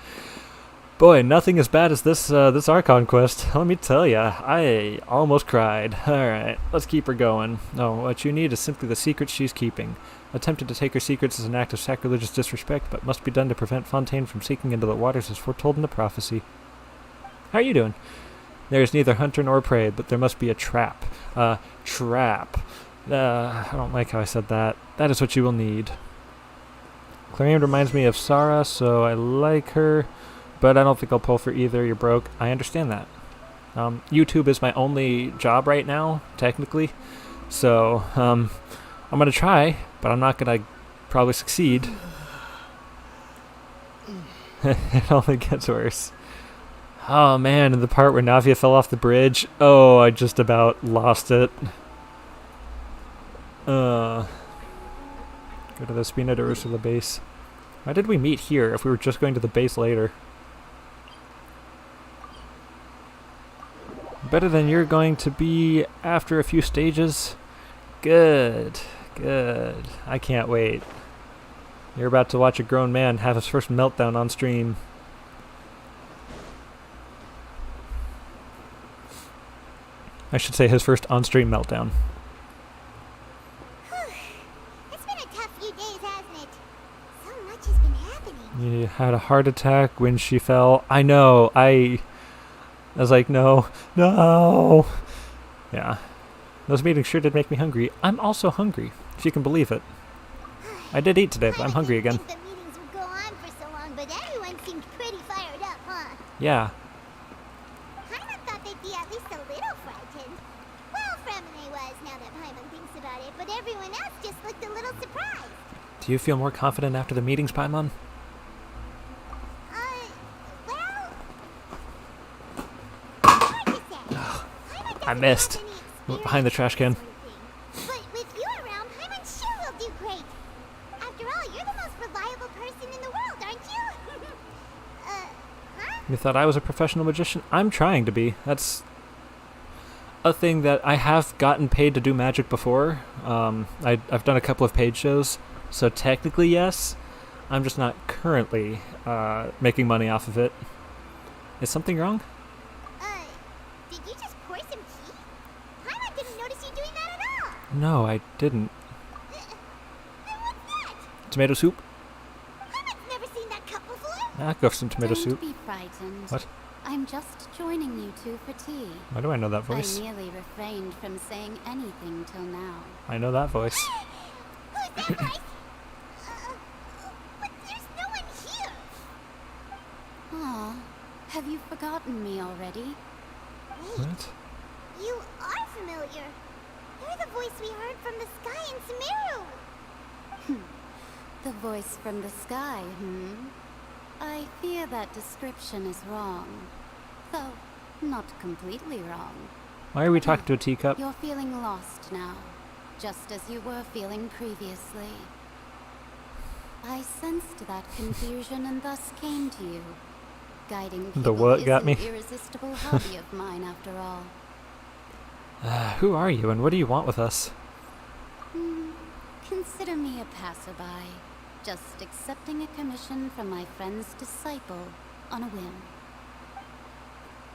[SPEAKER 1] Boy, nothing as bad as this Archon quest. Let me tell ya, I almost cried. Alright, let's keep her going. No, what you need is simply the secrets she's keeping. Attempting to take her secrets is an act of sacrilegious disrespect, but must be done to prevent Fontaine from sinking into the waters as foretold in the prophecy. How are you doing? There is neither hunter nor prey, but there must be a trap. Trap. I don't like how I said that. That is what you will need. Clarion reminds me of Sarah, so I like her. But I don't think I'll pull for either. You're broke. I understand that. YouTube is my only job right now, technically. So, I'm going to try, but I'm not going to probably succeed. It only gets worse. Oh man, in the part where Navia fell off the bridge. Oh, I just about lost it. Go to the Spina de Ursula base. Why did we meet here if we were just going to the base later? Better than you're going to be after a few stages. Good, good. I can't wait. You're about to watch a grown man have his first meltdown on stream. I should say his first on-stream meltdown.
[SPEAKER 2] It's been a tough few days, hasn't it? So much has been happening.
[SPEAKER 1] You had a heart attack when she fell. I know, I was like, no. Yeah. Those meetings sure did make me hungry. I'm also hungry, if you can believe it. I did eat today, but I'm hungry again.
[SPEAKER 2] The meetings would go on for so long, but everyone seemed pretty fired up, huh?
[SPEAKER 1] Yeah.
[SPEAKER 2] Paimon thought they'd be at least a little frightened. Well, Fremine was, now that Paimon thinks about it, but everyone else just looked a little surprised.
[SPEAKER 1] Do you feel more confident after the meetings, Paimon? I missed. Behind the trash can.
[SPEAKER 2] But with you around, Paimon sure will do great. After all, you're the most reliable person in the world, aren't you? Huh?
[SPEAKER 1] You thought I was a professional magician? I'm trying to be. That's a thing that I have gotten paid to do magic before. I've done a couple of paid shows, so technically yes. I'm just not currently making money off of it. Is something wrong?
[SPEAKER 2] Did you just pour some tea? Paimon didn't notice you doing that at all.
[SPEAKER 1] No, I didn't.
[SPEAKER 2] Then what's that?
[SPEAKER 1] Tomato soup?
[SPEAKER 2] Paimon's never seen that cup before.
[SPEAKER 1] Ah, go for some tomato
[SPEAKER 20] Don't
[SPEAKER 1] soup.
[SPEAKER 20] be frightened.
[SPEAKER 1] What?
[SPEAKER 20] I'm just joining you two for tea.
[SPEAKER 1] Why do I know that voice?
[SPEAKER 20] I nearly refrained from saying anything till now.
[SPEAKER 1] I know that voice.
[SPEAKER 2] Who's that voice? But there's no one here.
[SPEAKER 20] Aw, have you forgotten me already?
[SPEAKER 2] Wait,
[SPEAKER 1] What?
[SPEAKER 2] you are familiar. You're the voice we heard from the sky in Sumeru.
[SPEAKER 20] The voice from the sky, I fear that description is wrong. Though, not completely wrong.
[SPEAKER 1] Why are we talking to a teacup?
[SPEAKER 20] You're feeling lost now, just as you were feeling previously. I sensed that confusion and thus came to you. Guiding people
[SPEAKER 1] The what got me?
[SPEAKER 20] is an irresistible hobby of mine, after all.
[SPEAKER 1] Who are you and what do you want with us?
[SPEAKER 20] Consider me a passerby, just accepting a commission from my friend's disciple on a whim.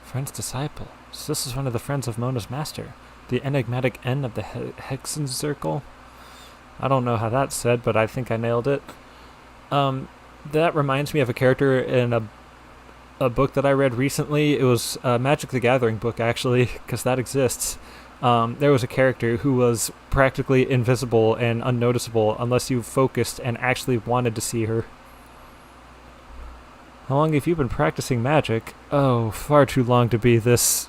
[SPEAKER 1] Friend's disciple. So this is one of the friends of Mona's master. The enigmatic N of the Hexen Circle. I don't know how that's said, but I think I nailed it. That reminds me of a character in a book that I read recently. It was a Magic the Gathering book, actually, because that exists. There was a character who was practically invisible and unnoticeable unless you focused and actually wanted to see her. How long have you been practicing magic? Oh, far too long to be this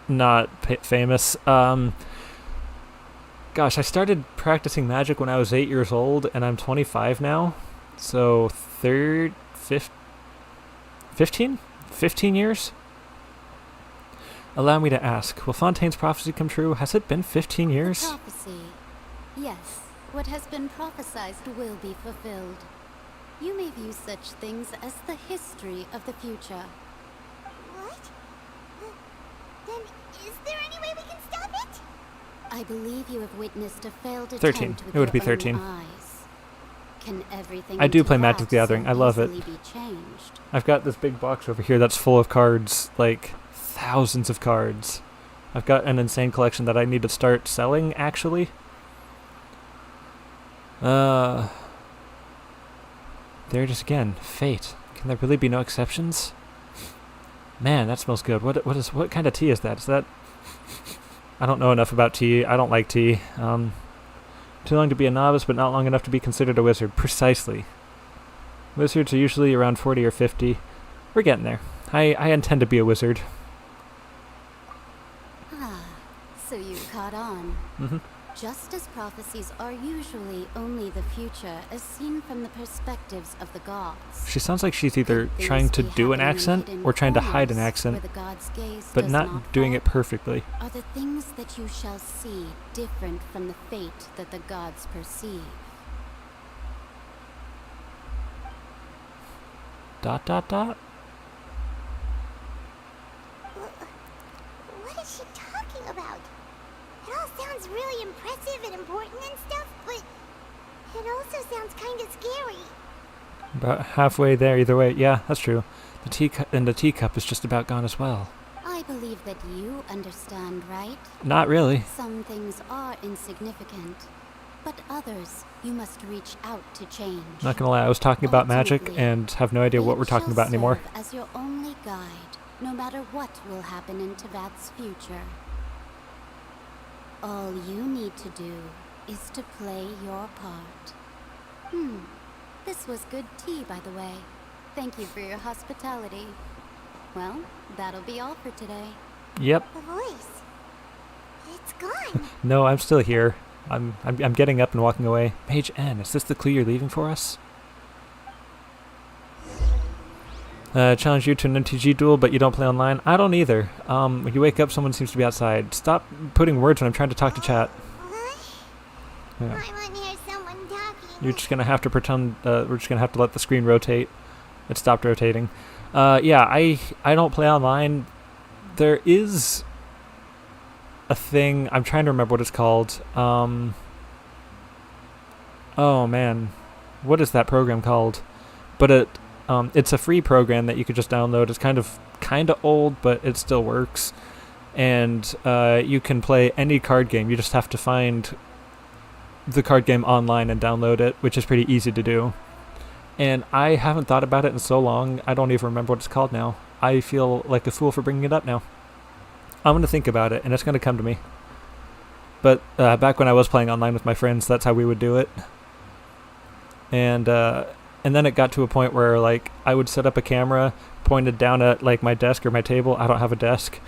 [SPEAKER 1] not famous. Gosh, I started practicing magic when I was 8 years old, and I'm 25 now. So 15 years? Allow me to ask, will Fontaine's prophecy come true? Has it been 15 years?
[SPEAKER 20] The prophecy. Yes, what has been prophesied will be fulfilled. You may view such things as the history of the future.
[SPEAKER 2] What? Then is there any way we can stop it?
[SPEAKER 20] I believe you have witnessed a failed
[SPEAKER 1] 13.
[SPEAKER 20] attempt with
[SPEAKER 1] It would
[SPEAKER 20] your
[SPEAKER 1] be
[SPEAKER 20] own
[SPEAKER 1] 13.
[SPEAKER 20] eyes. Can everything
[SPEAKER 1] I do
[SPEAKER 20] into
[SPEAKER 1] play Magic
[SPEAKER 20] that
[SPEAKER 1] the Gathering.
[SPEAKER 20] so
[SPEAKER 1] I love it.
[SPEAKER 20] easily be changed?
[SPEAKER 1] I've got this big box over here that's full of cards, like thousands of cards. I've got an insane collection that I need to start selling, actually. There it is again. Fate. Can there really be no exceptions? Man, that smells good. What kind of tea is that? Is that... I don't know enough about tea. I don't like tea. Too long to be a novice, but not long enough to be considered a wizard. Precisely. Wizards are usually around 40 or 50. We're getting there. I intend to be a wizard.
[SPEAKER 20] Ah, so you caught on.
[SPEAKER 1] Mm-hmm.
[SPEAKER 20] Just as prophecies are usually only the future as seen from the perspectives of the gods.
[SPEAKER 1] She sounds like she's either trying to do an accent or trying to hide an accent,
[SPEAKER 20] the god's gaze
[SPEAKER 1] but
[SPEAKER 20] does
[SPEAKER 1] not doing
[SPEAKER 20] fall.
[SPEAKER 1] it perfectly.
[SPEAKER 20] Are the things that you shall see different from the fate that the gods perceive? ...
[SPEAKER 1] Dot.
[SPEAKER 2] What is she talking about? It all sounds really impressive and important and stuff, but it also sounds kind of scary.
[SPEAKER 1] About halfway there either way. Yeah, that's true. The teacup is just about gone as well.
[SPEAKER 20] I believe that you understand, right?
[SPEAKER 1] Not really.
[SPEAKER 20] Some things are insignificant, but others you must reach out to change.
[SPEAKER 1] Not gonna lie, I was talking about magic and have no idea what we're talking about anymore.
[SPEAKER 20] Serve as your only guide, no matter what will happen in Teyvat's future. All you need to do is to play your part. This was good tea, by the way. Thank you for your hospitality. Well, that'll be all for today.
[SPEAKER 1] Yep.
[SPEAKER 2] The voice. It's gone.
[SPEAKER 1] No, I'm still here. I'm getting up and walking away. Mage N, is this the clue you're leaving for us? Challenge you to an MTG duel, but you don't play online? I don't either. When you wake up, someone seems to be outside. Stop putting words when I'm trying to talk to chat. Yeah.
[SPEAKER 2] I want to hear someone talking.
[SPEAKER 1] You're just gonna have to pretend. We're just gonna have to let the screen rotate. It stopped rotating. Yeah, I don't play online. There is a thing. I'm trying to remember what it's called. Oh man, what is that program called? But it's a free program that you could just download. It's kind of old, but it still works. And you can play any card game. You just have to find the card game online and download it, which is pretty easy to do. And I haven't thought about it in so long, I don't even remember what it's called now. I feel like a fool for bringing it up now. I'm going to think about it, and it's going to come to me. But back when I was playing online with my friends, that's how we would do it. And then it got to a point where, like, I would set up a camera pointed down at, like, my desk or my table. I don't have a desk.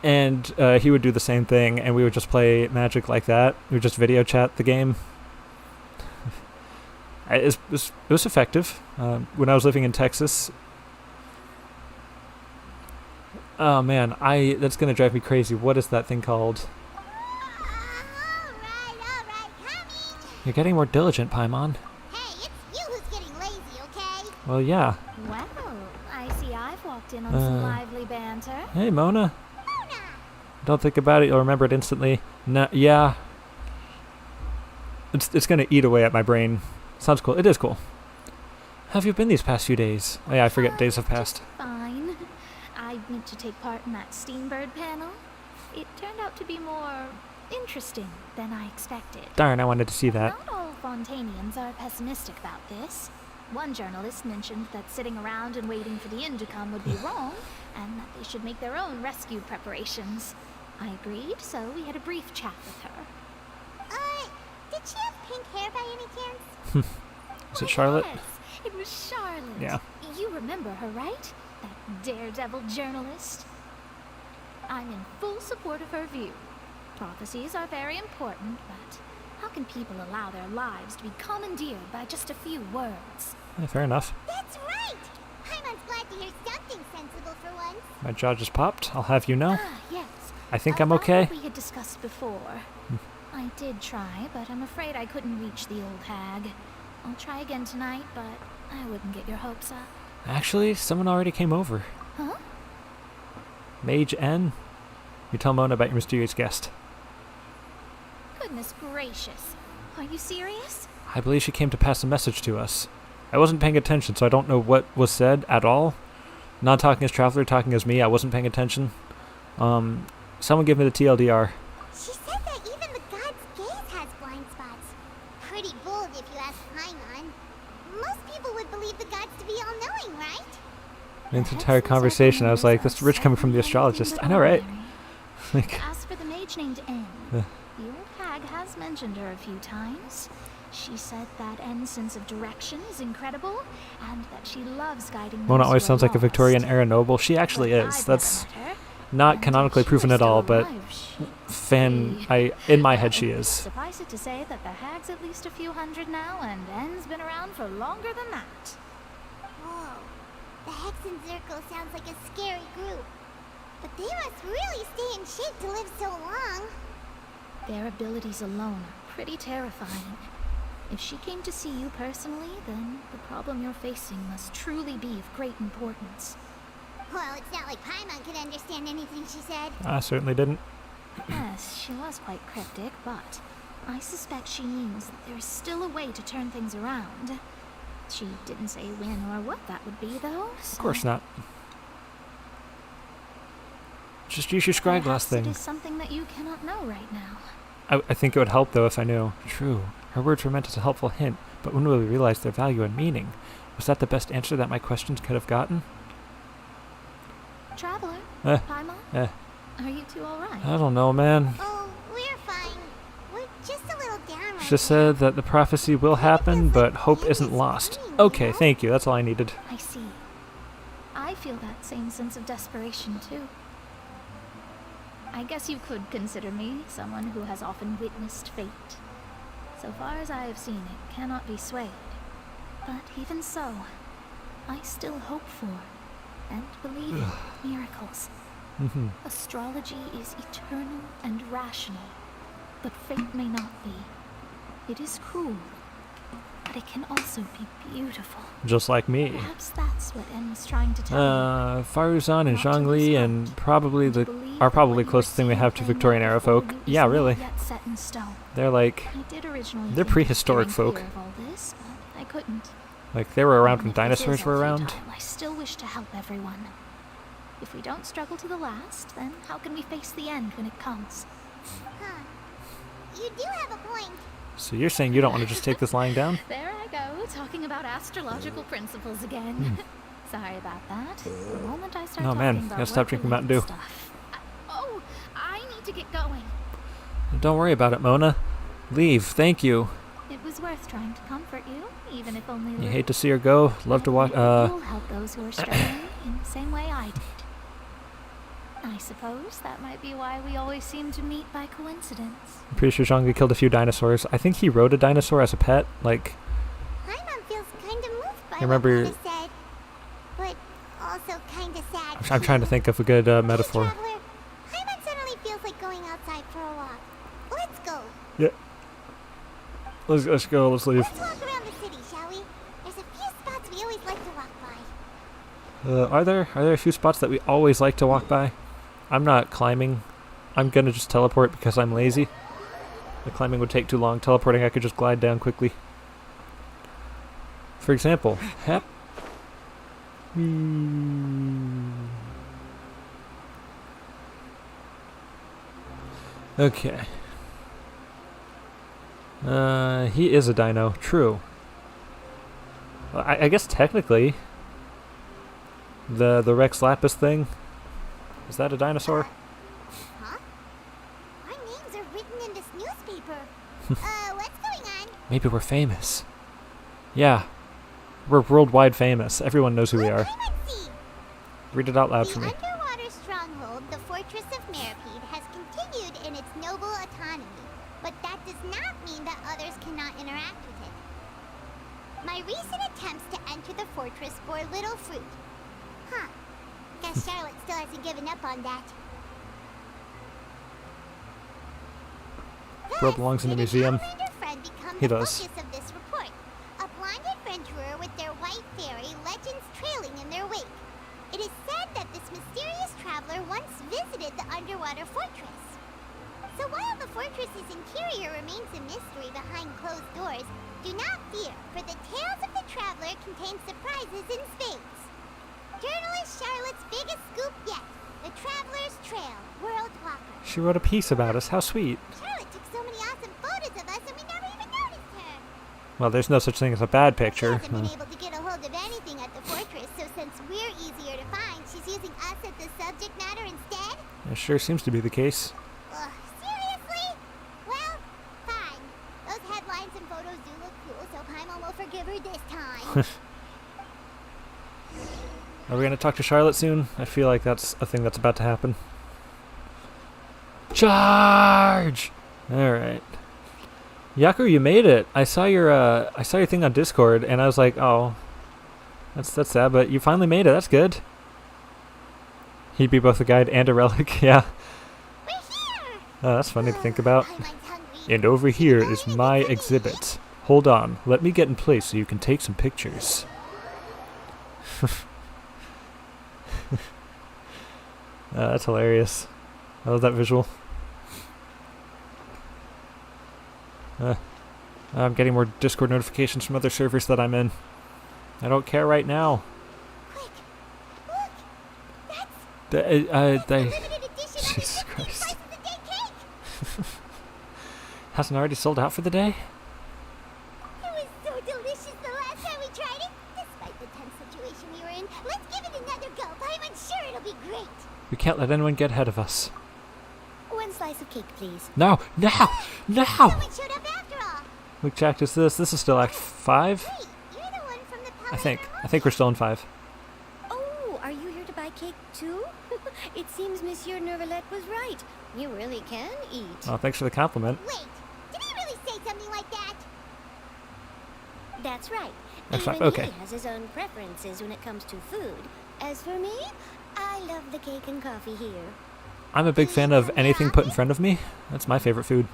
[SPEAKER 1] And he would do the same thing, and we would just play Magic like that. We would just video chat the game. It was effective. When I was living in Texas. Oh man, that's gonna drive me crazy. What is that thing called?
[SPEAKER 2] Alright, coming.
[SPEAKER 1] You're getting more diligent, Paimon.
[SPEAKER 2] Hey, it's you who's getting lazy, okay?
[SPEAKER 1] Well, yeah.
[SPEAKER 12] Well, I see I've walked in on some lively banter.
[SPEAKER 1] Hey, Mona. Don't think about it, you'll remember it instantly. No, yeah. It's gonna eat away at my brain. Sounds cool. It is cool. How have you been these past few days? Oh yeah, I forget days have passed.
[SPEAKER 12] Fine. I meant to take part in that Steambird panel. It turned out to be more interesting than I expected.
[SPEAKER 1] Darn, I wanted to see that.
[SPEAKER 12] Not all Fontanians are pessimistic about this. One journalist mentioned that sitting around and waiting for the end to come would be wrong, and that they should make their own rescue preparations. I agreed, so we had a brief chat with her.
[SPEAKER 2] Did she have pink hair by any chance?
[SPEAKER 1] Is it Charlotte?
[SPEAKER 12] Yes, it was Charlotte.
[SPEAKER 1] Yeah.
[SPEAKER 12] You remember her, right? That daredevil journalist. I'm in full support of her view. Prophecies are very important, but how can people allow their lives to be commandeered by just a few words?
[SPEAKER 1] Yeah, fair enough.
[SPEAKER 2] That's right! Paimon's glad to hear something sensible for once.
[SPEAKER 1] My jaw just popped. I'll have you know.
[SPEAKER 12] Ah, yes.
[SPEAKER 1] I think I'm okay.
[SPEAKER 12] We had discussed before. I did try, but I'm afraid I couldn't reach the old hag. I'll try again tonight, but I wouldn't get your hopes up.
[SPEAKER 1] Actually, someone already came over.
[SPEAKER 12] Huh?
[SPEAKER 1] Mage N. You tell Mona about your mysterious guest.
[SPEAKER 12] Goodness gracious. Are you serious?
[SPEAKER 1] I believe she came to pass a message to us. I wasn't paying attention, so I don't know what was said at all. Not talking as Traveler, talking as me, I wasn't paying attention. Someone give me the TLDR.
[SPEAKER 2] She said that even the god's gaze has blind spots. Pretty bold if you ask Paimon. Most people would believe the gods to be all-knowing, right?
[SPEAKER 1] In the entire conversation, I was like, that's rich coming from the astrologist. I know, right? Like,
[SPEAKER 12] as for the mage named N, the old hag has mentioned her a few times. She said that N's sense of direction is incredible, and that she loves guiding
[SPEAKER 1] Mona
[SPEAKER 12] those
[SPEAKER 1] always
[SPEAKER 12] who are
[SPEAKER 1] sounds like a
[SPEAKER 12] lost.
[SPEAKER 1] Victorian era noble. She actually is. That's not canonically proven at all, but in my head she is.
[SPEAKER 12] Suffice it to say that the hag's at least a few hundred now, and N's been around for longer than that.
[SPEAKER 2] Whoa. The Hexen Circle sounds like a scary group. But they must really stay in shape to live so long.
[SPEAKER 12] Their abilities alone are pretty terrifying. If she came to see you personally, then the problem you're facing must truly be of great importance.
[SPEAKER 2] Well, it's not like Paimon could understand anything she said.
[SPEAKER 1] I certainly didn't.
[SPEAKER 12] Yes, she was quite cryptic, but I suspect she means that there's still a way to turn things around. She didn't say when or what that would be, though.
[SPEAKER 1] Of course not. Just use your scryglass thing.
[SPEAKER 12] It is something that you cannot know right now.
[SPEAKER 1] I think it would help, though, if I knew. True. Her words were meant as a helpful hint, but when will we realize their value and meaning? Was that the best answer that my questions could have gotten?
[SPEAKER 12] Traveler? Paimon? Are you two alright?
[SPEAKER 1] I don't know, man.
[SPEAKER 2] Oh, we're fine. We're just a little down right
[SPEAKER 1] She said that the prophecy will happen, but hope isn't lost. Okay, thank you. That's all I needed.
[SPEAKER 12] I see. I feel that same sense of desperation, too. I guess you could consider me someone who has often witnessed fate. So far as I have seen, it cannot be swayed. But even so, I still hope for and believe in miracles. Astrology is eternal and rational, but fate may not be. It is cruel, but it can also be beautiful.
[SPEAKER 1] Just like me.
[SPEAKER 12] Perhaps that's what N was trying to tell me.
[SPEAKER 1] Faruzan and Zhongli and probably are probably closest thing we have to Victorian era folk. Yeah, really.
[SPEAKER 12] Set in stone.
[SPEAKER 1] They're like, they're prehistoric folk.
[SPEAKER 12] This, but I couldn't.
[SPEAKER 1] Like, they were around when dinosaurs were around.
[SPEAKER 12] I still wish to help everyone. If we don't struggle to the last, then how can we face the end when it comes?
[SPEAKER 2] Huh. You do have a point.
[SPEAKER 1] So you're saying you don't want to just take this lying down?
[SPEAKER 12] There I go, talking about astrological principles again. Sorry about that. The moment I start talking about
[SPEAKER 1] gotta stop drinking Mountain Dew.
[SPEAKER 12] Stuff. I need to get going.
[SPEAKER 1] Don't worry about it, Mona. Leave, thank you.
[SPEAKER 12] It was worth trying to comfort you, even if only.
[SPEAKER 1] You hate to see her go, love to watch.
[SPEAKER 12] You'll help those who are struggling in the same way I did. I suppose that might be why we always seem to meet by coincidence.
[SPEAKER 1] I'm pretty sure Zhongli killed a few dinosaurs. I think he rode a dinosaur as a pet. Like,
[SPEAKER 2] Paimon feels kind of moved by
[SPEAKER 1] remember,
[SPEAKER 2] what Mona said, but also kind of sad.
[SPEAKER 1] I'm trying to think of a good metaphor.
[SPEAKER 2] Traveler, Paimon suddenly feels like going outside for a walk. Let's go.
[SPEAKER 1] Yeah. Let's go. Let's leave.
[SPEAKER 2] Let's walk around the city, shall we? There's a few spots we always like to walk by.
[SPEAKER 1] Are there a few spots that we always like to walk by? I'm not climbing. I'm gonna just teleport because I'm lazy. The climbing would take too long. Teleporting, I could just glide down quickly. For example, Okay. He is a dino. True. I guess technically, the Rex Lapis thing, is that a dinosaur?
[SPEAKER 2] Huh? Our names are written in this newspaper. What's going on?
[SPEAKER 1] Maybe we're famous. Yeah. We're worldwide famous. Everyone knows who we are. Read it out loud for me.
[SPEAKER 2] The underwater stronghold, the Fortress of Meripede, has continued in its noble but that does not mean that others cannot interact with it. My recent attempts to enter the fortress bore little fruit. Huh. Guess Charlotte still hasn't given up on that.
[SPEAKER 1] Bro belongs in the museum. He does.
[SPEAKER 2] Focus of this report. A blind adventurer with their white fairy, legends trailing in their wake. It is said that this mysterious traveler once visited the underwater fortress. So while the fortress's interior remains a mystery behind closed doors, do not fear, for the tales of the traveler contain surprises in spades. Journalist Charlotte's biggest scoop yet. The Traveler's Trail, World Walker.
[SPEAKER 1] She wrote a piece about us. How sweet.
[SPEAKER 2] Charlotte took so many awesome photos of us and we never even noticed her.
[SPEAKER 1] Well, there's no such thing as a bad picture.
[SPEAKER 2] She hasn't been able to get a hold of anything at the fortress, so since we're easier to find, she's using us as the subject matter instead?
[SPEAKER 1] It sure seems to be the case.
[SPEAKER 2] Ugh, seriously? Well, fine. Those headlines and photos do look cool, so Paimon will forgive her this time.
[SPEAKER 1] Are we going to talk to Charlotte soon? I feel like that's a thing that's about to happen. Charge! Alright. Yaku, you made it. I saw your thing on Discord and I was like, oh, that's sad, but you finally made it. That's good. He'd be both a guide and a relic, yeah. Oh, that's funny to think about. And over here is my exhibit. Hold on, let me get in place so you can take some pictures. That's hilarious. I love that visual. I'm getting more Discord notifications from other servers that I'm in. I don't care right now. Jesus Christ. Hasn't already sold out for the day?
[SPEAKER 2] It was so delicious the last time we tried it. Despite the tense situation we were in, let's give it another go. I'm sure it'll be great.
[SPEAKER 1] We can't let anyone get ahead of us.
[SPEAKER 6] One slice of cake, please.
[SPEAKER 1] No! No! No!
[SPEAKER 2] Someone showed up after all.
[SPEAKER 1] Which act is this? This is still Act 5?
[SPEAKER 2] Wait, you're the one from the
[SPEAKER 1] I think we're still in 5.
[SPEAKER 6] Oh, are you here to buy cake too? It seems Monsieur Neuvillette was right. You really can eat.
[SPEAKER 1] Oh, thanks for the compliment.
[SPEAKER 2] Wait, did he really say something like that?
[SPEAKER 6] That's right.
[SPEAKER 1] That's
[SPEAKER 6] Even
[SPEAKER 1] right, okay.
[SPEAKER 6] he has his own preferences when it comes to food. As for me, I love the cake and coffee here.
[SPEAKER 1] I'm a big fan of anything put in front of me. That's my favorite food.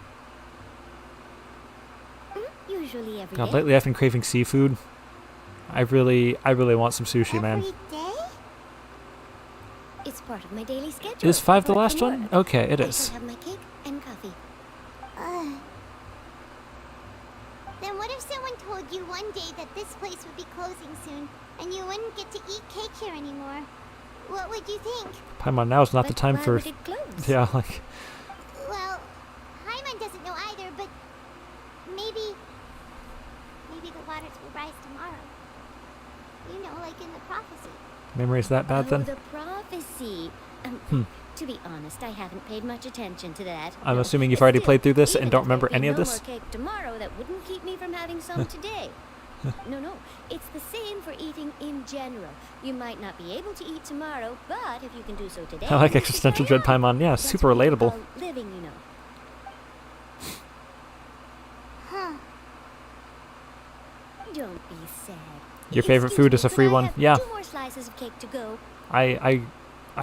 [SPEAKER 6] Usually every
[SPEAKER 1] God,
[SPEAKER 6] day.
[SPEAKER 1] lately I've been craving seafood. I really want some sushi, man.
[SPEAKER 6] Every day? It's part of my daily schedule.
[SPEAKER 1] Is 5 the
[SPEAKER 6] apart
[SPEAKER 1] last
[SPEAKER 6] from
[SPEAKER 1] one?
[SPEAKER 6] work.
[SPEAKER 1] Okay, it
[SPEAKER 6] I
[SPEAKER 1] is.
[SPEAKER 6] shall have my cake and coffee.
[SPEAKER 2] Then what if someone told you one day that this place would be closing soon, and you wouldn't get to eat cake here anymore? What would you think?
[SPEAKER 1] Paimon, now is not the
[SPEAKER 2] But
[SPEAKER 1] time
[SPEAKER 2] why
[SPEAKER 1] for...
[SPEAKER 2] would it close?
[SPEAKER 1] Yeah, like...
[SPEAKER 2] Well, Paimon doesn't know either, but maybe the waters will rise tomorrow. You know, like in the prophecy.
[SPEAKER 1] Memory's that bad then?
[SPEAKER 6] The prophecy. To be honest, I haven't paid much attention to that.
[SPEAKER 1] I'm
[SPEAKER 6] No,
[SPEAKER 1] assuming you've
[SPEAKER 6] but
[SPEAKER 1] already
[SPEAKER 6] still,
[SPEAKER 1] played through this
[SPEAKER 6] even
[SPEAKER 1] and don't
[SPEAKER 6] if
[SPEAKER 1] remember
[SPEAKER 6] I
[SPEAKER 1] any
[SPEAKER 6] ate
[SPEAKER 1] of
[SPEAKER 6] no
[SPEAKER 1] this?
[SPEAKER 6] more cake tomorrow, that wouldn't keep me from having some today. No, it's the same for eating in general. You might not be able to eat tomorrow, but if you can do so today,
[SPEAKER 1] I like
[SPEAKER 6] you should
[SPEAKER 1] existential
[SPEAKER 6] try
[SPEAKER 1] dread
[SPEAKER 6] on.
[SPEAKER 1] Paimon. Yeah,
[SPEAKER 6] That's
[SPEAKER 1] super
[SPEAKER 6] what we
[SPEAKER 1] relatable.
[SPEAKER 6] call living, you know.
[SPEAKER 2] Huh.
[SPEAKER 6] Don't be sad.
[SPEAKER 1] Your favorite food is a free one. Yeah,
[SPEAKER 6] 2 more slices of cake to go.
[SPEAKER 1] I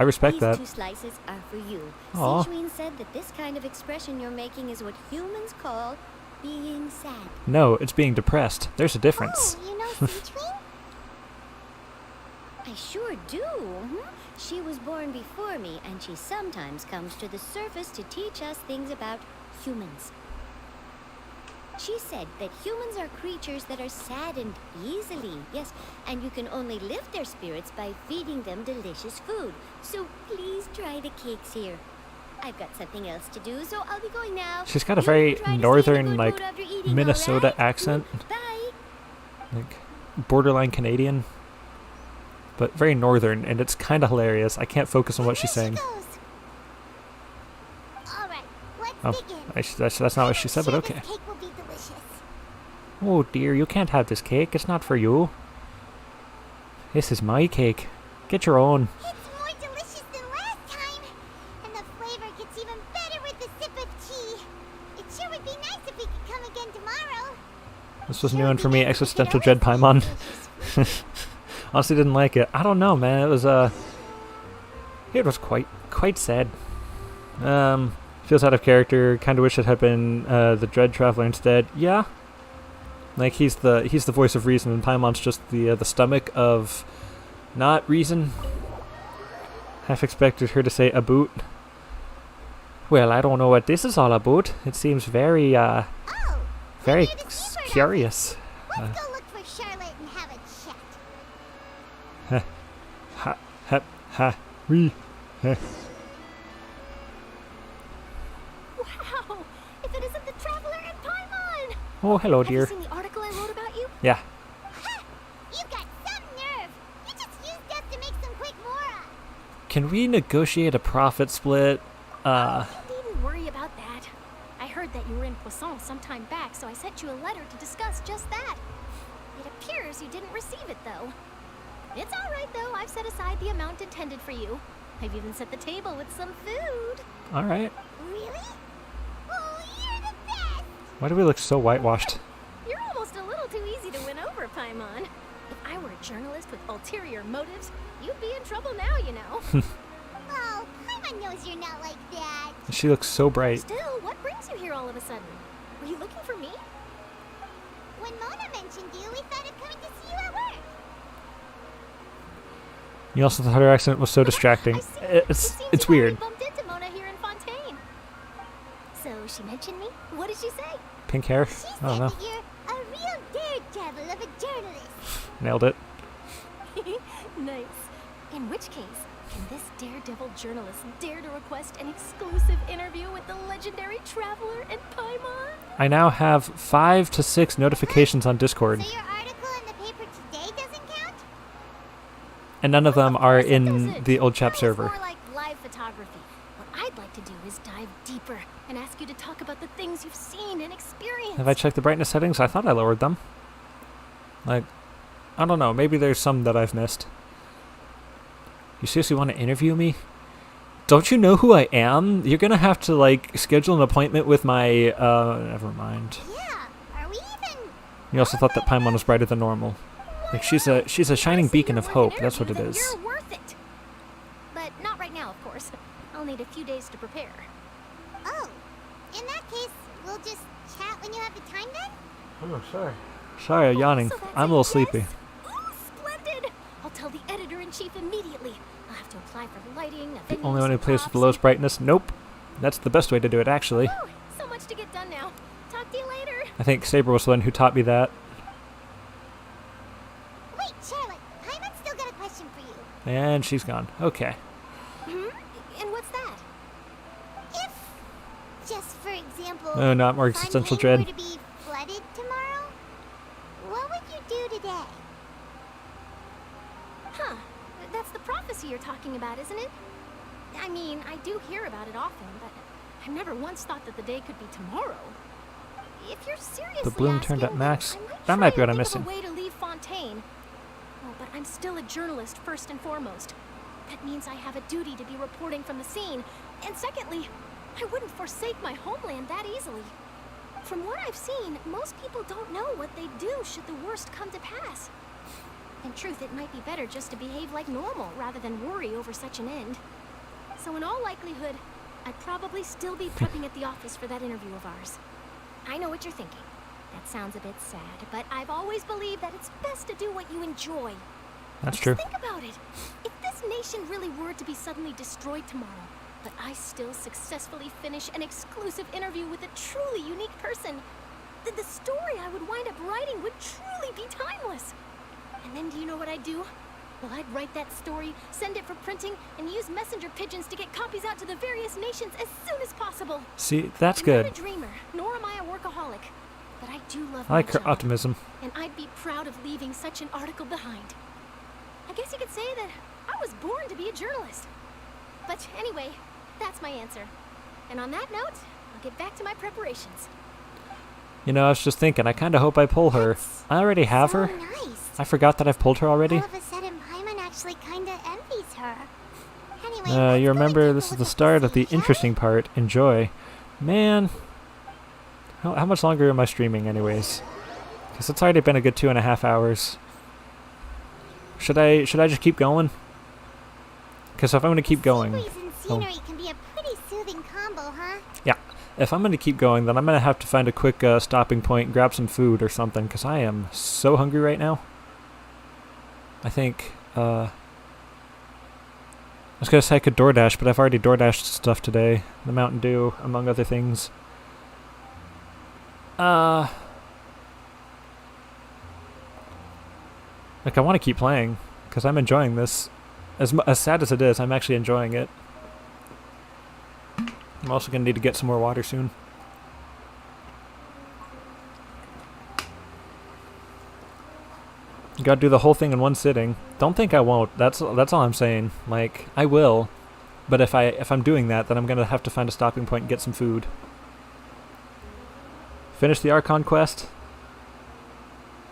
[SPEAKER 1] respect
[SPEAKER 6] These
[SPEAKER 1] that.
[SPEAKER 6] 2 slices are for you.
[SPEAKER 1] Aw.
[SPEAKER 6] Sichuan said that this kind of expression you're making is what humans call being sad.
[SPEAKER 1] No, it's being depressed. There's a difference.
[SPEAKER 2] Oh, you know Sichuan?
[SPEAKER 6] I sure do. She was born before me, and she sometimes comes to the surface to teach us things about humans. She said that humans are creatures that are saddened easily, yes, and you can only lift their spirits by feeding them delicious food. So please try the cakes here. I've got something else to do, so I'll be going now.
[SPEAKER 1] She's got a
[SPEAKER 6] You
[SPEAKER 1] very
[SPEAKER 6] can try to stay in a
[SPEAKER 1] northern,
[SPEAKER 6] good
[SPEAKER 1] like,
[SPEAKER 6] mood after eating,
[SPEAKER 1] Minnesota
[SPEAKER 6] all right?
[SPEAKER 1] accent.
[SPEAKER 6] Bye.
[SPEAKER 1] Like, borderline Canadian. But very northern, and it's kind of hilarious. I can't focus on what she's saying.
[SPEAKER 2] Alright, let's
[SPEAKER 1] Oh,
[SPEAKER 2] begin.
[SPEAKER 1] that's not what she said, but okay.
[SPEAKER 2] This cake will be delicious.
[SPEAKER 1] Oh dear, you can't have this cake. It's not for you. This is my cake. Get your own.
[SPEAKER 2] It's more delicious than last time. And the flavor gets even better with a sip of tea. It sure would be nice if we could come again tomorrow.
[SPEAKER 1] This was new one for me, existential dread Paimon. Honestly didn't like it. I don't know, man. It was quite sad. Feels out of character. Kind of wish it had been the Dread Traveler instead. Yeah. Like he's the voice of reason, and Paimon's just the stomach of not reason. Half expected her to say a boot. Well, I don't know what this is all about. It seems very very curious.
[SPEAKER 2] Let's go look for Charlotte and have a chat.
[SPEAKER 1] Wee.
[SPEAKER 12] Wow! If it isn't the Traveler and Paimon!
[SPEAKER 1] Oh, hello, dear.
[SPEAKER 12] Have you seen the article I wrote about you?
[SPEAKER 1] Yeah.
[SPEAKER 2] You got some nerve! You just used us to make some quick mora!
[SPEAKER 1] Can we negotiate a profit split?
[SPEAKER 12] You needn't worry about that. I heard that you were in Poisson some time back, so I sent you a letter to discuss just that. It appears you didn't receive it, though. It's all right, though. I've set aside the amount intended for you. I've even set the table with some food.
[SPEAKER 1] All right.
[SPEAKER 2] Really? Oh, you're the best!
[SPEAKER 1] Why do we look so whitewashed?
[SPEAKER 12] You're almost a little too easy to win over, Paimon. If I were a journalist with ulterior motives, you'd be in trouble now, you know.
[SPEAKER 2] Oh, Paimon knows you're not like that.
[SPEAKER 1] She looks so bright.
[SPEAKER 12] Still, what brings you here all of a sudden? Were you looking for me?
[SPEAKER 2] When Mona mentioned you, we thought of coming to see you at work.
[SPEAKER 1] You also thought her accent was so distracting. It's weird.
[SPEAKER 12] Bumped into Mona here in Fontaine. So she mentioned me? What did she say?
[SPEAKER 1] Pink hair?
[SPEAKER 2] She said
[SPEAKER 1] I don't know.
[SPEAKER 2] that you're a real daredevil of a journalist.
[SPEAKER 1] Nailed it.
[SPEAKER 12] Nice. In which case, can this daredevil journalist dare to request an exclusive interview with the legendary Traveler and Paimon?
[SPEAKER 1] I now have 5 to 6 notifications on Discord.
[SPEAKER 2] So your article in the paper today doesn't count?
[SPEAKER 1] And none of them are in the Old Chap server.
[SPEAKER 12] More like live photography. What I'd like to do is dive deeper and ask you to talk about the things you've seen and experienced.
[SPEAKER 1] Have I checked the brightness settings? I thought I lowered them. Like, I don't know. Maybe there's some that I've missed. You seriously want to interview me? Don't you know who I am? You're gonna have to, like, schedule an appointment with my, never mind.
[SPEAKER 2] Yeah, are we even...
[SPEAKER 1] You also thought that Paimon was brighter than normal. Like, she's a shining beacon of hope, that's what it is.
[SPEAKER 12] You're worth it. But not right now, of course. I'll need a few days to prepare.
[SPEAKER 2] Oh, in that case, we'll just chat when you have the time then?
[SPEAKER 1] Oh, sorry. Sorry, I'm yawning. I'm a little sleepy.
[SPEAKER 12] Ooh, splendid! I'll tell the editor-in-chief immediately. I'll have to apply for lighting,
[SPEAKER 1] The only one who plays with the lowest brightness? Nope. That's the best way to do it, actually.
[SPEAKER 12] Ooh, so much to get done now. Talk to you later.
[SPEAKER 1] I think Saber was the one who taught me that.
[SPEAKER 2] Wait, Charlotte, Paimon's still got a question for you.
[SPEAKER 1] And she's gone. Okay.
[SPEAKER 2] And what's that? If, just for example,
[SPEAKER 1] Oh, not more existential
[SPEAKER 2] Fontaine
[SPEAKER 1] dread.
[SPEAKER 2] were to be flooded tomorrow, what would you do today?
[SPEAKER 12] Huh. That's the prophecy you're talking about, isn't it? I mean, I do hear about it often, but I've never once thought that the day could be tomorrow. If you're seriously
[SPEAKER 1] The bloom turned at max. That might be what I'm missing.
[SPEAKER 12] a way to leave Fontaine. Oh, but I'm still a journalist first and foremost. That means I have a duty to be reporting from the scene. And secondly, I wouldn't forsake my homeland that easily. From what I've seen, most people don't know what they'd do should the worst come to pass. In truth, it might be better just to behave like normal rather than worry over such an end. So in all likelihood, I'd probably still be prepping at the office for that interview of ours. I know what you're thinking. That sounds a bit sad, but I've always believed that it's best to do what you enjoy.
[SPEAKER 1] That's
[SPEAKER 12] Just
[SPEAKER 1] true.
[SPEAKER 12] think about it. If this nation really were to be suddenly destroyed tomorrow, but I still successfully finish an exclusive interview with a truly unique person, then the story I would wind up writing would truly be timeless. And then do you know what I'd do? Well, I'd write that story, send it for printing, and use messenger pigeons to get copies out to the various nations as soon as possible.
[SPEAKER 1] See, that's
[SPEAKER 12] I'm
[SPEAKER 1] good.
[SPEAKER 12] not a dreamer, nor am I a workaholic. But I do love
[SPEAKER 1] I like
[SPEAKER 12] my
[SPEAKER 1] her
[SPEAKER 12] job,
[SPEAKER 1] optimism.
[SPEAKER 12] and I'd be proud of leaving such an article behind. I guess you could say that I was born to be a journalist. But anyway, that's my answer. And on that note, I'll get back to my preparations.
[SPEAKER 1] You know, I was just thinking, I kind of hope I pull her. I already have her.
[SPEAKER 2] Nice.
[SPEAKER 1] I forgot that I've pulled her already.
[SPEAKER 2] All of a sudden, Paimon actually kinda envies her. Anyway,
[SPEAKER 1] You remember, this is the start of the interesting part. Enjoy. Man. How much longer am I streaming anyways? Because it's already been a good 2.5 hours. Should I just keep going? Because if I'm going to keep going...
[SPEAKER 2] Breeze and scenery can be a pretty soothing combo, huh?
[SPEAKER 1] Yeah. If I'm going to keep going, then I'm going to have to find a quick stopping point and grab some food or something, because I am so hungry right now. I think... I was going to say I could DoorDash, but I've already DoorDashed stuff today. The Mountain Dew, among other things. Like, I want to keep playing, because I'm enjoying this. As sad as it is, I'm actually enjoying it. I'm also going to need to get some more water soon. You gotta do the whole thing in one sitting. Don't think I won't. That's all I'm saying. Like, I will. But if I'm doing that, then I'm going to have to find a stopping point and get some food. Finish the Archon quest?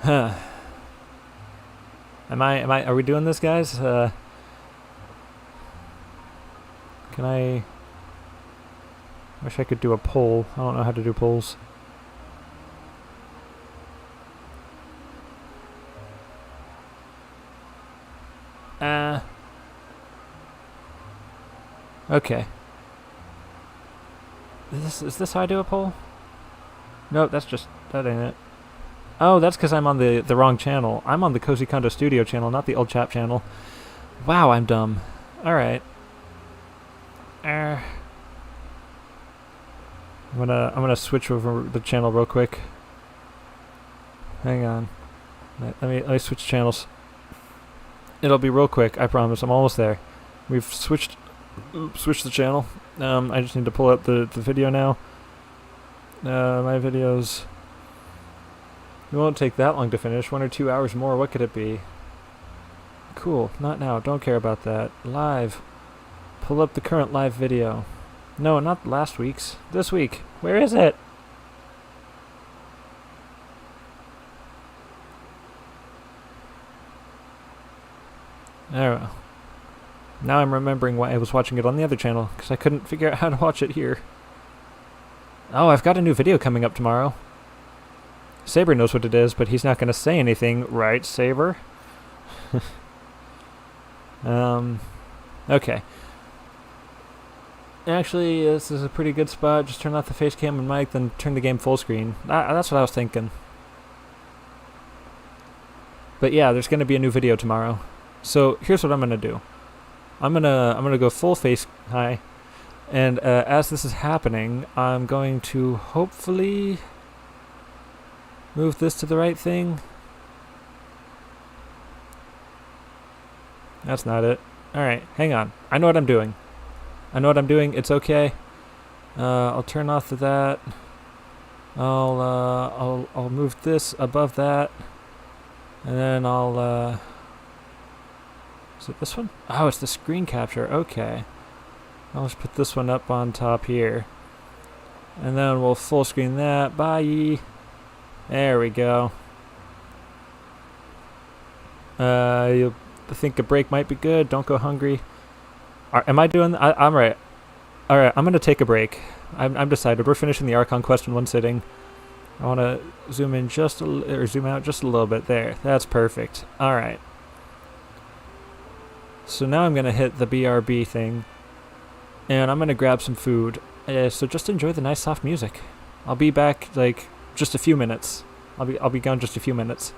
[SPEAKER 1] Huh. Are we doing this, guys? Can I... Wish I could do a poll. I don't know how to do polls. Okay. Is this how I do a poll? No, that ain't it. Oh, that's because I'm on the wrong channel. I'm on the Cozy Kondo Studio channel, not the Old Chap channel. Wow, I'm dumb. Alright. I'm gonna switch over the channel real quick. Hang on. Let me switch channels. It'll be real quick, I promise. I'm almost there. We've switched the channel. I just need to pull up the video now. My videos. It won't take that long to finish. 1 or 2 hours more. What could it be? Cool. Not now. Don't care about that. Live. Pull up the current live video. No, not last week's. This week. Where is it? There we go. Now I'm remembering why I was watching it on the other channel, because I couldn't figure out how to watch it here. Oh, I've got a new video coming up tomorrow. Saber knows what it is, but he's not going to say anything. Right, Saber? Okay. Actually, this is a pretty good spot. Just turn off the face cam and mic, then turn the game full screen. That's what I was thinking. But yeah, there's going to be a new video tomorrow. So here's what I'm going to do. I'm gonna go full face high, and as this is happening, I'm going to hopefully move this to the right thing. That's not it. Alright, hang on. I know what I'm doing. It's okay. I'll turn off to that. I'll move this above that, and then I'll is it this one? Oh, it's the screen capture. Okay. I'll just put this one up on top here. And then we'll full screen that. Bye. There we go. I think a break might be good. Don't go hungry. Am I doing... I'm right. Alright, I'm going to take a break. I'm decided. We're finishing the Archon quest in one sitting. I want to zoom in just or zoom out just a little bit there. That's perfect. Alright. So now I'm going to hit the BRB thing, and I'm going to grab some food. So just enjoy the nice soft music. I'll be back, like, just a few minutes. I'll be gone just a few minutes.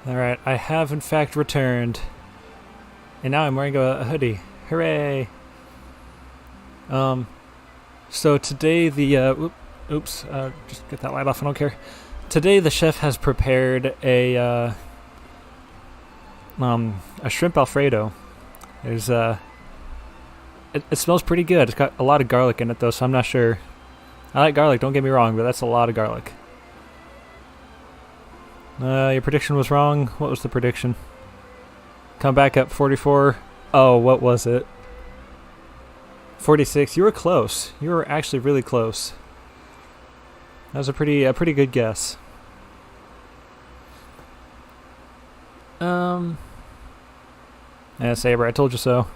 [SPEAKER 1] Alright, I have in fact returned. And now I'm wearing a hoodie. Hooray! So today the, just get that light off, I don't care. Today the chef has prepared a shrimp Alfredo. There's, it smells pretty good. It's got a lot of garlic in it though, so I'm not sure. I like garlic, don't get me wrong, but that's a lot of garlic. Your prediction was wrong. What was the prediction? Come back at 44. Oh, what was it? 46. You were close. You were actually really close. That was a pretty good guess. Yeah, Saber, I told you so.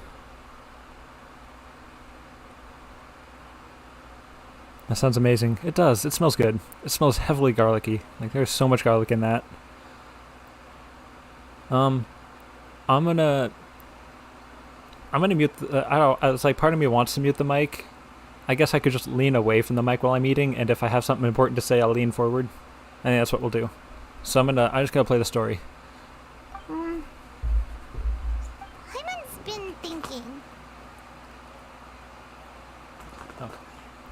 [SPEAKER 1] That sounds amazing. It does. It smells good. It smells heavily garlicky. Like there's so much garlic in that. I'm gonna mute. I don't. It's like part of me wants to mute the mic. I guess I could just lean away from the mic while I'm eating, and if I have something important to say, I'll lean forward. I think that's what we'll do. So I'm just gonna play the story.
[SPEAKER 2] Hyman's been thinking.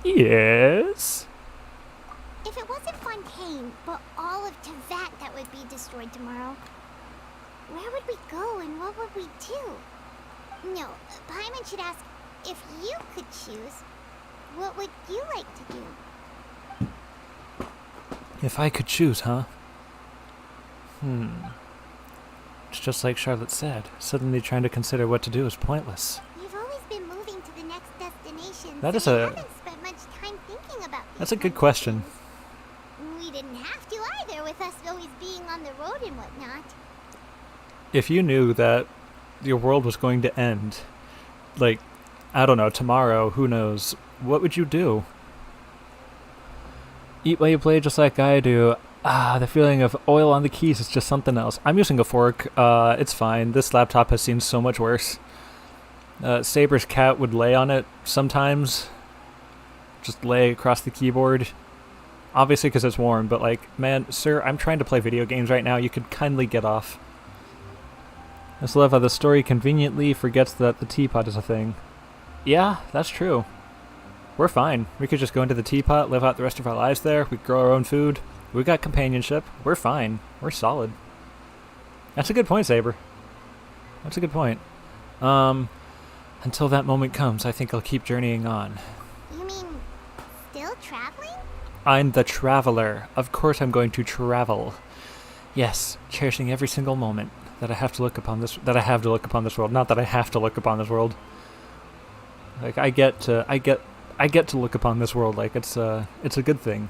[SPEAKER 1] Yes.
[SPEAKER 2] If it wasn't Fontaine, but all of Tevat that would be destroyed tomorrow, where would we go and what would we do? No, Hyman should ask, if you could choose, what would you like to do?
[SPEAKER 1] If I could choose, huh? It's just like Charlotte said. Suddenly trying to consider what to do is pointless.
[SPEAKER 2] You've always been moving to the next destination.
[SPEAKER 1] That is
[SPEAKER 2] so you haven't spent much time thinking about these
[SPEAKER 1] That's a good question.
[SPEAKER 2] We didn't have to either, with us always being on the road and whatnot.
[SPEAKER 1] If you knew that your world was going to end, like, I don't know, tomorrow, who knows, what would you do? Eat while you play just like I do. The feeling of oil on the keys is just something else. I'm using a fork. It's fine. This laptop has seen so much worse. Saber's cat would lay on it sometimes. Just lay across the keyboard. Obviously because it's warm, but like, man, sir, I'm trying to play video games right now. You could kindly get off. I just love how the story conveniently forgets that the teapot is a thing. Yeah, that's true. We're fine. We could just go into the teapot, live out the rest of our lives there. We grow our own food. We got companionship. We're fine. We're solid. That's a good point, Saber. That's a good point. Until that moment comes, I think I'll keep journeying on.
[SPEAKER 2] You mean still traveling?
[SPEAKER 1] I'm the traveler. Of course I'm going to travel. Yes, cherishing every single moment that I have to look upon this world. Not that I have to look upon this world. Like I get to look upon this world like it's a good thing.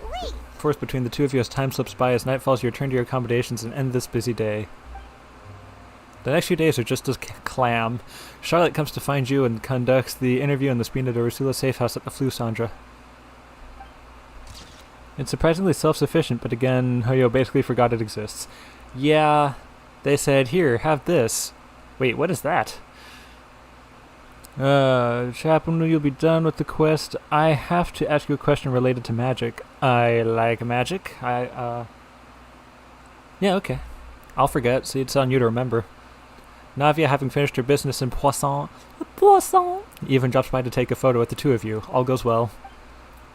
[SPEAKER 2] Wait.
[SPEAKER 1] Of course, between the two of you, as time slips by, as night falls, you return to your accommodations and end this busy day. The next few days are just as clam. Charlotte comes to find you and conducts the interview in the Spina de Ursula safe house at the Flu Sandra. It's surprisingly self-sufficient, but again, Hoyo basically forgot it exists. Yeah, they said, here, have this. Wait, what is that? Chap, when you'll be done with the quest, I have to ask you a question related to magic. I like magic. Yeah, okay. I'll forget, see, it's on you to remember. Navia, having finished her business in Poisson, even drops by to take a photo with the two of you. All goes well.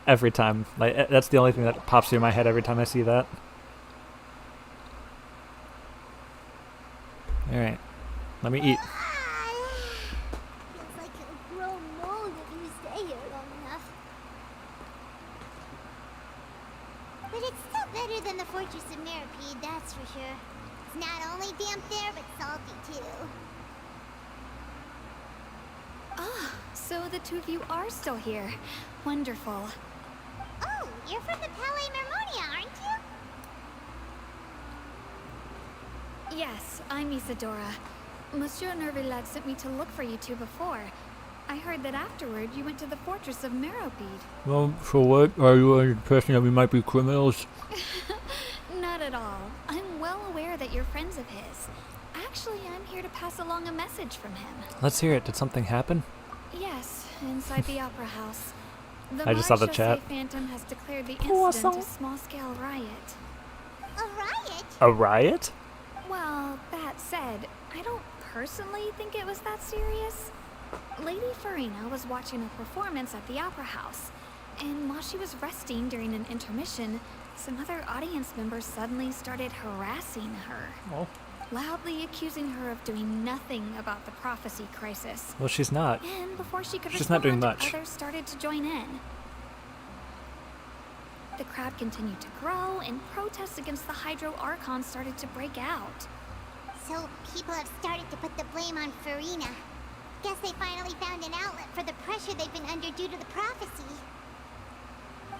[SPEAKER 1] Every time. Like, that's the only thing that pops through my head every time I see that. Alright. Let me eat.
[SPEAKER 2] Feels like it'll grow mold if you stay here long enough. But it's still better than the Fortress of Meripede, that's for sure. It's not only damp there, but salty too.
[SPEAKER 12] Ah, so the two of you are still here. Wonderful.
[SPEAKER 2] Oh, you're from the Palais Mermonia, aren't you?
[SPEAKER 12] Yes, I'm Isadora. Monsieur Nervillat sent me to look for you two before. I heard that afterward you went to the Fortress of Meripede.
[SPEAKER 1] Well, for what? Are you under the impression that we might be criminals?
[SPEAKER 12] Not at all. I'm well aware that you're friends of his. Actually, I'm here to pass along a message from him.
[SPEAKER 1] Let's hear it. Did something happen?
[SPEAKER 12] Yes, inside the Opera House. The
[SPEAKER 1] I just saw the
[SPEAKER 12] Marchese
[SPEAKER 1] chat.
[SPEAKER 12] Phantom has declared the incident a small-scale riot.
[SPEAKER 1] A riot?
[SPEAKER 12] Well, that said, I don't personally think it was that serious. Lady Farina was watching a performance at the Opera House, and while she was resting during an intermission, some other audience members suddenly started harassing her.
[SPEAKER 1] Oh.
[SPEAKER 12] Loudly accusing her of doing nothing about the prophecy crisis.
[SPEAKER 1] Well, she's not.
[SPEAKER 12] And before she could
[SPEAKER 1] She's
[SPEAKER 12] respond,
[SPEAKER 1] not doing much.
[SPEAKER 12] others started to join in. The crowd continued to grow, and protests against the Hydro Archon started to break out.
[SPEAKER 2] So people have started to put the blame on Farina. Guess they finally found an outlet for the pressure they've been under due to the prophecy.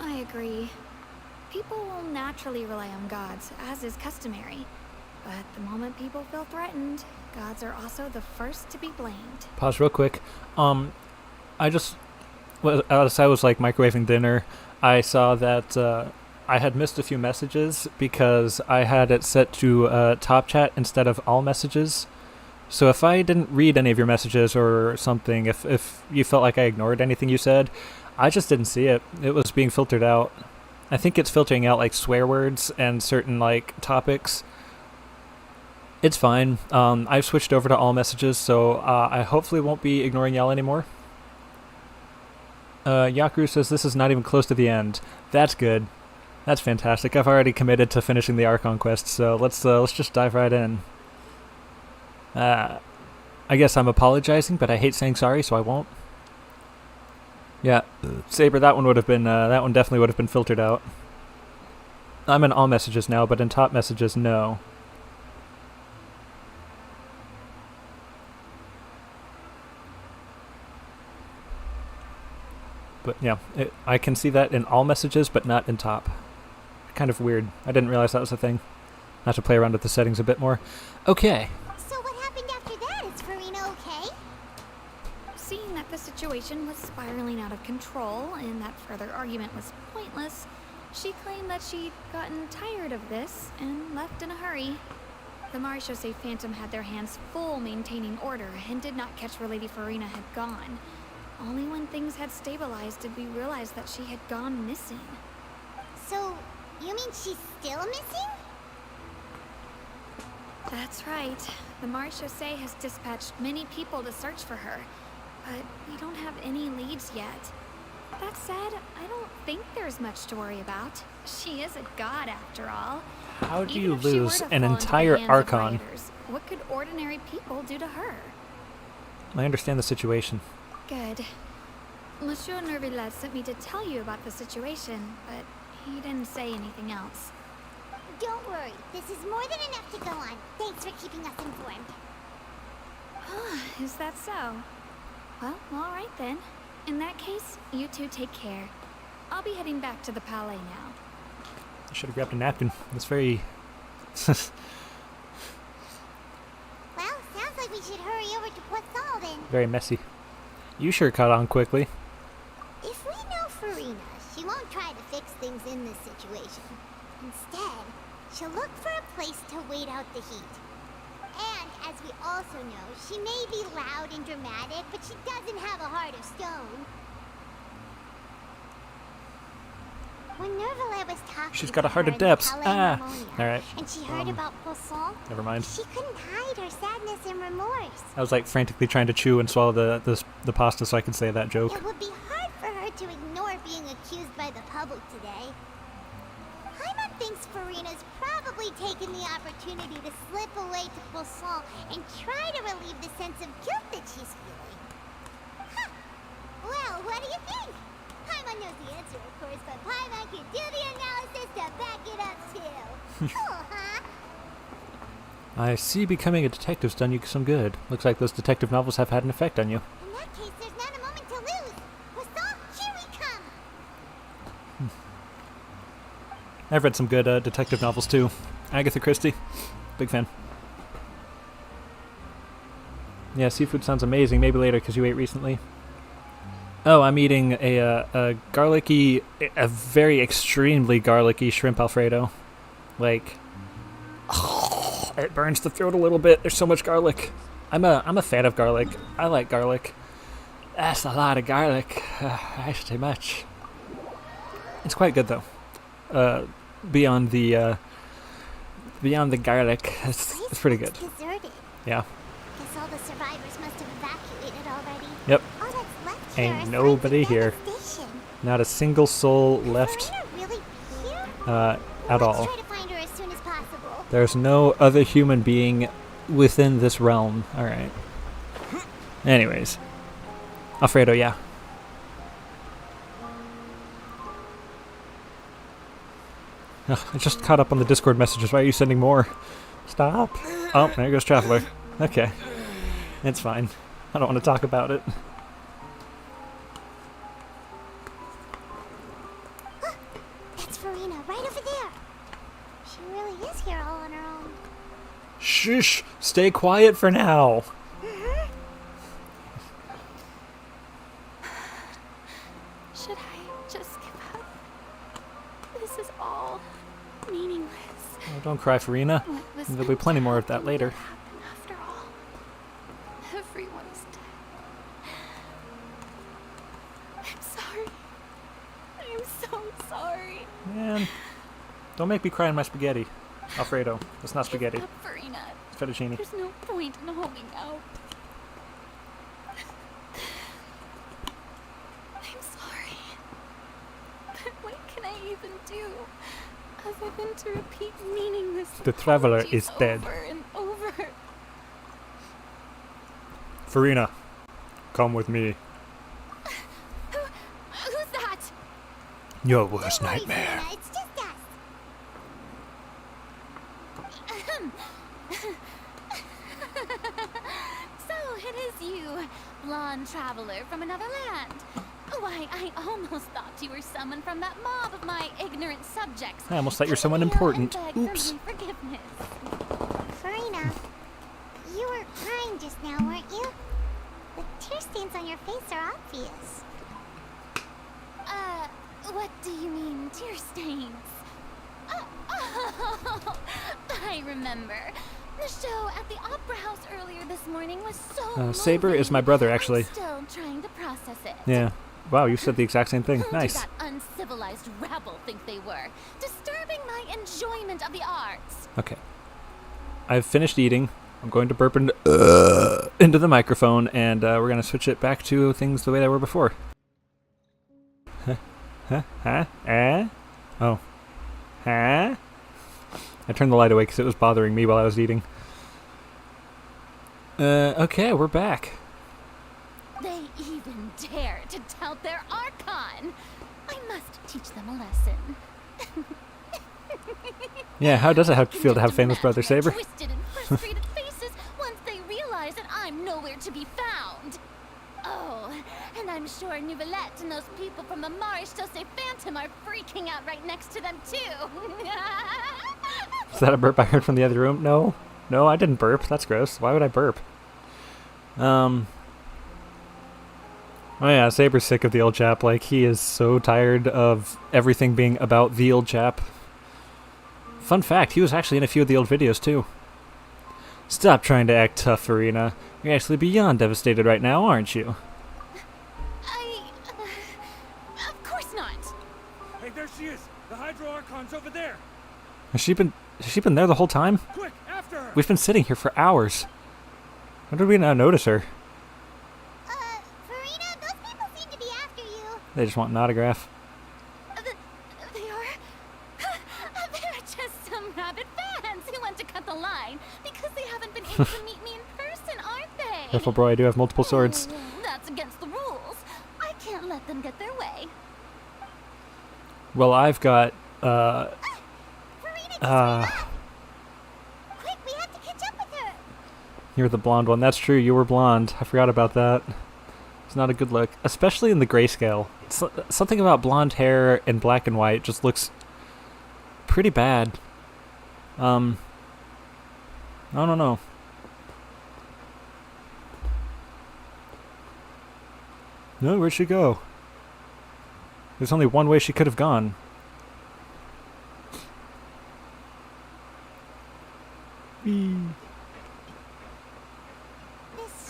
[SPEAKER 12] I agree. People will naturally rely on gods, as is customary. But the moment people feel threatened, gods are also the first to be blamed.
[SPEAKER 1] Pause real quick. As I was like microwaving dinner, I saw that I had missed a few messages because I had it set to top chat instead of all messages. So if I didn't read any of your messages or something, if you felt like I ignored anything you said, I just didn't see it. It was being filtered out. I think it's filtering out like swear words and certain like topics. It's fine. I've switched over to all messages, so I hopefully won't be ignoring y'all anymore. Yakru says this is not even close to the end. That's good. That's fantastic. I've already committed to finishing the Archon quest, so let's just dive right in. I guess I'm apologizing, but I hate saying sorry, so I won't. Yeah, Saber, that one definitely would have been filtered out. I'm in all messages now, but in top messages, no. But yeah, I can see that in all messages, but not in top. Kind of weird. I didn't realize that was a thing. I have to play around with the settings a bit more. Okay.
[SPEAKER 2] So what happened after that? Is Farina okay?
[SPEAKER 12] Seeing that the situation was spiraling out of control and that further argument was pointless, she claimed that she'd gotten tired of this and left in a hurry. The Marechaussee Phantom had their hands full maintaining order and did not catch where Lady Farina had gone. Only when things had stabilized did we realize that she had gone missing.
[SPEAKER 2] So, you mean she's still missing?
[SPEAKER 12] That's right. The Marechaussee has dispatched many people to search for her, but we don't have any leads yet. That said, I don't think there's much to worry about. She is a god after all.
[SPEAKER 1] How do
[SPEAKER 12] Even
[SPEAKER 1] you
[SPEAKER 12] if she were
[SPEAKER 1] lose
[SPEAKER 12] to
[SPEAKER 1] an
[SPEAKER 12] fall into the
[SPEAKER 1] entire
[SPEAKER 12] hands of
[SPEAKER 1] Archon?
[SPEAKER 12] rioters, what could ordinary people do to her?
[SPEAKER 1] I understand the situation.
[SPEAKER 12] Good. Monsieur Nervillet sent me to tell you about the situation, but he didn't say anything else.
[SPEAKER 2] Don't worry. This is more than enough to go on. Thanks for keeping us informed.
[SPEAKER 12] Is that so? Well, all right then. In that case, you two take care. I'll be heading back to the Palais now.
[SPEAKER 1] I should have grabbed a napkin. That's very...
[SPEAKER 2] Well, sounds like we should hurry over to Poisson then.
[SPEAKER 1] very messy. You sure caught on quickly.
[SPEAKER 2] If we know Farina, she won't try to fix things in this situation. Instead, she'll look for a place to wait out the heat. And, as we also know, she may be loud and dramatic, but she doesn't have a heart of stone. When Nervillet was talking
[SPEAKER 1] She's got a
[SPEAKER 2] to
[SPEAKER 1] heart
[SPEAKER 2] her
[SPEAKER 1] of
[SPEAKER 2] in the
[SPEAKER 1] depths.
[SPEAKER 2] Palais
[SPEAKER 1] Ah!
[SPEAKER 2] Harmonia,
[SPEAKER 1] Alright.
[SPEAKER 2] and she heard about Poisson,
[SPEAKER 1] Never mind.
[SPEAKER 2] she couldn't hide her sadness and remorse.
[SPEAKER 1] I was like frantically trying to chew and swallow the pasta so I could say that joke.
[SPEAKER 2] It would be hard for her to ignore being accused by the public today. Paimon thinks Farina's probably taken the opportunity to slip away to Poisson and try to relieve the sense of guilt that she's feeling. Huh. Well, what do you think? Paimon knows the answer, of course, but Paimon can do the analysis to back it up too. Cool, huh?
[SPEAKER 1] I see becoming a detective's done you some good. Looks like those detective novels have had an effect on you.
[SPEAKER 2] In that case, there's not a moment to lose. Poisson, here we come!
[SPEAKER 1] I've read some good detective novels too. Agatha Christie. Big fan. Yeah, seafood sounds amazing. Maybe later because you ate recently. Oh, I'm eating a garlicky, a very extremely garlicky shrimp Alfredo. Like, it burns the throat a little bit. There's so much garlic. I'm a fan of garlic. I like garlic. That's a lot of garlic. That's too much. It's quite good though. Beyond the beyond the garlic. It's pretty good.
[SPEAKER 2] Deserted.
[SPEAKER 1] Yeah.
[SPEAKER 2] Guess all the survivors must have evacuated already.
[SPEAKER 1] Yep.
[SPEAKER 2] All that's left here
[SPEAKER 1] Ain't
[SPEAKER 2] is
[SPEAKER 1] nobody here.
[SPEAKER 2] devastation.
[SPEAKER 1] Not a single soul left
[SPEAKER 2] Really here?
[SPEAKER 1] at all.
[SPEAKER 2] Try to find her as soon as possible.
[SPEAKER 1] There's no other human being within this realm. Alright. Anyways. Alfredo, yeah. Ugh, I just caught up on the Discord messages. Why are you sending more? Stop. Oh, there goes Traveler. Okay. It's fine. I don't want to talk about it.
[SPEAKER 2] That's Farina, right over there. She really is here all on her own.
[SPEAKER 1] Shush! Stay quiet for now.
[SPEAKER 10] Should I just give up? This is all meaningless.
[SPEAKER 1] Oh, don't cry, Farina. There'll be plenty more of that later.
[SPEAKER 10] After all, everyone's dead. I'm sorry. I'm so sorry.
[SPEAKER 1] Man, don't make me cry in my spaghetti. Alfredo, it's not spaghetti.
[SPEAKER 10] Give up, Farina.
[SPEAKER 1] It's fettuccine.
[SPEAKER 10] There's no point in holding out. I'm sorry. But what can I even do other than to repeat meaningless
[SPEAKER 1] The Traveler
[SPEAKER 10] apologies
[SPEAKER 1] is dead.
[SPEAKER 10] over and over?
[SPEAKER 1] Farina, come with me.
[SPEAKER 2] Who's that?
[SPEAKER 1] Your worst nightmare.
[SPEAKER 2] It's just us.
[SPEAKER 20] So it is you, blonde traveler from another land. Why, I almost thought you were someone from that mob of my ignorant subjects.
[SPEAKER 1] I almost thought you're someone important. Oops.
[SPEAKER 20] Forgiveness.
[SPEAKER 2] Farina, you were crying just now, weren't you? The tear stains on your face are obvious.
[SPEAKER 20] What do you mean, tear stains? Oh, I remember. The show at the Opera House earlier this morning was so
[SPEAKER 1] Saber
[SPEAKER 20] moving.
[SPEAKER 1] is my brother, actually.
[SPEAKER 20] I'm still trying to process it.
[SPEAKER 1] Yeah. Wow, you said the exact same thing.
[SPEAKER 20] Who
[SPEAKER 1] Nice.
[SPEAKER 20] did that uncivilized rabble think they were? Disturbing my enjoyment of the arts.
[SPEAKER 1] Okay. I've finished eating. I'm going to burp into the microphone, and we're going to switch it back to things the way they were before. Huh? Oh. Huh? I turned the light away because it was bothering me while I was eating. Okay, we're back.
[SPEAKER 20] They even dare to tout their Archon. I must teach them a lesson.
[SPEAKER 1] Yeah, how does it feel to have famous brother Saber?
[SPEAKER 20] Twisted and frustrated faces once they realize that I'm nowhere to be found. Oh, and I'm sure Nouvellette and those people from the Maréchal de Phantom are freaking out right next to them too.
[SPEAKER 1] Is that a burp I heard from the other room? No. No, I didn't burp. That's gross. Why would I burp? Oh yeah, Saber's sick of the Old Chap. Like, he is so tired of everything being about the Old Chap. Fun fact, he was actually in a few of the old videos too. Stop trying to act tough, Farina. You're actually beyond devastated right now, aren't you?
[SPEAKER 20] Of course not.
[SPEAKER 9] Hey, there she is. The Hydro Archon's over there.
[SPEAKER 1] Has she been there the whole time?
[SPEAKER 9] Quick, after her.
[SPEAKER 1] We've been sitting here for hours. How did we not notice her?
[SPEAKER 2] Farina, those people seem to be after you.
[SPEAKER 1] They just want an autograph.
[SPEAKER 20] They're just some rabid fans who want to cut the line because they haven't been able to meet me in person, aren't they?
[SPEAKER 1] Careful, bro, I do have multiple swords.
[SPEAKER 20] That's against the rules. I can't let them get their way.
[SPEAKER 1] Well, I've got,
[SPEAKER 2] Quick, we have to catch up with her.
[SPEAKER 1] You're the blonde one. That's true, you were blonde. I forgot about that. It's not a good look, especially in the grayscale. Something about blonde hair and black and white just looks pretty bad. I don't know. No, where'd she go? There's only one way she could have gone.
[SPEAKER 2] This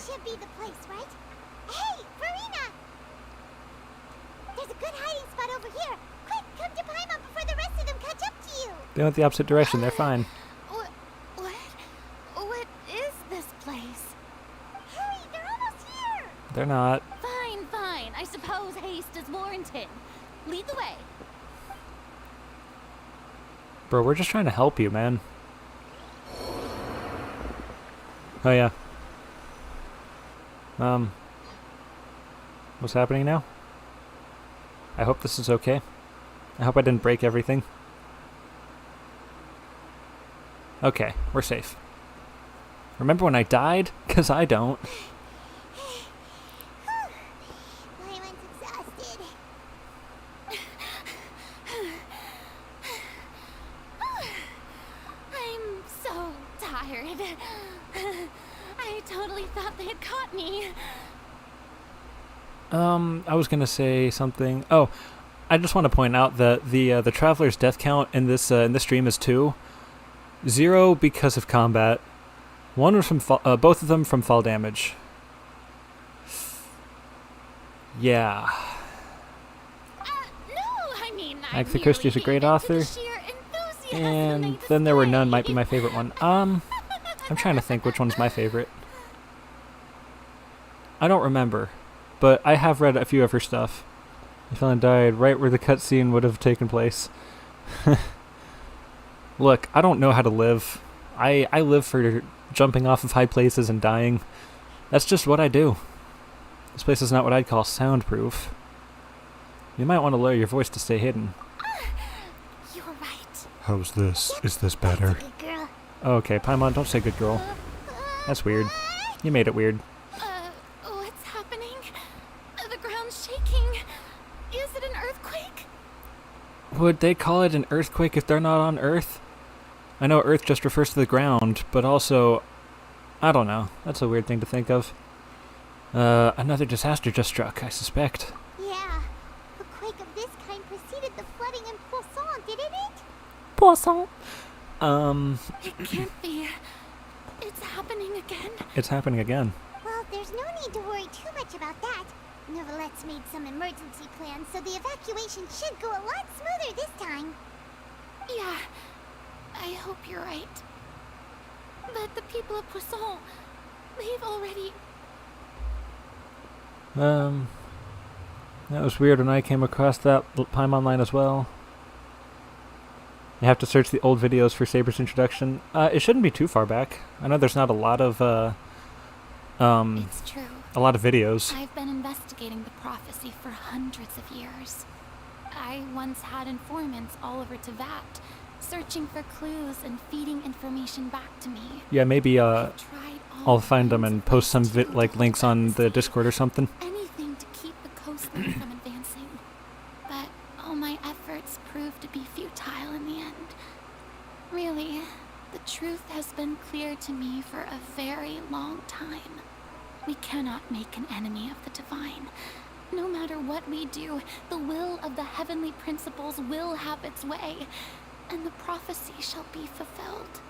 [SPEAKER 2] should be the place, right? Hey, Farina! There's a good hiding spot over here. Quick, come to Paimon before the rest of them catch up to you.
[SPEAKER 1] They went the opposite direction, they're fine. They're not.
[SPEAKER 20] Fine, fine. I suppose haste is warranted. Lead the way.
[SPEAKER 1] Bro, we're just trying to help you, man. Oh, yeah. What's happening now? I hope this is okay. I hope I didn't break everything. Okay, we're safe. Remember when I died? 'Cause I don't.
[SPEAKER 2] Lyman's exhausted.
[SPEAKER 20] I'm so tired. I totally thought they had caught me.
[SPEAKER 1] I was gonna say something. Oh, I just want to point out that the traveler's death count in this stream is 2. 0 because of combat. 1 was from both of them from fall damage. Yeah.
[SPEAKER 20] No, I mean,
[SPEAKER 1] Agatha Christie's a great author. And then there were none might be my favorite one. I'm trying to think which one's my favorite. I don't remember, but I have read a few of her stuff. The villain died right where the cutscene would have taken place. Look, I don't know how to live. I live for jumping off of high places and dying. That's just what I do. This place is not what I'd call soundproof. You might want to lower your voice to stay hidden.
[SPEAKER 2] You're right.
[SPEAKER 1] How's this? Is this better?
[SPEAKER 2] Good girl.
[SPEAKER 1] Okay, Paimon, don't say good girl. That's weird. You made it weird.
[SPEAKER 20] What's happening? The ground's shaking. Is it an earthquake?
[SPEAKER 1] Would they call it an earthquake if they're not on Earth? I know Earth just refers to the ground, but also, I don't know. That's a weird thing to think of. Another disaster just struck, I suspect.
[SPEAKER 2] Yeah. A quake of this kind preceded the flooding in Poisson, didn't it?
[SPEAKER 1] Poisson.
[SPEAKER 20] It can't be. It's happening again.
[SPEAKER 1] It's happening again.
[SPEAKER 2] Well, there's no need to worry too much about that. Novelette's made some emergency plans, so the evacuation should go a lot smoother this time.
[SPEAKER 20] Yeah, I hope you're right. But the people of Poisson, they've already...
[SPEAKER 1] That was weird when I came across that Paimon line as well. You have to search the old videos for Saber's introduction. It shouldn't be too far back. I know there's not a lot of,
[SPEAKER 20] It's true.
[SPEAKER 1] a lot of videos.
[SPEAKER 20] I've been investigating the prophecy for hundreds of years. I once had informants all over Teyvat, searching for clues and feeding information back to me.
[SPEAKER 1] Yeah, maybe, I'll find them and post some links on the Discord or something.
[SPEAKER 20] Anything to keep the coastline from advancing. But all my efforts proved to be futile in the end. Really, the truth has been clear to me for a very long time. We cannot make an enemy of the divine. No matter what we do, the will of the heavenly principles will have its way, and the prophecy shall be fulfilled.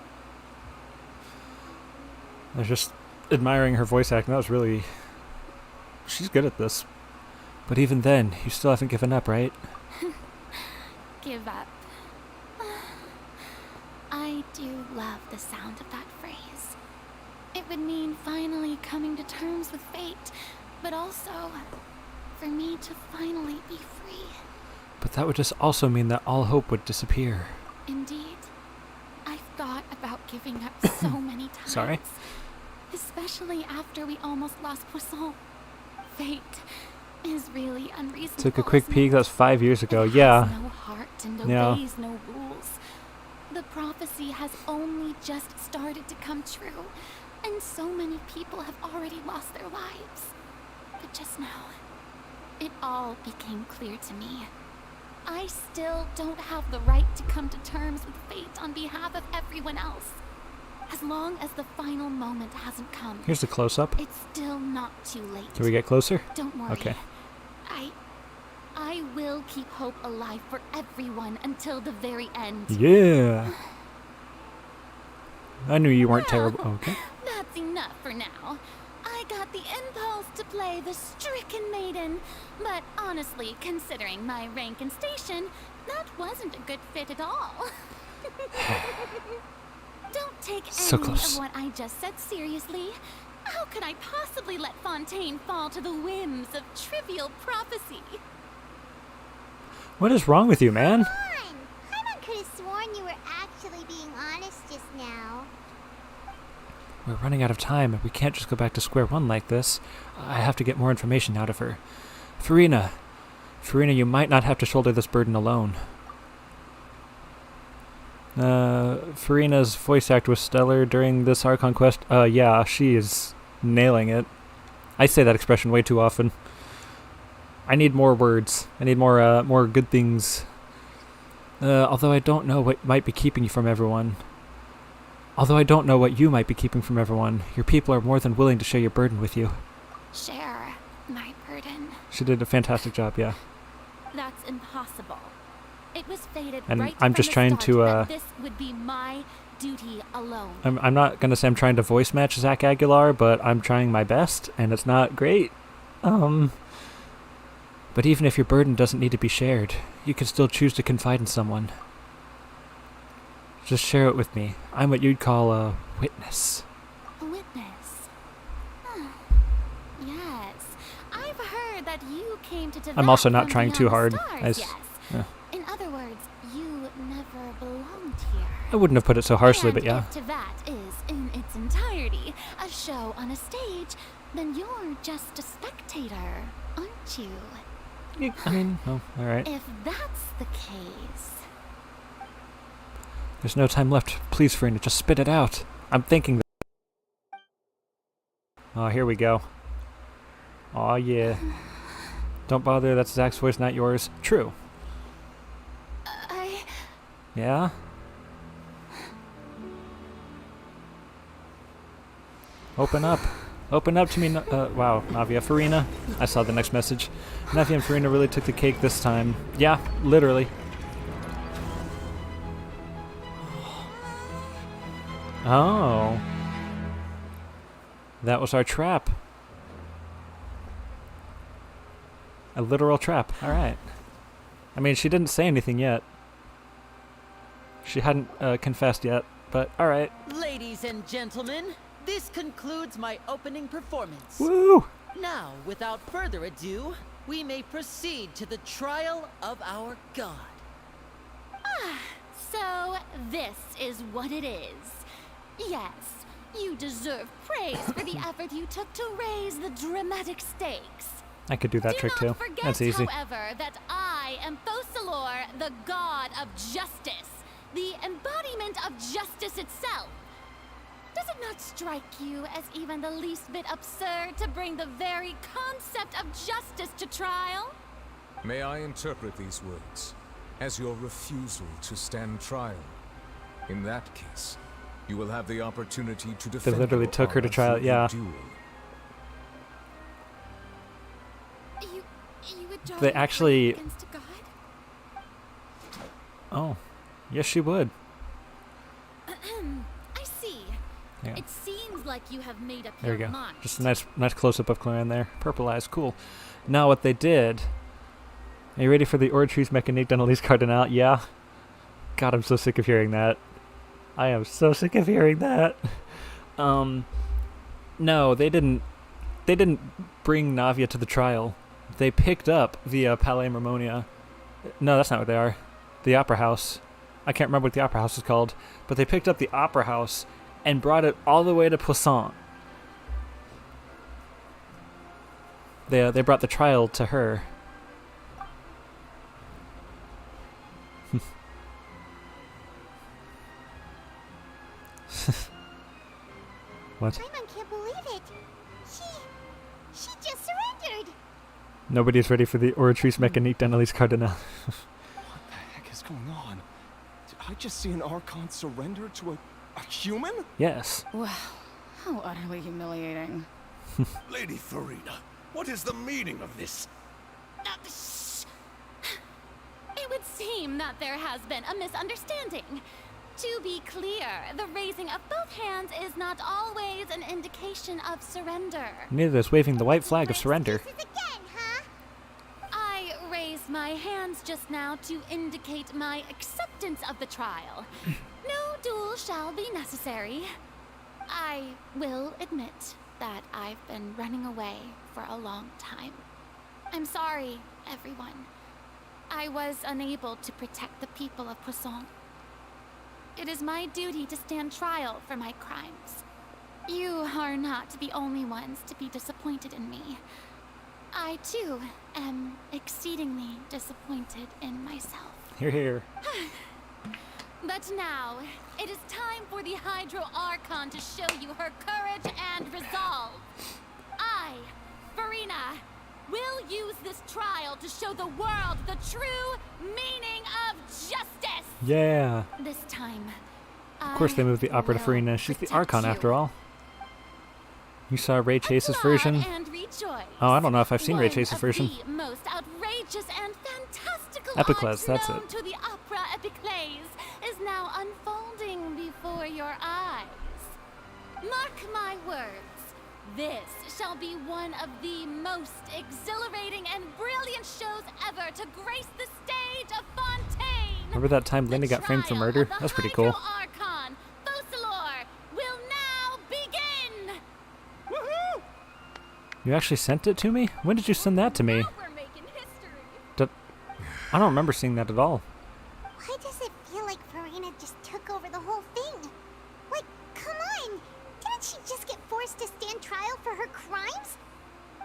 [SPEAKER 1] I was just admiring her voice acting. That was really... She's good at this. But even then, you still haven't given up, right?
[SPEAKER 20] Give up. I do love the sound of that phrase. It would mean finally coming to terms with fate, but also for me to finally be free.
[SPEAKER 1] But that would just also mean that all hope would disappear.
[SPEAKER 20] Indeed. I've thought about giving up so many times.
[SPEAKER 1] Sorry?
[SPEAKER 20] Especially after we almost lost Poisson. Fate is really unreasonable.
[SPEAKER 1] Took a quick peek. That was 5 years ago.
[SPEAKER 20] It
[SPEAKER 1] Yeah.
[SPEAKER 20] has no heart and
[SPEAKER 1] Yeah.
[SPEAKER 20] obeys no rules. The prophecy has only just started to come true, and so many people have already lost their lives. But just now, it all became clear to me. I still don't have the right to come to terms with fate on behalf of everyone else. As long as the final moment hasn't come.
[SPEAKER 1] Here's the close-up.
[SPEAKER 20] It's still not too late.
[SPEAKER 1] Can we get closer?
[SPEAKER 20] Don't worry.
[SPEAKER 1] Okay.
[SPEAKER 20] I will keep hope alive for everyone until the very end.
[SPEAKER 1] Yeah. I knew you weren't terrible. Okay.
[SPEAKER 20] That's enough for now. I got the impulse to play the stricken maiden, but honestly, considering my rank and station, that wasn't a good fit at all. Don't take
[SPEAKER 1] So
[SPEAKER 20] any
[SPEAKER 1] close.
[SPEAKER 20] of what I just said seriously. How could I possibly let Fontaine fall to the whims of trivial prophecy?
[SPEAKER 1] What is wrong with you, man?
[SPEAKER 2] Paimon could have sworn you were actually being honest just now.
[SPEAKER 1] We're running out of time, and we can't just go back to square one like this. I have to get more information out of her. Farina, you might not have to shoulder this burden alone. Farina's voice act was stellar during this Archon quest. Yeah, she is nailing it. I say that expression way too often. I need more words. I need more good things. Although I don't know what might be keeping you from everyone. Although I don't know what you might be keeping from everyone, your people are more than willing to share your burden with you.
[SPEAKER 20] Share my burden.
[SPEAKER 1] She did a fantastic job, yeah.
[SPEAKER 20] That's impossible. It was fated
[SPEAKER 1] And
[SPEAKER 20] right
[SPEAKER 1] I'm
[SPEAKER 20] from
[SPEAKER 1] just
[SPEAKER 20] the
[SPEAKER 1] trying
[SPEAKER 20] start
[SPEAKER 1] to,
[SPEAKER 20] that this would be my duty alone.
[SPEAKER 1] I'm not gonna say I'm trying to voice match Zach Aguilar, but I'm trying my best, and it's not great. But even if your burden doesn't need to be shared, you can still choose to confide in someone. Just share it with me. I'm what you'd call a witness.
[SPEAKER 20] A witness? Yes. I've heard that you came to develop
[SPEAKER 1] I'm also not
[SPEAKER 20] from
[SPEAKER 1] trying
[SPEAKER 20] beyond
[SPEAKER 1] too
[SPEAKER 20] the
[SPEAKER 1] hard.
[SPEAKER 20] stars, yes. In other words, you never belonged here.
[SPEAKER 1] I wouldn't have put it so harshly, but yeah.
[SPEAKER 20] If Tevat is, in its entirety, a show on a stage, then you're just a spectator, aren't you?
[SPEAKER 1] I mean, oh, alright.
[SPEAKER 20] If that's the case...
[SPEAKER 1] There's no time left. Please, Farina, just spit it out. I'm thinking that... Oh, here we go. Aw, yeah. Don't bother, that's Zach's voice, not yours. True. Yeah? Open up. Open up to me. Wow, Navia. Farina. I saw the next message. Navia and Farina really took the cake this time. Yeah, literally. Oh. That was our trap. A literal trap. Alright. I mean, she didn't say anything yet. She hadn't confessed yet, but alright.
[SPEAKER 14] Ladies and gentlemen, this concludes my opening performance.
[SPEAKER 1] Woo!
[SPEAKER 14] Now, without further ado, we may proceed to the trial of our god.
[SPEAKER 20] So, this is what it is. Yes, you deserve praise for the effort you took to raise the dramatic stakes.
[SPEAKER 1] I could do that trick too. That's easy.
[SPEAKER 20] However, that I am Fosalor, the god of justice, the embodiment of justice itself. Does it not strike you as even the least bit absurd to bring the very concept of justice to trial?
[SPEAKER 7] May I interpret these words as your refusal to stand trial? In that case, you will have the opportunity to defend.
[SPEAKER 1] They literally took her to trial, yeah.
[SPEAKER 20] You would
[SPEAKER 1] They actually...
[SPEAKER 20] against a god?
[SPEAKER 1] Oh, yes she would.
[SPEAKER 20] I see.
[SPEAKER 1] Yeah.
[SPEAKER 20] It seems like you have made up
[SPEAKER 1] There you
[SPEAKER 20] your
[SPEAKER 1] go.
[SPEAKER 20] mind.
[SPEAKER 1] Just a nice close-up of Clarion there. Purple eyes, cool. Now what they did... Are you ready for the Ortrice Mécanique d'Annalise Cardinal? Yeah? God, I'm so sick of hearing that. I am so sick of hearing that. No, they didn't bring Navia to the trial. They picked up the Palais Mermonia. No, that's not what they are. The Opera House. I can't remember what the Opera House is called, but they picked up the Opera House and brought it all the way to Poisson. They brought the trial to her. What?
[SPEAKER 2] Paimon can't believe it. She just surrendered.
[SPEAKER 1] Nobody's ready for the Oratrice Mécanique d'Annalise Cardinal.
[SPEAKER 16] What the heck is going on? Did I just see an Archon surrender to a human?
[SPEAKER 1] Yes.
[SPEAKER 19] Wow, how utterly humiliating.
[SPEAKER 8] Lady Farina, what is the meaning of this?
[SPEAKER 20] It would seem that there has been a misunderstanding. To be clear, the raising of both hands is not always an indication of surrender.
[SPEAKER 1] Neither is waving the white flag of surrender.
[SPEAKER 20] I raised my hands just now to indicate my acceptance of the trial. No duel shall be necessary. I will admit, that I've been running away for a long time. I'm sorry, everyone. I was unable to protect the people of Poisson. It is my duty to stand trial for my crimes. You are not the only ones to be disappointed in me. I, too, am exceedingly disappointed in myself.
[SPEAKER 1] Hear, hear.
[SPEAKER 20] But now, it is time for the Hydro Archon to show you her courage and resolve. I, Farina, will use this trial to show the world the true meaning of justice.
[SPEAKER 1] Yeah.
[SPEAKER 20] This time,
[SPEAKER 1] Of course they moved the opera to Farina. She's the Archon after all. You saw Ray Chase's version? Oh, I don't know if I've seen Ray Chase's version.
[SPEAKER 20] The most outrageous and fantastical
[SPEAKER 1] Epiclese, that's
[SPEAKER 20] known
[SPEAKER 1] it.
[SPEAKER 20] to the opera Epiclese is now unfolding before your eyes. Mark my words, this shall be one of the most exhilarating and brilliant shows ever to grace the stage of Fontaine.
[SPEAKER 1] Remember that time Linda got framed for murder? That's pretty cool.
[SPEAKER 20] Archon, Focalor, will now begin. Woohoo!
[SPEAKER 1] You actually sent it to me? When did you send that to me? I don't remember seeing that at all.
[SPEAKER 2] Why does it feel like Farina just took over the whole thing? Like, come on! Didn't she just get forced to stand trial for her crimes?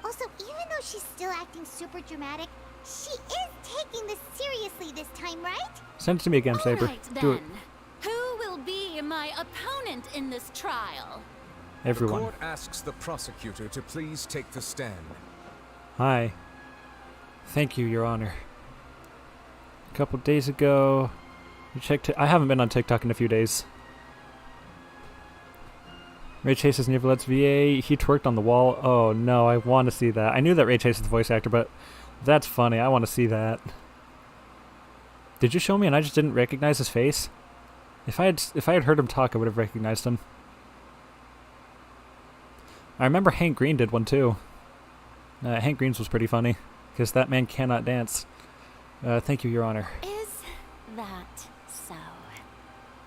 [SPEAKER 2] Also, even though she's still acting super dramatic, she is taking this seriously this time, right?
[SPEAKER 1] Send it to me again, Saber.
[SPEAKER 20] Right,
[SPEAKER 1] Do it.
[SPEAKER 20] then. Who will be my opponent in this trial?
[SPEAKER 1] Everyone.
[SPEAKER 7] The court asks the prosecutor to please take the stand.
[SPEAKER 1] Hi. Thank you, Your Honor. A couple days ago, you checked. I haven't been on TikTok in a few days. Ray Chase is Nivolette's VA. He twerked on the wall. Oh no, I want to see that. I knew that Ray Chase is the voice actor, but that's funny. I want to see that. Did you show me and I just didn't recognize his face? If I had heard him talk, I would have recognized him. I remember Hank Green did one too. Hank Green's was pretty funny because that man cannot dance. Thank you, Your Honor.
[SPEAKER 20] Is that so?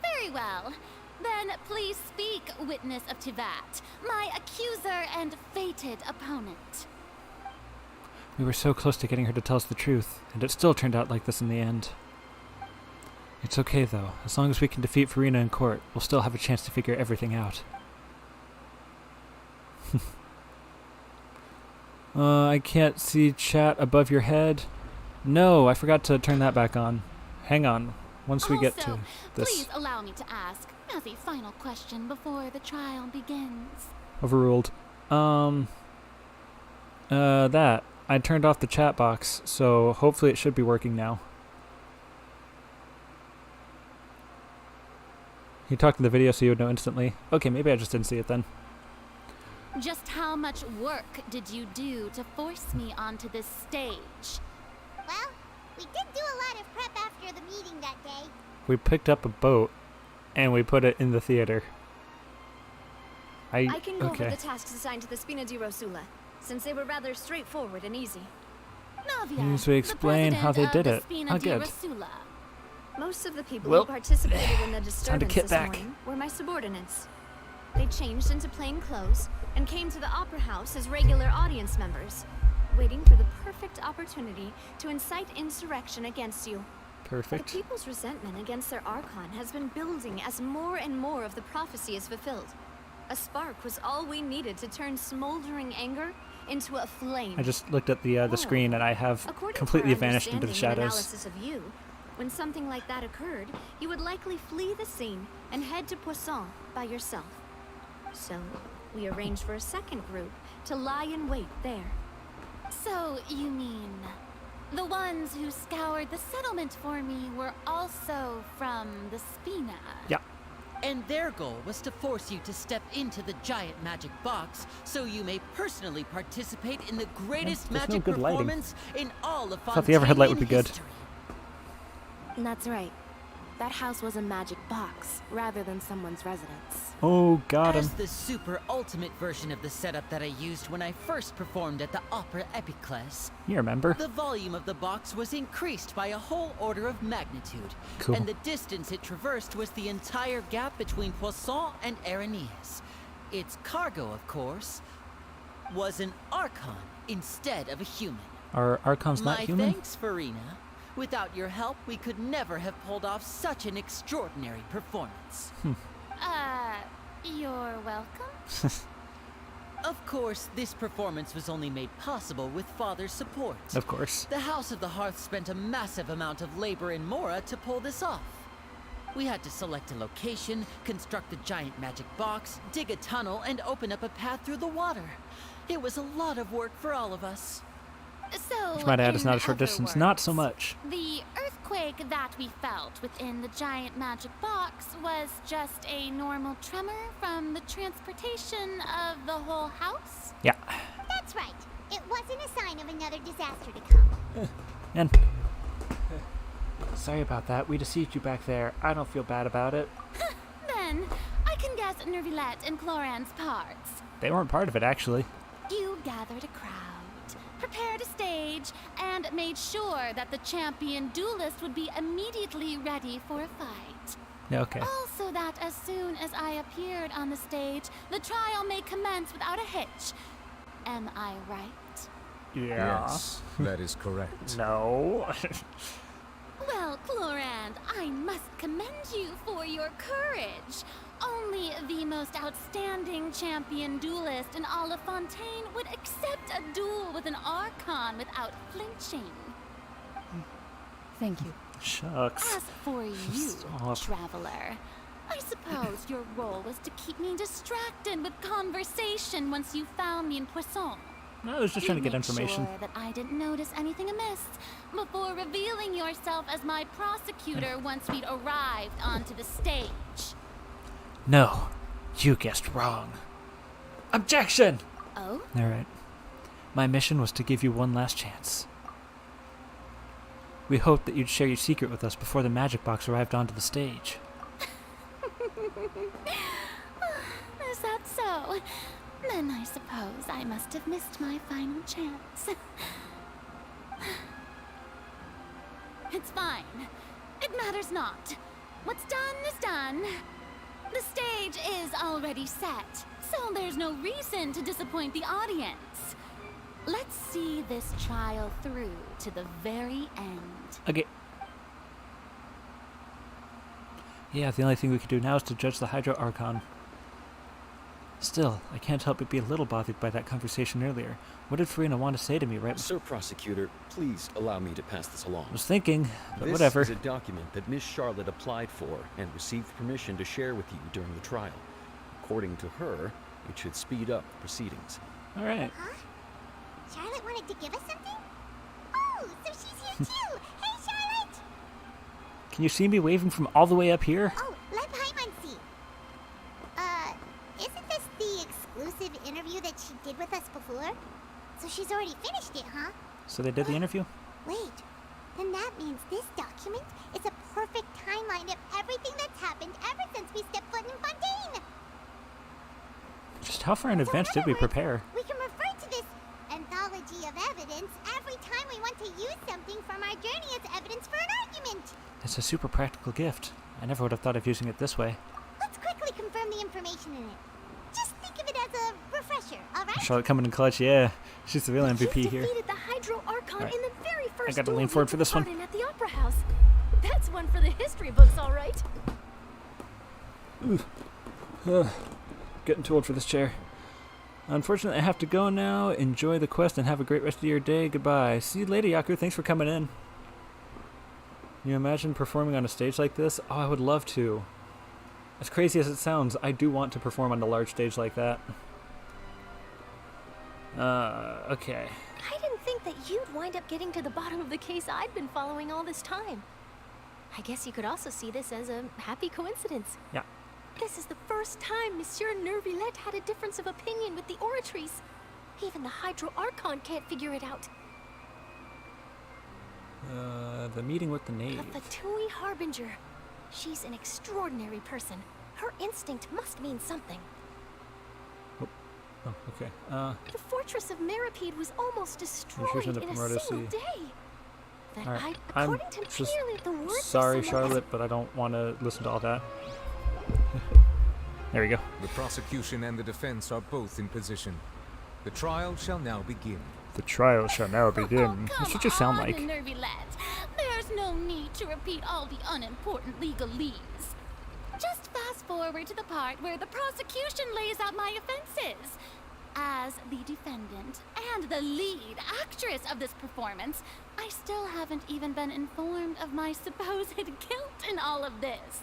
[SPEAKER 20] Very well. Then please speak, witness of Tivat, my accuser and fated opponent.
[SPEAKER 1] We were so close to getting her to tell us the truth, and it still turned out like this in the end. It's okay, though. As long as we can defeat Farina in court, we'll still have a chance to figure everything out. I can't see chat above your head. No, I forgot to turn that back on. Hang on. Once we get to this.
[SPEAKER 20] Please allow me to ask, as a final question before the trial begins.
[SPEAKER 1] Overruled. That. I turned off the chat box, so hopefully it should be working now. You talked in the video so you would know instantly. Okay, maybe I just didn't see it then.
[SPEAKER 20] Just how much work did you do to force me onto this stage?
[SPEAKER 2] Well, we did do a lot of prep after the meeting that day.
[SPEAKER 1] We picked up a boat, and we put it in the theater.
[SPEAKER 10] I can go over the tasks assigned to the Spina di Rosula, since they were rather straightforward and easy.
[SPEAKER 20] Navia,
[SPEAKER 1] So we explain how they did it. Oh, good.
[SPEAKER 10] Most of the people
[SPEAKER 1] Well,
[SPEAKER 10] who participated in the
[SPEAKER 1] time to
[SPEAKER 10] disturbance
[SPEAKER 1] kit
[SPEAKER 10] this
[SPEAKER 1] back.
[SPEAKER 10] morning were my subordinates. They changed into plain clothes and came to the Opera House as regular audience members, waiting for the perfect opportunity to incite insurrection against you.
[SPEAKER 1] Perfect.
[SPEAKER 10] The people's resentment against their Archon has been building as more and more of the prophecy is fulfilled. A spark was all we needed to turn smoldering anger into a flame.
[SPEAKER 1] I just looked at the screen, and I have
[SPEAKER 10] According
[SPEAKER 1] completely
[SPEAKER 10] to our
[SPEAKER 1] vanished into the
[SPEAKER 10] understanding and
[SPEAKER 1] shadows.
[SPEAKER 10] analysis of you, when something like that occurred, you would likely flee the scene and head to Poisson by yourself. So, we arranged for a second group to lie in wait there.
[SPEAKER 20] So, you mean the ones who scoured the settlement for me were also from the Spina?
[SPEAKER 1] Yeah.
[SPEAKER 14] And their goal was to force you to step into the giant magic box so you may personally participate in the greatest
[SPEAKER 1] There's no
[SPEAKER 14] magic
[SPEAKER 1] good lighting.
[SPEAKER 14] performance in all of
[SPEAKER 1] Thought the overhead light would be
[SPEAKER 14] Fontanian
[SPEAKER 1] good.
[SPEAKER 14] history.
[SPEAKER 4] That's right. That house was a magic box, rather than someone's residence.
[SPEAKER 1] Oh, got him.
[SPEAKER 14] As the super ultimate version of the setup that I used when I first performed at the Opera Epiclese.
[SPEAKER 1] You remember?
[SPEAKER 14] The volume of the box was increased by a whole order of magnitude.
[SPEAKER 1] Cool.
[SPEAKER 14] And the distance it traversed was the entire gap between Poisson and Areneas. its cargo, of course, was an Archon instead of a human.
[SPEAKER 1] Are Archons not
[SPEAKER 14] My
[SPEAKER 1] human?
[SPEAKER 14] thanks, Farina. Without your help, we could never have pulled off such an extraordinary performance.
[SPEAKER 20] You're welcome.
[SPEAKER 14] Of course, this performance was only made possible with Father's support.
[SPEAKER 1] Of course.
[SPEAKER 14] The House of the Hearth spent a massive amount of labor in Mora to pull this off. We had to select a location, construct a giant magic box, dig a tunnel, and open up a path through the water. It was a lot of work for all of us.
[SPEAKER 20] So,
[SPEAKER 1] Which might add, it's
[SPEAKER 20] in
[SPEAKER 1] not a short
[SPEAKER 20] other
[SPEAKER 1] distance.
[SPEAKER 20] words,
[SPEAKER 1] Not so much.
[SPEAKER 20] The earthquake that we felt within the giant magic box was just a normal tremor from the transportation of the whole house?
[SPEAKER 1] Yeah.
[SPEAKER 2] That's right. It wasn't a sign of another disaster to come.
[SPEAKER 1] And sorry about that. We deceived you back there. I don't feel bad about it.
[SPEAKER 20] Then, I can guess Nervilette and Cloran's parts.
[SPEAKER 1] They weren't part of it, actually.
[SPEAKER 20] You gathered a crowd, prepared a stage, and made sure that the champion duelist would be immediately ready for a fight.
[SPEAKER 1] Yeah, okay.
[SPEAKER 20] Also that as soon as I appeared on the stage, the trial may commence without a hitch. Am I right?
[SPEAKER 1] Yeah.
[SPEAKER 7] Yes, that is correct.
[SPEAKER 1] No.
[SPEAKER 20] Well, Clorand, I must commend you for your courage. Only the most outstanding champion duelist in all of Fontaine would accept a duel with an Archon without flinching.
[SPEAKER 19] Thank you.
[SPEAKER 1] Shucks.
[SPEAKER 20] As for you,
[SPEAKER 1] Stop.
[SPEAKER 20] traveler, I suppose your role was to keep me distracted with conversation once you found me in Poisson.
[SPEAKER 1] No, I was just trying to get information.
[SPEAKER 20] Make sure that I didn't notice anything amiss before revealing yourself as my prosecutor once we'd arrived onto the stage.
[SPEAKER 1] No, you guessed wrong. Objection!
[SPEAKER 20] Oh?
[SPEAKER 1] Alright. My mission was to give you one last chance. We hoped that you'd share your secret with us before the magic box arrived onto the stage.
[SPEAKER 20] Is that so? Then I suppose I must have missed my final chance. It's fine. It matters not. What's done is done. The stage is already set, so there's no reason to disappoint the audience. Let's see this trial through to the very end.
[SPEAKER 1] Okay. Yeah, the only thing we can do now is to judge the Hydro Archon. Still, I can't help but be a little bothered by that conversation earlier. What did Farina want to say to me right before?
[SPEAKER 21] Sir Prosecutor, please allow me to pass this along.
[SPEAKER 1] I was thinking, but
[SPEAKER 21] this
[SPEAKER 1] whatever.
[SPEAKER 21] This is a document that Miss Charlotte applied for and received permission to share with you during the trial. According to her, it should speed up the proceedings.
[SPEAKER 1] All right.
[SPEAKER 2] Huh? Charlotte wanted to give us something? Oh, so she's here too! Hey, Charlotte!
[SPEAKER 1] Can you see me waving from all the way up here?
[SPEAKER 2] Oh, let Paimon see. Isn't this the exclusive interview that she did with us before? So she's already finished it, huh?
[SPEAKER 1] So they did the interview?
[SPEAKER 2] Wait, then that means this document is a perfect timeline of everything that's happened ever since we stepped foot in Fontaine!
[SPEAKER 1] Just how far in advance did we prepare?
[SPEAKER 2] We can refer to this anthology of evidence every time we want to use something from our journey as evidence for an argument!
[SPEAKER 1] It's a super practical gift. I never would have thought of using it this way.
[SPEAKER 2] Let's quickly confirm the information in it. Just think of it as a refresher, alright?
[SPEAKER 1] Charlotte coming in clutch, yeah. She's the real MVP
[SPEAKER 12] You
[SPEAKER 1] here.
[SPEAKER 12] defeated the Hydro Archon
[SPEAKER 1] Right.
[SPEAKER 12] in the very first
[SPEAKER 1] I gotta
[SPEAKER 12] duel
[SPEAKER 1] lean
[SPEAKER 12] you
[SPEAKER 1] forward for
[SPEAKER 12] took
[SPEAKER 1] this one.
[SPEAKER 12] part in at the Opera House. That's one for the history books, all right.
[SPEAKER 1] Getting too old for this chair. Unfortunately, I have to go now. Enjoy the quest and have a great rest of your day. Goodbye. See you later, Yaku. Thanks for coming in. Can you imagine performing on a stage like this? Oh, I would love to. As crazy as it sounds, I do want to perform on a large stage like that. Okay.
[SPEAKER 12] I didn't think that you'd wind up getting to the bottom of the case I'd been following all this time. I guess you could also see this as a happy coincidence.
[SPEAKER 1] Yeah.
[SPEAKER 12] This is the first time Monsieur Nervilette had a difference of opinion with the Oratrice. Even the Hydro Archon can't figure it out.
[SPEAKER 1] The meeting with the knave.
[SPEAKER 12] The Fatui Harbinger. She's an extraordinary person. Her instinct must mean something.
[SPEAKER 1] Oh, okay.
[SPEAKER 12] The fortress of Meripede was almost destroyed in a single day. That
[SPEAKER 1] Alright,
[SPEAKER 12] I,
[SPEAKER 1] I'm
[SPEAKER 12] according to
[SPEAKER 1] just
[SPEAKER 12] merely the words of
[SPEAKER 1] sorry,
[SPEAKER 12] someone else-
[SPEAKER 1] Charlotte, but I don't want to listen to all that. There we go.
[SPEAKER 7] The prosecution and the defense are both in position. The trial shall now begin.
[SPEAKER 1] The trial shall now begin. That's what you sound like.
[SPEAKER 2] Nervy lads. There's no need to repeat all the unimportant legalese. Just fast forward to the part where the prosecution lays out my offenses. As the defendant and the lead actress of this performance, I still haven't even been informed of my supposed guilt in all of this.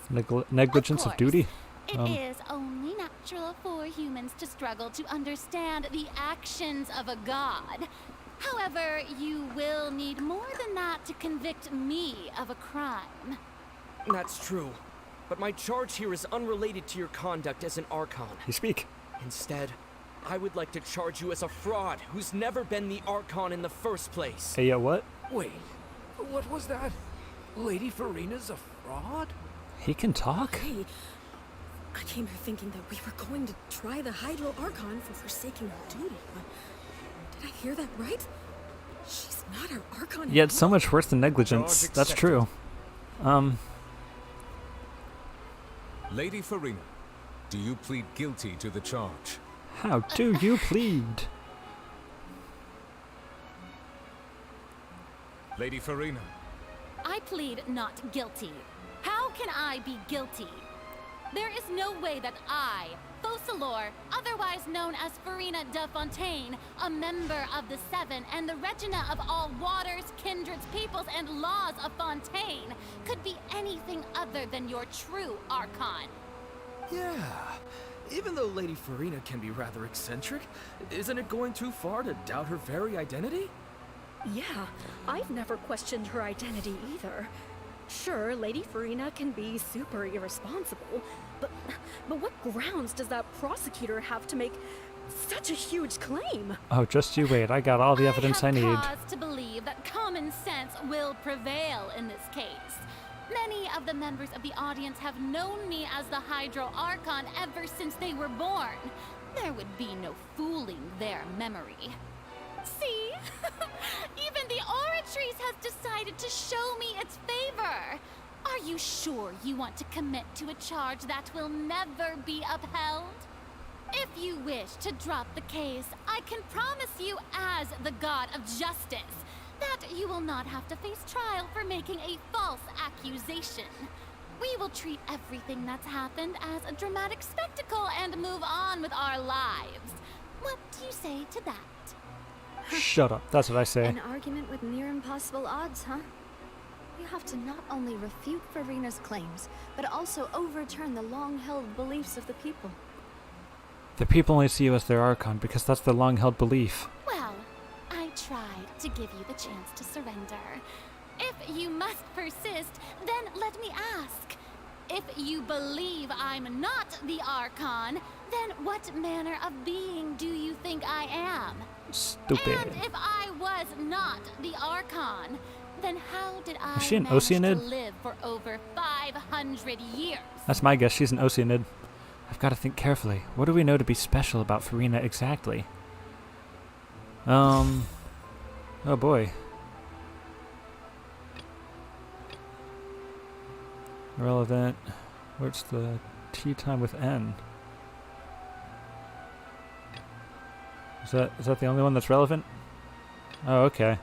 [SPEAKER 1] Negligence of duty?
[SPEAKER 2] It is only natural for humans to struggle to understand the actions of a god. However, you will need more than that to convict me of a crime.
[SPEAKER 5] That's true. But my charge here is unrelated to your conduct as an Archon.
[SPEAKER 1] You speak.
[SPEAKER 5] Instead, I would like to charge you as a fraud who's never been the Archon in the first place.
[SPEAKER 1] Hey, what?
[SPEAKER 3] Wait, what was that? Lady Farina's a fraud?
[SPEAKER 1] He can talk?
[SPEAKER 22] Hey, I came here thinking that we were going to try the Hydro Archon for forsaking her duty, but did I hear that right? She's not our Archon.
[SPEAKER 1] Yeah, it's so much worse than negligence. That's true.
[SPEAKER 7] Lady Farina, do you plead guilty to the charge?
[SPEAKER 1] How do you plead?
[SPEAKER 7] Lady Farina.
[SPEAKER 2] I plead not guilty. How can I be guilty? There is no way that I, Focalor, otherwise known as Farina de Fontaine, a member of the Seven and the Regina of all waters, kindreds, peoples, and laws of Fontaine, could be anything other than your true Archon.
[SPEAKER 3] Yeah. Even though Lady Farina can be rather eccentric, isn't it going too far to doubt her very identity?
[SPEAKER 22] Yeah, I've never questioned her identity either. Sure, Lady Farina can be super irresponsible, but what grounds does that prosecutor have to make such a huge claim?
[SPEAKER 1] Oh, just you wait. I got all the evidence I need.
[SPEAKER 2] I have cause to believe that common sense will prevail in this case. Many of the members of the audience have known me as the Hydro Archon ever since they were born. There would be no fooling their memory. See? Even the Oratrice has decided to show me its favor. Are you sure you want to commit to a charge that will never be upheld? If you wish to drop the case, I can promise you as the God of Justice that you will not have to face trial for making a false accusation. We will treat everything that's happened as a dramatic spectacle and move on with our lives. What do you say to that?
[SPEAKER 1] Shut up. That's what I say.
[SPEAKER 10] An argument with near impossible odds, huh? You have to not only refute Farina's claims, but also overturn the long-held beliefs of the people.
[SPEAKER 1] The people only see you as their Archon because that's their long-held belief.
[SPEAKER 2] Well, I tried to give you the chance to surrender. If you must persist, then let me ask. If you believe I'm not the Archon, then what manner of being do you think I am?
[SPEAKER 1] Stupid.
[SPEAKER 2] And if I was not the Archon, then how did I
[SPEAKER 1] Is she an
[SPEAKER 2] manage to
[SPEAKER 1] Oceanid?
[SPEAKER 2] live for over 500 years?
[SPEAKER 1] That's my guess. She's an Oceanid. I've got to think carefully. What do we know to be special about Farina exactly? Oh boy. Relevant. What's the tea time with N? Is that the only one that's relevant? Oh, okay.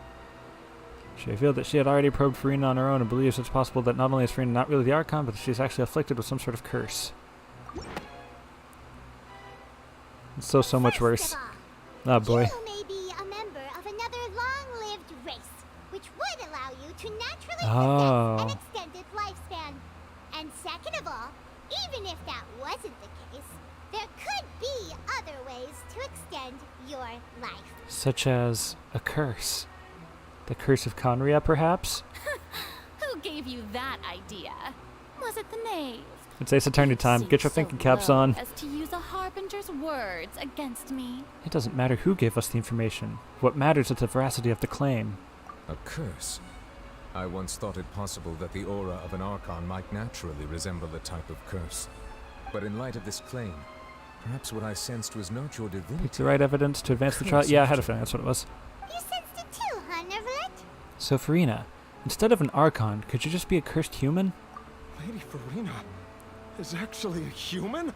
[SPEAKER 1] She revealed that she had already probed Farina on her own and believes it's possible that not only is Farina not really the Archon, but that she's actually afflicted with some sort of curse. It's so much worse. Oh boy.
[SPEAKER 2] You may be a member of another long-lived race, which would allow you to naturally possess an extended lifespan. And second of all, even if that wasn't the case, there could be other ways to extend your life.
[SPEAKER 1] Such as a curse. The curse of Conria, perhaps?
[SPEAKER 2] Who gave you that idea? Was it the knave?
[SPEAKER 1] It's Ace Attorney time. Get your thinking caps on.
[SPEAKER 2] As to use a harbinger's words against me.
[SPEAKER 1] It doesn't matter who gave us the information. What matters is the veracity of the claim.
[SPEAKER 7] A curse? I once thought it possible that the aura of an Archon might naturally resemble a type of curse. But in light of this claim, perhaps what I sensed was not your divinity.
[SPEAKER 1] Pick the right evidence to advance the trial. Yeah, I had a feeling that's what it was.
[SPEAKER 2] You sensed it too, huh, Neverett?
[SPEAKER 1] So, Farina, instead of an Archon, could you just be a cursed human?
[SPEAKER 16] Lady Farina is actually a human?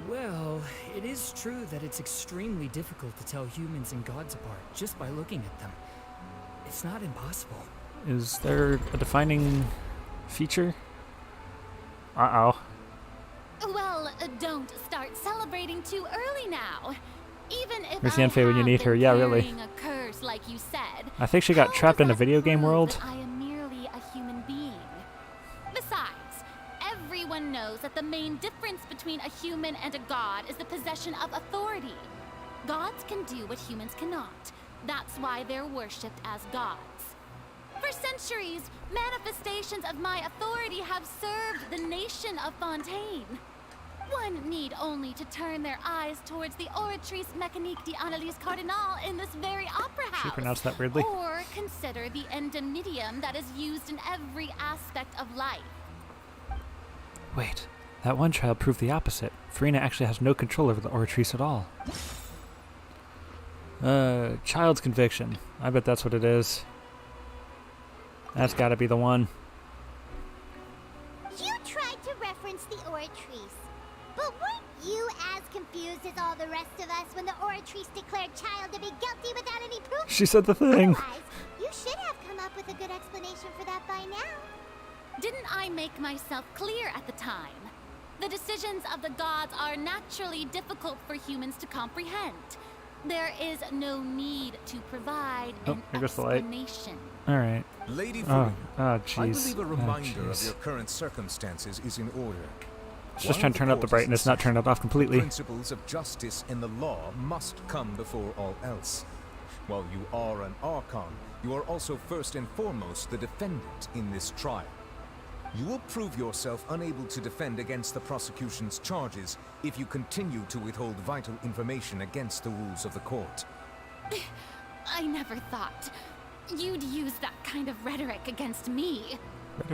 [SPEAKER 3] Well, it is true that it's extremely difficult to tell humans and gods apart just by looking at them. It's not impossible.
[SPEAKER 1] Is there a defining feature? Uh-oh.
[SPEAKER 20] Well, don't start celebrating too early now. Even if
[SPEAKER 1] Where's
[SPEAKER 20] I
[SPEAKER 1] Yanfei when you
[SPEAKER 20] have
[SPEAKER 1] need her?
[SPEAKER 20] been
[SPEAKER 1] Yeah, really.
[SPEAKER 20] carrying a curse like you said,
[SPEAKER 1] I think she got trapped in a video game world.
[SPEAKER 20] I am merely a human being. Besides, everyone knows that the main difference between a human and a god is the possession of authority. Gods can do what humans cannot. That's why they're worshipped as gods. For centuries, manifestations of my authority have served the nation of Fontaine. One need only to turn their eyes towards the Oratrice Mécanique d'Analyse Cardinal in this very opera house.
[SPEAKER 1] She pronounced that weirdly.
[SPEAKER 20] Or consider the indemnitium that is used in every aspect of life.
[SPEAKER 1] Wait, that one child proved the opposite. Farina actually has no control over the Oratrice at all. Child's conviction. I bet that's what it is. That's gotta be the one.
[SPEAKER 2] You tried to reference the Oratrice, but weren't you as confused as all the rest of us when the Oratrice declared child to be guilty without any proof?
[SPEAKER 1] She said the thing.
[SPEAKER 2] Otherwise, you should have come up with a good explanation for that by now.
[SPEAKER 20] Didn't I make myself clear at the time? The decisions of the gods are naturally difficult for humans to comprehend. There is no need to provide an
[SPEAKER 1] there goes the light.
[SPEAKER 20] explanation.
[SPEAKER 1] Alright.
[SPEAKER 7] Lady
[SPEAKER 1] Oh,
[SPEAKER 7] Farina,
[SPEAKER 1] jeez.
[SPEAKER 7] I believe a reminder of
[SPEAKER 1] jeez.
[SPEAKER 7] your current circumstances is in order.
[SPEAKER 1] It's just trying to turn up the brightness, not turn it off completely.
[SPEAKER 7] Principles of justice in the law must come before all else. While you are an Archon, you are also first and foremost the defendant in this trial. You will prove yourself unable to defend against the prosecution's charges if you continue to withhold vital information against the rules of the court.
[SPEAKER 20] I never thought you'd use that kind of rhetoric against me.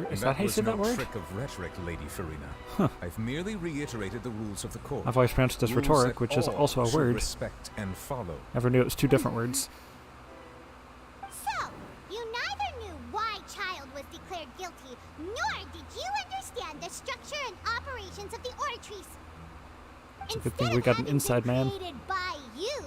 [SPEAKER 1] Is that how you say that word?
[SPEAKER 7] Trick of rhetoric, Lady Farina.
[SPEAKER 1] Huh.
[SPEAKER 7] I've merely reiterated the rules of the court.
[SPEAKER 1] I've always pronounced it as
[SPEAKER 7] Rules
[SPEAKER 1] rhetoric,
[SPEAKER 7] that
[SPEAKER 1] which is
[SPEAKER 7] all
[SPEAKER 1] also a
[SPEAKER 7] should
[SPEAKER 1] word.
[SPEAKER 7] respect and follow.
[SPEAKER 1] Never knew it was two different words.
[SPEAKER 2] So, you neither knew why Child was declared guilty, nor did you understand the structure and operations of the Oratrice.
[SPEAKER 1] It's a good thing we got an inside man.
[SPEAKER 2] Created by you,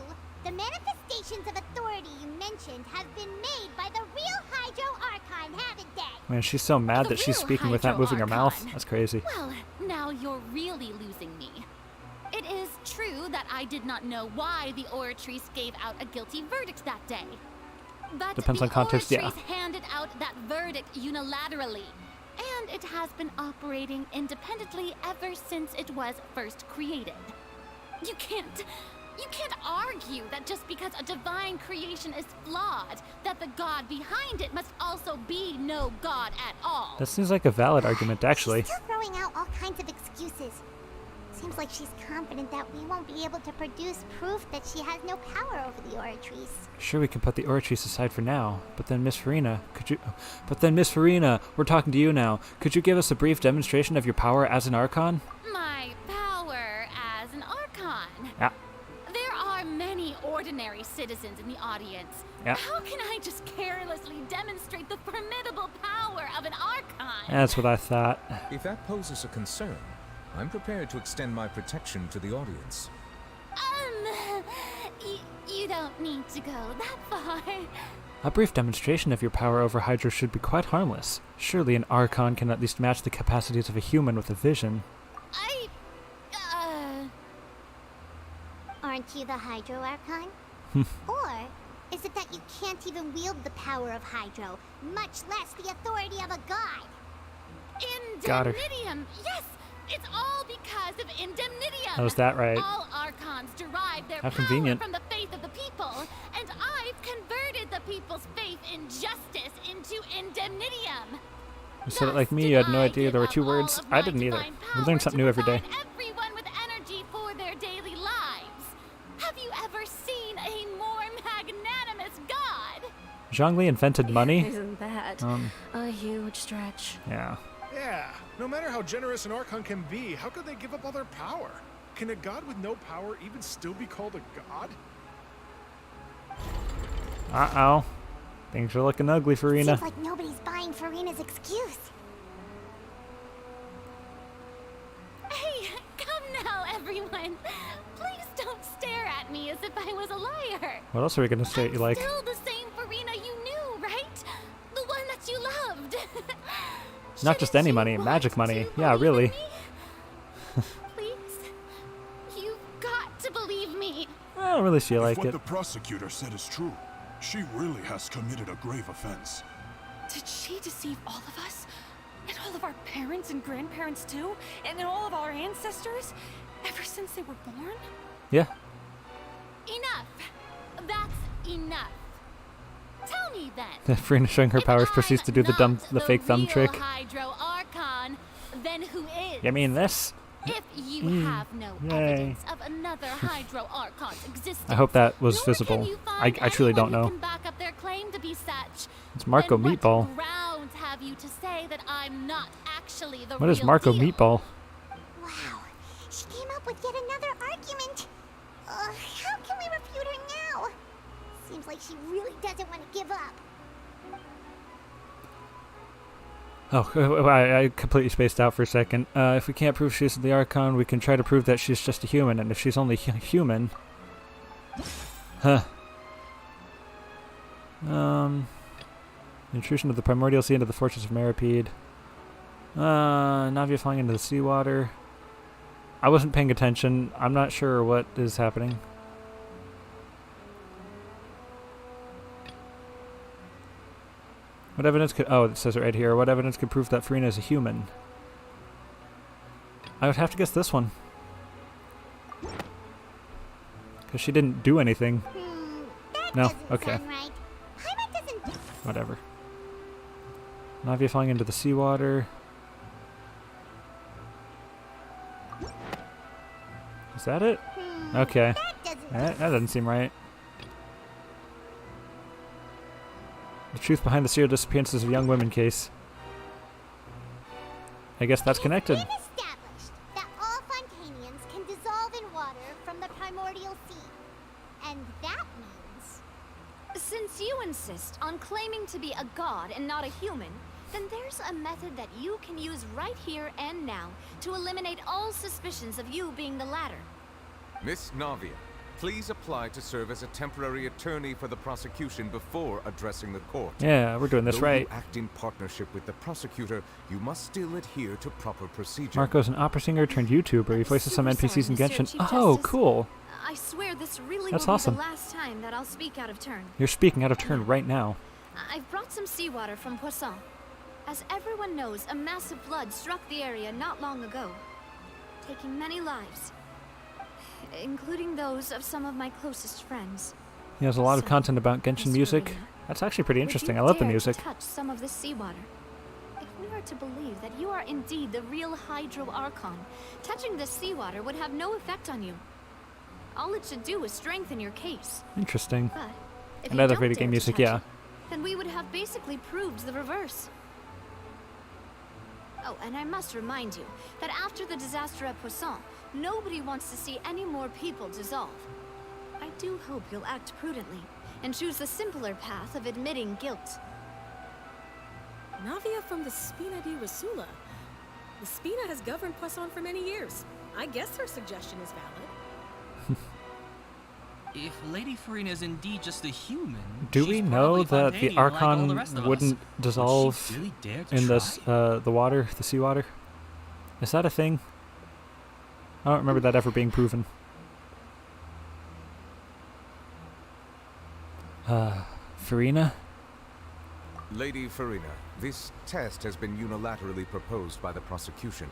[SPEAKER 2] the manifestations of authority you mentioned have been made by the real Hydro Archon, haven't they?
[SPEAKER 1] Man, she's so mad that she's speaking without moving her mouth. That's crazy.
[SPEAKER 20] Well, now you're really losing me. It is true that I did not know why the Oratrice gave out a guilty verdict that day. But
[SPEAKER 1] Depends
[SPEAKER 20] the
[SPEAKER 1] on context, yeah.
[SPEAKER 20] Oratrice handed out that verdict unilaterally. And it has been operating independently ever since it was first created. You can't argue that just because a divine creation is flawed, that the god behind it must also be no god at all.
[SPEAKER 1] That seems like a valid argument, actually.
[SPEAKER 2] Still throwing out all kinds of excuses. Seems like she's confident that we won't be able to produce proof that she has no power over the Oratrice.
[SPEAKER 1] Sure, we can put the Oratrice aside for now, but then Miss Farina, Miss Farina, we're talking to you now. Could you give us a brief demonstration of your power as an Archon?
[SPEAKER 20] My power as an Archon.
[SPEAKER 1] Yeah.
[SPEAKER 20] There are many ordinary citizens in the audience.
[SPEAKER 1] Yeah.
[SPEAKER 20] How can I just carelessly demonstrate the formidable power of an Archon?
[SPEAKER 1] That's what I thought.
[SPEAKER 7] If that poses a concern, I'm prepared to extend my protection to the audience.
[SPEAKER 20] You don't need to go that far.
[SPEAKER 1] A brief demonstration of your power over Hydra should be quite harmless. Surely an Archon can at least match the capacities of a human with a vision.
[SPEAKER 2] Aren't you the Hydro Archon? Or is it that you can't even wield the power of Hydro, much less the authority of a god?
[SPEAKER 1] Got her.
[SPEAKER 20] Indemnitium! Yes! It's all because of indemnitium!
[SPEAKER 1] How's that right?
[SPEAKER 20] All Archons derive their
[SPEAKER 1] How
[SPEAKER 20] power
[SPEAKER 1] convenient.
[SPEAKER 20] from the faith of the people, and I've converted the people's faith in justice into indemnitium.
[SPEAKER 1] You said it like me, you had no idea there were two words. I didn't either. We learn something new every day.
[SPEAKER 20] Everyone with energy for their daily lives. Have you ever seen a more magnanimous god?
[SPEAKER 1] Zhongli invented money?
[SPEAKER 10] Isn't that a huge stretch?
[SPEAKER 1] Yeah.
[SPEAKER 11] Yeah, no matter how generous an Archon can be, how could they give up all their power? Can a god with no power even still be called a god?
[SPEAKER 1] Uh-oh. Things are looking ugly, Farina.
[SPEAKER 2] Seems like nobody's buying Farina's excuse.
[SPEAKER 20] Hey, come now,
[SPEAKER 2] everyone. Please don't stare at me as if I was a liar.
[SPEAKER 1] What else are we gonna say you like?
[SPEAKER 2] Still the same Farina you knew, right? The one that you loved.
[SPEAKER 1] Not just any money, magic money. Yeah, really.
[SPEAKER 2] Please, you've got to believe me.
[SPEAKER 1] I don't really feel like
[SPEAKER 13] If what
[SPEAKER 1] it.
[SPEAKER 13] the prosecutor said is true, she really has committed a grave offense.
[SPEAKER 12] Did she deceive all of us? And all of our parents and grandparents too? And all of our ancestors? Ever since they were born?
[SPEAKER 1] Yeah.
[SPEAKER 2] Enough. That's enough. Tell me then.
[SPEAKER 1] Farina showing her powers proceeds to do the fake thumb trick.
[SPEAKER 2] Hydro Archon, then who is?
[SPEAKER 1] You mean this?
[SPEAKER 2] If you have no
[SPEAKER 1] Yay.
[SPEAKER 2] evidence of another Hydro Archon's existence,
[SPEAKER 1] I hope that was visible. I truly don't know.
[SPEAKER 2] can back up their claim to be such.
[SPEAKER 1] It's Marco
[SPEAKER 2] then
[SPEAKER 1] Meatball.
[SPEAKER 2] What grounds have you to say that I'm not actually the
[SPEAKER 1] What is
[SPEAKER 2] real
[SPEAKER 1] Marco
[SPEAKER 2] deal?
[SPEAKER 1] Meatball?
[SPEAKER 2] Wow, she came up with yet another argument. How can we refute her now? Seems like she really doesn't want to give up.
[SPEAKER 1] Oh, I completely spaced out for a second. If we can't prove she's the Archon, we can try to prove that she's just a human, and if she's only human... Huh. Intrusion of the Primordial Sea into the Fortress of Meripede. Navia falling into the seawater. I wasn't paying attention. I'm not sure what is happening. What evidence could... Oh, it says it right here. What evidence could prove that Farina is a human? I would have to guess this one. Because she didn't do anything. No? Okay. Whatever. Navia falling into the seawater. Is that it? Okay. That doesn't seem right. The truth behind the serial disappearances of young women case. I guess that's connected.
[SPEAKER 2] It's been established that all Fontanians can dissolve in water from the primordial sea. And that means...
[SPEAKER 12] Since you insist on claiming to be a god and not a human, then there's a method that you can use right here and now to eliminate all suspicions of you being the latter.
[SPEAKER 7] Miss Navia, please apply to serve as a temporary attorney for the prosecution before addressing the court.
[SPEAKER 1] Yeah, we're doing this
[SPEAKER 7] Though
[SPEAKER 1] right.
[SPEAKER 7] you act in partnership with the prosecutor, you must still adhere to proper procedure.
[SPEAKER 1] Marco's an opera singer turned YouTuber. He voices some NPCs in Genshin.
[SPEAKER 12] Chief
[SPEAKER 1] Oh,
[SPEAKER 12] Justice.
[SPEAKER 1] cool.
[SPEAKER 12] I swear this really
[SPEAKER 1] That's
[SPEAKER 12] will
[SPEAKER 1] awesome.
[SPEAKER 12] be the last time that I'll speak out of turn.
[SPEAKER 1] You're speaking out of turn right now.
[SPEAKER 12] I've brought some seawater from Poisson. As everyone knows, a massive flood struck the area not long ago, taking many lives, including those of some of my closest friends.
[SPEAKER 1] He has a lot of content about Genshin music. That's actually pretty interesting. I love the music.
[SPEAKER 12] To touch some of this seawater. If we are to believe that you are indeed the real Hydro Archon, touching this seawater would have no effect on you. All it should do is strengthen your case.
[SPEAKER 1] Interesting.
[SPEAKER 12] But if
[SPEAKER 1] Another
[SPEAKER 12] you don't
[SPEAKER 1] video
[SPEAKER 12] dare
[SPEAKER 1] game
[SPEAKER 12] to
[SPEAKER 1] music,
[SPEAKER 12] touch
[SPEAKER 1] yeah.
[SPEAKER 12] it, then we would have basically proved the reverse. Oh, and I must remind you that after the disaster at Poisson, nobody wants to see any more people dissolve. I do hope you'll act prudently and choose the simpler path of admitting guilt.
[SPEAKER 15] Navia from the Spina di Rasula. The Spina has governed Poisson for many years. I guess her suggestion is valid.
[SPEAKER 3] If Lady Farina is indeed just a human,
[SPEAKER 1] Do we know that the Archon wouldn't dissolve
[SPEAKER 3] really dare to
[SPEAKER 1] in
[SPEAKER 3] try?
[SPEAKER 1] this the water, the seawater? Is that a thing? I don't remember that ever being proven. Farina?
[SPEAKER 7] Lady Farina, this test has been unilaterally proposed by the prosecution.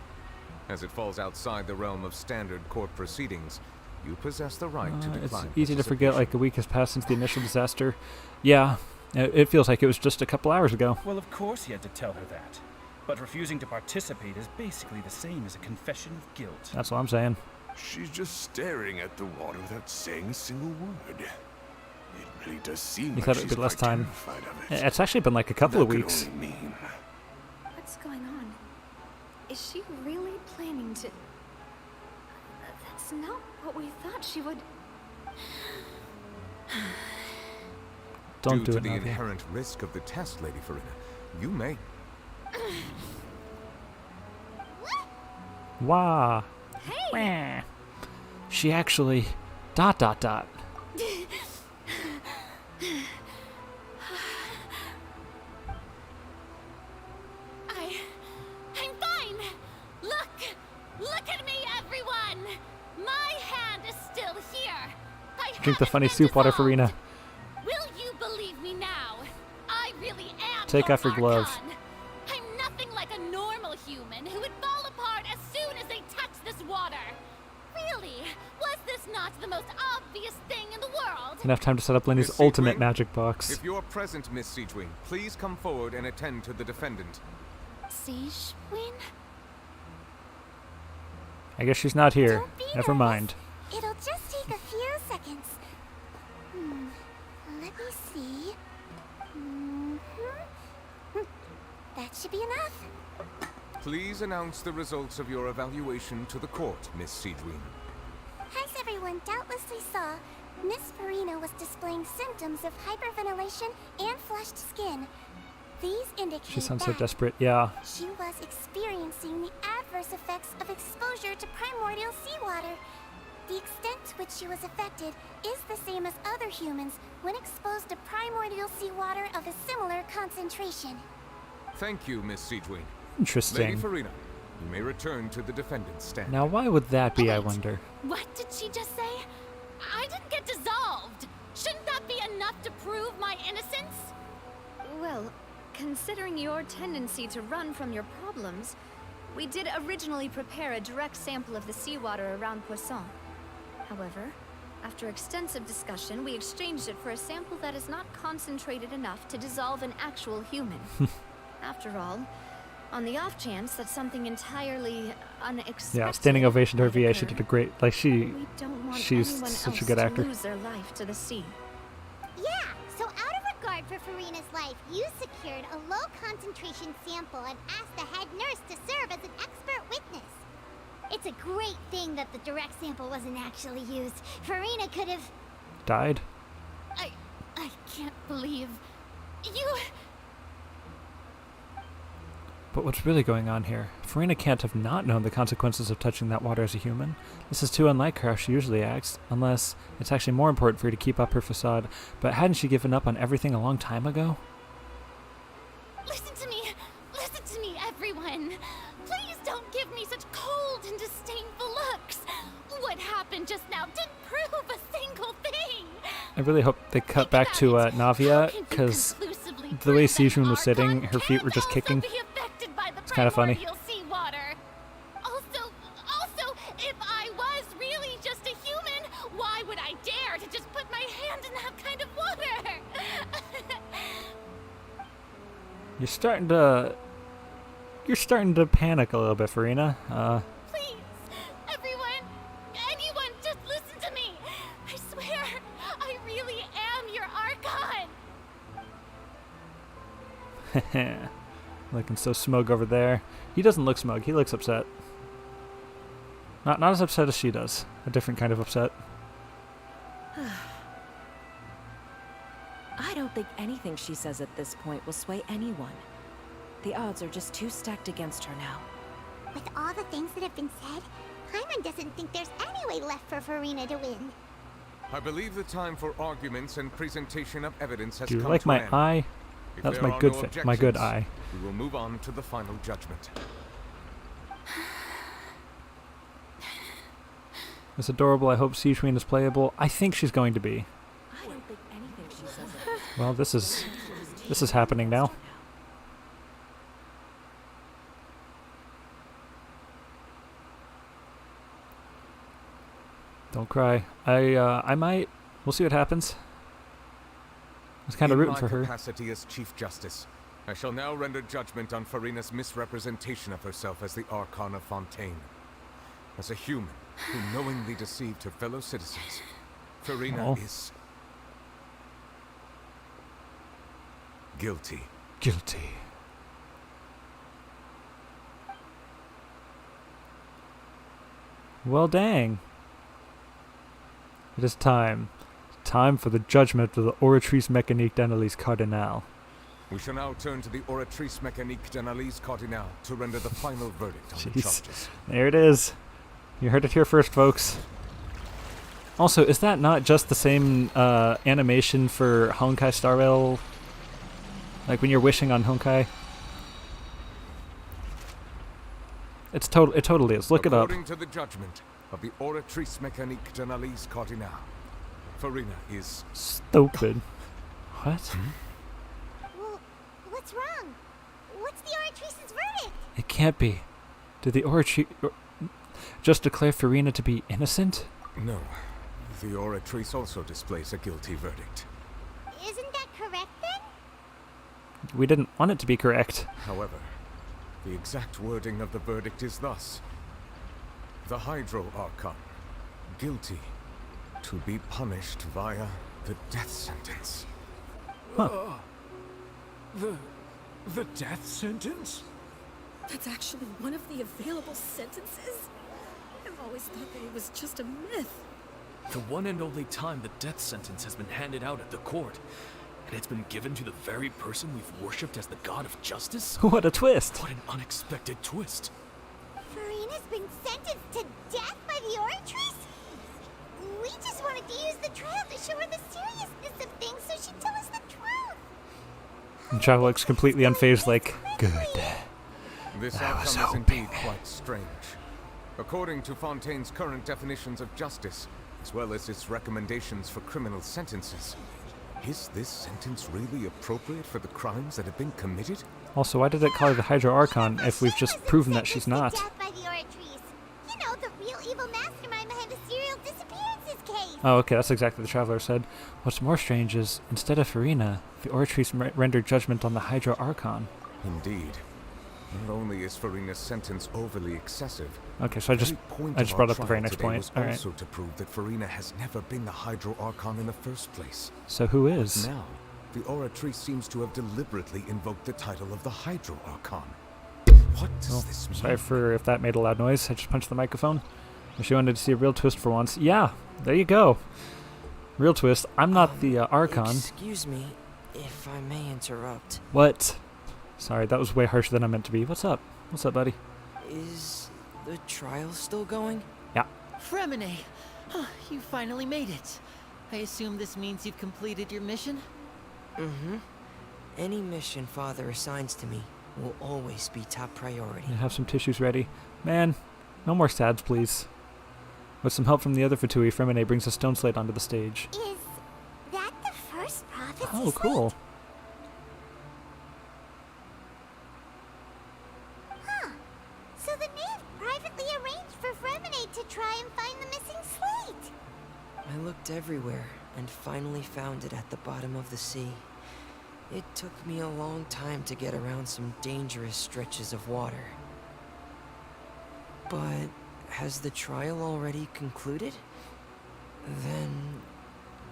[SPEAKER 7] As it falls outside the realm of standard court proceedings, you possess the right to
[SPEAKER 1] It's
[SPEAKER 7] decline.
[SPEAKER 1] easy to forget like a week has passed since the initial disaster. Yeah, it feels like it was just a couple hours ago.
[SPEAKER 9] Well, of course he had to tell her that. But refusing to participate is basically the same as a confession of guilt.
[SPEAKER 1] That's what I'm saying.
[SPEAKER 8] She's just staring at the water without saying a single word. It really does seem
[SPEAKER 1] You
[SPEAKER 8] like
[SPEAKER 1] thought
[SPEAKER 8] she's
[SPEAKER 1] it'd be less
[SPEAKER 8] quite
[SPEAKER 1] time.
[SPEAKER 8] terrified of it.
[SPEAKER 1] It's actually been like a couple of
[SPEAKER 8] That could
[SPEAKER 1] weeks.
[SPEAKER 8] only mean
[SPEAKER 12] What's going on? Is she really planning to... That's not what we thought she would...
[SPEAKER 1] Don't do
[SPEAKER 7] Due
[SPEAKER 1] it,
[SPEAKER 7] to the
[SPEAKER 1] Navia.
[SPEAKER 7] inherent risk of the test, Lady Farina, you may.
[SPEAKER 1] Wah.
[SPEAKER 12] Hey!
[SPEAKER 1] she actually... ...
[SPEAKER 2] I'm fine! Look at me, everyone! My hand is still here!
[SPEAKER 1] Drink the funny soup water, Farina.
[SPEAKER 2] Will you believe me now? I really am
[SPEAKER 1] Take off your glove.
[SPEAKER 2] Archon. I'm nothing like a normal human who would fall apart as soon as they touch this water. Really? Was this not the most obvious thing in the world?
[SPEAKER 1] Enough time to set up Lenny's
[SPEAKER 7] Miss
[SPEAKER 1] ultimate
[SPEAKER 7] Seedwing?
[SPEAKER 1] magic box.
[SPEAKER 7] If you're present, Miss Seedwing, please come forward and attend to the defendant.
[SPEAKER 2] Siege Win?
[SPEAKER 1] I guess she's not here. Never mind.
[SPEAKER 2] It'll just take a few seconds. Let me see. That should be enough.
[SPEAKER 7] Please announce the results of your evaluation to the court, Miss Seedwing.
[SPEAKER 2] As everyone doubtlessly saw, Miss Farina was displaying symptoms of hyperventilation and flushed skin. These indicate
[SPEAKER 1] She sounds so
[SPEAKER 2] that
[SPEAKER 1] desperate. Yeah.
[SPEAKER 2] she was experiencing the adverse effects of exposure to primordial seawater. The extent to which she was affected is the same as other humans when exposed to primordial seawater of a similar concentration.
[SPEAKER 7] Thank you, Miss Seedwing.
[SPEAKER 1] Interesting.
[SPEAKER 7] Lady Farina, you may return to the defendant's stand.
[SPEAKER 1] Now, why would that be, I wonder?
[SPEAKER 2] What did she just say? I didn't get dissolved. Shouldn't that be enough to prove my innocence?
[SPEAKER 12] Well, considering your tendency to run from your problems, we did originally prepare a direct sample of the seawater around Poisson. However, after extensive discussion, we exchanged it for a sample that is not concentrated enough to dissolve an actual human. After all, on the off chance that something entirely unexpected...
[SPEAKER 1] Yeah, standing ovation to her VA. She did a great... Like,
[SPEAKER 12] We don't want
[SPEAKER 1] she's
[SPEAKER 12] anyone
[SPEAKER 1] such a
[SPEAKER 12] else
[SPEAKER 1] good
[SPEAKER 12] to
[SPEAKER 1] actor.
[SPEAKER 12] lose their life to the sea.
[SPEAKER 2] Yeah, so out of regard for Farina's life, you secured a low concentration sample and asked the head nurse to serve as an expert witness. It's a great thing that the direct sample wasn't actually used. Farina could have...
[SPEAKER 1] Died?
[SPEAKER 2] I can't believe... You...
[SPEAKER 1] But what's really going on here? Farina can't have not known the consequences of touching that water as a human. This is too unlike her how she usually acts, unless it's actually more important for her to keep up her facade. But hadn't she given up on everything a long time ago?
[SPEAKER 2] Listen to me, everyone. Please don't give me such cold and disdainful looks. What happened just now didn't prove a single thing.
[SPEAKER 1] I really hope they cut back to Navia, because the way Seijun was sitting, her feet were just kicking. It's kind of funny.
[SPEAKER 2] Seawater. Also, if I was really just a human, why would I dare to just put my hand in that kind of water?
[SPEAKER 1] You're starting to panic a little bit, Farina.
[SPEAKER 2] Please, everyone, anyone, just listen to me. I swear, I really am your Archon.
[SPEAKER 1] Looking so smug over there. He doesn't look smug. He looks upset. Not as upset as she does. A different kind of upset.
[SPEAKER 17] I don't think anything she says at this point will sway anyone. The odds are just too stacked against her now.
[SPEAKER 2] With all the things that have been said, Paimon doesn't think there's any way left for Farina to win.
[SPEAKER 7] I believe the time for arguments and presentation of evidence has
[SPEAKER 1] Do you
[SPEAKER 7] come
[SPEAKER 1] like
[SPEAKER 7] to
[SPEAKER 1] my
[SPEAKER 7] an end.
[SPEAKER 1] eye?
[SPEAKER 7] If
[SPEAKER 1] That's
[SPEAKER 7] there
[SPEAKER 1] my
[SPEAKER 7] are
[SPEAKER 1] good
[SPEAKER 7] no
[SPEAKER 1] my good
[SPEAKER 7] objections,
[SPEAKER 1] eye.
[SPEAKER 7] We will move on to the final judgment.
[SPEAKER 1] It's adorable. I hope Seijun is playable. I think she's going to be.
[SPEAKER 17] I don't think anything she says.
[SPEAKER 1] Well, this is happening now. Don't cry. I might. We'll see what happens. I was kind of rooting for
[SPEAKER 7] In my
[SPEAKER 1] her.
[SPEAKER 7] capacity as Chief Justice, I shall now render judgment on Farina's misrepresentation of herself as the Archon of Fontaine. As a human who knowingly deceived her fellow citizens, Farina is guilty.
[SPEAKER 1] Guilty. Well, dang. It is time. Time for the judgment of the Oratrice Mécanique d'Analyse Cardinal.
[SPEAKER 7] We shall now turn to the Oratrice Mécanique d'Analyse Cardinal to render the final verdict on the
[SPEAKER 1] Jeez.
[SPEAKER 7] charges.
[SPEAKER 1] There it is. You heard it here first, folks. Also, is that not just the same animation for Honkai Star Rail? Like when you're wishing on Honkai? It totally is. Look it up.
[SPEAKER 7] According to the judgment of the Oratrice Mécanique d'Analyse Cardinal, Farina is...
[SPEAKER 1] Stupid. What?
[SPEAKER 2] Well, what's wrong? What's the Oratrice's verdict?
[SPEAKER 1] It can't be. Did the Oratrice just declare Farina to be innocent?
[SPEAKER 7] No. The Oratrice also displays a guilty verdict.
[SPEAKER 2] Isn't that correct then?
[SPEAKER 1] We didn't want it to be correct.
[SPEAKER 7] However, the exact wording of the verdict is thus. The Hydro Archon, guilty, to be punished via the death sentence.
[SPEAKER 11] The death sentence?
[SPEAKER 22] That's actually one of the available sentences? I've always thought that it was just a myth.
[SPEAKER 3] The one and only time the death sentence has been handed out at the court, and it's been given to the very person we've worshipped as the god of justice?
[SPEAKER 1] What a twist!
[SPEAKER 3] What an unexpected twist.
[SPEAKER 2] Farina's been sentenced to death by the Oratrice? We just wanted to use the trial to show her the seriousness of things so she'd tell us the truth.
[SPEAKER 1] And Chao looks completely unfazed, like, good.
[SPEAKER 7] This
[SPEAKER 1] I was
[SPEAKER 7] outcome is
[SPEAKER 1] hoping.
[SPEAKER 7] indeed quite strange. According to Fontaine's current definitions of justice, as well as its recommendations for criminal sentences, is this sentence really appropriate for the crimes that have been committed?
[SPEAKER 1] Also, why did it call her the Hydro Archon if we've just proven that she's not?
[SPEAKER 2] Death by the Oratrice. You know, the real evil mastermind behind the serial disappearances case.
[SPEAKER 1] Oh, okay, that's exactly what the Traveler said. What's more strange is, instead of Farina, the Oratrice rendered judgment on the Hydro Archon.
[SPEAKER 7] Indeed. Not only is Farina's sentence overly excessive,
[SPEAKER 1] Okay, so I just brought up the very next point.
[SPEAKER 7] Was
[SPEAKER 1] All right.
[SPEAKER 7] also to prove that Farina has never been the Hydro Archon in the first place.
[SPEAKER 1] So who is?
[SPEAKER 7] Now, the Oratrice seems to have deliberately invoked the title of the Hydro Archon. What does this mean?
[SPEAKER 1] Sorry for if that made a loud noise. I just punched the microphone. If she wanted to see a real twist for once, yeah, there you go. Real twist. I'm not the Archon.
[SPEAKER 6] Excuse me, if I may interrupt.
[SPEAKER 1] What? Sorry, that was way harsher than I meant to be. What's up? What's up, buddy?
[SPEAKER 6] Is the trial still going?
[SPEAKER 1] Yeah.
[SPEAKER 14] Fremine! You finally made it. I assume this means you've completed your mission?
[SPEAKER 6] Mm-hmm. Any mission Father assigns to me will always be top priority.
[SPEAKER 1] Yeah, have some tissues ready. Man, no more sads, please. With some help from the other Fatui, Fremine brings a stone slate onto the stage.
[SPEAKER 2] Is that the first prophecy?
[SPEAKER 1] Oh, cool.
[SPEAKER 2] Huh. So the knave privately arranged for Fremine to try and find the missing slate.
[SPEAKER 6] I looked everywhere and finally found it at the bottom of the sea. It took me a long time to get around some dangerous stretches of water. But has the trial already concluded? Then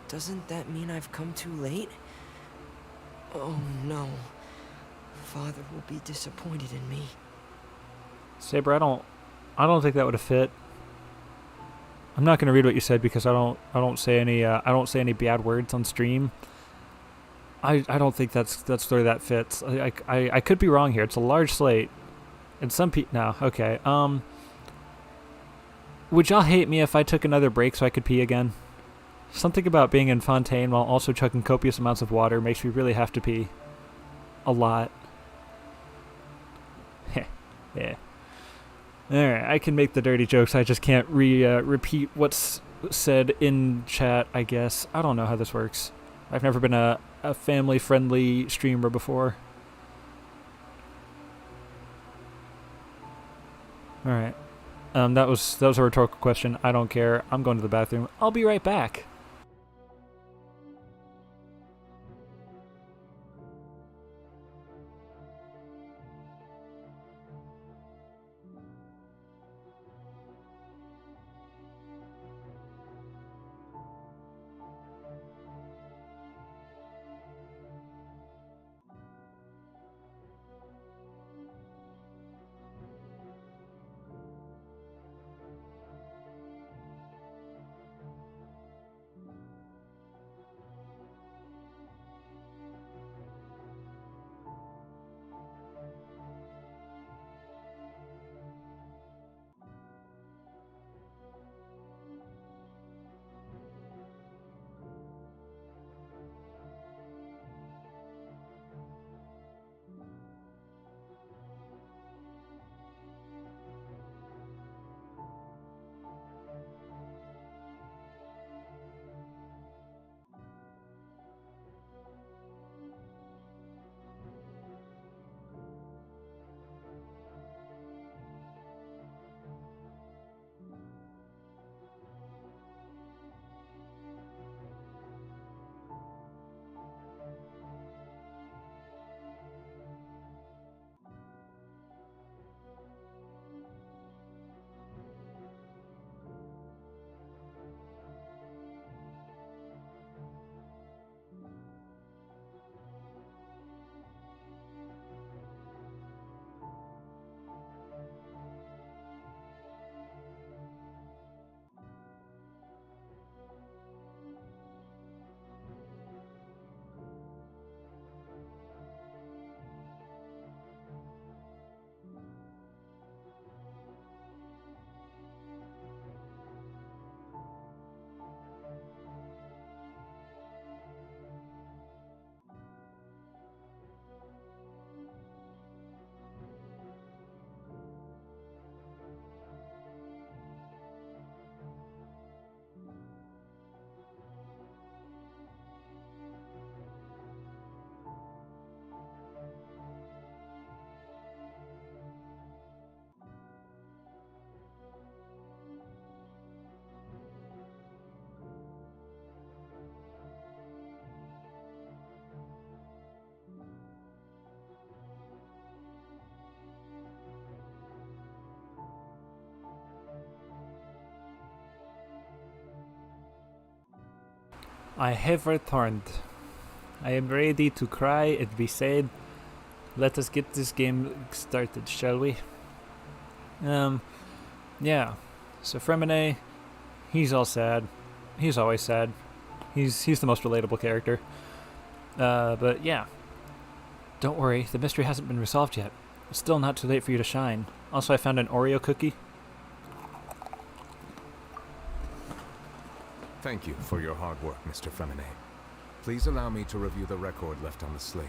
[SPEAKER 6] doesn't that mean I've come too late? Oh no. Father will be disappointed in me.
[SPEAKER 1] Saber, I don't think that would have fit. I'm not going to read what you said because I don't say any bad words on stream. I don't think that's the story that fits. I could be wrong here. It's a large slate, and some people. No, okay. Would y'all hate me if I took another break so I could pee again? Something about being in Fontaine while also chugging copious amounts of water makes me really have to pee. A lot. Yeah. Alright, I can make the dirty jokes, I just can't repeat what's said in chat, I guess. I don't know how this works. I've never been a family-friendly streamer before. Alright. That was a rhetorical question. I don't care. I'm going to the bathroom. I'll be right back. I have returned. I am ready to cry and be sad. Let us get this game started, shall we? Yeah. So Fremine, he's all sad. He's always sad. He's the most relatable character. But yeah. Don't worry, the mystery hasn't been resolved yet. It's still not too late for you to shine. Also, I found an Oreo cookie.
[SPEAKER 7] Thank you for your hard work, Mr. Fremine. Please allow me to review the record left on the slate.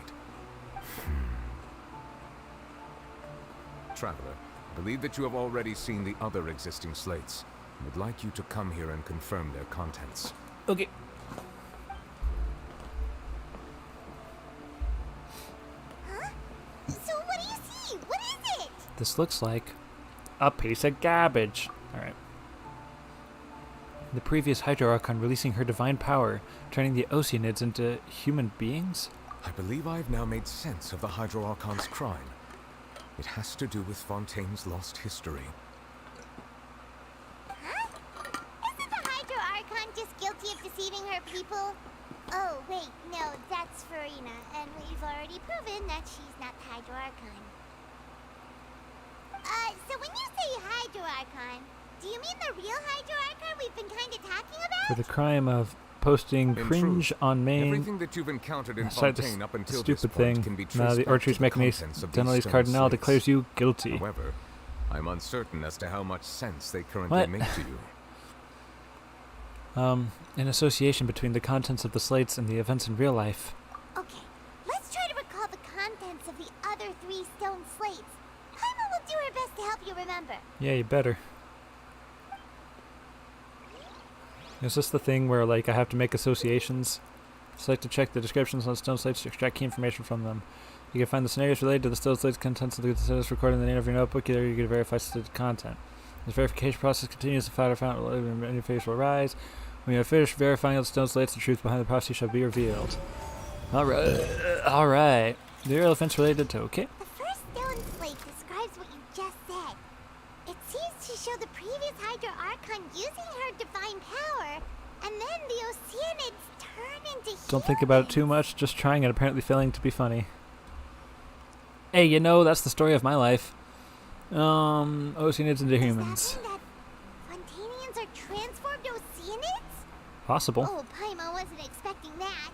[SPEAKER 7] Traveler, I believe that you have already seen the other existing slates. I would like you to come here and confirm their contents.
[SPEAKER 1] Okay.
[SPEAKER 2] Huh? So what do you see? What is it?
[SPEAKER 1] This looks like a piece of garbage. Alright. The previous Hydro Archon releasing her divine power, turning the Oceanids into human beings?
[SPEAKER 7] I believe I've now made sense of the Hydro Archon's crime. It has to do with Fontaine's lost history.
[SPEAKER 2] Huh? Isn't the Hydro Archon just guilty of deceiving her people? Oh, wait, no, that's Farina, and we've already proven that she's not the Hydro Archon. So when you say Hydro Archon, do you mean the real Hydro Archon we've been kind of talking about?
[SPEAKER 1] For the crime of posting cringe on main.
[SPEAKER 7] Everything that you've encountered in
[SPEAKER 1] Aside
[SPEAKER 7] Fontaine up until
[SPEAKER 1] stupid
[SPEAKER 7] this point
[SPEAKER 1] thing.
[SPEAKER 7] can be traced
[SPEAKER 1] Now the
[SPEAKER 7] back
[SPEAKER 1] Archer's
[SPEAKER 7] to the
[SPEAKER 1] Mechanist,
[SPEAKER 7] contents of these
[SPEAKER 1] Denelise
[SPEAKER 7] stone
[SPEAKER 1] Cardinal
[SPEAKER 7] slates.
[SPEAKER 1] declares you guilty.
[SPEAKER 7] However, I'm uncertain as to how much sense they currently
[SPEAKER 1] What?
[SPEAKER 7] make to you.
[SPEAKER 1] An association between the contents of the slates and the events in real life.
[SPEAKER 2] Okay, let's try to recall the contents of the other 3 stone slates. Paimon will do her best to help you remember.
[SPEAKER 1] Yeah, you better. Is this the thing where, like, I have to make associations? Select to check the descriptions on stone slates to extract key information from them. You can find the scenarios related to the stone slates contents of the status recorded in the name of your notebook. There you can verify the content. This verification process continues. The file found any face will rise. When you have finished verifying the stone slates, the truth behind the prophecy shall be revealed. Alright. The real events related to, okay.
[SPEAKER 2] The first stone slate describes what you just said. It seems to show the previous Hydro Archon using her divine power, and then the Oceanids turn into
[SPEAKER 1] Don't think about it too much, just trying and apparently failing to be funny. Hey, you know, that's the story of my life. Oceanids into humans.
[SPEAKER 2] Does that mean that Fontanians are transformed Oceanids?
[SPEAKER 1] Possible.
[SPEAKER 2] Oh, Paimon wasn't expecting that.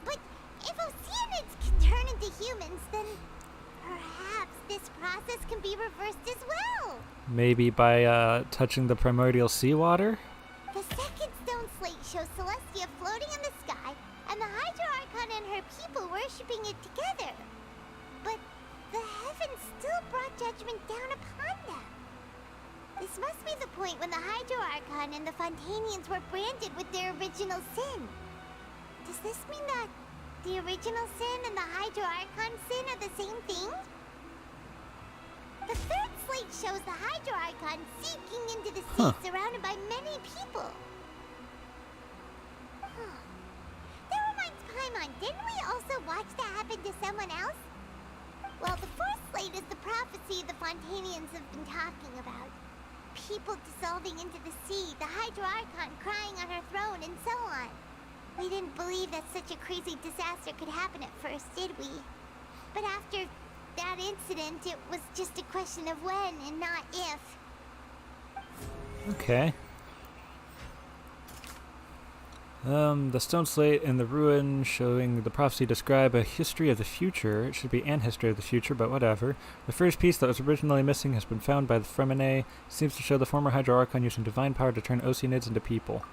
[SPEAKER 2] But if Oceanids can turn into humans, then perhaps this process can be reversed as well.
[SPEAKER 1] Maybe by touching the primordial seawater?
[SPEAKER 2] The second stone slate shows Celestia floating in the sky, and the Hydro Archon and her people worshipping it together. But the heavens still brought judgment down upon them. This must be the point when the Hydro Archon and the Fontanians were branded with their original sin. Does this mean that the original sin and the Hydro Archon sin are the same thing? The third slate shows the Hydro Archon sinking into the sea surrounded by many people. That reminds Paimon, didn't we also watch that happen to someone else? Well, the fourth slate is the prophecy the Fontanians have been talking about. People dissolving into the sea, the Hydro Archon crying on her throne, and so on. We didn't believe that such a crazy disaster could happen at first, did we? But after that incident, it was just a question of when and not if.
[SPEAKER 1] Okay. The stone slate and the ruin showing the prophecy describe a history of the future. It should be an history of the future, but whatever. The first piece that was originally missing has been found by the Fremine. It seems to show the former Hydro Archon using divine power to turn Oceanids into people.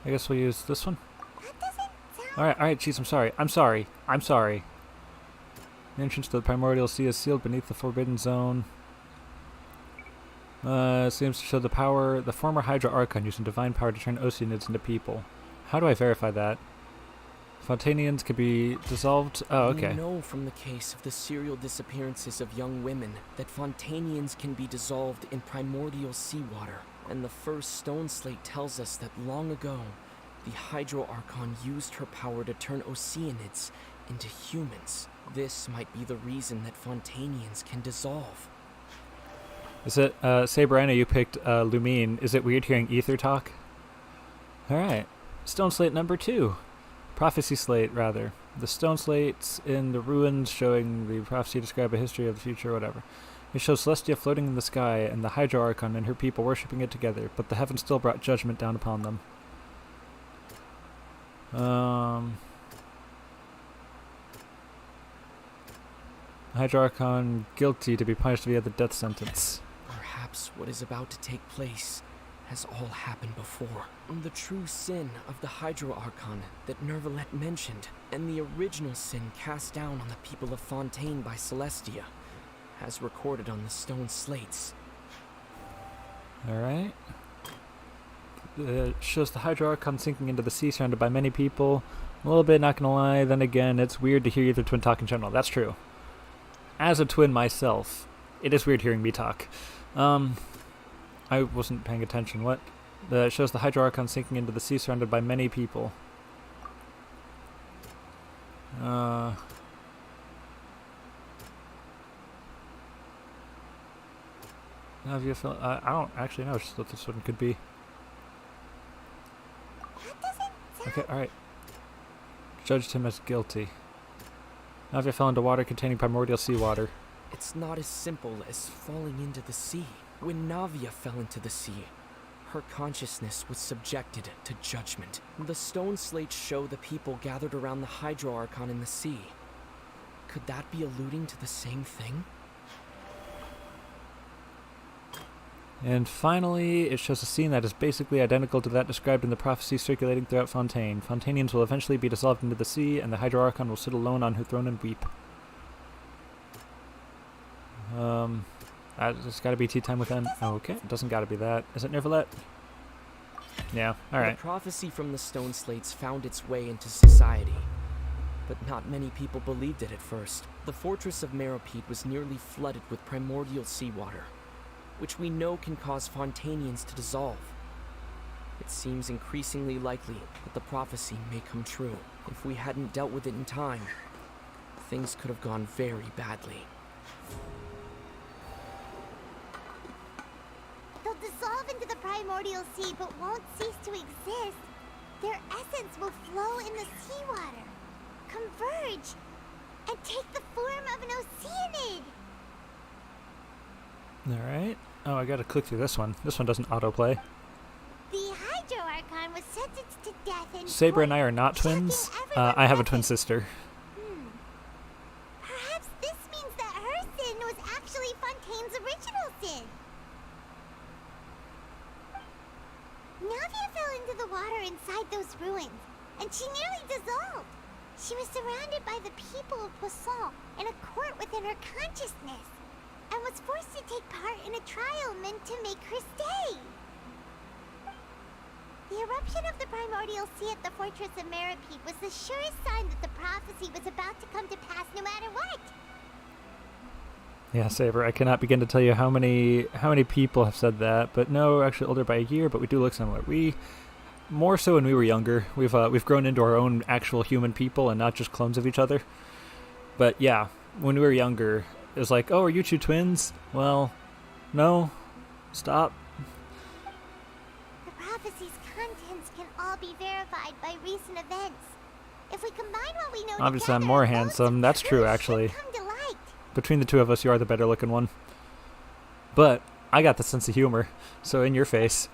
[SPEAKER 1] I guess we'll use this one. Alright, jeez, I'm sorry. The entrance to the primordial sea is sealed beneath the forbidden zone. Seems to show the former Hydra Archon using divine power to turn Oceanids into people. How do I verify that? Fontanians can be dissolved. Oh, okay.
[SPEAKER 5] We know from the case of the serial disappearances of young women that Fontanians can be dissolved in primordial seawater. And the first stone slate tells us that long ago, the Hydro Archon used her power to turn Oceanids into humans. This might be the reason that Fontanians can dissolve.
[SPEAKER 1] Is it, Saber, I know you picked Lumine. Is it weird hearing Ether talk? Alright. Stone slate number 2. Prophecy slate, rather. The stone slates in the ruins showing the prophecy describe a history of the future, whatever. It shows Celestia floating in the sky and the Hydro Archon and her people worshipping it together, but the heavens still brought judgment down upon them. Hydro Archon guilty to be punished via the death sentence.
[SPEAKER 5] Perhaps what is about to take place has all happened before. The true sin of the Hydro Archon that Nervalet mentioned, and the original sin cast down on the people of Fontaine by Celestia, as recorded on the stone slates.
[SPEAKER 1] Alright. It shows the Hydro Archon sinking into the sea surrounded by many people. A little bit, not gonna lie. Then again, it's weird to hear either twin talk in general. That's true. As a twin myself, it is weird hearing me talk. I wasn't paying attention. What? It shows the Hydro Archon sinking into the sea surrounded by many people. How have you felt? I don't actually know what this one could be. Okay, alright. Judged him as guilty. Navia fell into water containing primordial seawater.
[SPEAKER 5] It's not as simple as falling into the sea. When Navia fell into the sea, her consciousness was subjected to judgment. The stone slates show the people gathered around the Hydro Archon in the sea. Could that be alluding to the same thing?
[SPEAKER 1] And finally, it shows a scene that is basically identical to that described in the prophecy circulating throughout Fontaine. Fontanians will eventually be dissolved into the sea, and the Hydro Archon will sit alone on her throne and weep. It's gotta be tea time with them. Oh, okay, it doesn't gotta be that. Is it Nervalet? Yeah, alright.
[SPEAKER 5] The prophecy from the stone slates found its way into society, but not many people believed it at first. The fortress of Meropede was nearly flooded with primordial seawater, which we know can cause Fontanians to dissolve. It seems increasingly likely that the prophecy may come true. If we hadn't dealt with it in time, things could have gone very badly.
[SPEAKER 2] They'll dissolve into the primordial sea but won't cease to exist. Their essence will flow in the seawater, converge, and take the form of an Oceanid.
[SPEAKER 1] Alright. Oh, I gotta click through this one. This one doesn't autoplay.
[SPEAKER 2] The Hydro Archon was sentenced to death in
[SPEAKER 1] Saber
[SPEAKER 2] court,
[SPEAKER 1] and I are not twins. I have a twin sister.
[SPEAKER 2] Perhaps this means that her sin was actually Fontaine's original sin. Navia fell into the water inside those ruins, and she nearly dissolved. She was surrounded by the people of Poisson in a court within her consciousness, and was forced to take part in a trial meant to make her stay. The eruption of the primordial sea at the fortress of Meropede was the surest sign that the prophecy was about to come to pass no matter what.
[SPEAKER 1] Yeah, Saber, I cannot begin to tell you how many people have said that, but no, we're actually older by a year, but we do look similar. We, more so when we were younger, we've grown into our own actual human people and not just clones of each other. But yeah, when we were younger, it was like, oh, are you two twins? Well, no, stop.
[SPEAKER 2] The prophecy's contents can all be verified by recent events. If we combine what we know
[SPEAKER 1] Obviously,
[SPEAKER 2] together,
[SPEAKER 1] I'm more handsome. That's true, actually.
[SPEAKER 2] come to light.
[SPEAKER 1] Between the two of us, you are the better looking one. But I got the sense of humor, so in your face.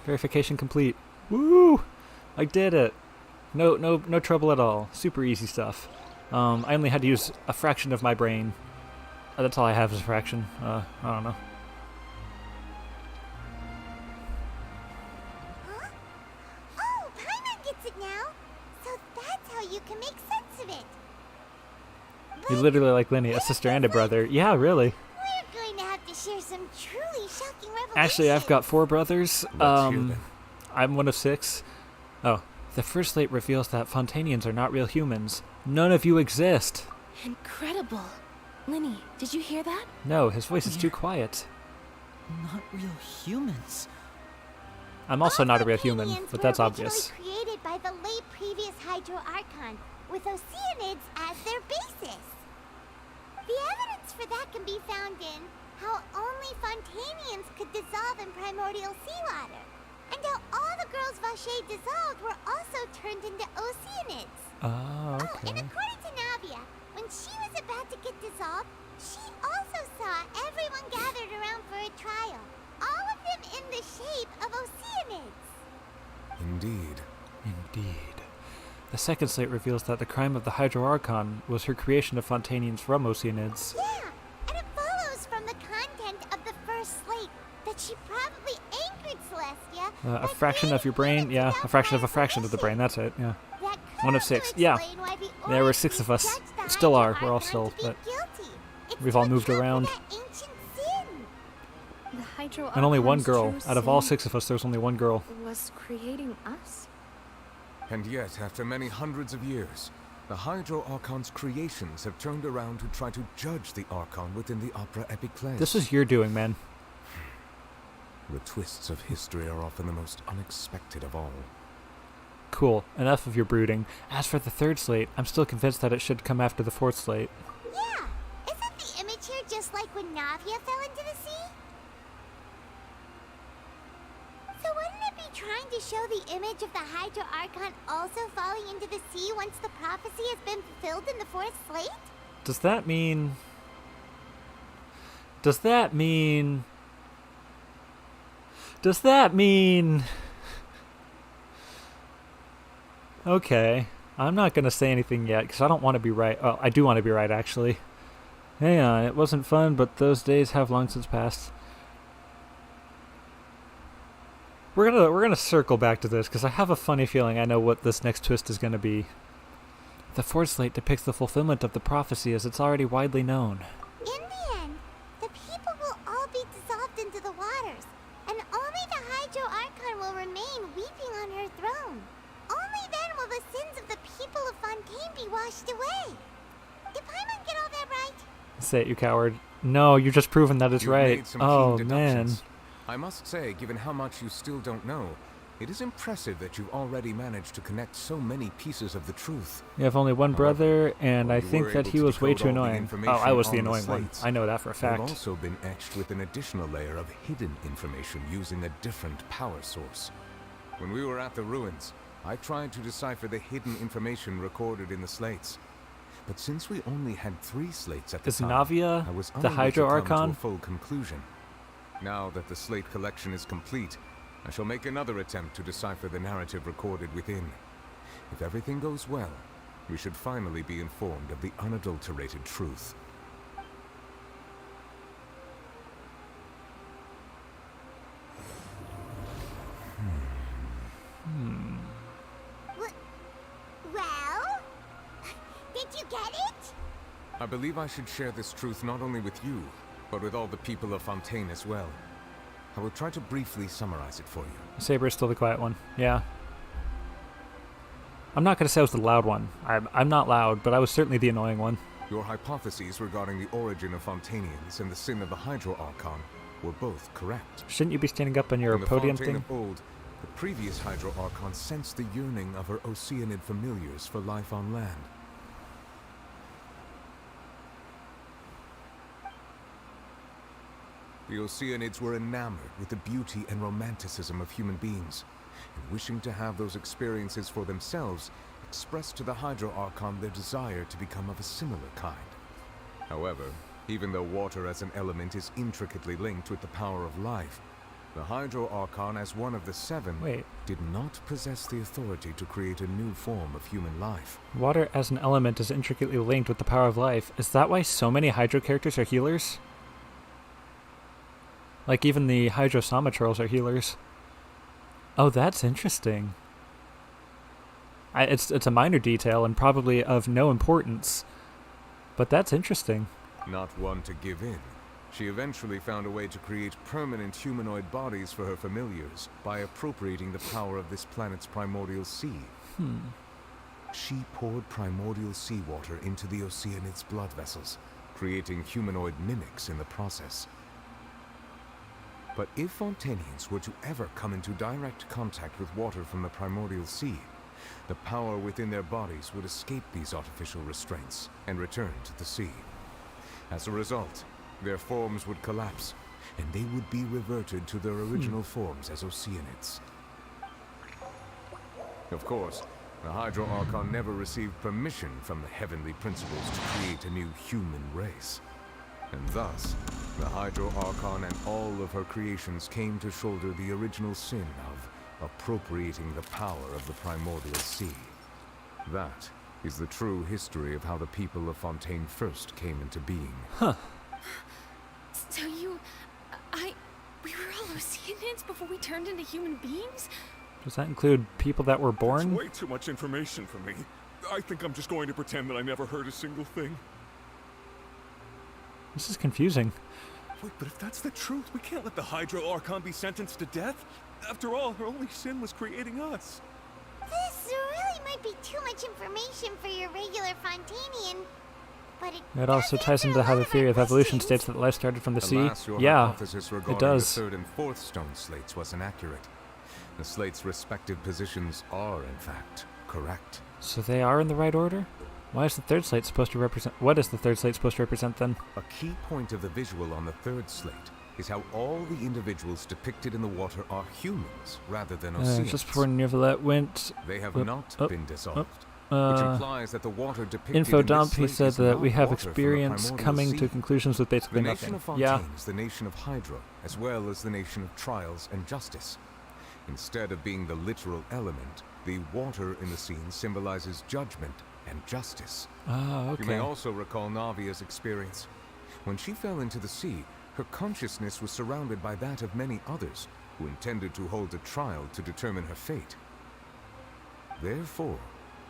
[SPEAKER 1] Verification complete. Woo! I did it. No trouble at all. Super easy stuff. I only had to use a fraction of my brain. That's all I have is a fraction. I don't know.
[SPEAKER 2] Huh? Oh, Paimon gets it now. So that's how you can make sense of it.
[SPEAKER 1] You literally like Lenny, a sister and a brother. Yeah, really.
[SPEAKER 2] We're going to have to share some truly shocking revelations.
[SPEAKER 1] Actually, I've got 4 brothers. I'm one of 6. Oh, The first slate reveals that Fontanians are not real humans. None of you exist.
[SPEAKER 22] Incredible. Linny, did you hear that?
[SPEAKER 1] No, his voice is too quiet.
[SPEAKER 14] Not real humans.
[SPEAKER 1] I'm also not a real human, but that's
[SPEAKER 2] were
[SPEAKER 1] obvious.
[SPEAKER 2] originally created by the late previous Hydro Archon, with Oceanids as their basis. The evidence for that can be found in how only Fontanians could dissolve in primordial seawater, and how all the girls Vache dissolved were also turned into Oceanids.
[SPEAKER 1] Oh, okay.
[SPEAKER 2] Oh, and according to Navia, when she was about to get dissolved, she also saw everyone gathered around for a trial. All of them in the shape of Oceanids.
[SPEAKER 7] Indeed.
[SPEAKER 1] Indeed. The second slate reveals that the crime of the Hydro Archon was her creation of Fontanians from Oceanids.
[SPEAKER 2] Yeah, and it follows from the content of the first slate that she probably anchored Celestia.
[SPEAKER 1] A fraction of your brain? Yeah, a fraction of the brain, that's it, yeah. 1 of 6. Yeah. There were 6 of us. Still are, we're all still, but we've all moved around.
[SPEAKER 10] The Hydro
[SPEAKER 1] And only one
[SPEAKER 10] Archon's
[SPEAKER 1] girl.
[SPEAKER 10] true
[SPEAKER 1] Out of all
[SPEAKER 10] sin
[SPEAKER 1] 6 of us, there's only one girl.
[SPEAKER 10] was creating us.
[SPEAKER 7] And yet, after many hundreds of years, the Hydro Archon's creations have turned around to try to judge the Archon within the Opera Epiclese.
[SPEAKER 1] This is your doing, man.
[SPEAKER 7] The twists of history are often the most unexpected of all.
[SPEAKER 1] Cool. Enough of your brooding. As for the third slate, I'm still convinced that it should come after the fourth slate.
[SPEAKER 2] Yeah, isn't the image here just like when Navia fell into the sea? So wouldn't it be trying to show the image of the Hydro Archon also falling into the sea once the prophecy has been fulfilled in the fourth slate?
[SPEAKER 1] Does that mean... Does that mean... Okay. I'm not going to say anything yet, because I don't want to be right. Oh, I do want to be right, actually. Hang on, it wasn't fun, but those days have long since passed. We're gonna circle back to this, because I have a funny feeling I know what this next twist is going to be. The fourth slate depicts the fulfillment of the prophecy as it's already widely known.
[SPEAKER 2] In the end, the people will all be dissolved into the waters, and only the Hydro Archon will remain weeping on her throne. Only then will the sins of the people of Fontaine be washed away. Did Paimon get all that right?
[SPEAKER 1] Say it, you coward. No, you're just proving that it's
[SPEAKER 7] You've
[SPEAKER 1] right.
[SPEAKER 7] made some
[SPEAKER 1] Oh,
[SPEAKER 7] keen
[SPEAKER 1] man.
[SPEAKER 7] deductions. I must say, given how much you still don't know, it is impressive that you've already managed to connect so many pieces of the truth.
[SPEAKER 1] You have only one brother, and I
[SPEAKER 7] you
[SPEAKER 1] think
[SPEAKER 7] were
[SPEAKER 1] that
[SPEAKER 7] able
[SPEAKER 1] he
[SPEAKER 7] to
[SPEAKER 1] was way
[SPEAKER 7] decode
[SPEAKER 1] too
[SPEAKER 7] all the
[SPEAKER 1] annoying. Oh,
[SPEAKER 7] information
[SPEAKER 1] I was the
[SPEAKER 7] on
[SPEAKER 1] annoying one.
[SPEAKER 7] slates.
[SPEAKER 1] I know that for a
[SPEAKER 7] They've
[SPEAKER 1] fact.
[SPEAKER 7] also been etched with an additional layer of hidden information using a different power source. When we were at the ruins, I tried to decipher the hidden information recorded in the slates. But since we only had 3 slates at the
[SPEAKER 1] Is
[SPEAKER 7] time,
[SPEAKER 1] Navia
[SPEAKER 7] I was
[SPEAKER 1] the
[SPEAKER 7] unable
[SPEAKER 1] Hydro
[SPEAKER 7] to come to
[SPEAKER 1] Archon?
[SPEAKER 7] a full conclusion. Now that the slate collection is complete, I shall make another attempt to decipher the narrative recorded within. If everything goes well, we should finally be informed of the unadulterated truth.
[SPEAKER 2] Well? Did you get it?
[SPEAKER 7] I believe I should share this truth not only with you, but with all the people of Fontaine as well. I will try to briefly summarize it for you.
[SPEAKER 1] Saber is still the quiet one. Yeah. I'm not going to say I was the loud one. I'm not loud, but I was certainly the annoying one.
[SPEAKER 7] Your hypotheses regarding the origin of Fontainians and the sin of the Hydro Archon were both correct.
[SPEAKER 1] Shouldn't you be standing up on your
[SPEAKER 7] In the
[SPEAKER 1] podium
[SPEAKER 7] Fontaine
[SPEAKER 1] thing?
[SPEAKER 7] of old, the previous Hydro Archon sensed the yearning of her Oceanid familiars for life on land. The Oceanids were enamored with the beauty and romanticism of human beings, and wishing to have those experiences for themselves, expressed to the Hydro Archon their desire to become of a similar kind. However, even though water as an element is intricately linked with the power of life, the Hydro Archon, as one of the 7, did not possess the authority to create a new form of human life.
[SPEAKER 1] Water as an element is intricately linked with the power of life. Is that why so many Hydro characters are healers? Like even the Hydro Sama trolls are healers. Oh, that's interesting. It's a minor detail and probably of no importance, but that's interesting.
[SPEAKER 7] Not one to give in, She eventually found a way to create permanent humanoid bodies for her familiars by appropriating the power of this planet's primordial sea. She poured primordial seawater into the Oceanid's blood vessels, creating humanoid mimics in the process. But if Fontanians were to ever come into direct contact with water from the primordial sea, the power within their bodies would escape these artificial restraints and return to the sea. As a result, their forms would collapse, and they would be reverted to their original forms as Oceanids. Of course, the Hydro Archon never received permission from the Heavenly Principles to create a new human race. And thus, the Hydro Archon and all of her creations came to shoulder the original sin of appropriating the power of the primordial sea. That is the true history of how the people of Fontaine first came into being.
[SPEAKER 22] So we were all Oceanids before we turned into human beings?
[SPEAKER 1] Does that include people that were born?
[SPEAKER 4] That's way too much information for me. I think I'm just going to pretend that I never heard a single thing.
[SPEAKER 1] This is confusing.
[SPEAKER 4] Wait, but if that's the truth, we can't let the Hydro Archon be sentenced to death. After all, her only sin was creating us.
[SPEAKER 2] This really might be too much information for your regular Fontanian, but
[SPEAKER 1] it also ties into how the theory of evolution states that life started from the sea.
[SPEAKER 7] Your
[SPEAKER 1] Yeah,
[SPEAKER 7] hypothesis regarding
[SPEAKER 1] it does.
[SPEAKER 7] the third and fourth stone slates was inaccurate. The slates' respective positions are, in fact, correct.
[SPEAKER 1] So they are in the right order? Why is the third slate supposed to represent... What is the third slate supposed to represent, then?
[SPEAKER 7] A key point of the visual on the third slate is how all the individuals depicted in the water are humans, rather than Oceanids.
[SPEAKER 1] Just before Neuvillette went...
[SPEAKER 7] They have not been dissolved, which implies that the water depicted
[SPEAKER 1] info
[SPEAKER 7] in
[SPEAKER 1] dump,
[SPEAKER 7] this
[SPEAKER 1] he
[SPEAKER 7] slate
[SPEAKER 1] said
[SPEAKER 7] is
[SPEAKER 1] that
[SPEAKER 7] not
[SPEAKER 1] we have
[SPEAKER 7] water from the
[SPEAKER 1] experience
[SPEAKER 7] primordial
[SPEAKER 1] coming
[SPEAKER 7] sea.
[SPEAKER 1] to conclusions with basically
[SPEAKER 7] The nation
[SPEAKER 1] nothing.
[SPEAKER 7] of Fontaine is the nation of Hydro, as well as the nation of trials and justice. Instead of being the literal element, the water in the scene symbolizes judgment and justice.
[SPEAKER 1] Ah, okay.
[SPEAKER 7] You may also recall Navia's experience. When she fell into the sea, her consciousness was surrounded by that of many others who intended to hold a trial to determine her fate. Therefore,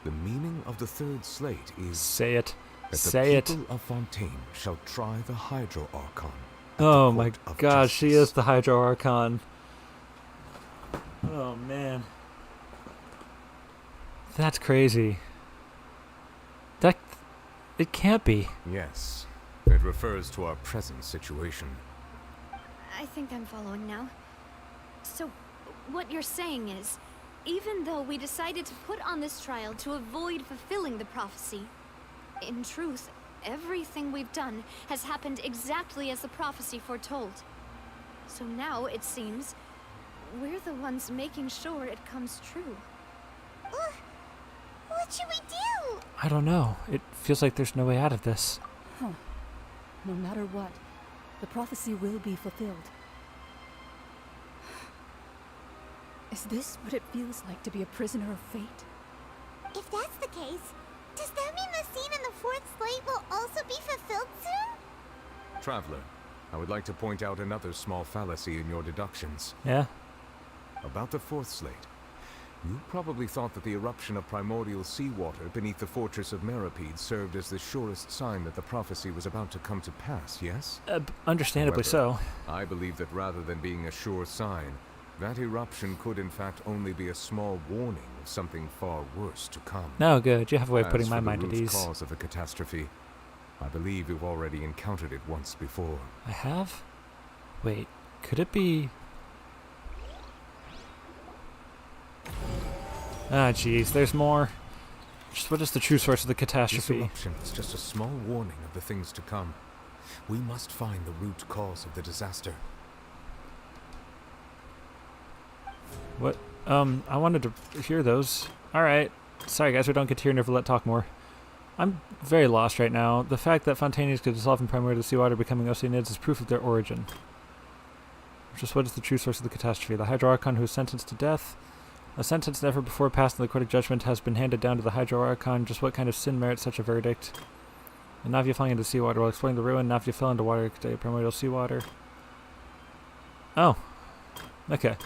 [SPEAKER 7] the meaning of the third slate is...
[SPEAKER 1] Say it.
[SPEAKER 7] That
[SPEAKER 1] Say
[SPEAKER 7] the
[SPEAKER 1] it.
[SPEAKER 7] people of Fontaine shall try the Hydro Archon.
[SPEAKER 1] Oh my gosh, she is the Hydro Archon. Oh man. That's crazy. It can't be.
[SPEAKER 7] Yes. It refers to our present situation.
[SPEAKER 10] I think I'm following now. So, what you're saying is, even though we decided to put on this trial to avoid fulfilling the prophecy, in truth, everything we've done has happened exactly as the prophecy foretold. So now, it seems, we're the ones making sure it comes true.
[SPEAKER 2] What should we do?
[SPEAKER 1] I don't know. It feels like there's no way out of this.
[SPEAKER 19] Huh. No matter what, the prophecy will be fulfilled. Is this what it feels like to be a prisoner of fate?
[SPEAKER 2] If that's the case, does that mean the scene in the fourth slate will also be fulfilled soon?
[SPEAKER 7] Traveler, I would like to point out another small fallacy in your deductions.
[SPEAKER 1] Yeah?
[SPEAKER 7] About the fourth slate. You probably thought that the eruption of primordial seawater beneath the fortress of Meripede served as the surest sign that the prophecy was about to come to pass, yes?
[SPEAKER 1] Understandably
[SPEAKER 7] However,
[SPEAKER 1] so.
[SPEAKER 7] I believe that rather than being a sure sign, that eruption could in fact only be a small warning of something far worse to come.
[SPEAKER 1] No, good. You have a way of
[SPEAKER 7] As
[SPEAKER 1] putting
[SPEAKER 7] for
[SPEAKER 1] my
[SPEAKER 7] the
[SPEAKER 1] mind at
[SPEAKER 7] root
[SPEAKER 1] ease.
[SPEAKER 7] cause of the catastrophe, I believe you've already encountered it once before.
[SPEAKER 1] I have? Wait, could it be... Ah, jeez, there's more. Just what is the true source of the
[SPEAKER 7] This
[SPEAKER 1] catastrophe?
[SPEAKER 7] eruption is just a small warning of the things to come. We must find the root cause of the disaster.
[SPEAKER 1] What? I wanted to hear those. Alright. Sorry guys, we don't get to hear Neuvillette talk more. I'm very lost right now. The fact that Fontanians could dissolve in primordial seawater becoming Oceanids is proof of their origin. Just what is the true source of the catastrophe? The Hydro Archon who is sentenced to death? A sentence never before passed in the Court of Judgment has been handed down to the Hydro Archon. Just what kind of sin merits such a verdict? And Navia falling into seawater while exploring the ruin. Navia fell into water, primordial seawater. Oh. Okay.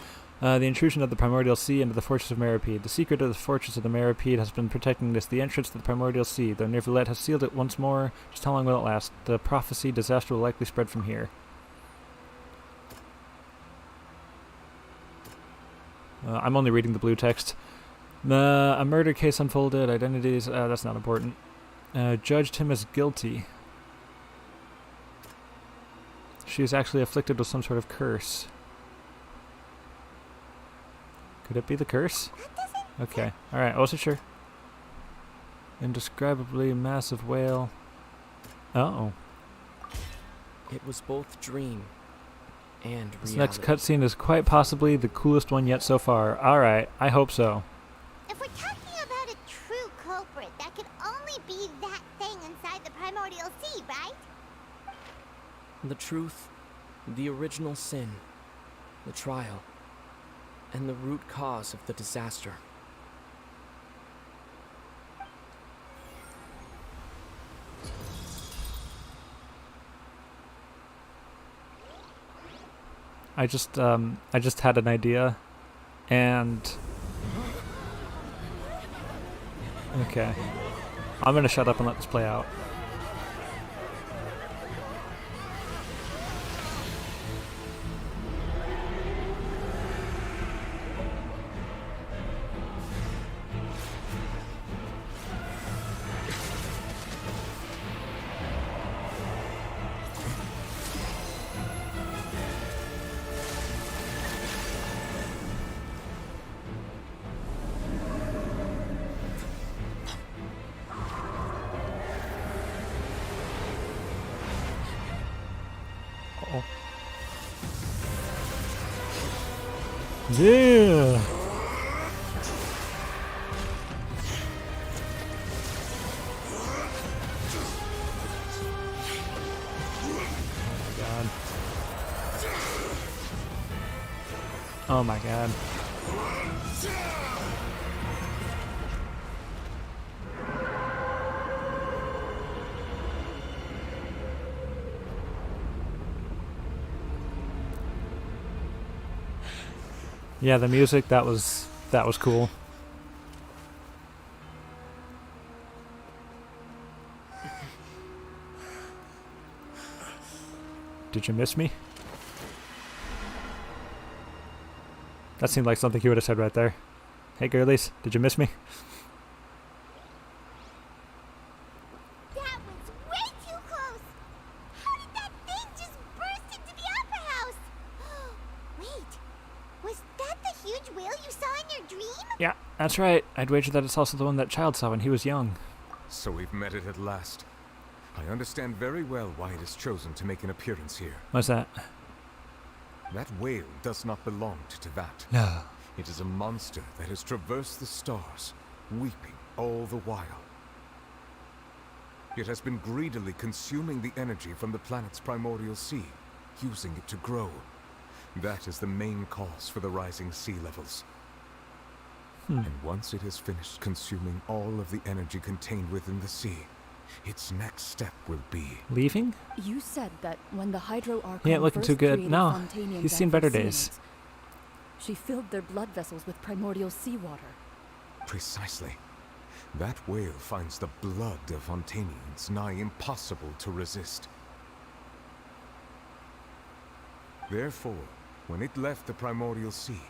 [SPEAKER 1] The intrusion of the primordial sea into the fortress of Meripede. The secret of the fortress of the Meripede has been protecting this, the entrance to the primordial sea. Though Neuvillette has sealed it once more, just how long will it last? The prophecy disaster will likely spread from here. I'm only reading the blue text. A murder case unfolded. Identities. That's not important. Judged him as guilty. She is actually afflicted with some sort of curse. Could it be the curse? Okay. Alright, I wasn't sure. Indescribably massive whale. Uh-oh.
[SPEAKER 5] It was both dream and reality.
[SPEAKER 1] This next cutscene is quite possibly the coolest one yet so far. Alright, I hope so.
[SPEAKER 2] If we're talking about a true culprit, that could only be that thing inside the primordial sea, right?
[SPEAKER 5] The truth, the original sin, the trial, and the root cause of the disaster.
[SPEAKER 1] I just had an idea, and okay, I'm gonna shut up and let this play out. Yeah. Oh my god. Yeah, the music, that was cool. Did you miss me? That seemed like something he would have said right there. Hey girlies, did you miss me?
[SPEAKER 2] That was way too close! How did that thing just burst into the opera house? Wait, was that the huge whale you saw in your dream?
[SPEAKER 1] Yeah, that's right. I'd wager that it's also the one that child saw when he was young.
[SPEAKER 7] So we've met it at last. I understand very well why it has chosen to make an appearance here.
[SPEAKER 1] What's that?
[SPEAKER 7] That whale does not belong to Tevat.
[SPEAKER 1] No.
[SPEAKER 7] It is a monster that has traversed the stars, weeping all the while. It has been greedily consuming the energy from the planet's primordial sea, using it to grow. That is the main cause for the rising sea levels. And once it has finished consuming all of the energy contained within the sea, its next step will be...
[SPEAKER 1] leaving?
[SPEAKER 19] You said that when the Hydro Archon
[SPEAKER 1] He ain't looking too good. No,
[SPEAKER 19] Fontanians
[SPEAKER 1] he's seen better days.
[SPEAKER 19] She filled their blood vessels with primordial seawater.
[SPEAKER 7] Precisely. That whale finds the blood of Fontanians nigh impossible to resist. Therefore, when it left the primordial sea,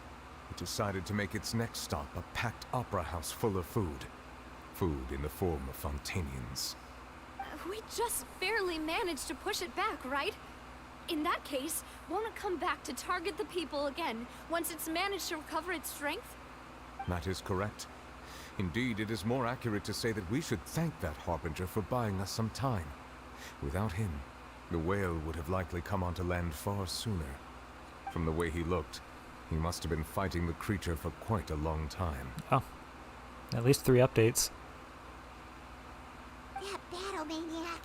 [SPEAKER 7] it decided to make its next stop a packed opera house full of food. Food in the form of Fontanians.
[SPEAKER 10] We just barely managed to push it back, right? In that case, won't it come back to target the people again, once it's managed to recover its strength?
[SPEAKER 7] That is correct. Indeed, it is more accurate to say that we should thank that Harbinger for buying us some time. Without him, the whale would have likely come onto land far sooner. From the way he looked, he must have been fighting the creature for quite a long time.
[SPEAKER 1] Oh. At least 3 updates.
[SPEAKER 2] That battle maniac.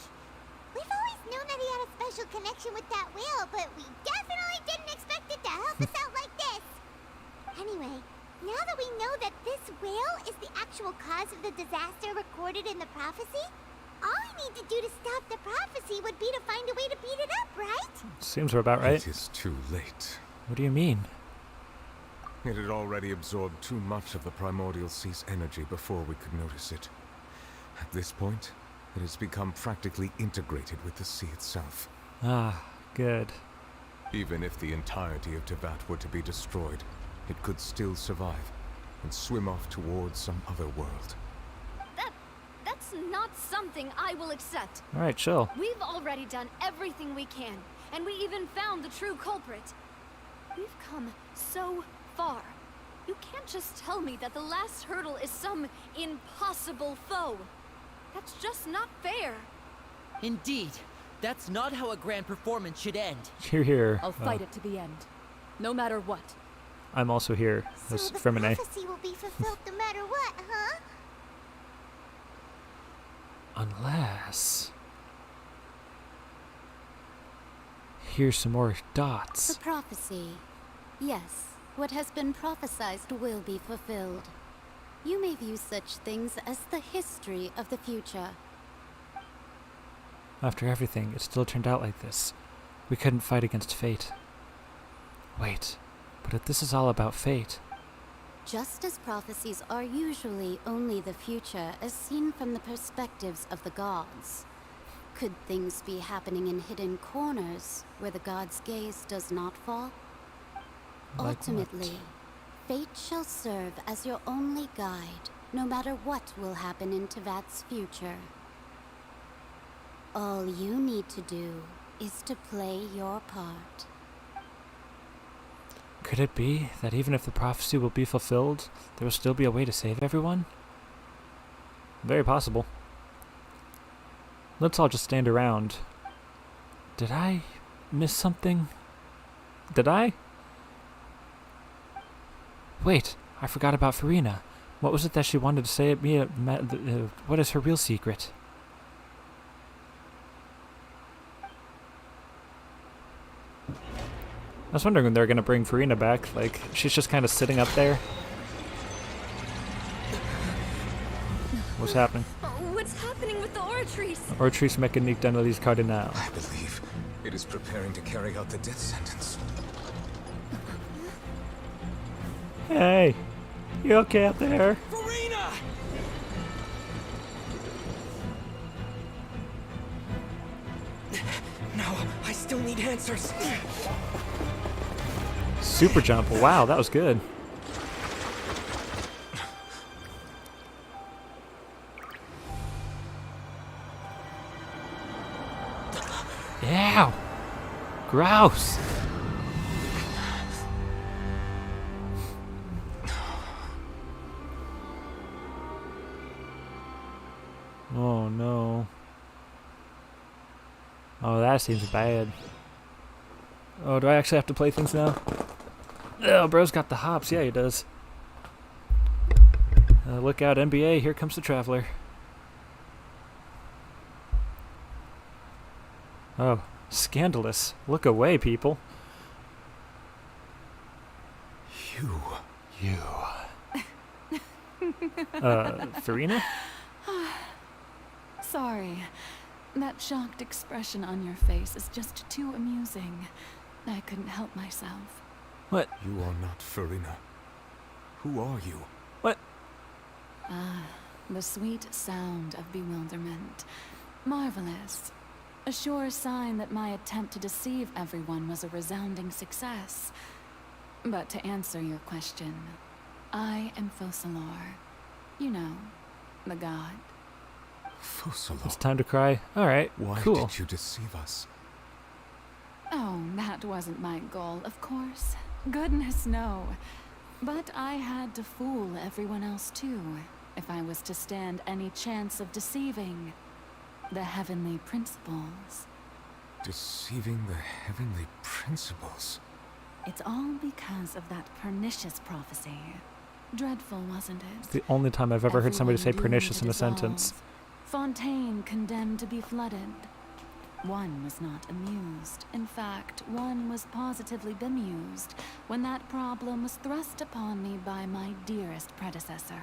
[SPEAKER 2] We've always known that he had a special connection with that whale, but we definitely didn't expect it to help us out like this. Anyway, now that we know that this whale is the actual cause of the disaster recorded in the prophecy, all we need to do to stop the prophecy would be to find a way to beat it up, right?
[SPEAKER 1] Seems we're about right.
[SPEAKER 7] It is too late.
[SPEAKER 1] What do you mean?
[SPEAKER 7] It had already absorbed too much of the primordial sea's energy before we could notice it. At this point, it has become practically integrated with the sea itself.
[SPEAKER 1] Ah, good.
[SPEAKER 7] Even if the entirety of Tevat were to be destroyed, it could still survive and swim off towards some other world.
[SPEAKER 10] That's not something I will accept.
[SPEAKER 1] Alright, chill.
[SPEAKER 10] We've already done everything we can, and we even found the true culprit. We've come so far. You can't just tell me that the last hurdle is some impossible foe. That's just not fair.
[SPEAKER 14] Indeed. That's not how a grand performance should end.
[SPEAKER 1] You're here.
[SPEAKER 19] I'll fight it to the end. No matter what.
[SPEAKER 1] I'm also here.
[SPEAKER 2] So
[SPEAKER 1] As
[SPEAKER 2] the
[SPEAKER 1] Fermine.
[SPEAKER 2] prophecy will be fulfilled no matter what, huh?
[SPEAKER 1] Unless... Here's some more dots.
[SPEAKER 20] The prophecy. Yes, what has been prophesied will be fulfilled. You may view such things as the history of the future.
[SPEAKER 1] After everything, it still turned out like this. We couldn't fight against fate. Wait, but if this is all about fate...
[SPEAKER 20] Just as prophecies are usually only the future as seen from the perspectives of the gods, could things be happening in hidden corners where the gods' gaze does not fall?
[SPEAKER 1] Like
[SPEAKER 20] Ultimately, fate shall serve as your only guide, no matter what will happen in Tevat's future. All you need to do is to play your part.
[SPEAKER 1] Could it be that even if the prophecy will be fulfilled, there will still be a way to save everyone? Very possible. Let's all just stand around. Did I miss something? Did I? Wait, I forgot about Farina. What was it that she wanted to say at me? What is her real secret? I was wondering when they're going to bring Farina back. Like, she's just kind of sitting up there. What's happening?
[SPEAKER 10] What's happening with the Oratrice?
[SPEAKER 1] Oratrice mécanique d'analyse cardinale.
[SPEAKER 7] I believe it is preparing to carry out the death sentence.
[SPEAKER 1] Hey, you okay up there?
[SPEAKER 3] Farina!
[SPEAKER 6] No, I still need answers.
[SPEAKER 1] Super jump. Wow, that was good. Yeah. Gross. Oh no. Oh, that seems bad. Oh, do I actually have to play things now? Oh, bro's got the hops. Yeah, he does. Look out, NBA. Here comes the Traveler. Oh, scandalous. Look away, people. You. Farina?
[SPEAKER 19] Sorry. That shocked expression on your face is just too amusing. I couldn't help myself.
[SPEAKER 1] What?
[SPEAKER 7] You are not Farina. Who are you?
[SPEAKER 1] What?
[SPEAKER 19] Ah, the sweet sound of bewilderment. Marvelous. A sure sign that my attempt to deceive everyone was a resounding success. But to answer your question, I am Focalor. You know, the god.
[SPEAKER 7] Focalor?
[SPEAKER 1] It's time to cry. Alright,
[SPEAKER 7] Why
[SPEAKER 1] cool.
[SPEAKER 7] did you deceive us?
[SPEAKER 19] Oh, that wasn't my goal, of course. Goodness, no. But I had to fool everyone else too, if I was to stand any chance of deceiving the heavenly principles.
[SPEAKER 7] Deceiving the heavenly principles?
[SPEAKER 19] It's all because of that pernicious prophecy. Dreadful, wasn't it?
[SPEAKER 1] It's the only time I've ever heard somebody say
[SPEAKER 19] Everyone
[SPEAKER 1] pernicious in
[SPEAKER 19] doomed
[SPEAKER 1] a
[SPEAKER 19] to dissolve.
[SPEAKER 1] sentence.
[SPEAKER 19] Fontaine condemned to be flooded. One was not amused. In fact, one was positively bemused when that problem was thrust upon me by my dearest predecessor.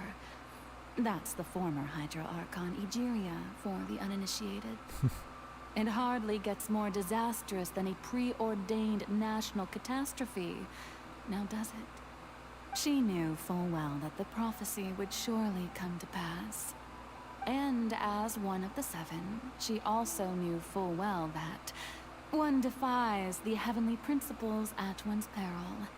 [SPEAKER 19] That's the former Hydra Archon Egeria, for the uninitiated. It hardly gets more disastrous than a preordained national catastrophe, now does it? She knew full well that the prophecy would surely come to pass. And as one of the seven, she also knew full well that one defies the heavenly principles at one's peril.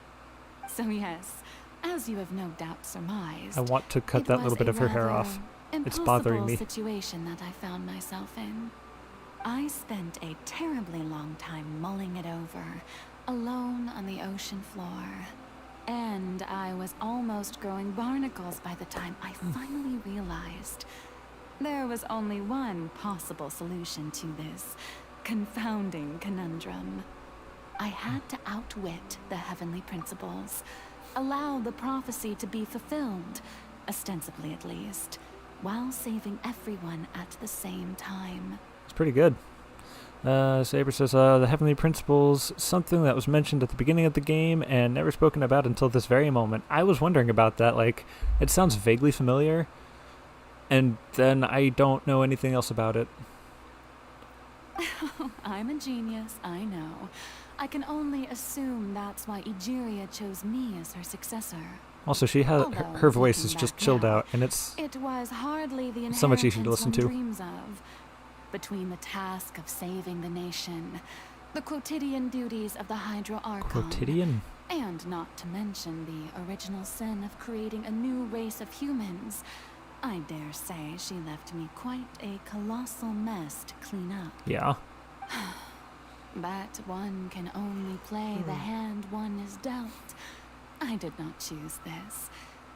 [SPEAKER 19] So yes, as you have no doubt surmised,
[SPEAKER 1] I want to cut that little bit of her hair off. It's bothering me.
[SPEAKER 19] Situation that I found myself in. I spent a terribly long time mulling it over, alone on the ocean floor. And I was almost growing barnacles by the time I finally realized there was only one possible solution to this confounding conundrum. I had to outwit the heavenly principles, allow the prophecy to be fulfilled, ostensibly at least, while saving everyone at the same time.
[SPEAKER 1] It's pretty good. Saber says, the heavenly principles, something that was mentioned at the beginning of the game and never spoken about until this very moment. I was wondering about that, like, it sounds vaguely familiar, and then I don't know anything else about it.
[SPEAKER 19] I'm a genius, I know. I can only assume that's why Egeria chose me as her successor.
[SPEAKER 1] Also, she has her voice is just chilled out, and
[SPEAKER 19] it was hardly the
[SPEAKER 1] so much easier to listen to.
[SPEAKER 19] Dreams of. Between the task of saving the nation, the quotidian duties of the Hydro Archon,
[SPEAKER 1] quotidian?
[SPEAKER 19] And not to mention the original sin of creating a new race of humans, I dare say she left me quite a colossal mess to clean up.
[SPEAKER 1] Yeah.
[SPEAKER 19] But one can only play the hand one is dealt. I did not choose this,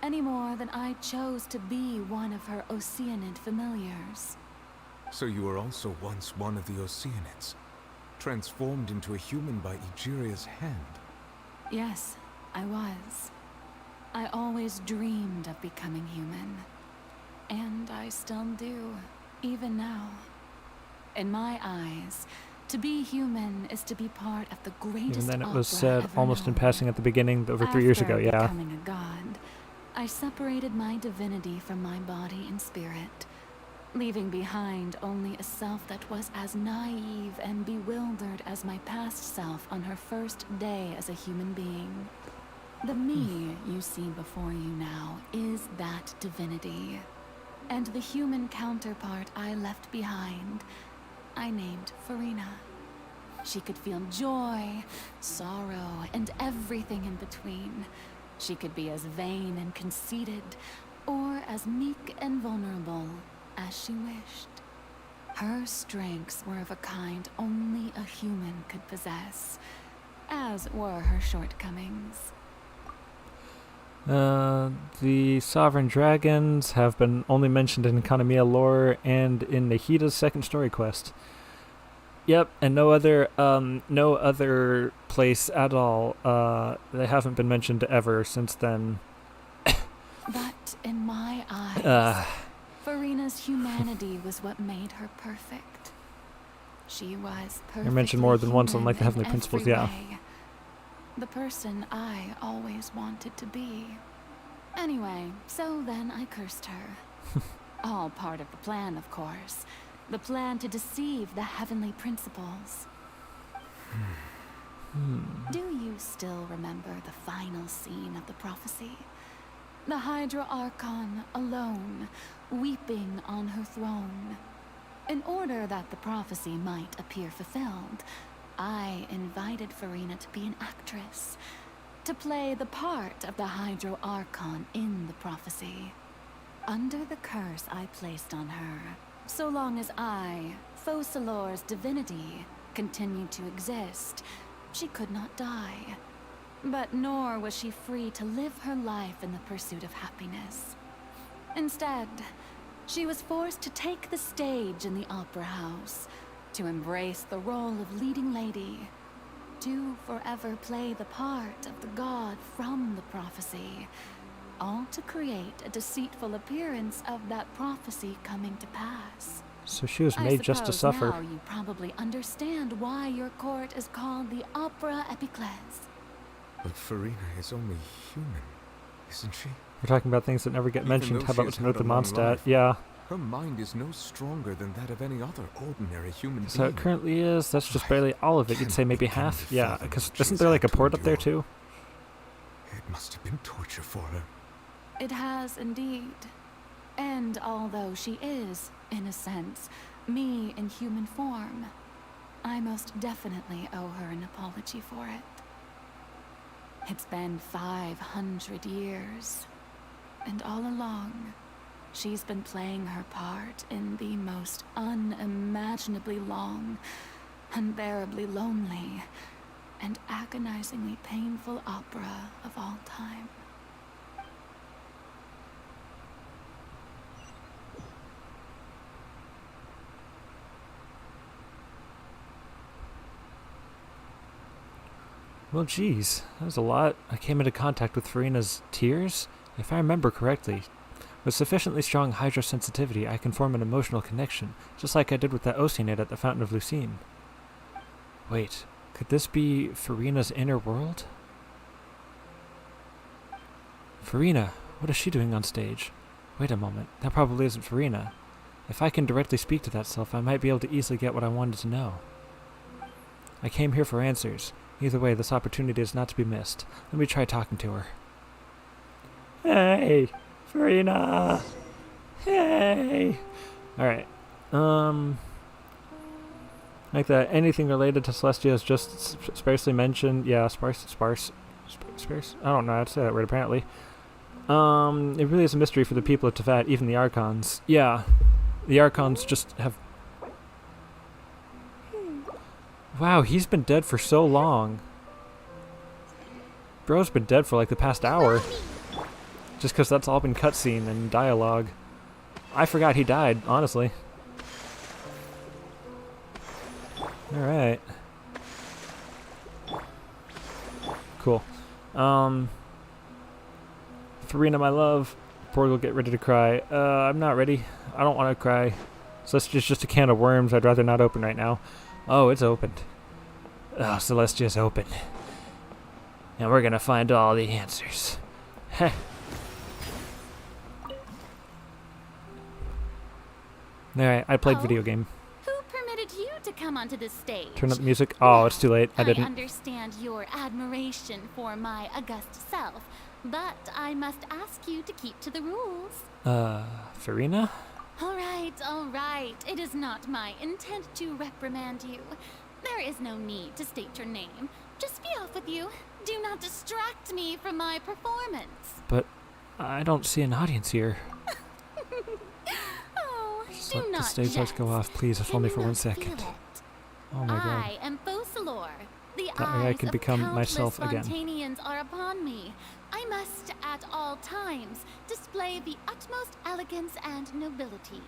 [SPEAKER 19] any more than I chose to be one of her Oceanid familiars.
[SPEAKER 7] So you were also once one of the Oceanids, transformed into a human by Egeria's hand?
[SPEAKER 19] Yes, I was. I always dreamed of becoming human. And I still do, even now. In my eyes, to be human is to be part of the greatest
[SPEAKER 1] And then it was
[SPEAKER 19] opera
[SPEAKER 1] said
[SPEAKER 19] ever
[SPEAKER 1] almost in
[SPEAKER 19] known.
[SPEAKER 1] passing at the beginning, over 3 years ago,
[SPEAKER 19] After
[SPEAKER 1] yeah.
[SPEAKER 19] becoming a god, I separated my divinity from my body and spirit, leaving behind only a self that was as naive and bewildered as my past self on her first day as a human being. The me you see before you now is that divinity. And the human counterpart I left behind, I named Farina. She could feel joy, sorrow, and everything in between. She could be as vain and conceited, or as meek and vulnerable as she wished. Her strengths were of a kind only a human could possess, as were her shortcomings.
[SPEAKER 1] The Sovereign Dragons have been only mentioned in Kanamiya lore and in Nahida's second story quest. Yep, and no other place at all. They haven't been mentioned ever since then.
[SPEAKER 19] But in my eyes, Farina's humanity was what made her perfect. She was perfectly
[SPEAKER 1] You're mentioned more than once on like the
[SPEAKER 19] human
[SPEAKER 1] Heavenly
[SPEAKER 19] in
[SPEAKER 1] Principles,
[SPEAKER 19] every
[SPEAKER 1] yeah.
[SPEAKER 19] way. The person I always wanted to be. Anyway, so then I cursed her. All part of the plan, of course. The plan to deceive the heavenly principles. Do you still remember the final scene of the prophecy? The Hydra Archon alone, weeping on her throne. In order that the prophecy might appear fulfilled, I invited Farina to be an actress, to play the part of the Hydro Archon in the prophecy. Under the curse I placed on her, so long as I, Focalor's divinity, continued to exist, she could not die. But nor was she free to live her life in the pursuit of happiness. Instead, she was forced to take the stage in the opera house, to embrace the role of leading lady, to forever play the part of the god from the prophecy, all to create a deceitful appearance of that prophecy coming to pass.
[SPEAKER 1] So she was made just to suffer.
[SPEAKER 19] Now you probably understand why your court is called the Opera Epiclese.
[SPEAKER 7] But Farina is only human, isn't she?
[SPEAKER 1] We're talking about things that never get mentioned. How about with the Mondstadt? Yeah.
[SPEAKER 7] Her mind is no stronger than that of any other ordinary human being.
[SPEAKER 1] So it currently is. That's just barely all of it. You'd say maybe half. Yeah, because isn't there like a port up there too?
[SPEAKER 7] It must have been torture for her.
[SPEAKER 19] It has indeed. And although she is, in a sense, me in human form, I most definitely owe her an apology for it.
[SPEAKER 18] It's been 500 years. And all along, she's been playing her part in the most unimaginably long, unbearably lonely, and agonizingly painful opera of all time.
[SPEAKER 1] Well, geez, that was a lot. I came into contact with Farina's tears. If I remember correctly, with sufficiently strong hydrosensitivity, I can form an emotional connection, just like I did with that Oceanid at the Fountain of Lucine. Wait, could this be Farina's inner world? Farina, what is she doing on stage? Wait a moment, that probably isn't Farina. If I can directly speak to that self, I might be able to easily get what I wanted to know. I came here for answers. Either way, this opportunity is not to be missed. Let me try talking to her. Hey, Farina! Hey! Alright. Like that, anything related to Celestia is just sparsely mentioned. Yeah, sparse? I don't know how to say that word, apparently. It really is a mystery for the people of Teyvat, even the Archons. Yeah, the Archons just have... Wow, he's been dead for so long. Bro's been dead for like the past hour. Just because that's all been cutscene and dialogue. I forgot he died, honestly. Alright. Cool. Farina, my love. Portal, get ready to cry. I'm not ready. I don't want to cry. Celestia's just a can of worms I'd rather not open right now. Oh, it's opened. Oh, Celestia's open. And we're gonna find all the answers. Heh. Alright, I played video game.
[SPEAKER 12] Who permitted you to come onto this stage?
[SPEAKER 1] Turn up the music. Oh, it's too late. I didn't.
[SPEAKER 12] I understand your admiration for my august self, but I must ask you to keep to the rules.
[SPEAKER 1] Farina?
[SPEAKER 12] All right. It is not my intent to reprimand you. There is no need to state your name. Just be off with you. Do not distract me from my performance.
[SPEAKER 1] But I don't see an audience here.
[SPEAKER 12] Just
[SPEAKER 1] let the stage lights go off, please, if only for 1 second. Oh my god.
[SPEAKER 12] I am Focalor. The
[SPEAKER 1] That way I can become myself again.
[SPEAKER 12] Spontaneans are upon me. I must, at all times, display the utmost elegance and nobility.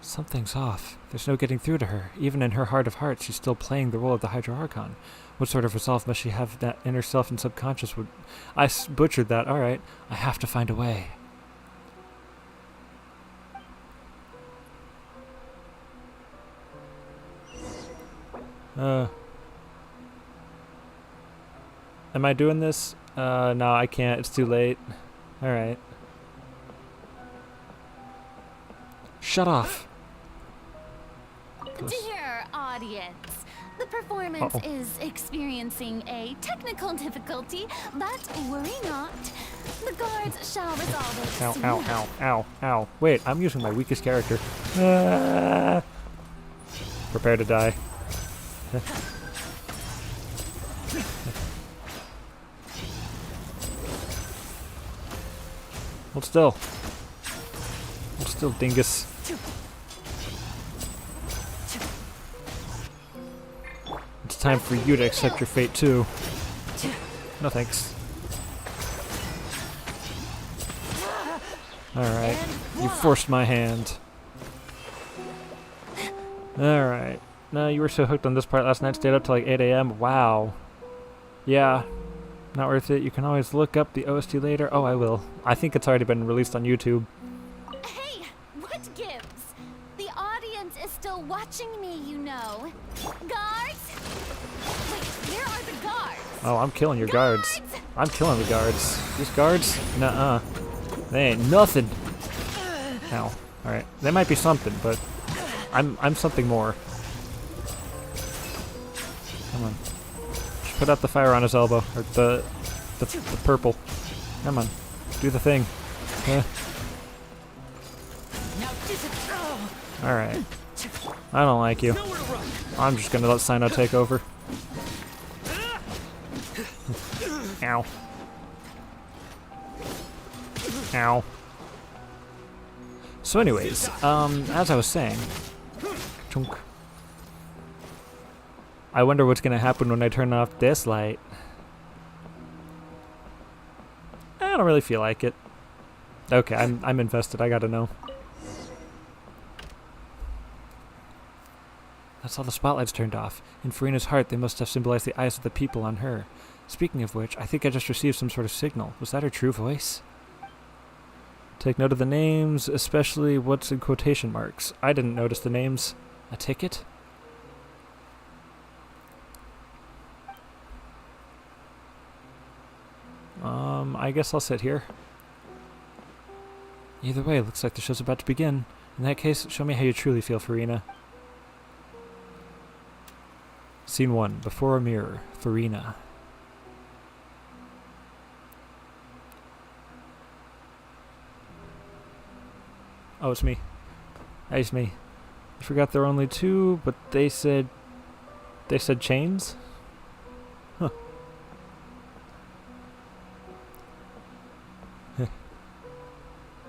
[SPEAKER 1] Something's off. There's no getting through to her. Even in her heart of hearts, she's still playing the role of the Hydra Archon. What sort of resolve must she have that inner self and subconscious would... I butchered that, alright. I have to find a way. Am I doing this? No, I can't. It's too late. Alright. Shut off.
[SPEAKER 12] Dear audience, the performance is experiencing a technical difficulty, but worry not. The guards shall resolve it
[SPEAKER 1] Ow,
[SPEAKER 12] soon.
[SPEAKER 1] ow. Wait, I'm using my weakest character. Prepare to die. Hold still. Hold still, dingus. It's time for you to accept your fate too. No thanks. Alright, you forced my hand. Alright. No, you were so hooked on this part last night, stayed up till like 8 a.m. Wow. Yeah. Not worth it. You can always look up the OST later. Oh, I will. I think it's already been released on YouTube.
[SPEAKER 12] Hey, what gives? The audience is still watching me, you know. Guards? Wait, where are the guards?
[SPEAKER 1] Oh, I'm killing your guards. I'm killing the guards. These guards? Nuh-uh. They ain't nothing. Ow. Alright. They might be something, but I'm something more. Come on. Just put out the fire on his elbow. Or the purple. Come on. Do the thing. Alright. I don't like you. Ow. Ow. So anyways, as I was saying, chunk. I wonder what's gonna happen when I turn off this light. I don't really feel like it. Okay, I'm invested. I gotta know. That's all the spotlights turned off. In Farina's heart, they must have symbolized the eyes of the people on her. Speaking of which, I think I just received some sort of signal. Was that her true voice? Take note of the names, especially what's in quotation marks. I didn't notice the names. A ticket? I guess I'll sit here. Either way, looks like the show's about to begin. In that case, show me how you truly feel, Farina. Scene 1. Before a mirror. Farina. Oh, it's me. Hey, it's me. I forgot there were only 2, but they said chains? Huh.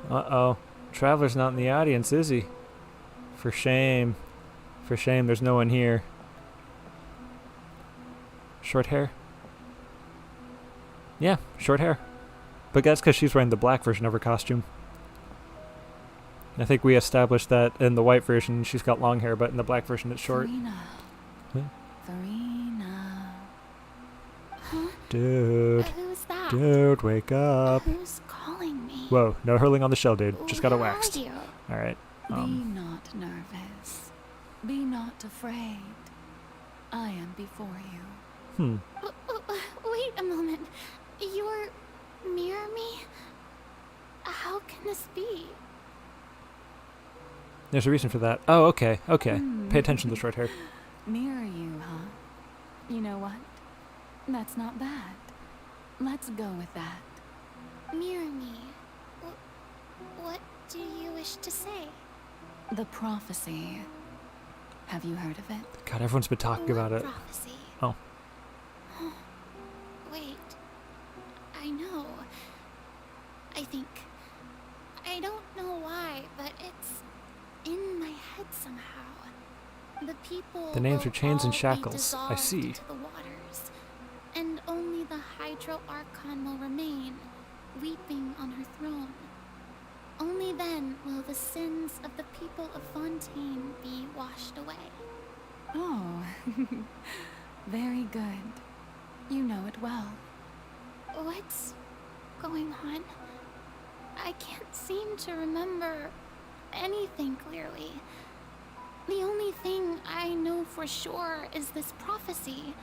[SPEAKER 1] Uh-oh. Traveler's not in the audience, is he? For shame. For shame, there's no one here. Short hair? Yeah, short hair. But that's because she's wearing the black version of her costume. I think we established that in the white version she's got long hair, but in the black version it's short.
[SPEAKER 18] Farina.
[SPEAKER 1] Huh?
[SPEAKER 18] Farina.
[SPEAKER 12] Huh?
[SPEAKER 1] Dude.
[SPEAKER 12] Who's that?
[SPEAKER 1] Dude, wake up.
[SPEAKER 12] Who's calling me?
[SPEAKER 1] Whoa, no hurling on the shell, dude. Just got it
[SPEAKER 12] Who are
[SPEAKER 1] waxed.
[SPEAKER 12] you?
[SPEAKER 1] Alright.
[SPEAKER 18] Be not nervous. Be not afraid. I am before you.
[SPEAKER 12] Wait a moment. You're near me? How can this be?
[SPEAKER 1] There's a reason for that. Oh, okay, okay. Pay attention to the short hair.
[SPEAKER 18] Mirror you, huh? You know what? That's not bad. Let's go with that.
[SPEAKER 12] Mirror me. What do you wish to say?
[SPEAKER 18] The prophecy. Have you heard of it?
[SPEAKER 1] God, everyone's been talking about it.
[SPEAKER 12] Prophecy?
[SPEAKER 1] Oh.
[SPEAKER 12] Wait. I know. I think. I don't know why, but it's in my head somehow. The people.
[SPEAKER 1] The names
[SPEAKER 12] will
[SPEAKER 1] are chains and
[SPEAKER 12] all be
[SPEAKER 1] shackles. I
[SPEAKER 12] dissolved
[SPEAKER 1] see.
[SPEAKER 12] into the waters, and only the Hydro Archon will remain, weeping on her throne. Only then will the sins of the people of Fontaine be washed away.
[SPEAKER 18] Oh, very good. You know it well.
[SPEAKER 12] What's going on? I can't seem to remember anything clearly. The only thing I know for sure is this prophecy.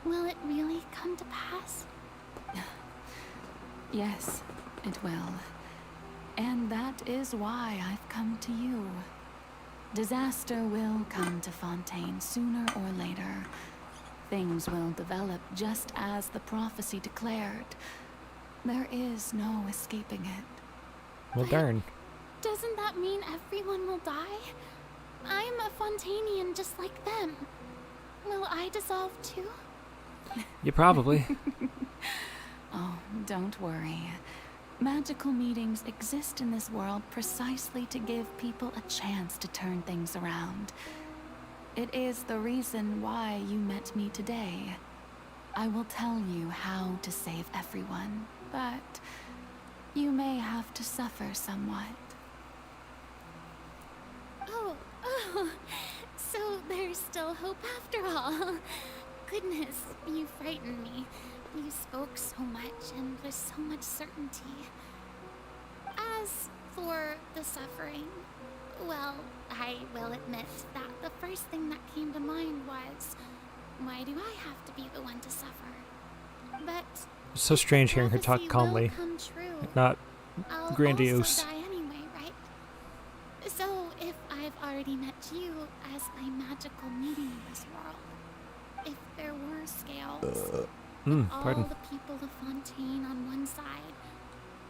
[SPEAKER 12] Will it really come to pass?
[SPEAKER 18] Yes, it will. And that is why I've come to you. Disaster will come to Fontaine sooner or later. Things will develop just as the prophecy declared. There is no escaping it.
[SPEAKER 1] Well, darn.
[SPEAKER 12] Doesn't that mean everyone will die? I'm a Fontainian just like them. Will I dissolve too?
[SPEAKER 1] You probably.
[SPEAKER 18] Oh, don't worry. Magical meetings exist in this world precisely to give people a chance to turn things around. It is the reason why you met me today. I will tell you how to save everyone, but you may have to suffer somewhat.
[SPEAKER 12] Oh, so there's still hope after all. Goodness, you frightened me. You spoke so much and with so much certainty. As for the suffering, well, I will admit that the first thing that came to mind was, why do I have to be the one to suffer? But
[SPEAKER 1] It's so strange hearing her talk
[SPEAKER 12] prophecy
[SPEAKER 1] calmly.
[SPEAKER 12] will come true.
[SPEAKER 1] Not
[SPEAKER 12] I'll
[SPEAKER 1] grandiose.
[SPEAKER 12] also die anyway, right? So if I've already met you as my magical meeting in this world, if there were scales, all
[SPEAKER 1] pardon.
[SPEAKER 12] the people of Fontaine on one side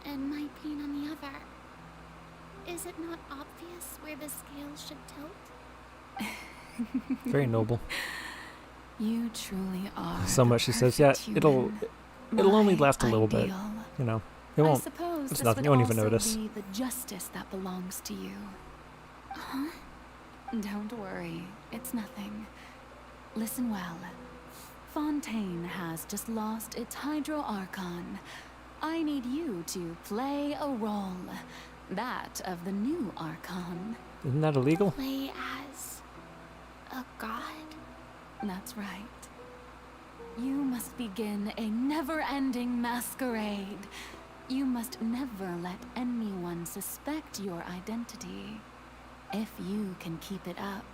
[SPEAKER 12] and my pain on the other, is it not obvious where the scales should tilt?
[SPEAKER 1] Very noble.
[SPEAKER 18] You truly are.
[SPEAKER 1] So
[SPEAKER 18] the
[SPEAKER 1] much she says, yeah,
[SPEAKER 18] perfect human.
[SPEAKER 1] It'll only
[SPEAKER 18] My
[SPEAKER 1] last a little bit.
[SPEAKER 18] ideal.
[SPEAKER 1] You know, it won't.
[SPEAKER 18] I suppose
[SPEAKER 1] It's
[SPEAKER 18] this
[SPEAKER 1] nothing.
[SPEAKER 18] would
[SPEAKER 1] You won't even
[SPEAKER 18] also
[SPEAKER 1] notice.
[SPEAKER 18] be the justice that belongs to you. Huh? Don't worry, it's nothing. Listen well. Fontaine has just lost its Hydro Archon. I need you to play a role. That of the new Archon.
[SPEAKER 1] Isn't that illegal?
[SPEAKER 10] Play as a god?
[SPEAKER 18] That's right. You must begin a never-ending masquerade. You must never let anyone suspect your identity. If you can keep it up,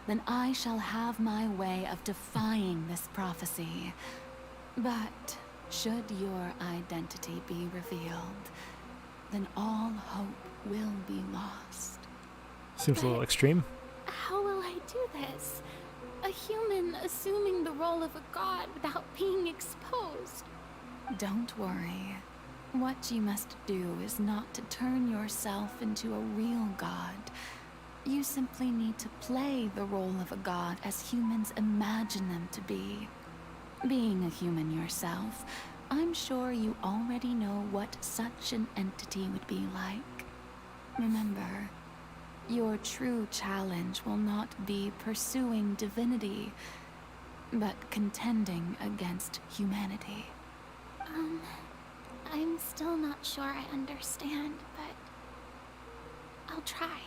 [SPEAKER 18] then I shall have my way of defying this prophecy. But should your identity be revealed, then all hope will be lost.
[SPEAKER 1] Seems a little extreme.
[SPEAKER 10] How will I do this? A human assuming the role of a god without being exposed.
[SPEAKER 18] Don't worry. What you must do is not to turn yourself into a real god. You simply need to play the role of a god as humans imagine them to be. Being a human yourself, I'm sure you already know what such an entity would be like. Remember, your true challenge will not be pursuing divinity, but contending against humanity.
[SPEAKER 10] I'm still not sure I understand, but I'll try.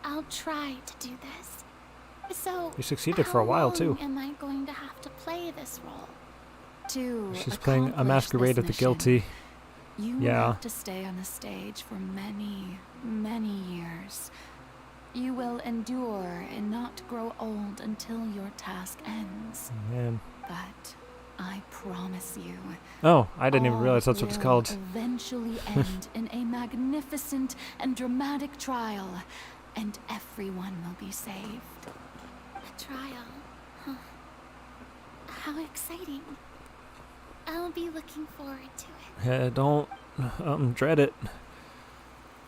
[SPEAKER 10] I'll try to do this. So,
[SPEAKER 1] You succeeded for a while,
[SPEAKER 10] how
[SPEAKER 1] too.
[SPEAKER 10] long am I going to have to play this role?
[SPEAKER 1] She's playing a masquerade of the guilty.
[SPEAKER 18] You will
[SPEAKER 1] Yeah.
[SPEAKER 18] have to stay on the stage for many, many years. You will endure and not grow old until your task ends.
[SPEAKER 1] Man.
[SPEAKER 18] But I promise you,
[SPEAKER 1] Oh, I didn't even
[SPEAKER 18] all
[SPEAKER 1] realize that's what it's
[SPEAKER 18] will
[SPEAKER 1] called.
[SPEAKER 18] eventually end in a magnificent and dramatic trial, and everyone will be saved.
[SPEAKER 10] A trial. Huh. How exciting. I'll be looking forward to it.
[SPEAKER 1] Don't dread it.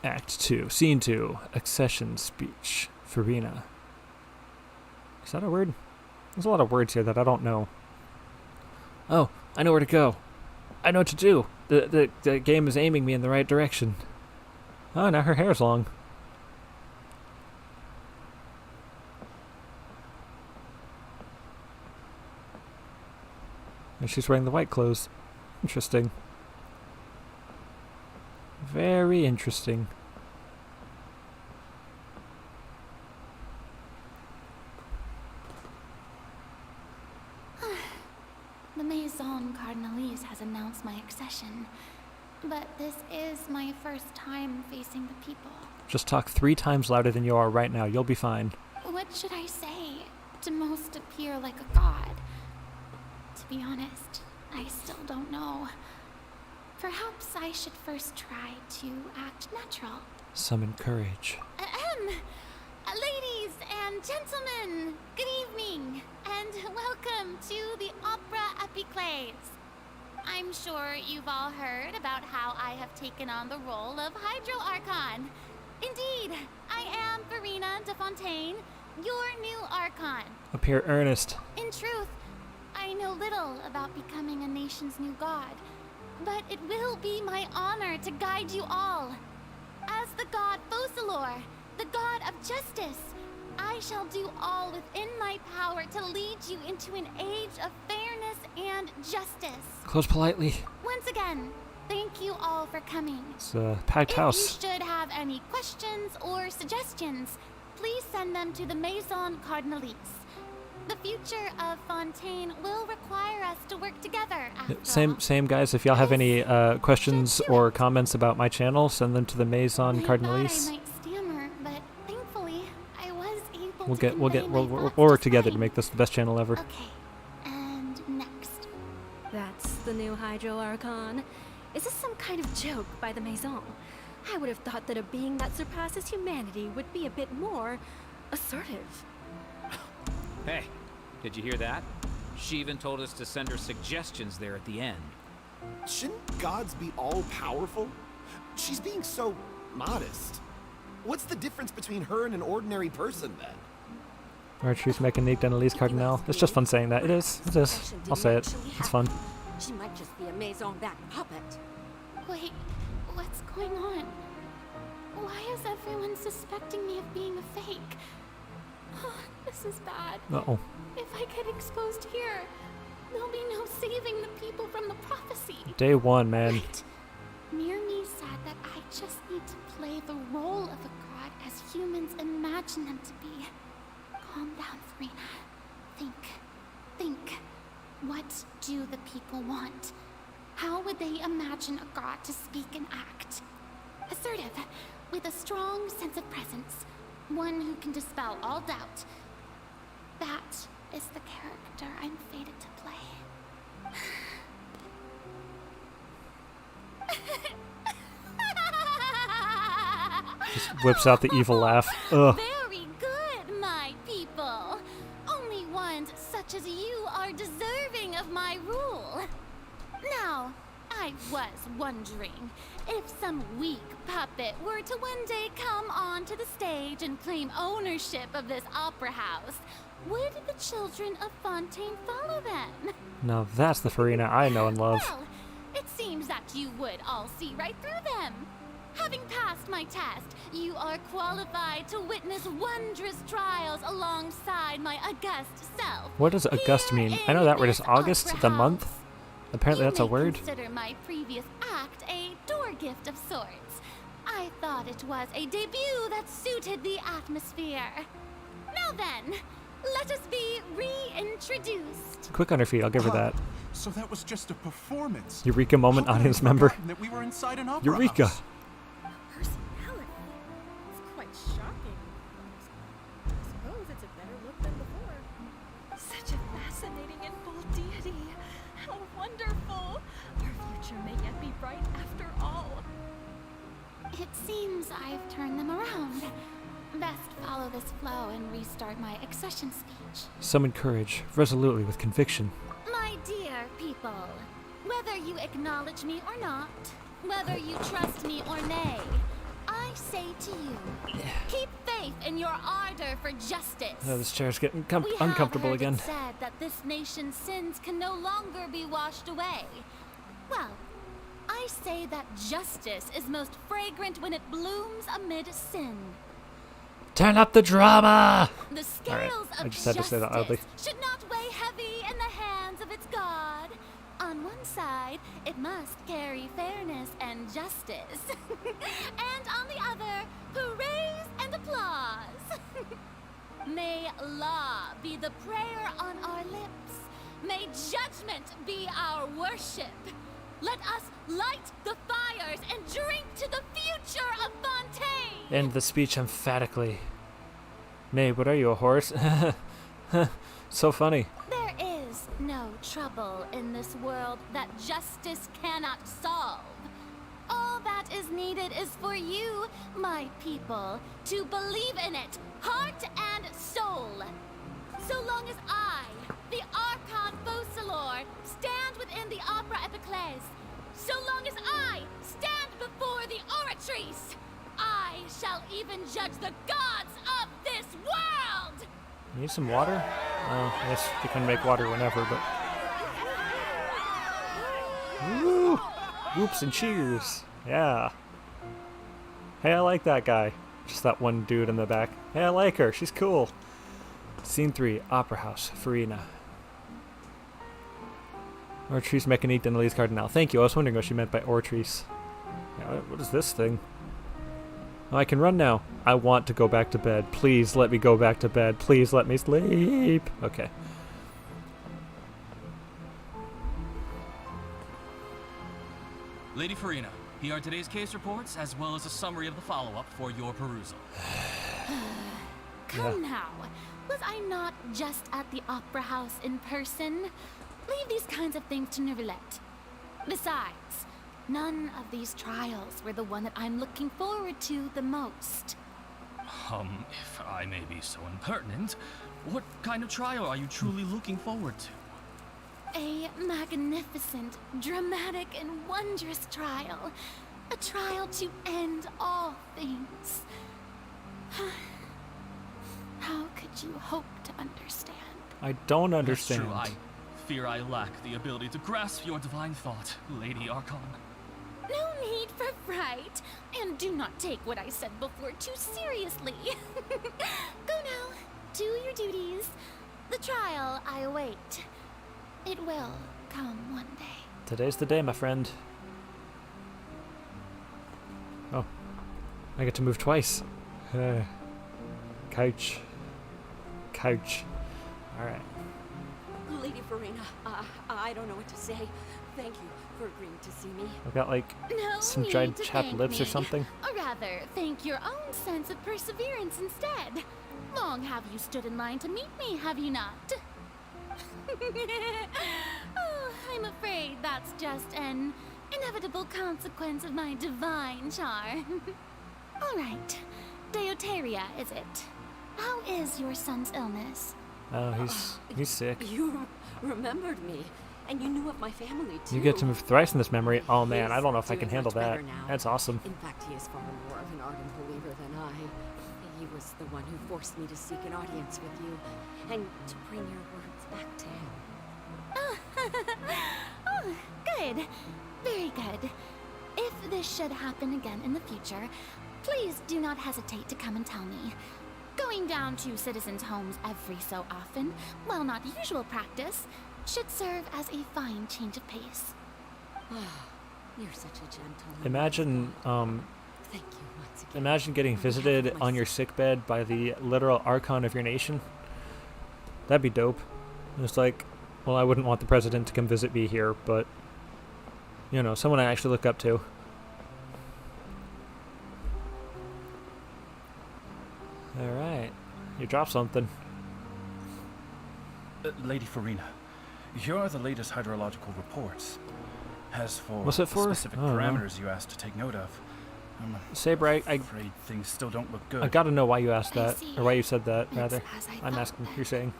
[SPEAKER 1] Act 2, Scene 2, Accession Speech, Farina. Is that a word? There's a lot of words here that I don't know. Oh, I know where to go. I know what to do. The game is aiming me in the right direction. Oh, now her hair's long. And she's wearing the white clothes. Interesting. Very interesting.
[SPEAKER 10] The Maison Cardinalise has announced my accession, but this is my first time facing the people.
[SPEAKER 1] Just talk 3 times louder than you are right now. You'll be fine.
[SPEAKER 10] What should I say to most appear like a god? To be honest, I still don't know. Perhaps I should first try to act natural.
[SPEAKER 1] Summon courage.
[SPEAKER 10] Ladies and gentlemen, good evening, and welcome to the Opera Epiclese. I'm sure you've all heard about how I have taken on the role of Hydro Archon. Indeed, I am Farina de Fontaine, your new Archon.
[SPEAKER 1] Appear earnest.
[SPEAKER 10] In truth, I know little about becoming a nation's new god, but it will be my honor to guide you all. As the god Focalor, the god of justice, I shall do all within my power to lead you into an age of fairness and justice.
[SPEAKER 1] Close politely.
[SPEAKER 10] Once again, thank you all for coming.
[SPEAKER 1] It's a packed house.
[SPEAKER 10] If you should have any questions or suggestions, please send them to the Maison Cardinalise. The future of Fontaine will require us to work together.
[SPEAKER 1] Same guys. If y'all have any questions or comments about my channel, send them to the Maison Cardinalise.
[SPEAKER 10] I might stammer, but thankfully I was able
[SPEAKER 1] We'll work together to make this the best channel ever.
[SPEAKER 10] Okay, and next.
[SPEAKER 15] That's the new Hydro Archon. Is this some kind of joke by the Maison? I would have thought that a being that surpasses humanity would be a bit more assertive.
[SPEAKER 16] Hey, did you hear that? She even told us to send her suggestions there at the end.
[SPEAKER 21] Shouldn't gods be all-powerful? She's being so modest. What's the difference between her and an ordinary person, then?
[SPEAKER 1] Archery's Mécanique d'Analyse Cardinal. It's just fun saying that. It is. I'll say it. It's fun.
[SPEAKER 15] She might just be a maison-backed puppet.
[SPEAKER 18] Wait, what's going on? Why is everyone suspecting me of being a fake? Oh, this is bad.
[SPEAKER 1] Uh-oh.
[SPEAKER 18] If I get exposed here, there'll be no saving the people from the prophecy.
[SPEAKER 1] Day one, man.
[SPEAKER 18] Right. Mirmi said that I just need to play the role of a god as humans imagine them to be. Calm down, Farina. Think. What do the people want? How would they imagine a god to speak and act? Assertive, with a strong sense of presence. One who can dispel all doubt. That is the character I'm fated to play.
[SPEAKER 1] Just whips out the evil laugh. Ugh.
[SPEAKER 18] Very good, my people. Only ones such as you are deserving of my rule. Now, I was wondering if some weak puppet were to one day come onto the stage and claim ownership of this opera house, would the children of Fontaine follow them?
[SPEAKER 1] Now that's the Farina I know and love.
[SPEAKER 18] Well, it seems that you would all see right through them. Having passed my test, you are qualified to witness wondrous trials alongside my august self.
[SPEAKER 1] What does August mean? I know that word is August, the month. Apparently that's a word.
[SPEAKER 18] Consider my previous act a door gift of sorts. I thought it was a debut that suited the atmosphere. Now then, let us be reintroduced.
[SPEAKER 1] Quick on her feet, I'll give her that.
[SPEAKER 11] So that was just a performance.
[SPEAKER 1] Eureka moment, audience member.
[SPEAKER 11] That we were inside an opera
[SPEAKER 1] Eureka.
[SPEAKER 11] house.
[SPEAKER 22] Personality. It's quite shocking. I suppose it's a better look than before. Such a fascinating and bold deity. How wonderful. Our future may yet be bright after all.
[SPEAKER 18] It seems I've turned them around. Best follow this flow and restart my accession speech.
[SPEAKER 1] Summon courage, resolutely with conviction.
[SPEAKER 18] My dear people, whether you acknowledge me or not, whether you trust me or nay, I say to you, keep faith in your ardor for justice.
[SPEAKER 1] Oh, this chair's getting
[SPEAKER 18] We
[SPEAKER 1] uncomfortable
[SPEAKER 18] have heard
[SPEAKER 1] again.
[SPEAKER 18] it said that this nation's sins can no longer be washed away. Well, I say that justice is most fragrant when it blooms amid sin.
[SPEAKER 1] Turn up the drama!
[SPEAKER 18] The scales
[SPEAKER 1] I
[SPEAKER 18] of
[SPEAKER 1] just had to say that loudly.
[SPEAKER 18] justice should not weigh heavy in the hands of its God. On one side, it must carry fairness and justice. And on the other, hoorays and applause. May law be the prayer on our lips. May judgment be our worship. Let us light the fires and drink to the future of Fontaine.
[SPEAKER 1] End the speech emphatically. Nay, what are you, a horse? So funny.
[SPEAKER 18] There is no trouble in this world that justice cannot solve. All that is needed is for you, my people, to believe in it, heart and soul. So long as I, the Archon Focalor, stand within the Opera Epiclese, so long as I stand before the Oratrice, I shall even judge the gods of this world!
[SPEAKER 1] You need some water? Oh, I guess you can make water whenever, but... Woo! Whoops and cheers! Yeah. Hey, I like that guy. Just that one dude in the back. Hey, I like her. She's cool. Scene 3, Opera House, Farina. Ortrice Mécanique d'Annelise Cardinal. Thank you, I was wondering what she meant by Ortrice. Yeah, what is this thing? Oh, I can run now. I want to go back to bed. Please let me go back to bed. Please let me sleep. Okay.
[SPEAKER 9] Lady Farina, here are today's case reports, as well as a summary of the follow-up for your perusal.
[SPEAKER 18] Come now. Was I not just at the Opera House in person? Leave these kinds of things to Neuvillette. Besides, none of these trials were the one that I'm looking forward to the most.
[SPEAKER 9] If I may be so impertinent, what kind of trial are you truly looking forward to?
[SPEAKER 18] A magnificent, dramatic, and wondrous trial. A trial to end all things. How could you hope to understand?
[SPEAKER 1] I don't understand.
[SPEAKER 9] That's true. I fear I lack the ability to grasp your divine thought, Lady Archon.
[SPEAKER 18] No need for fright, and do not take what I said before too seriously. Go now, do your duties. The trial I await. It will come one day.
[SPEAKER 1] Today's the day, my friend. Oh, I get to move twice. Couch. Couch. Alright.
[SPEAKER 17] Lady Farina, I don't know what to say. Thank you for agreeing to see me.
[SPEAKER 1] I've got like
[SPEAKER 18] No
[SPEAKER 1] some
[SPEAKER 18] need
[SPEAKER 1] giant
[SPEAKER 18] to
[SPEAKER 1] chapped
[SPEAKER 18] thank
[SPEAKER 1] lips or
[SPEAKER 18] me.
[SPEAKER 1] something.
[SPEAKER 18] Or rather, thank your own sense of perseverance instead. Long have you stood in line to meet me, have you not? Oh, I'm afraid that's just an inevitable consequence of my divine charm. All right, Deoteria, is it? How is your son's illness?
[SPEAKER 1] Oh, he's sick.
[SPEAKER 17] You remembered me, and you knew of my family too.
[SPEAKER 1] You get to move thrice in this memory. Oh man, I don't know if I
[SPEAKER 17] He's
[SPEAKER 1] can
[SPEAKER 17] doing
[SPEAKER 1] handle
[SPEAKER 17] much
[SPEAKER 1] that.
[SPEAKER 17] better now.
[SPEAKER 1] That's awesome.
[SPEAKER 17] In fact, he is far more of an ardent believer than I. He was the one who forced me to seek an audience with you, and to bring your words back to him.
[SPEAKER 18] Oh, good. Very good. If this should happen again in the future, please do not hesitate to come and tell me. Going down to citizens' homes every so often, while not usual practice, should serve as a fine change of pace.
[SPEAKER 17] You're such a gentleman.
[SPEAKER 1] Imagine,
[SPEAKER 17] Thank you once again.
[SPEAKER 1] imagine getting visited on your sickbed by the literal Archon of your nation. That'd be dope. It's like, well, I wouldn't want the president to come visit me here, but, you know, someone I actually look up to. Alright. You dropped something.
[SPEAKER 8] Lady Farina, here are the latest hydrological reports. As for
[SPEAKER 1] What's it
[SPEAKER 8] the
[SPEAKER 1] for?
[SPEAKER 8] specific
[SPEAKER 1] I don't know.
[SPEAKER 8] parameters you asked to take note of, I'm
[SPEAKER 1] Saber, I
[SPEAKER 8] afraid things still don't look good.
[SPEAKER 1] I gotta know why you asked that,
[SPEAKER 18] see.
[SPEAKER 1] or why you said that,
[SPEAKER 18] It's
[SPEAKER 1] rather.
[SPEAKER 18] as I
[SPEAKER 1] I'm
[SPEAKER 18] thought
[SPEAKER 1] asking,
[SPEAKER 18] then.
[SPEAKER 1] you're saying.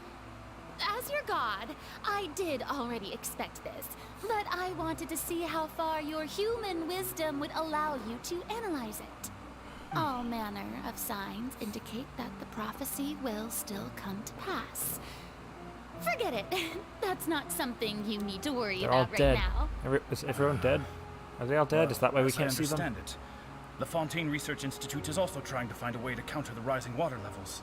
[SPEAKER 18] As your god, I did already expect this, but I wanted to see how far your human wisdom would allow you to analyze it. All manner of signs indicate that the prophecy will still come to pass. Forget it. That's not something you need to worry
[SPEAKER 1] They're all
[SPEAKER 18] about right
[SPEAKER 1] dead.
[SPEAKER 18] now.
[SPEAKER 1] Is everyone dead? Are they all dead? Is that why we
[SPEAKER 8] As I
[SPEAKER 1] can't see them?
[SPEAKER 8] understand it, the Fontaine Research Institute is also trying to find a way to counter the rising water levels.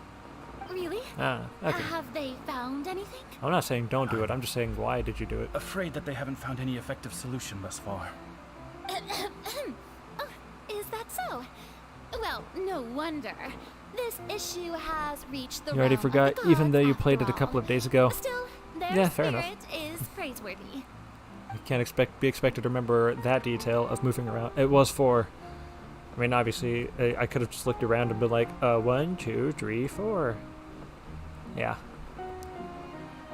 [SPEAKER 18] Really?
[SPEAKER 1] Ah, okay.
[SPEAKER 18] Have they found anything?
[SPEAKER 1] I'm not saying don't do it, I'm just saying why did you do it?
[SPEAKER 8] Afraid that they haven't found any effective solution thus far.
[SPEAKER 18] Oh, is that so? Well, no wonder. This issue has reached the
[SPEAKER 1] You already
[SPEAKER 18] realm of
[SPEAKER 1] forgot,
[SPEAKER 18] the
[SPEAKER 1] even though
[SPEAKER 18] gods
[SPEAKER 1] you
[SPEAKER 18] after
[SPEAKER 1] played it a
[SPEAKER 18] all.
[SPEAKER 1] couple of days ago.
[SPEAKER 18] Still, their
[SPEAKER 1] Yeah, fair enough.
[SPEAKER 18] spirit is praiseworthy.
[SPEAKER 1] You can't be expected to remember that detail of moving around. It was for... I mean, obviously, I could have just looked around and been like, 1, 2, 3, 4. Yeah.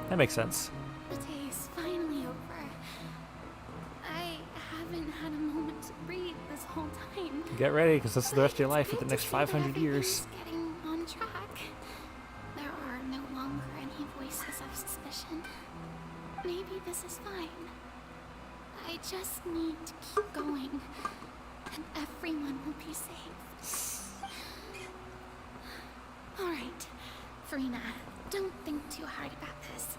[SPEAKER 1] That makes sense.
[SPEAKER 18] The day is finally over. I haven't had a moment to breathe this whole time.
[SPEAKER 1] Get ready, because this is the rest of your life for the next 500 years.
[SPEAKER 18] Getting on track. There are no longer any voices of suspicion. Maybe this is fine. I just need to keep going, and everyone will be safe. All right, Farina, don't think too hard about this.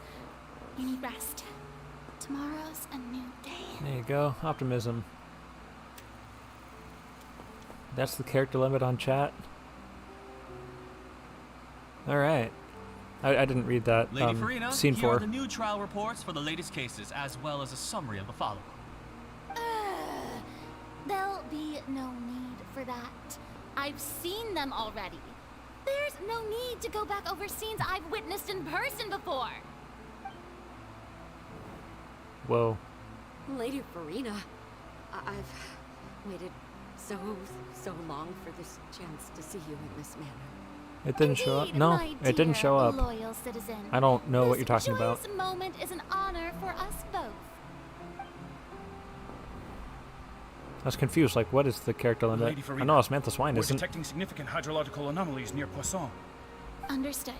[SPEAKER 18] You need rest. Tomorrow's a new day.
[SPEAKER 1] There you go. Optimism. That's the character limit on chat. Alright. I didn't read that.
[SPEAKER 9] Lady Farina,
[SPEAKER 1] Scene
[SPEAKER 9] here are
[SPEAKER 1] 4.
[SPEAKER 9] the new trial reports for the latest cases, as well as a summary of the follow-up.
[SPEAKER 18] There'll be no need for that. I've seen them already. There's no need to go back over scenes I've witnessed in person before.
[SPEAKER 1] Whoa.
[SPEAKER 17] Lady Farina, I've waited so long for this chance to see you in this manner.
[SPEAKER 1] It didn't show up? No,
[SPEAKER 18] my
[SPEAKER 1] it didn't
[SPEAKER 18] dear
[SPEAKER 1] show up.
[SPEAKER 18] loyal citizen.
[SPEAKER 1] I don't know what
[SPEAKER 18] This
[SPEAKER 1] you're talking about.
[SPEAKER 18] joyous moment is an honor for us both.
[SPEAKER 1] I was confused, like, what is the character limit?
[SPEAKER 8] Lady Farina,
[SPEAKER 1] I know Samantha Swine
[SPEAKER 8] we're
[SPEAKER 1] isn't.
[SPEAKER 8] detecting significant hydrological anomalies near Poisson.
[SPEAKER 18] Understood.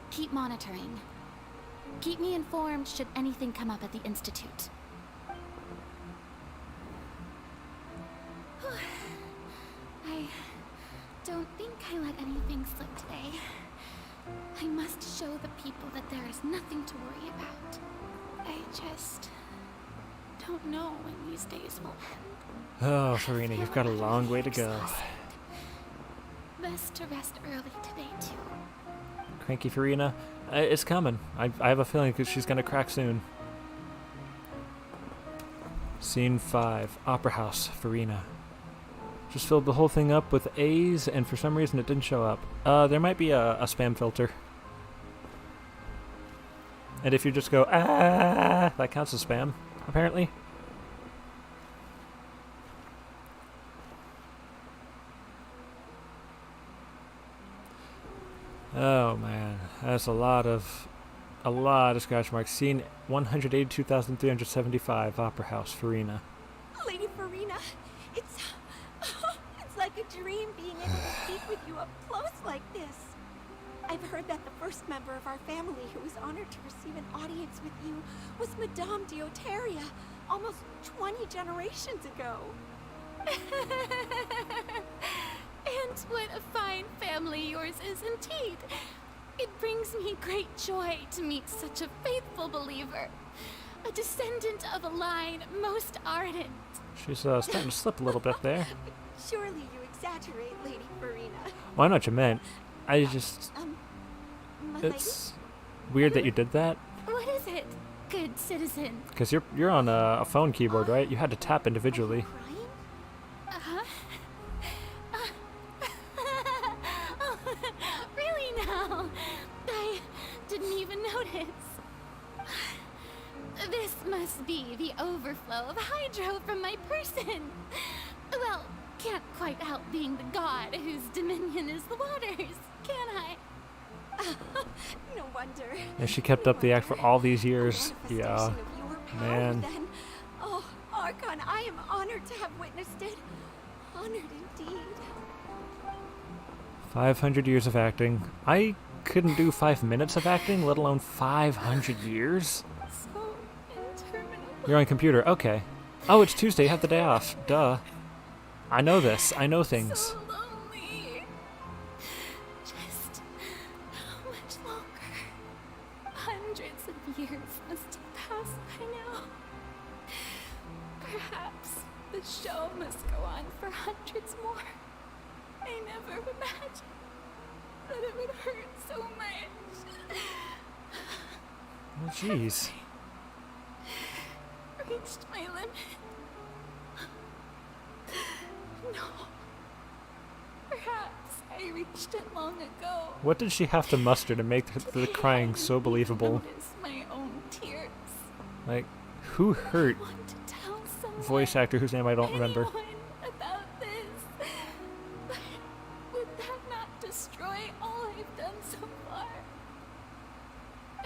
[SPEAKER 18] Keep monitoring. Keep me informed should anything come up at the Institute. I don't think I let anything slip today. I must show the people that there is nothing to worry about. I just don't know when these days will end.
[SPEAKER 1] Oh, Farina, you've got a long way to go.
[SPEAKER 18] Best to rest early today, too.
[SPEAKER 1] Cranky Farina, it's coming. I have a feeling that she's gonna crack soon. Scene 5, Opera House, Farina. Just filled the whole thing up with A's, and for some reason it didn't show up. There might be a spam filter. And if you just go, ah, that counts as spam, apparently. Oh man, that's a lot of scratch marks. Scene 182,375, Opera House, Farina.
[SPEAKER 4] Lady Farina, it's like a dream being able to speak with you up close like this. I've heard that the first member of our family who was honored to receive an audience with you was Madame Dioteria, almost 20 generations ago.
[SPEAKER 18] And what a fine family yours is indeed. It brings me great joy to meet such a faithful believer, a descendant of a line most ardent.
[SPEAKER 1] She's starting to slip a little bit there.
[SPEAKER 4] Surely you exaggerate, Lady Farina.
[SPEAKER 1] Well, I know what you meant. I just... it's weird that you did that.
[SPEAKER 18] What is it, good citizen?
[SPEAKER 1] Because you're on a phone keyboard, right? You had to tap individually.
[SPEAKER 18] Uh-huh. Oh, really now? I didn't even notice. This must be the overflow of hydro from my person. Well, can't quite help being the god whose dominion is the waters, can I?
[SPEAKER 4] No wonder.
[SPEAKER 1] And she kept up the act for all these years. Yeah. Man.
[SPEAKER 4] Then. Oh, Archon, I am honored to have witnessed it. Honored indeed.
[SPEAKER 1] 500 years of acting. I couldn't do 5 minutes of acting, let alone 500 years.
[SPEAKER 18] So interminable.
[SPEAKER 1] You're on computer. Okay. Oh, it's Tuesday. You have the day off. Duh. I know this. I know things.
[SPEAKER 18] So lonely. Just how much longer? Hundreds of years must have passed by now. Perhaps the show must go on for hundreds more. I never imagined that it would hurt so much.
[SPEAKER 1] Oh, jeez.
[SPEAKER 18] Reached my limit. No. Perhaps I reached it long ago.
[SPEAKER 1] What did she have to muster to make the crying so believable?
[SPEAKER 18] Notice my own tears.
[SPEAKER 1] Like, who hurt voice actor whose name I don't remember?
[SPEAKER 18] About this. But would that not destroy all I've done so far?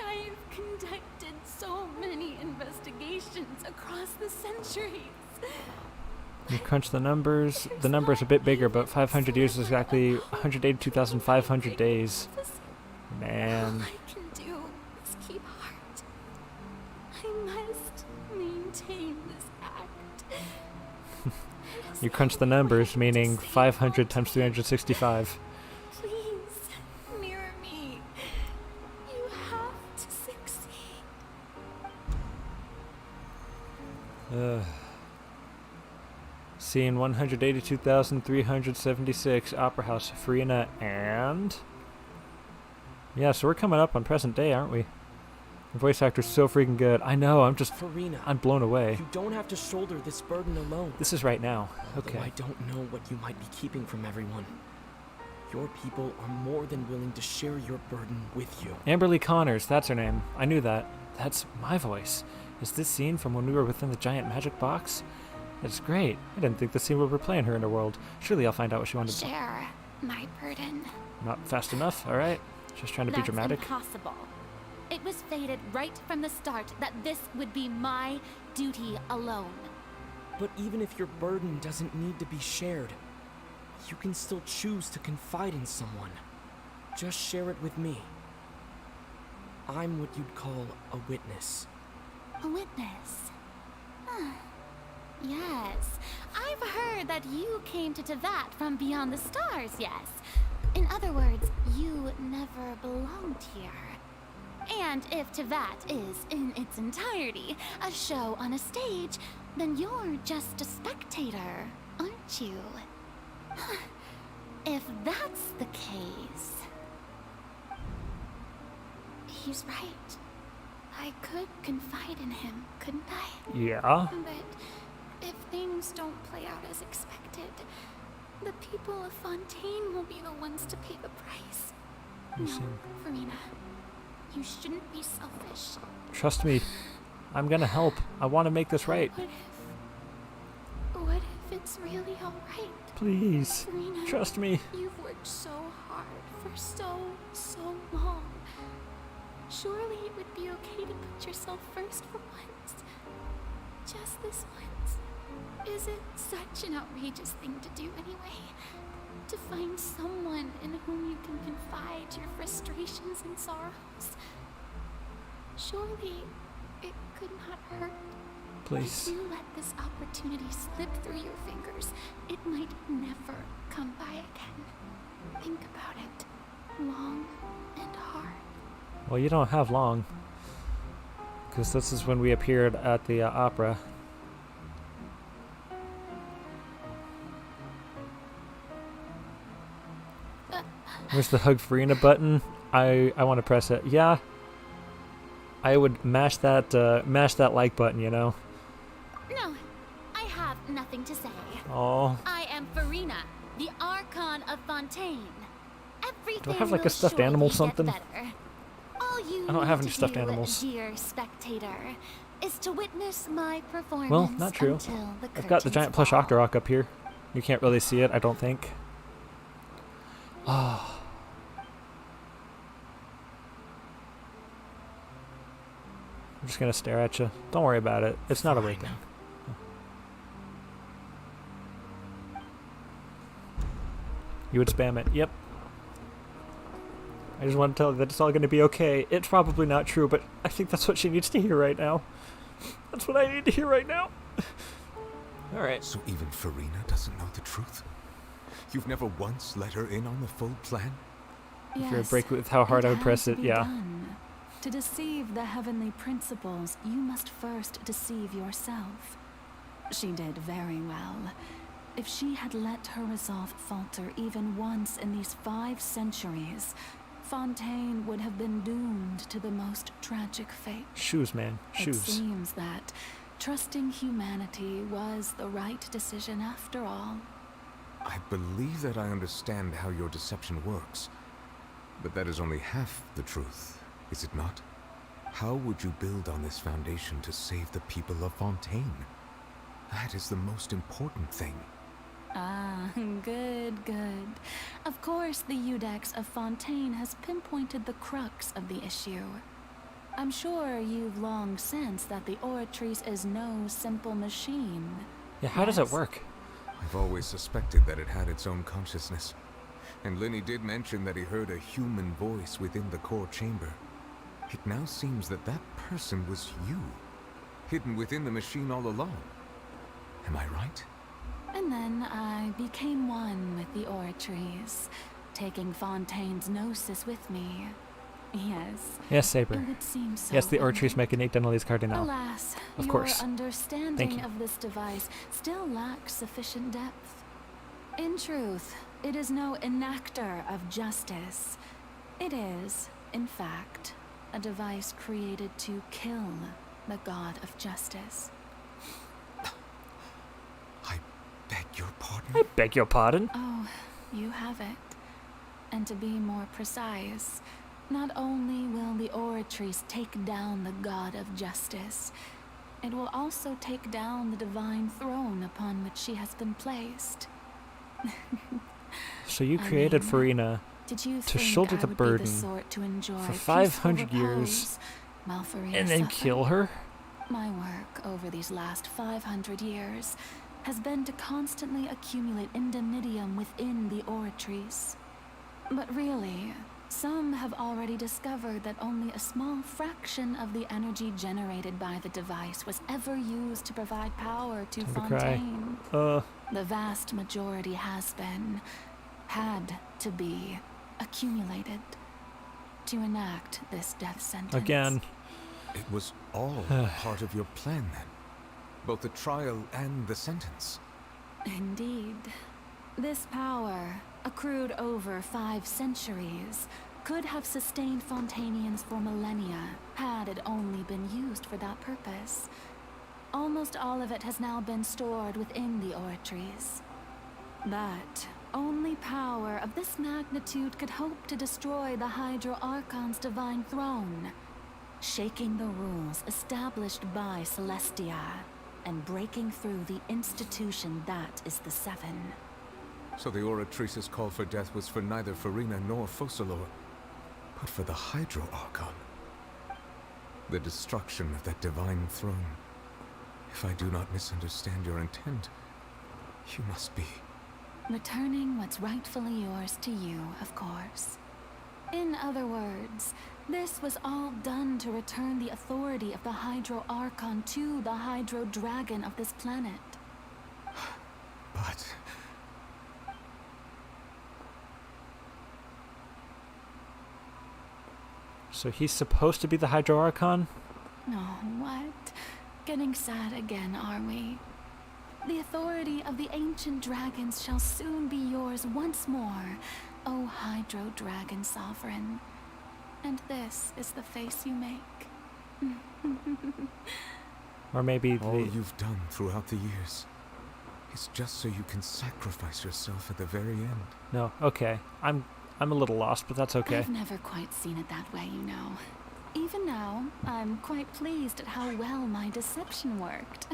[SPEAKER 18] I've conducted so many investigations across the centuries.
[SPEAKER 1] You crunch the numbers. The number's a bit bigger, but 500 years is exactly 182,500 days. Man.
[SPEAKER 18] All I can do is keep heart. I must maintain this act.
[SPEAKER 1] You crunch the numbers, meaning 500 times 365.
[SPEAKER 18] Please, mirror me. You have to succeed.
[SPEAKER 1] Scene 182,376, Opera House, Farina, and... yeah, so we're coming up on present day, aren't we? The voice actor's so freaking good. I know,
[SPEAKER 5] Farina,
[SPEAKER 1] I'm blown away.
[SPEAKER 5] You don't have to shoulder this burden alone.
[SPEAKER 1] This is right now. Okay.
[SPEAKER 5] Although I don't know what you might be keeping from everyone. Your people are more than willing to share your burden with you.
[SPEAKER 1] Amberly Connors, that's her name. I knew that. That's my voice. Is this scene from when we were within the giant magic box? That's great. I didn't think the scene where we're playing her in her world. Surely I'll find out what she wanted to...
[SPEAKER 18] Share my burden.
[SPEAKER 1] Not fast enough, alright? Just trying to be dramatic.
[SPEAKER 12] That's impossible. It was fated right from the start that this would be my duty alone.
[SPEAKER 5] But even if your burden doesn't need to be shared, you can still choose to confide in someone. Just share it with me. I'm what you'd call a witness.
[SPEAKER 12] A witness? Yes. I've heard that you came to Tevat from beyond the stars, yes. In other words, you never belonged here. And if Tevat is, in its entirety, a show on a stage, then you're just a spectator, aren't you? If that's the case... He's right. I could confide in him, couldn't I?
[SPEAKER 1] Yeah.
[SPEAKER 12] But if things don't play out as expected, the people of Fontaine will be the ones to pay the price. No, Farina, you shouldn't be selfish.
[SPEAKER 1] Trust me. I'm gonna help. I want to make this right.
[SPEAKER 12] What if it's really alright?
[SPEAKER 1] Please.
[SPEAKER 12] Farina,
[SPEAKER 1] Trust me.
[SPEAKER 12] You've worked so hard for so long. Surely it would be okay to put yourself first for once. Just this once. Is it such an outrageous thing to do anyway? To find someone in whom you can confide your frustrations and sorrows? Surely it could not hurt.
[SPEAKER 1] Please.
[SPEAKER 12] If you let this opportunity slip through your fingers, it might never come by again. Think about it long and hard.
[SPEAKER 1] Well, you don't have long. Because this is when we appeared at the opera. Where's the hug Farina button? I want to press it. Yeah. I would mash that like button, you know.
[SPEAKER 12] No, I have nothing to say.
[SPEAKER 1] Oh.
[SPEAKER 12] I am Farina, the Archon of Fontaine. Everything
[SPEAKER 1] Do I have like
[SPEAKER 12] will
[SPEAKER 1] a stuffed
[SPEAKER 12] surely
[SPEAKER 1] animal
[SPEAKER 12] get
[SPEAKER 1] something?
[SPEAKER 12] better. All you
[SPEAKER 1] I don't have
[SPEAKER 12] need
[SPEAKER 1] any
[SPEAKER 12] to
[SPEAKER 1] stuffed
[SPEAKER 12] do,
[SPEAKER 1] animals.
[SPEAKER 12] dear spectator, is to witness my performance.
[SPEAKER 1] Well, not true.
[SPEAKER 12] Until the
[SPEAKER 1] I've got the giant plush
[SPEAKER 12] fall.
[SPEAKER 1] Octorok up here. You can't really see it, I don't think. Oh. I'm just gonna stare at you. Don't worry about it. It's not a weird thing. You would spam it. Yep. I just want to tell you that it's all going to be okay. It's probably not true, but I think that's what she needs to hear right now. That's what I need to hear right now. Alright.
[SPEAKER 7] So even Farina doesn't know the truth? You've never once let her in on the full plan?
[SPEAKER 1] If you're a break with how hard I would press it, yeah.
[SPEAKER 18] Done. To deceive the heavenly principles, you must first deceive yourself. She did very well. If she had let her resolve falter even once in these 5 centuries, Fontaine would have been doomed to the most tragic fate.
[SPEAKER 1] Shoes, man. Shoes.
[SPEAKER 18] It seems that trusting humanity was the right decision after all.
[SPEAKER 7] I believe that I understand how your deception works. But that is only half the truth, is it not? How would you build on this foundation to save the people of Fontaine? That is the most important thing.
[SPEAKER 18] Ah, good. Of course, the Udex of Fontaine has pinpointed the crux of the issue. I'm sure you've long sensed that the Oratrice is no simple machine.
[SPEAKER 1] Yeah, how does it work?
[SPEAKER 7] I've always suspected that it had its own consciousness. And Lenny did mention that he heard a human voice within the core chamber. It now seems that that person was you, hidden within the machine all along. Am I right?
[SPEAKER 18] And then I became one with the Oratrice, taking Fontaine's gnosis with me. Yes.
[SPEAKER 1] Yes, Saber.
[SPEAKER 18] It would seem so.
[SPEAKER 1] Yes, the Oratrice mechanique Denali's cardinal.
[SPEAKER 18] Alas,
[SPEAKER 1] of
[SPEAKER 18] your
[SPEAKER 1] course.
[SPEAKER 18] understanding of this device still lacks sufficient depth. In truth, it is no enactor of justice. It is, in fact, a device created to kill the god of justice.
[SPEAKER 7] Beg your pardon?
[SPEAKER 1] I beg your pardon?
[SPEAKER 18] Oh, you have it. And to be more precise, not only will the Oratrice take down the god of justice, it will also take down the divine throne upon which she has been placed.
[SPEAKER 1] So you created Farina to shoulder the burden for 500 years and then kill her?
[SPEAKER 18] My work over these last 500 years has been to constantly accumulate indemnitium within the Oratrice. But really, some have already discovered that only a small fraction of the energy generated by the device was ever used to provide power to Fontaine. The vast majority had to be accumulated. to enact this death sentence.
[SPEAKER 1] Again.
[SPEAKER 7] It was all part of your plan then? Both the trial and the sentence?
[SPEAKER 18] Indeed. This power, accrued over 5 centuries, could have sustained Fontainians for millennia had it only been used for that purpose. Almost all of it has now been stored within the oratories. But only power of this magnitude could hope to destroy the Hydro Archon's divine throne, shaking the rules established by Celestia and breaking through the institution that is the Seven.
[SPEAKER 7] So the Oratrice's call for death was for neither Farina nor Focalor, but for the Hydro Archon. The destruction of that divine throne. If I do not misunderstand your intent, you must be...
[SPEAKER 18] Returning what's rightfully yours to you, of course. In other words, this was all done to return the authority of the Hydro Archon to the Hydro Dragon of this planet.
[SPEAKER 7] But...
[SPEAKER 1] So he's supposed to be the Hydro Archon?
[SPEAKER 18] Oh, what? Getting sad again, are we? The authority of the ancient dragons shall soon be yours once more, O Hydro Dragon Sovereign. And this is the face you make.
[SPEAKER 1] Or maybe
[SPEAKER 7] all you've done throughout the years is just so you can sacrifice yourself at the very end.
[SPEAKER 1] No, okay. I'm a little lost, but that's okay.
[SPEAKER 18] I've never quite seen it that way, you know. Even now, I'm quite pleased at how well my deception worked.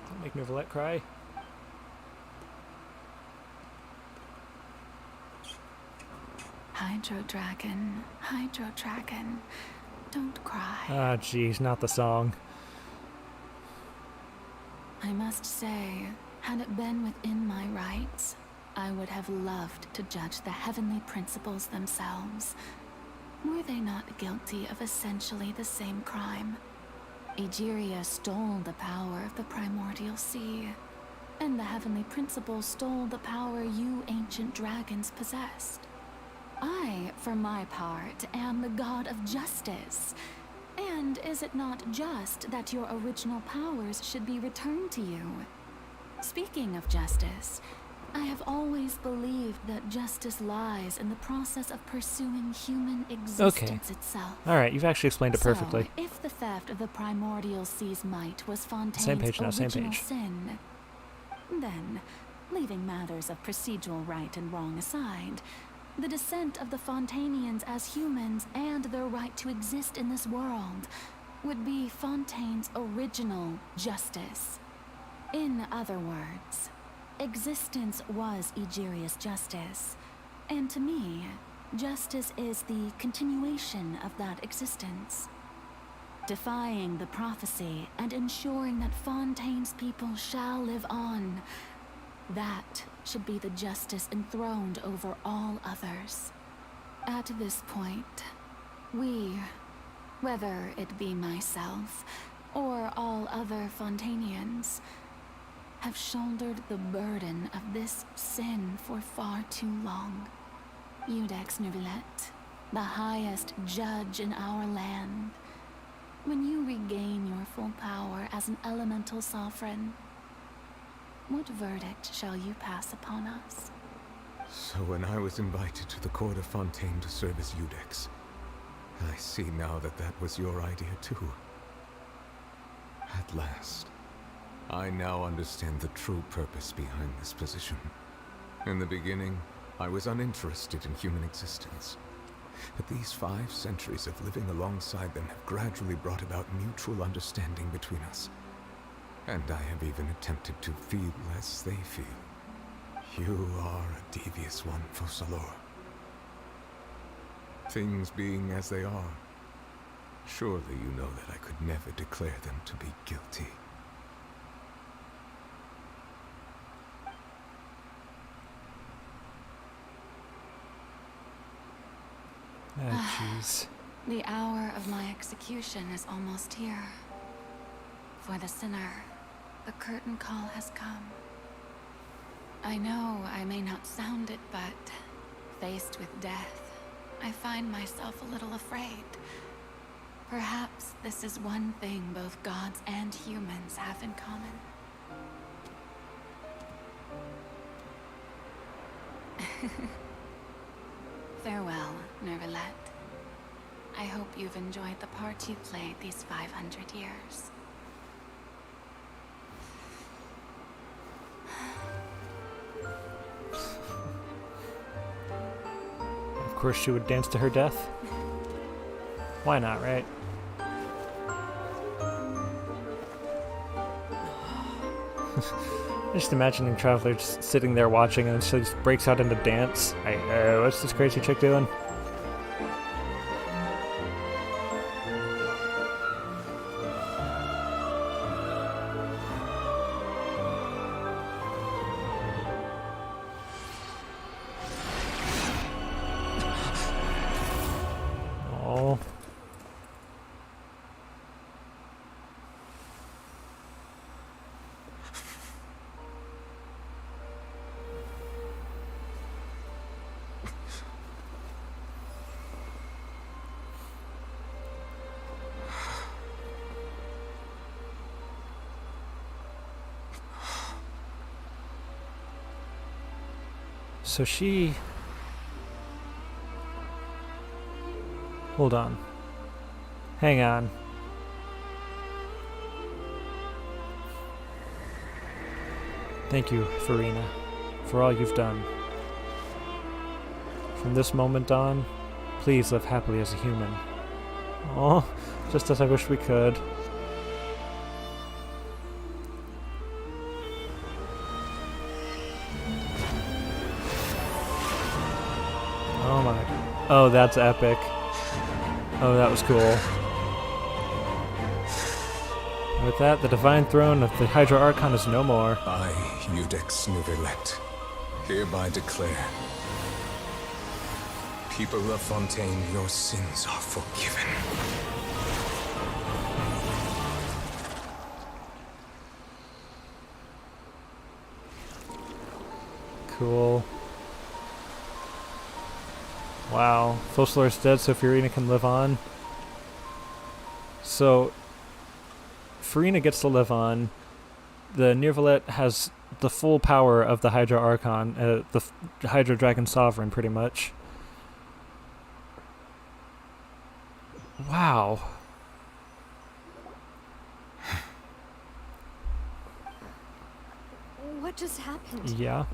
[SPEAKER 1] Don't make Novelette cry.
[SPEAKER 18] Hydro Dragon, don't cry.
[SPEAKER 1] Ah, jeez, not the song.
[SPEAKER 18] I must say, had it been within my rights, I would have loved to judge the heavenly principles themselves. Were they not guilty of essentially the same crime? Egeria stole the power of the primordial sea, and the heavenly principles stole the power you ancient dragons possessed. I, for my part, am the god of justice. And is it not just that your original powers should be returned to you? Speaking of justice, I have always believed that justice lies in the process of pursuing human existence itself.
[SPEAKER 1] Alright, you've actually explained it perfectly.
[SPEAKER 18] So, if the theft of the primordial sea's might was Fontaine's
[SPEAKER 1] Same page.
[SPEAKER 18] sin, then, leaving matters of procedural right and wrong aside, the descent of the Fontainians as humans and their right to exist in this world would be Fontaine's original justice. In other words, existence was Egeria's justice, and to me, justice is the continuation of that existence. Defying the prophecy and ensuring that Fontaine's people shall live on, that should be the justice enthroned over all others. At this point, we, whether it be myself or all other Fontainians, have shouldered the burden of this sin for far too long. Iudex Novelette, the highest judge in our land, when you regain your full power as an elemental sovereign, what verdict shall you pass upon us?
[SPEAKER 7] So when I was invited to the court of Fontaine to serve as Iudex, I see now that that was your idea too. At last, I now understand the true purpose behind this position. In the beginning, I was uninterested in human existence. But these 5 centuries of living alongside them have gradually brought about mutual understanding between us. And I have even attempted to feel as they feel. You are a devious one, Focalor. Things being as they are, surely you know that I could never declare them to be guilty.
[SPEAKER 1] Ah, jeez.
[SPEAKER 18] The hour of my execution is almost here. For the sinner, the curtain call has come. I know I may not sound it, but faced with death, I find myself a little afraid. Perhaps this is one thing both gods and humans have in common. Farewell, Nervalette. I hope you've enjoyed the part you played these 500 years.
[SPEAKER 1] Of course she would dance to her death. Why not, right? Just imagining Traveler just sitting there watching and she just breaks out into dance. What's this crazy chick doing? Oh. So she... Hold on. Hang on. Thank you, Farina, for all you've done. From this moment on, please live happily as a human. Oh, just as I wish we could. Oh my... Oh, that's epic. Oh, that was cool. With that, the divine throne of the Hydra Archon is no more.
[SPEAKER 7] I, Iudex Nervalette, hereby declare, people of Fontaine, your sins are forgiven.
[SPEAKER 1] Cool. Wow. Focalor's dead, so Farina can live on. So, Farina gets to live on. The Nervalette has the full power of the Hydra Archon, the Hydra Dragon Sovereign, pretty much. Wow.
[SPEAKER 10] What just happened?
[SPEAKER 1] Yeah.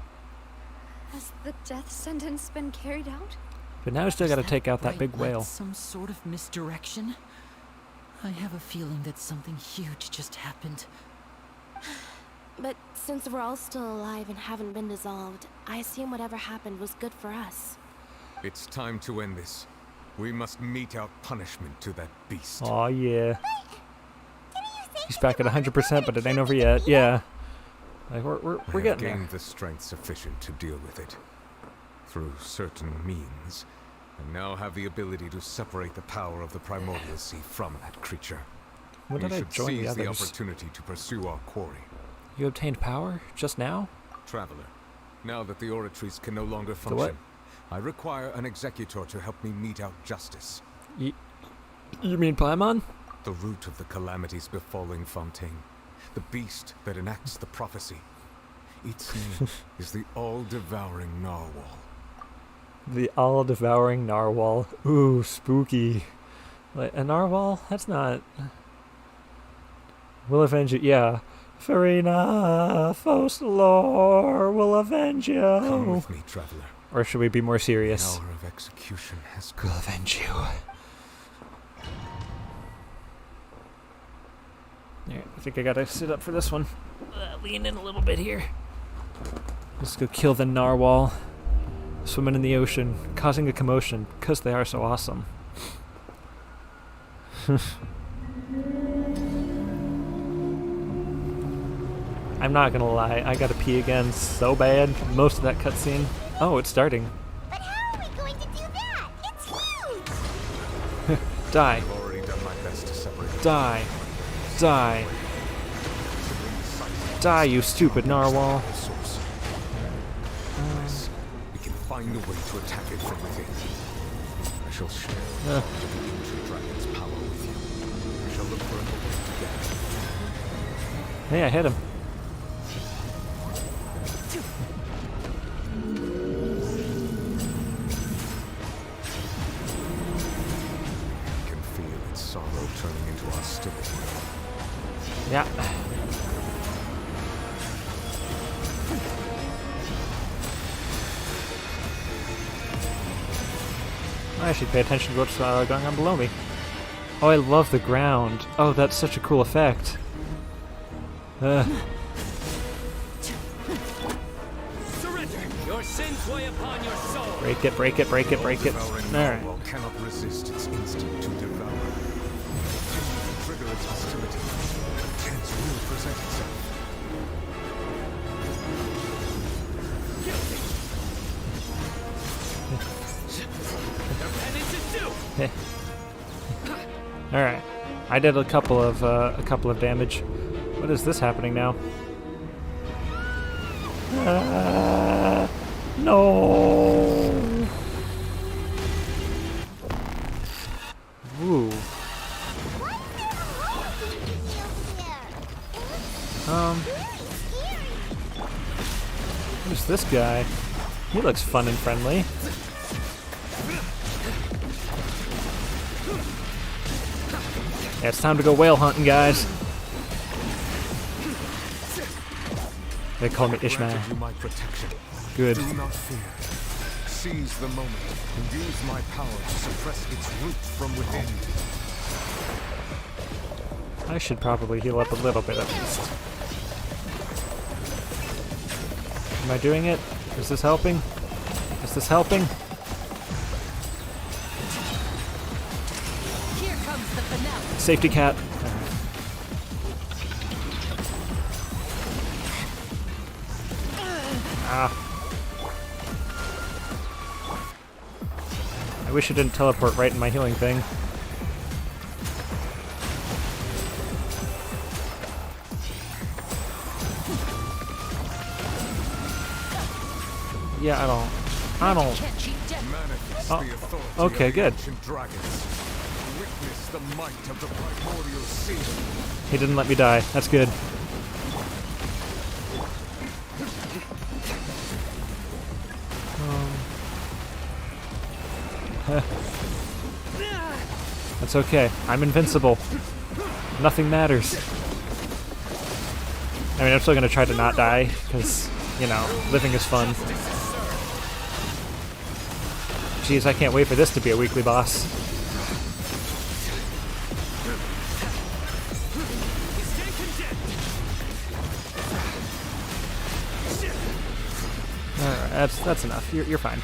[SPEAKER 10] Has the death sentence been carried out?
[SPEAKER 1] But now we still gotta take out that big
[SPEAKER 13] Like
[SPEAKER 1] whale.
[SPEAKER 13] some sort of misdirection? I have a feeling that something huge just happened.
[SPEAKER 14] But since we're all still alive and haven't been dissolved, I assume whatever happened was good for us.
[SPEAKER 7] It's time to end this. We must mete out punishment to that beast.
[SPEAKER 1] Aw, yeah. He's back at 100%, but it ain't over yet. Yeah. Like, we're
[SPEAKER 7] I have
[SPEAKER 1] getting there.
[SPEAKER 7] gained the strength sufficient to deal with it. Through certain means, and now have the ability to separate the power of the Primordial Sea from that creature.
[SPEAKER 1] When did
[SPEAKER 7] we
[SPEAKER 1] I
[SPEAKER 7] should
[SPEAKER 1] join the
[SPEAKER 7] seize the
[SPEAKER 1] others?
[SPEAKER 7] opportunity to pursue our quarry.
[SPEAKER 1] You obtained power? Just now?
[SPEAKER 7] Traveler, now that the oratories can no longer
[SPEAKER 1] The what?
[SPEAKER 7] function, I require an executor to help me mete out justice.
[SPEAKER 1] You mean Paimon?
[SPEAKER 7] The root of the calamities befalling Fontaine. The beast that enacts the prophecy. Its name is the all-devouring Narwhal.
[SPEAKER 1] The all-devouring narwhal. Ooh, spooky. Like, a narwhal? That's not... We'll avenge you. Yeah. Farina, Focalor, we'll avenge you.
[SPEAKER 7] Come with me, traveler.
[SPEAKER 1] Or should we be more serious?
[SPEAKER 7] The hour of execution has come.
[SPEAKER 1] We'll avenge you. Alright, I think I gotta sit up for this one. Lean in a little bit here. Let's go kill the narwhal. Swimming in the ocean, causing a commotion, because they are so awesome. I'm not gonna lie, I gotta pee again so bad. Most of that cutscene. Oh, it's starting.
[SPEAKER 2] But how are we going to do that? It's huge!
[SPEAKER 1] Die.
[SPEAKER 7] I've already done my best to separate.
[SPEAKER 1] Die. Die. Die, you stupid narwhal.
[SPEAKER 7] find a way to attack it from within. I shall share the ancient dragon's power with you. I shall look for a way to get it.
[SPEAKER 1] Hey, I hit him.
[SPEAKER 7] I can feel its sorrow turning into hostility.
[SPEAKER 1] Yeah. I should pay attention to what's going on below me. Oh, I love the ground. Oh, that's such a cool effect.
[SPEAKER 3] Surrender! Your sins weigh upon your soul!
[SPEAKER 1] Break it, break it, break it, break it. Alright.
[SPEAKER 7] Cannot resist its instinct to devour. To trigger its hostility, a chance will present itself.
[SPEAKER 1] Alright. I did a couple of damage. What is this happening now? No. Ooh. Who's this guy? He looks fun and friendly. Yeah, it's time to go whale hunting, guys. They call me Ishmael. Good.
[SPEAKER 7] Do not fear. Seize the moment and use my power to suppress its root from within.
[SPEAKER 1] I should probably heal up a little bit at least. Am I doing it? Is this helping? Is this helping?
[SPEAKER 15] Here comes the finale.
[SPEAKER 1] Safety cat. Ah. I wish it didn't teleport right in my healing thing. Yeah, I don't. Oh, okay, good. He didn't let me die. That's good. That's okay. I'm invincible. Nothing matters. I mean, I'm still gonna try to not die, because, you know, living is fun. Jeez, I can't wait for this to be a weekly boss. Alright, that's enough. You're fine.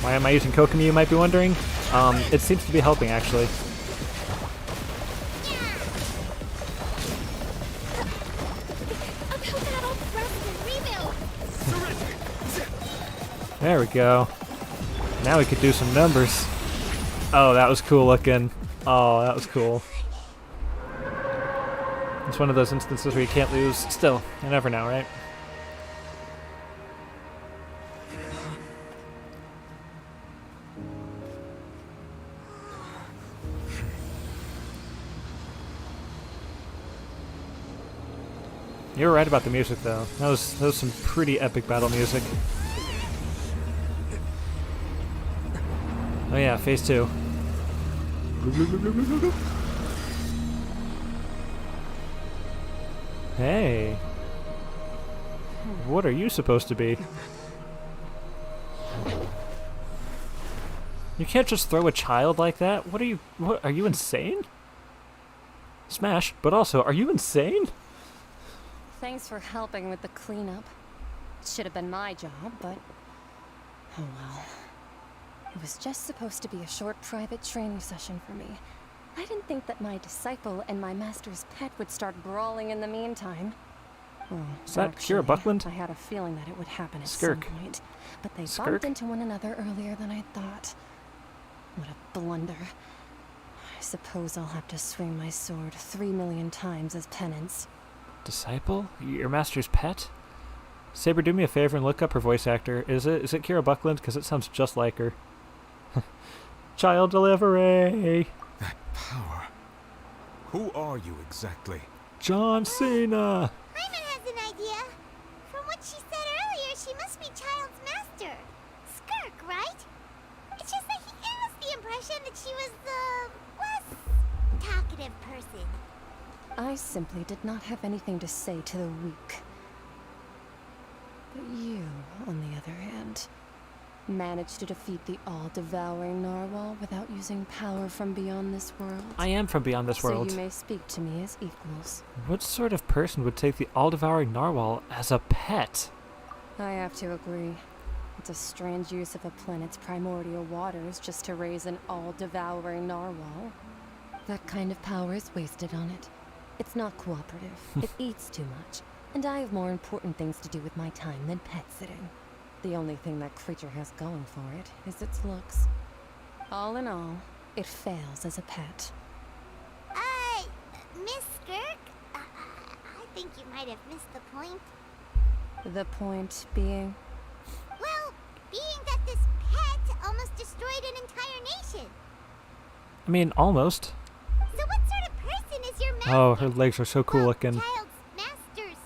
[SPEAKER 1] Why am I using Kokomi, you might be wondering? It seems to be helping, actually. There we go. Now we could do some numbers. Oh, that was cool looking. Oh, that was cool. It's one of those instances where you can't lose. Still, you never know, right? You're right about the music, though. That was some pretty epic battle music. Oh yeah, phase 2. Hey. What are you supposed to be? You can't just throw a child like that. What, are you insane? Smash, but also, are you insane?
[SPEAKER 20] Thanks for helping with the cleanup. It should have been my job, but oh well. It was just supposed to be a short private training session for me. I didn't think that my disciple and my master's pet would start brawling in the meantime. Well,
[SPEAKER 1] is that Kira Buckland?
[SPEAKER 20] I had a feeling that it would happen at
[SPEAKER 1] Skirk.
[SPEAKER 20] some point, but they bumped into one another earlier than I thought. What a blunder. I suppose I'll have to swing my sword 3 million times as penance.
[SPEAKER 1] Disciple? Your master's pet? Saber, do me a favor and look up her voice actor. Is it Kira Buckland? Because it sounds just like her. Child delivery!
[SPEAKER 7] That power. Who are you exactly?
[SPEAKER 1] John Cena!
[SPEAKER 2] Hyman has an idea. From what she said earlier, she must be Child's master. Skirk, right? It's just that he gave us the impression that she was the less talkative person.
[SPEAKER 20] I simply did not have anything to say to the weak. But you, on the other hand, managed to defeat the all-devouring narwhal without using power from beyond this world.
[SPEAKER 1] I am from beyond this world.
[SPEAKER 20] So you may speak to me as equals.
[SPEAKER 1] What sort of person would take the all-devouring narwhal as a pet?
[SPEAKER 20] I have to agree. It's a strange use of a planet's primordial waters just to raise an all-devouring narwhal. That kind of power is wasted on it. It's not cooperative. It eats too much. And I have more important things to do with my time than pet sitting. The only thing that creature has going for it is its looks. All in all, it fails as a pet.
[SPEAKER 2] Miss Skirk? I think you might have missed the point.
[SPEAKER 20] The point being?
[SPEAKER 2] Well, being that this pet almost destroyed an entire nation.
[SPEAKER 1] I mean, almost.
[SPEAKER 2] So what sort of person is your master?
[SPEAKER 1] Oh, her legs are so cool looking.
[SPEAKER 2] Child's master's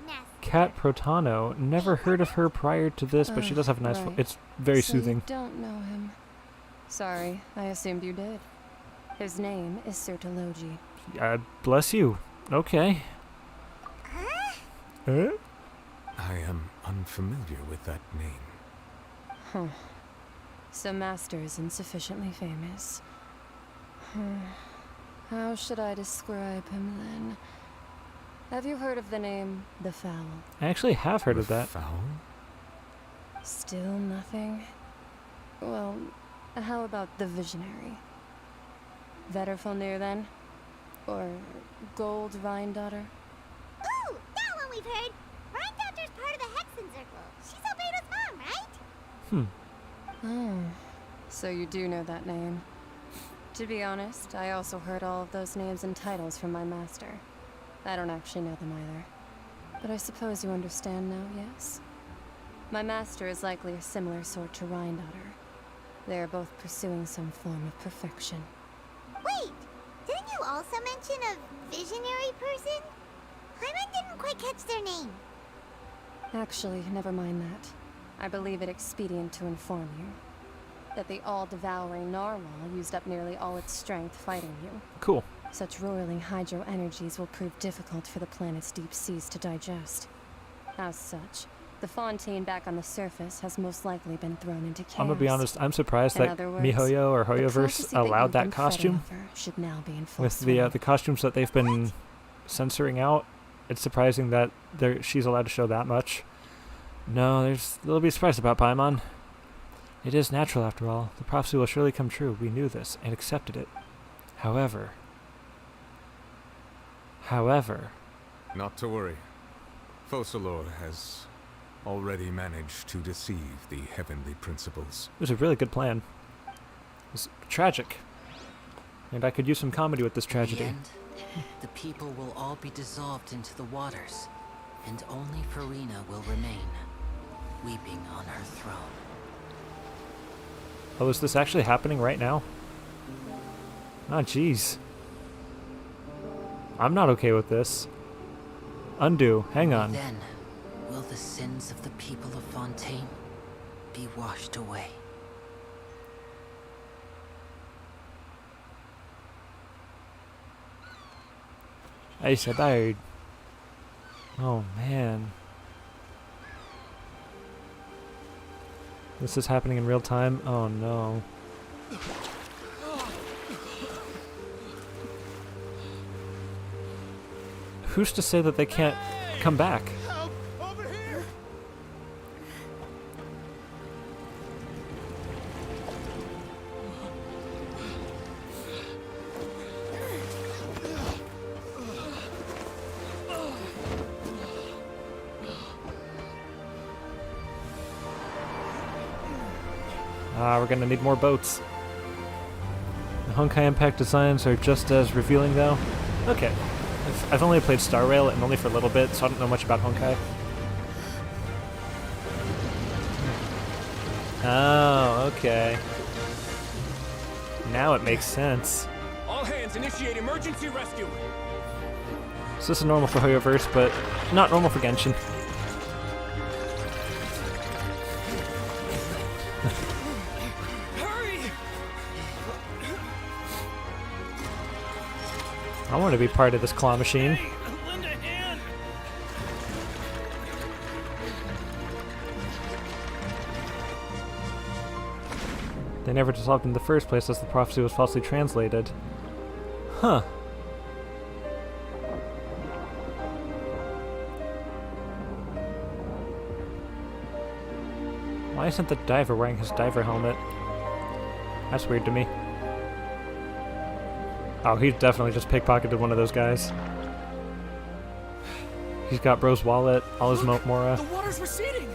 [SPEAKER 2] master.
[SPEAKER 1] Kat Protano. Never heard of her prior to this, but she does have a nice voice. It's very soothing.
[SPEAKER 20] You don't know him. Sorry, I assumed you did. His name is Sertologi.
[SPEAKER 1] Bless you. Okay. Huh?
[SPEAKER 7] I am unfamiliar with that name.
[SPEAKER 20] Huh. So Master isn't sufficiently famous. How should I describe him then? Have you heard of the name The Fowl?
[SPEAKER 1] I actually have heard of that.
[SPEAKER 7] Fowl?
[SPEAKER 20] Still nothing? Well, how about the Visionary? Vetterfulnir then? Or Gold Rhine-Daughter?
[SPEAKER 2] Ooh, that one we've heard. Rhine-Daughter's part of the Hexen Circle. She's Albedo's mom, right?
[SPEAKER 20] Oh, so you do know that name. To be honest, I also heard all of those names and titles from my master. I don't actually know them either. But I suppose you understand now, yes? My master is likely a similar sort to Rhine-Daughter. They are both pursuing some form of perfection.
[SPEAKER 2] Wait, didn't you also mention a visionary person? Hyman didn't quite catch their name.
[SPEAKER 20] Actually, never mind that. I believe it expedient to inform you that the all-devouring narwhal used up nearly all its strength fighting you.
[SPEAKER 1] Cool.
[SPEAKER 20] Such roiling hydro energies will prove difficult for the planet's deep seas to digest. As such, the Fontaine back on the surface has most likely been thrown into chaos.
[SPEAKER 1] I'm gonna be honest, I'm surprised
[SPEAKER 20] In
[SPEAKER 1] that
[SPEAKER 20] other words,
[SPEAKER 1] MiHoYo or
[SPEAKER 20] the
[SPEAKER 1] Hoyoverse
[SPEAKER 20] prophecy that
[SPEAKER 1] allowed
[SPEAKER 20] you've
[SPEAKER 1] that
[SPEAKER 20] been
[SPEAKER 1] costume.
[SPEAKER 20] fretting over should now be in full
[SPEAKER 1] With
[SPEAKER 20] swing.
[SPEAKER 1] the costumes that they've been censoring out, it's surprising that she's allowed to show that much. No, there's a little bit surprised about Paimon. It is natural after all. The prophecy will surely come true. We knew this and accepted it. However...
[SPEAKER 7] Not to worry. Focalor has already managed to deceive the heavenly principles.
[SPEAKER 1] It was a really good plan. It was tragic. And I could use some comedy with this tragedy.
[SPEAKER 6] In the end, the people will all be dissolved into the waters, and only Farina will remain, weeping on her throne.
[SPEAKER 1] Oh, is this actually happening right now? Oh, jeez. I'm not okay with this. Undo. Hang on.
[SPEAKER 6] Then, will the sins of the people of Fontaine be washed away?
[SPEAKER 1] Ace died. Oh, man. This is happening in real time? Oh, no. Who's to say that they can't come back?
[SPEAKER 11] Help! Over here!
[SPEAKER 1] We're gonna need more boats. Honkai Impact designs are just as revealing, though. Okay. I've only played Star Rail, and only for a little bit, so I don't know much about Honkai. Oh, okay. Now it makes sense.
[SPEAKER 3] All hands, initiate emergency rescue.
[SPEAKER 1] So this is normal for Hoyoverse, but not normal for Genshin.
[SPEAKER 3] Hurry!
[SPEAKER 1] I want to be part of this claw machine.
[SPEAKER 3] Hey, lend a hand.
[SPEAKER 1] They never dissolved in the first place as the prophecy was falsely translated. Huh. Why isn't the diver wearing his diver helmet? That's weird to me. Oh, he definitely just pickpocketed one of those guys. He's got bro's wallet, all his Mora.
[SPEAKER 3] The water's receding.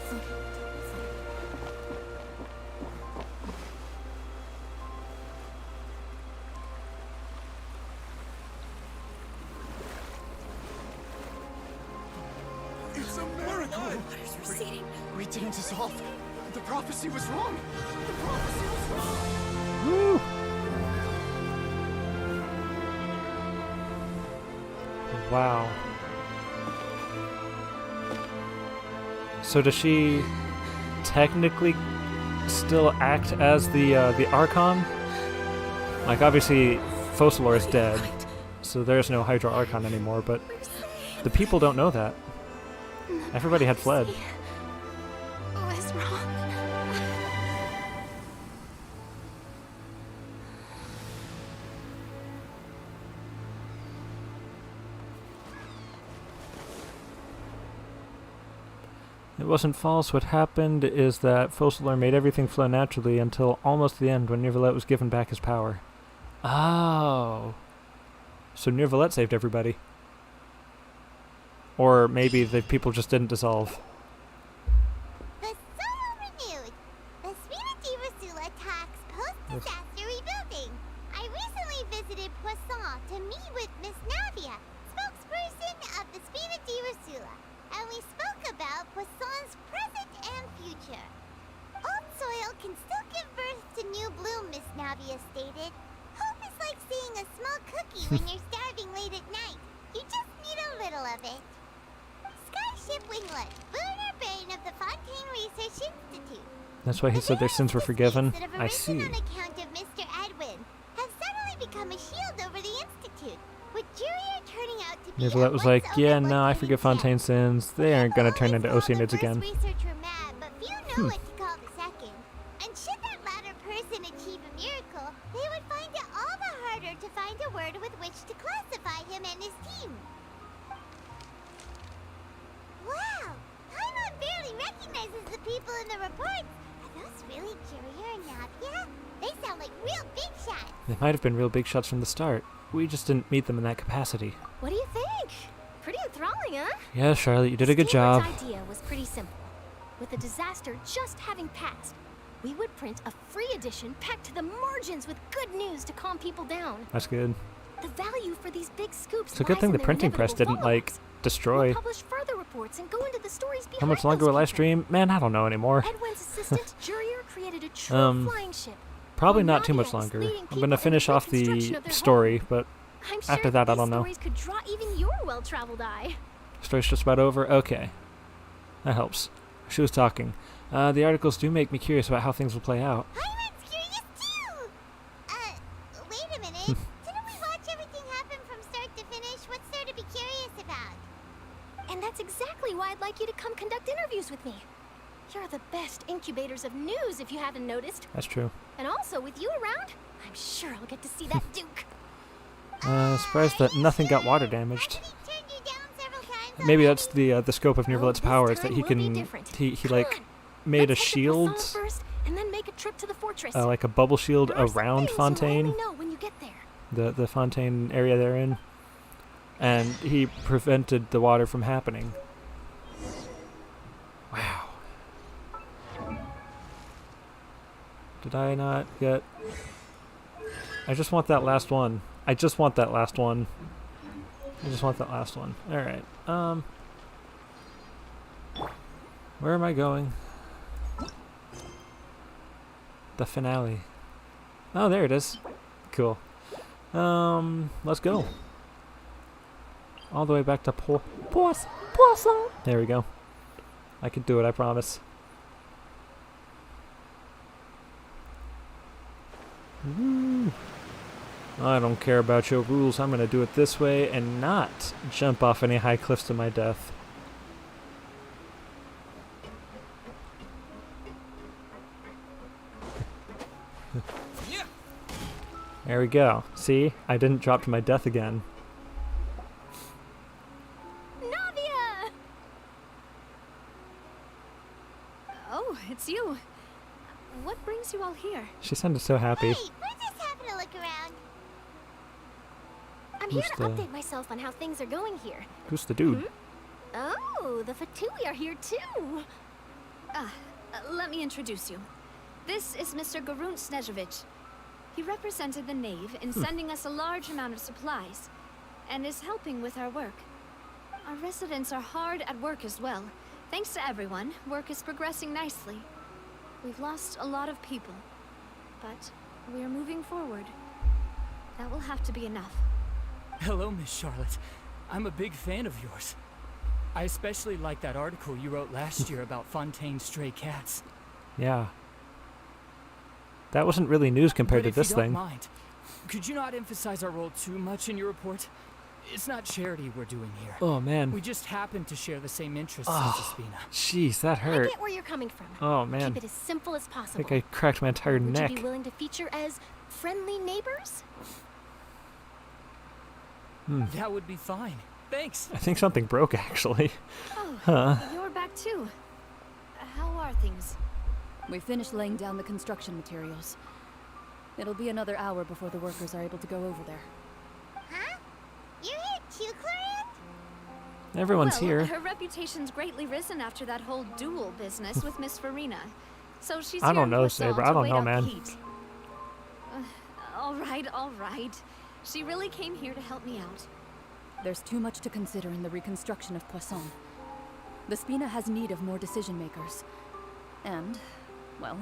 [SPEAKER 21] It's a miracle!
[SPEAKER 4] Water's receding.
[SPEAKER 21] We didn't dissolve. The prophecy was wrong. The prophecy was wrong.
[SPEAKER 1] Woo! Wow. So does she technically still act as the Archon? Like, obviously, Focalor is dead, so there's no Hydro Archon anymore, but the people don't know that. Everybody had fled.
[SPEAKER 14] What is wrong?
[SPEAKER 1] It wasn't false. What happened is that Focalor made everything flow naturally until almost the end when Nirvalet was given back his power. Oh. So Nirvalet saved everybody. Or maybe the people just didn't dissolve.
[SPEAKER 2] The Solo renewed. The Spina di Rasula talks post-disaster rebuilding. I recently visited Poisson to meet with Miss Navia, spokesperson of the Spina di Rasula, and we spoke about Poisson's present and future. Old soil can still give birth to new bloom, Miss Navia stated. Hope is like seeing a small cookie when you're starving late at night. You just need a little of it. Skyship Winglet, lunar brain of the Fontaine Research Institute.
[SPEAKER 1] That's why he said their sins were forgiven. I see.
[SPEAKER 2] On account of Mr. Edwin, have suddenly become a shield over the Institute, with Jurier turning out to be
[SPEAKER 1] Nirvalet was like, yeah, no, I forgive Fontaine's sins. They aren't gonna turn into Oceanids again.
[SPEAKER 2] researcher mad, but few know what to call the second. And should that latter person achieve a miracle, they would find it all the harder to find a word with which to classify him and his team. Wow! Paimon barely recognizes the people in the reports. Are those really Jurier and Navia? They sound like real big shots.
[SPEAKER 1] They might have been real big shots from the start. We just didn't meet them in that capacity.
[SPEAKER 15] What do you think? Pretty enthralling, huh?
[SPEAKER 1] Yeah, Charlotte, you did a good job.
[SPEAKER 15] Stewart's idea was pretty simple. With the disaster just having passed, we would print a free edition packed to the margins with good news to calm people down.
[SPEAKER 1] That's good.
[SPEAKER 15] The value for these big scoops.
[SPEAKER 1] It's a good thing the printing press didn't, like, destroy.
[SPEAKER 15] We'll publish further reports and go into the stories behind
[SPEAKER 1] How much longer will I stream? Man, I don't know anymore.
[SPEAKER 15] Edwin's assistant, Jurier, created a true flying ship.
[SPEAKER 1] Probably not too much longer. I'm gonna finish off the story, but after that, I don't know.
[SPEAKER 15] Stories could draw even your well-traveled eye.
[SPEAKER 1] Story's just about over? Okay. That helps. She was talking. The articles do make me curious about how things will play out.
[SPEAKER 2] Paimon's curious too! Wait a minute. Didn't we watch everything happen from start to finish? What's there to be curious about?
[SPEAKER 15] And that's exactly why I'd like you to come conduct interviews with me. You're the best incubators of news, if you haven't noticed.
[SPEAKER 1] That's true.
[SPEAKER 15] And also, with you around, I'm sure I'll get to see that Duke.
[SPEAKER 1] Surprised that nothing got water damaged. Maybe that's the scope of Nirvalet's powers, that he can he like made a shield,
[SPEAKER 15] First, and then make a trip to the fortress.
[SPEAKER 1] like a bubble shield around Fontaine,
[SPEAKER 15] know when you get there.
[SPEAKER 1] the Fontaine area they're in, and he prevented the water from happening. Wow. Did I not get... I just want that last one. I just want that last one. I just want that last one. Alright. Where am I going? The finale. Oh, there it is. Cool. Let's go. All the way back to Poisson. There we go. I can do it, I promise. Woo. I don't care about your rules. I'm gonna do it this way and not jump off any high cliffs to my death. There we go. See? I didn't drop to my death again.
[SPEAKER 12] Navia! Oh, it's you. What brings you all here?
[SPEAKER 1] She sounded so happy.
[SPEAKER 2] Hey, we're just having a look around.
[SPEAKER 12] I'm
[SPEAKER 1] Who's
[SPEAKER 12] here to
[SPEAKER 1] the-
[SPEAKER 12] update myself on how things are going here.
[SPEAKER 1] Who's the dude?
[SPEAKER 12] Oh, the Fatui are here too. Let me introduce you. This is Mr. Garunt Snežević. He represented the Knave in sending us a large amount of supplies, and is helping with our work. Our residents are hard at work as well. Thanks to everyone, work is progressing nicely. We've lost a lot of people, but we're moving forward. That will have to be enough.
[SPEAKER 5] Hello, Miss Charlotte. I'm a big fan of yours. I especially like that article you wrote last year about Fontaine's stray cats.
[SPEAKER 1] Yeah. That wasn't really news compared
[SPEAKER 5] But
[SPEAKER 1] to this
[SPEAKER 5] if you
[SPEAKER 1] thing.
[SPEAKER 5] don't mind, could you not emphasize our role too much in your report? It's not charity we're doing here.
[SPEAKER 1] Oh, man.
[SPEAKER 5] We just happen to share the same interests
[SPEAKER 1] Oh,
[SPEAKER 5] as Espina.
[SPEAKER 1] jeez, that hurt.
[SPEAKER 12] I get where you're coming from.
[SPEAKER 1] Oh, man.
[SPEAKER 12] Keep it as simple as
[SPEAKER 1] I
[SPEAKER 12] possible.
[SPEAKER 1] think I cracked my entire
[SPEAKER 12] Would
[SPEAKER 1] neck.
[SPEAKER 12] you be willing to feature as friendly neighbors?
[SPEAKER 5] That would be fine. Thanks.
[SPEAKER 1] I think something broke, actually.
[SPEAKER 12] Oh,
[SPEAKER 1] Huh.
[SPEAKER 12] you're back too. How are things?
[SPEAKER 16] We finished laying down the construction materials. It'll be another hour before the workers are able to go over there.
[SPEAKER 2] Huh? You're here too, Clorian?
[SPEAKER 1] Everyone's
[SPEAKER 12] Well,
[SPEAKER 1] here.
[SPEAKER 12] her reputation's greatly risen after that whole duel business with Miss Farina. So she's
[SPEAKER 1] I
[SPEAKER 12] here
[SPEAKER 1] don't
[SPEAKER 12] in
[SPEAKER 1] know,
[SPEAKER 12] Poisson
[SPEAKER 1] Saber.
[SPEAKER 12] to
[SPEAKER 1] I don't
[SPEAKER 12] wait
[SPEAKER 1] know,
[SPEAKER 12] out the
[SPEAKER 1] man.
[SPEAKER 12] heat. All right. She really came here to help me out.
[SPEAKER 16] There's too much to consider in the reconstruction of Poisson. The Spina has need of more decision makers. And, well,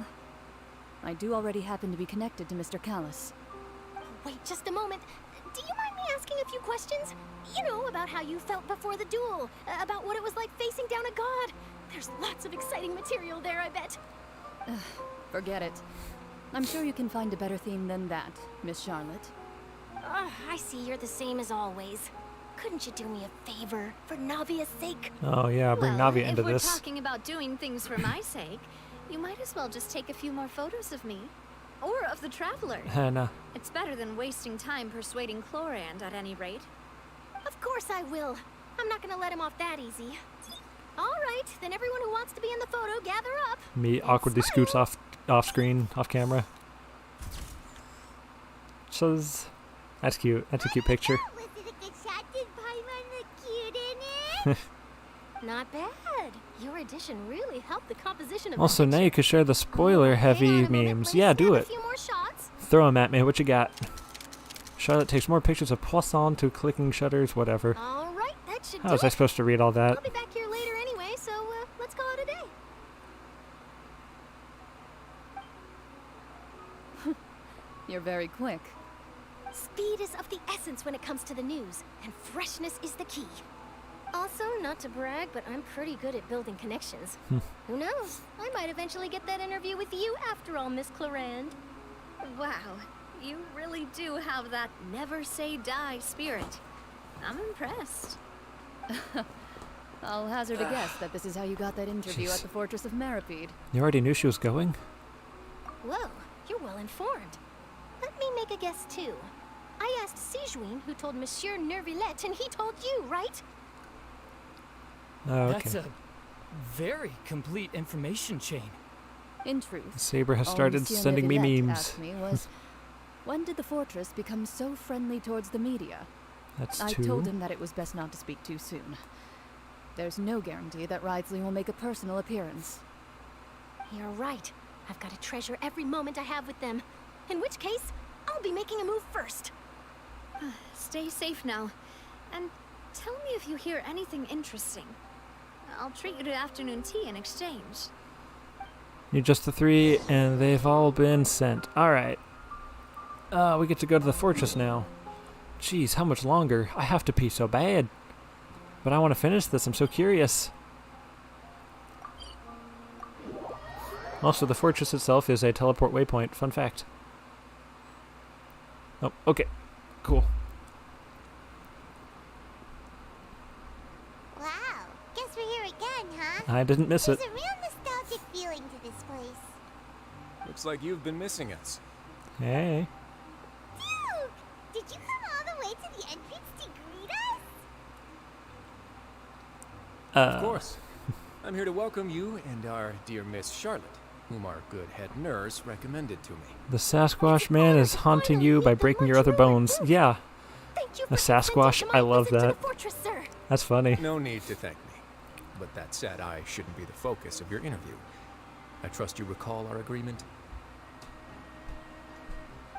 [SPEAKER 16] I do already happen to be connected to Mr. Callis.
[SPEAKER 12] Wait just a moment. Do you mind me asking a few questions? You know, about how you felt before the duel, about what it was like facing down a god. There's lots of exciting material there, I bet.
[SPEAKER 16] Forget it. I'm sure you can find a better theme than that, Miss Charlotte.
[SPEAKER 12] I see you're the same as always. Couldn't you do me a favor, for Navia's sake?
[SPEAKER 1] Oh, yeah, bring Navia into
[SPEAKER 12] if we're
[SPEAKER 1] this.
[SPEAKER 12] talking about doing things for my sake, you might as well just take a few more photos of me. Or of the Traveler.
[SPEAKER 1] Nah.
[SPEAKER 12] It's better than wasting time persuading Chlorand at any rate. Of course I will. I'm not gonna let him off that easy. All right, then everyone who wants to be in the photo, gather up.
[SPEAKER 1] Me awkwardly scoots off screen, off camera. That's cute. That's a cute picture.
[SPEAKER 2] Was it a good shot? Did Paimon look cute in it?
[SPEAKER 12] Not bad. Your addition really helped the composition of
[SPEAKER 1] Also,
[SPEAKER 12] the
[SPEAKER 1] now you
[SPEAKER 12] picture.
[SPEAKER 1] can share the spoiler-heavy memes. Yeah, do it.
[SPEAKER 12] A few more shots.
[SPEAKER 1] Throw them at me. What you got? Charlotte takes more pictures of Poisson to clicking shutters, whatever.
[SPEAKER 12] All right, that should
[SPEAKER 1] How
[SPEAKER 12] do
[SPEAKER 1] was I
[SPEAKER 12] it.
[SPEAKER 1] supposed to read all that?
[SPEAKER 12] I'll be back here later anyway, so let's call it a day.
[SPEAKER 16] You're very quick.
[SPEAKER 12] Speed is of the essence when it comes to the news, and freshness is the key. Also, not to brag, but I'm pretty good at building connections. Who knows? I might eventually get that interview with you after all, Miss Clorand. Wow, you really do have that never say die spirit. I'm impressed.
[SPEAKER 16] I'll hazard a guess that this is how you got that interview
[SPEAKER 1] Jeez.
[SPEAKER 16] at the Fortress of Maripede.
[SPEAKER 1] You already knew she was going?
[SPEAKER 12] Whoa, you're well informed. Let me make a guess too. I asked Sijuin, who told Monsieur Nervillette, and he told you, right?
[SPEAKER 1] Oh, okay.
[SPEAKER 5] That's a very complete information chain.
[SPEAKER 16] In truth,
[SPEAKER 1] Saber has
[SPEAKER 16] all
[SPEAKER 1] started
[SPEAKER 16] Monsieur
[SPEAKER 1] sending me
[SPEAKER 16] Nervillette
[SPEAKER 1] memes.
[SPEAKER 16] asked me was, when did the fortress become so friendly towards the media?
[SPEAKER 1] That's
[SPEAKER 16] I
[SPEAKER 1] two.
[SPEAKER 16] told him that it was best not to speak too soon. There's no guarantee that Ridesley will make a personal appearance.
[SPEAKER 12] You're right. I've got to treasure every moment I have with them. In which case, I'll
[SPEAKER 4] I'll be making a move first.
[SPEAKER 10] Stay safe now. And tell me if you hear anything interesting. I'll treat you to afternoon tea in exchange.
[SPEAKER 1] You're just the three, and they've all been sent. Alright. We get to go to the fortress now. Jeez, how much longer? I have to pee so bad. But I want to finish this, I'm so curious. Also, the fortress itself is a teleport waypoint. Fun fact. Oh, okay. Cool.
[SPEAKER 2] Wow, guess we're here again, huh?
[SPEAKER 1] I didn't miss it.
[SPEAKER 2] There's a real nostalgic feeling to this place.
[SPEAKER 7] Looks like you've been missing us.
[SPEAKER 1] Hey.
[SPEAKER 2] Dude, did you come all the way to the entrance to greet us?
[SPEAKER 7] Of course. I'm here to welcome you and our dear Miss Charlotte, whom our good head nurse recommended to me.
[SPEAKER 1] The Sasquatch man is haunting you by breaking your other bones. Yeah. A Sasquatch, I love that. That's funny.
[SPEAKER 7] No need to thank me. But that said, I shouldn't be the focus of your interview. I trust you recall our agreement?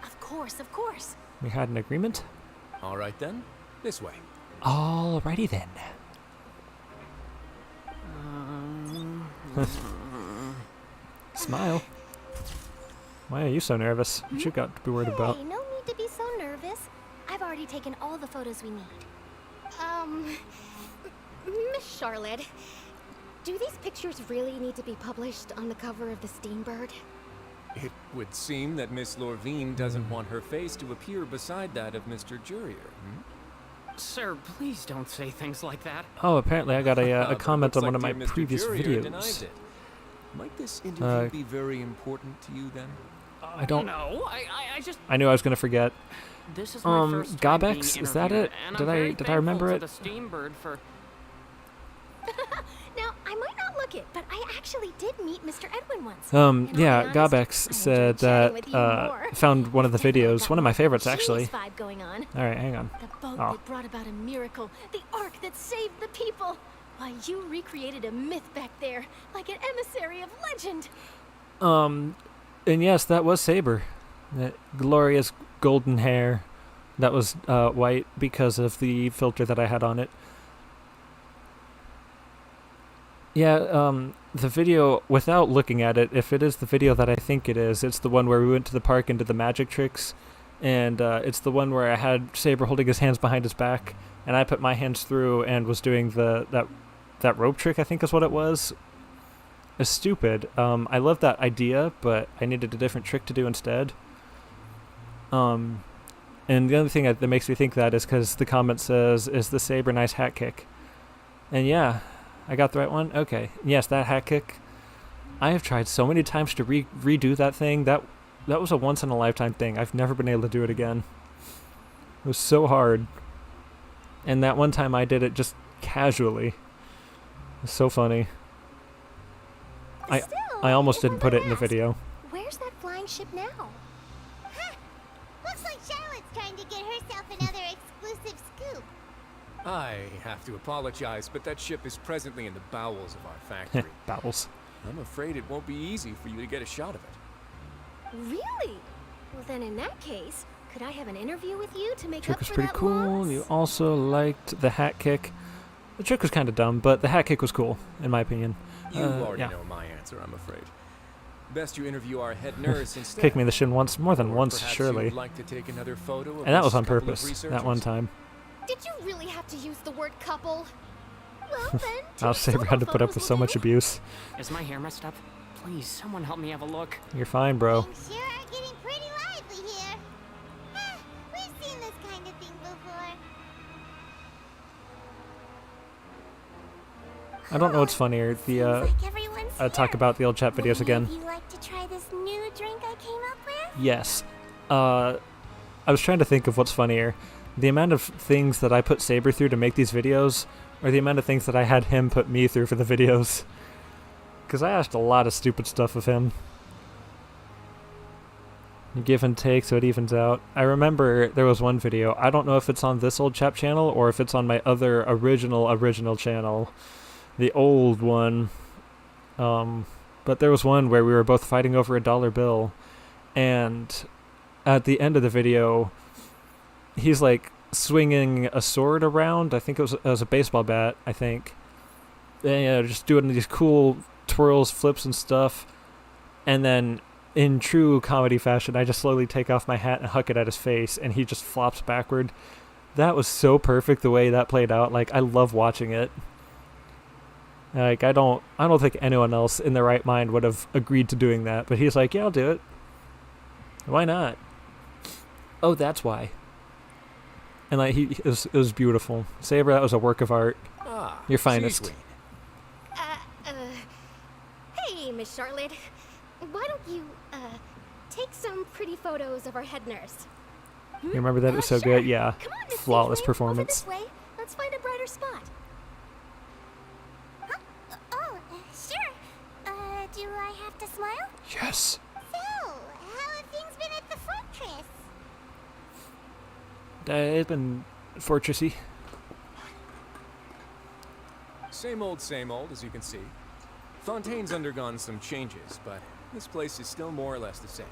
[SPEAKER 4] Of course.
[SPEAKER 1] We had an agreement?
[SPEAKER 7] All right then, this way.
[SPEAKER 1] Alrighty then. Smile. Why are you so nervous? What you got to be worried about?
[SPEAKER 12] Hey, no need to be so nervous. I've already taken all the photos we need. Miss Charlotte, do these pictures really need to be published on the cover of the Steambird?
[SPEAKER 7] It would seem that Miss Lorvine doesn't want her face to appear beside that of Mr. Jurier.
[SPEAKER 5] Sir, please don't say things like that.
[SPEAKER 1] Oh, apparently I got a
[SPEAKER 7] But
[SPEAKER 1] comment on
[SPEAKER 7] looks
[SPEAKER 1] one of my
[SPEAKER 7] like dear Mr.
[SPEAKER 1] previous
[SPEAKER 7] Jurier denies
[SPEAKER 1] videos.
[SPEAKER 7] it. Might this interview be very important to you then?
[SPEAKER 1] I don't.
[SPEAKER 5] No, I just.
[SPEAKER 1] I knew I was gonna forget.
[SPEAKER 5] This is my first time being
[SPEAKER 1] Gabex, is that
[SPEAKER 5] interviewed,
[SPEAKER 1] it?
[SPEAKER 5] and
[SPEAKER 1] Did
[SPEAKER 5] I'm very
[SPEAKER 1] I remember it?
[SPEAKER 5] thankful to the Steambird for.
[SPEAKER 12] Now, I might not look it, but I actually did meet Mr. Edwin once.
[SPEAKER 1] Yeah, Gabex said that found one of the videos, one of my favorites actually.
[SPEAKER 12] Vibe going on.
[SPEAKER 1] All right, hang on.
[SPEAKER 12] The boat
[SPEAKER 1] Oh.
[SPEAKER 12] that brought about a miracle, the ark that saved the people. Why, you recreated a myth back there, like an emissary of legend.
[SPEAKER 1] And yes, that was Saber. That glorious golden hair that was white because of the filter that I had on it. Yeah, the video, without looking at it, if it is the video that I think it is, it's the one where we went to the park and did the magic tricks, and it's the one where I had Saber holding his hands behind his back, and I put my hands through and was doing that rope trick, I think is what it was. It's stupid. I love that idea, but I needed a different trick to do instead. And the other thing that makes me think that is because the comment says, "Is the Saber nice hat kick?" And yeah, I got the right one? Okay. Yes, that hat kick. I have tried so many times to redo that thing. That was a once-in-a-lifetime thing. I've never been able to do it again. It was so hard. And that one time I did it just casually. It was so funny. I almost didn't put it in the video.
[SPEAKER 12] Where's that flying ship now?
[SPEAKER 2] Huh. Looks like Charlotte's trying to get herself another exclusive scoop.
[SPEAKER 7] I have to apologize, but that ship is presently in the bowels of our factory.
[SPEAKER 1] Bowels.
[SPEAKER 7] I'm afraid it won't be easy for you to get a shot of it.
[SPEAKER 12] Really? Well, then in that case, could I have an interview with you to make
[SPEAKER 1] Trick
[SPEAKER 12] up
[SPEAKER 1] was
[SPEAKER 12] for
[SPEAKER 1] pretty
[SPEAKER 12] that
[SPEAKER 1] cool.
[SPEAKER 12] loss?
[SPEAKER 1] You also liked the hat kick. The trick was kind of dumb, but the hat kick was cool, in my opinion.
[SPEAKER 7] You already
[SPEAKER 1] yeah.
[SPEAKER 7] know my answer, I'm afraid. Best you interview our head nurse instead.
[SPEAKER 1] Kick me in the shin once, more than
[SPEAKER 7] Or
[SPEAKER 1] once,
[SPEAKER 7] perhaps
[SPEAKER 1] surely.
[SPEAKER 7] you'd like to take another photo of
[SPEAKER 1] And that was
[SPEAKER 7] this
[SPEAKER 1] on
[SPEAKER 7] couple of
[SPEAKER 1] purpose, that one
[SPEAKER 7] researchers?
[SPEAKER 1] time.
[SPEAKER 12] Did you really have to use the word couple? Well then,
[SPEAKER 1] I'll Saber had to put up with so much abuse.
[SPEAKER 5] Is my hair messed up? Please, someone help me have a look.
[SPEAKER 1] You're fine, bro.
[SPEAKER 2] Things sure are getting pretty lively here. We've seen this kind of thing before.
[SPEAKER 1] I don't know what's funnier, the talk about the Old Chap videos again.
[SPEAKER 2] Would you like to try this new drink I came up with?
[SPEAKER 1] Yes. I was trying to think of what's funnier. The amount of things that I put Saber through to make these videos, or the amount of things that I had him put me through for the videos. Because I asked a lot of stupid stuff of him. You give and take so it evens out. I remember there was one video, I don't know if it's on this Old Chap channel or if it's on my other original channel. The old one. But there was one where we were both fighting over a dollar bill. And at the end of the video, he's like swinging a sword around. I think it was a baseball bat, I think. And, just doing these cool twirls, flips, and stuff. And then, in true comedy fashion, I just slowly take off my hat and huck it at his face, and he just flops backward. That was so perfect the way that played out. Like, I love watching it. Like, I don't think anyone else in their right mind would have agreed to doing that, but he's like, yeah, I'll do it. Why not? Oh, that's why. And like, it was beautiful. Saber, that was a work of art. Your finest.
[SPEAKER 15] Hey, Miss Charlotte. Why don't you, take some pretty photos of our head nurse?
[SPEAKER 1] You remember that? It was so good. Yeah.
[SPEAKER 15] Come on, Miss
[SPEAKER 1] Flawless
[SPEAKER 15] Safeway,
[SPEAKER 1] performance.
[SPEAKER 15] Over this way. Let's find a brighter spot.
[SPEAKER 2] Oh, sure. Do I have to smile?
[SPEAKER 1] Yes.
[SPEAKER 2] So, how have things been at the fortress?
[SPEAKER 1] It's been fortressy.
[SPEAKER 7] Same old, as you can see. Fontaine's undergone some changes, but this place is still more or less the same.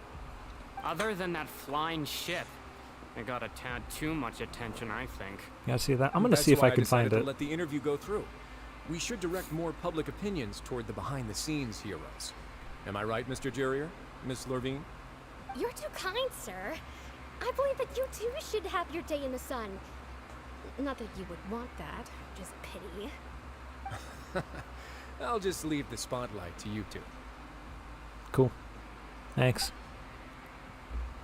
[SPEAKER 19] Other than that flying ship, it got a tad too much attention, I think.
[SPEAKER 1] Yeah, see that? I'm gonna see if I can find it.
[SPEAKER 7] Let the interview go through. We should direct more public opinions toward the behind-the-scenes heroes. Am I right, Mr. Jurrier? Miss Lorvine?
[SPEAKER 15] You're too kind, sir. I believe that you too should have your day in the sun. Not that you would want that, just pity.
[SPEAKER 7] I'll just leave the spotlight to you two.
[SPEAKER 1] Cool. Thanks.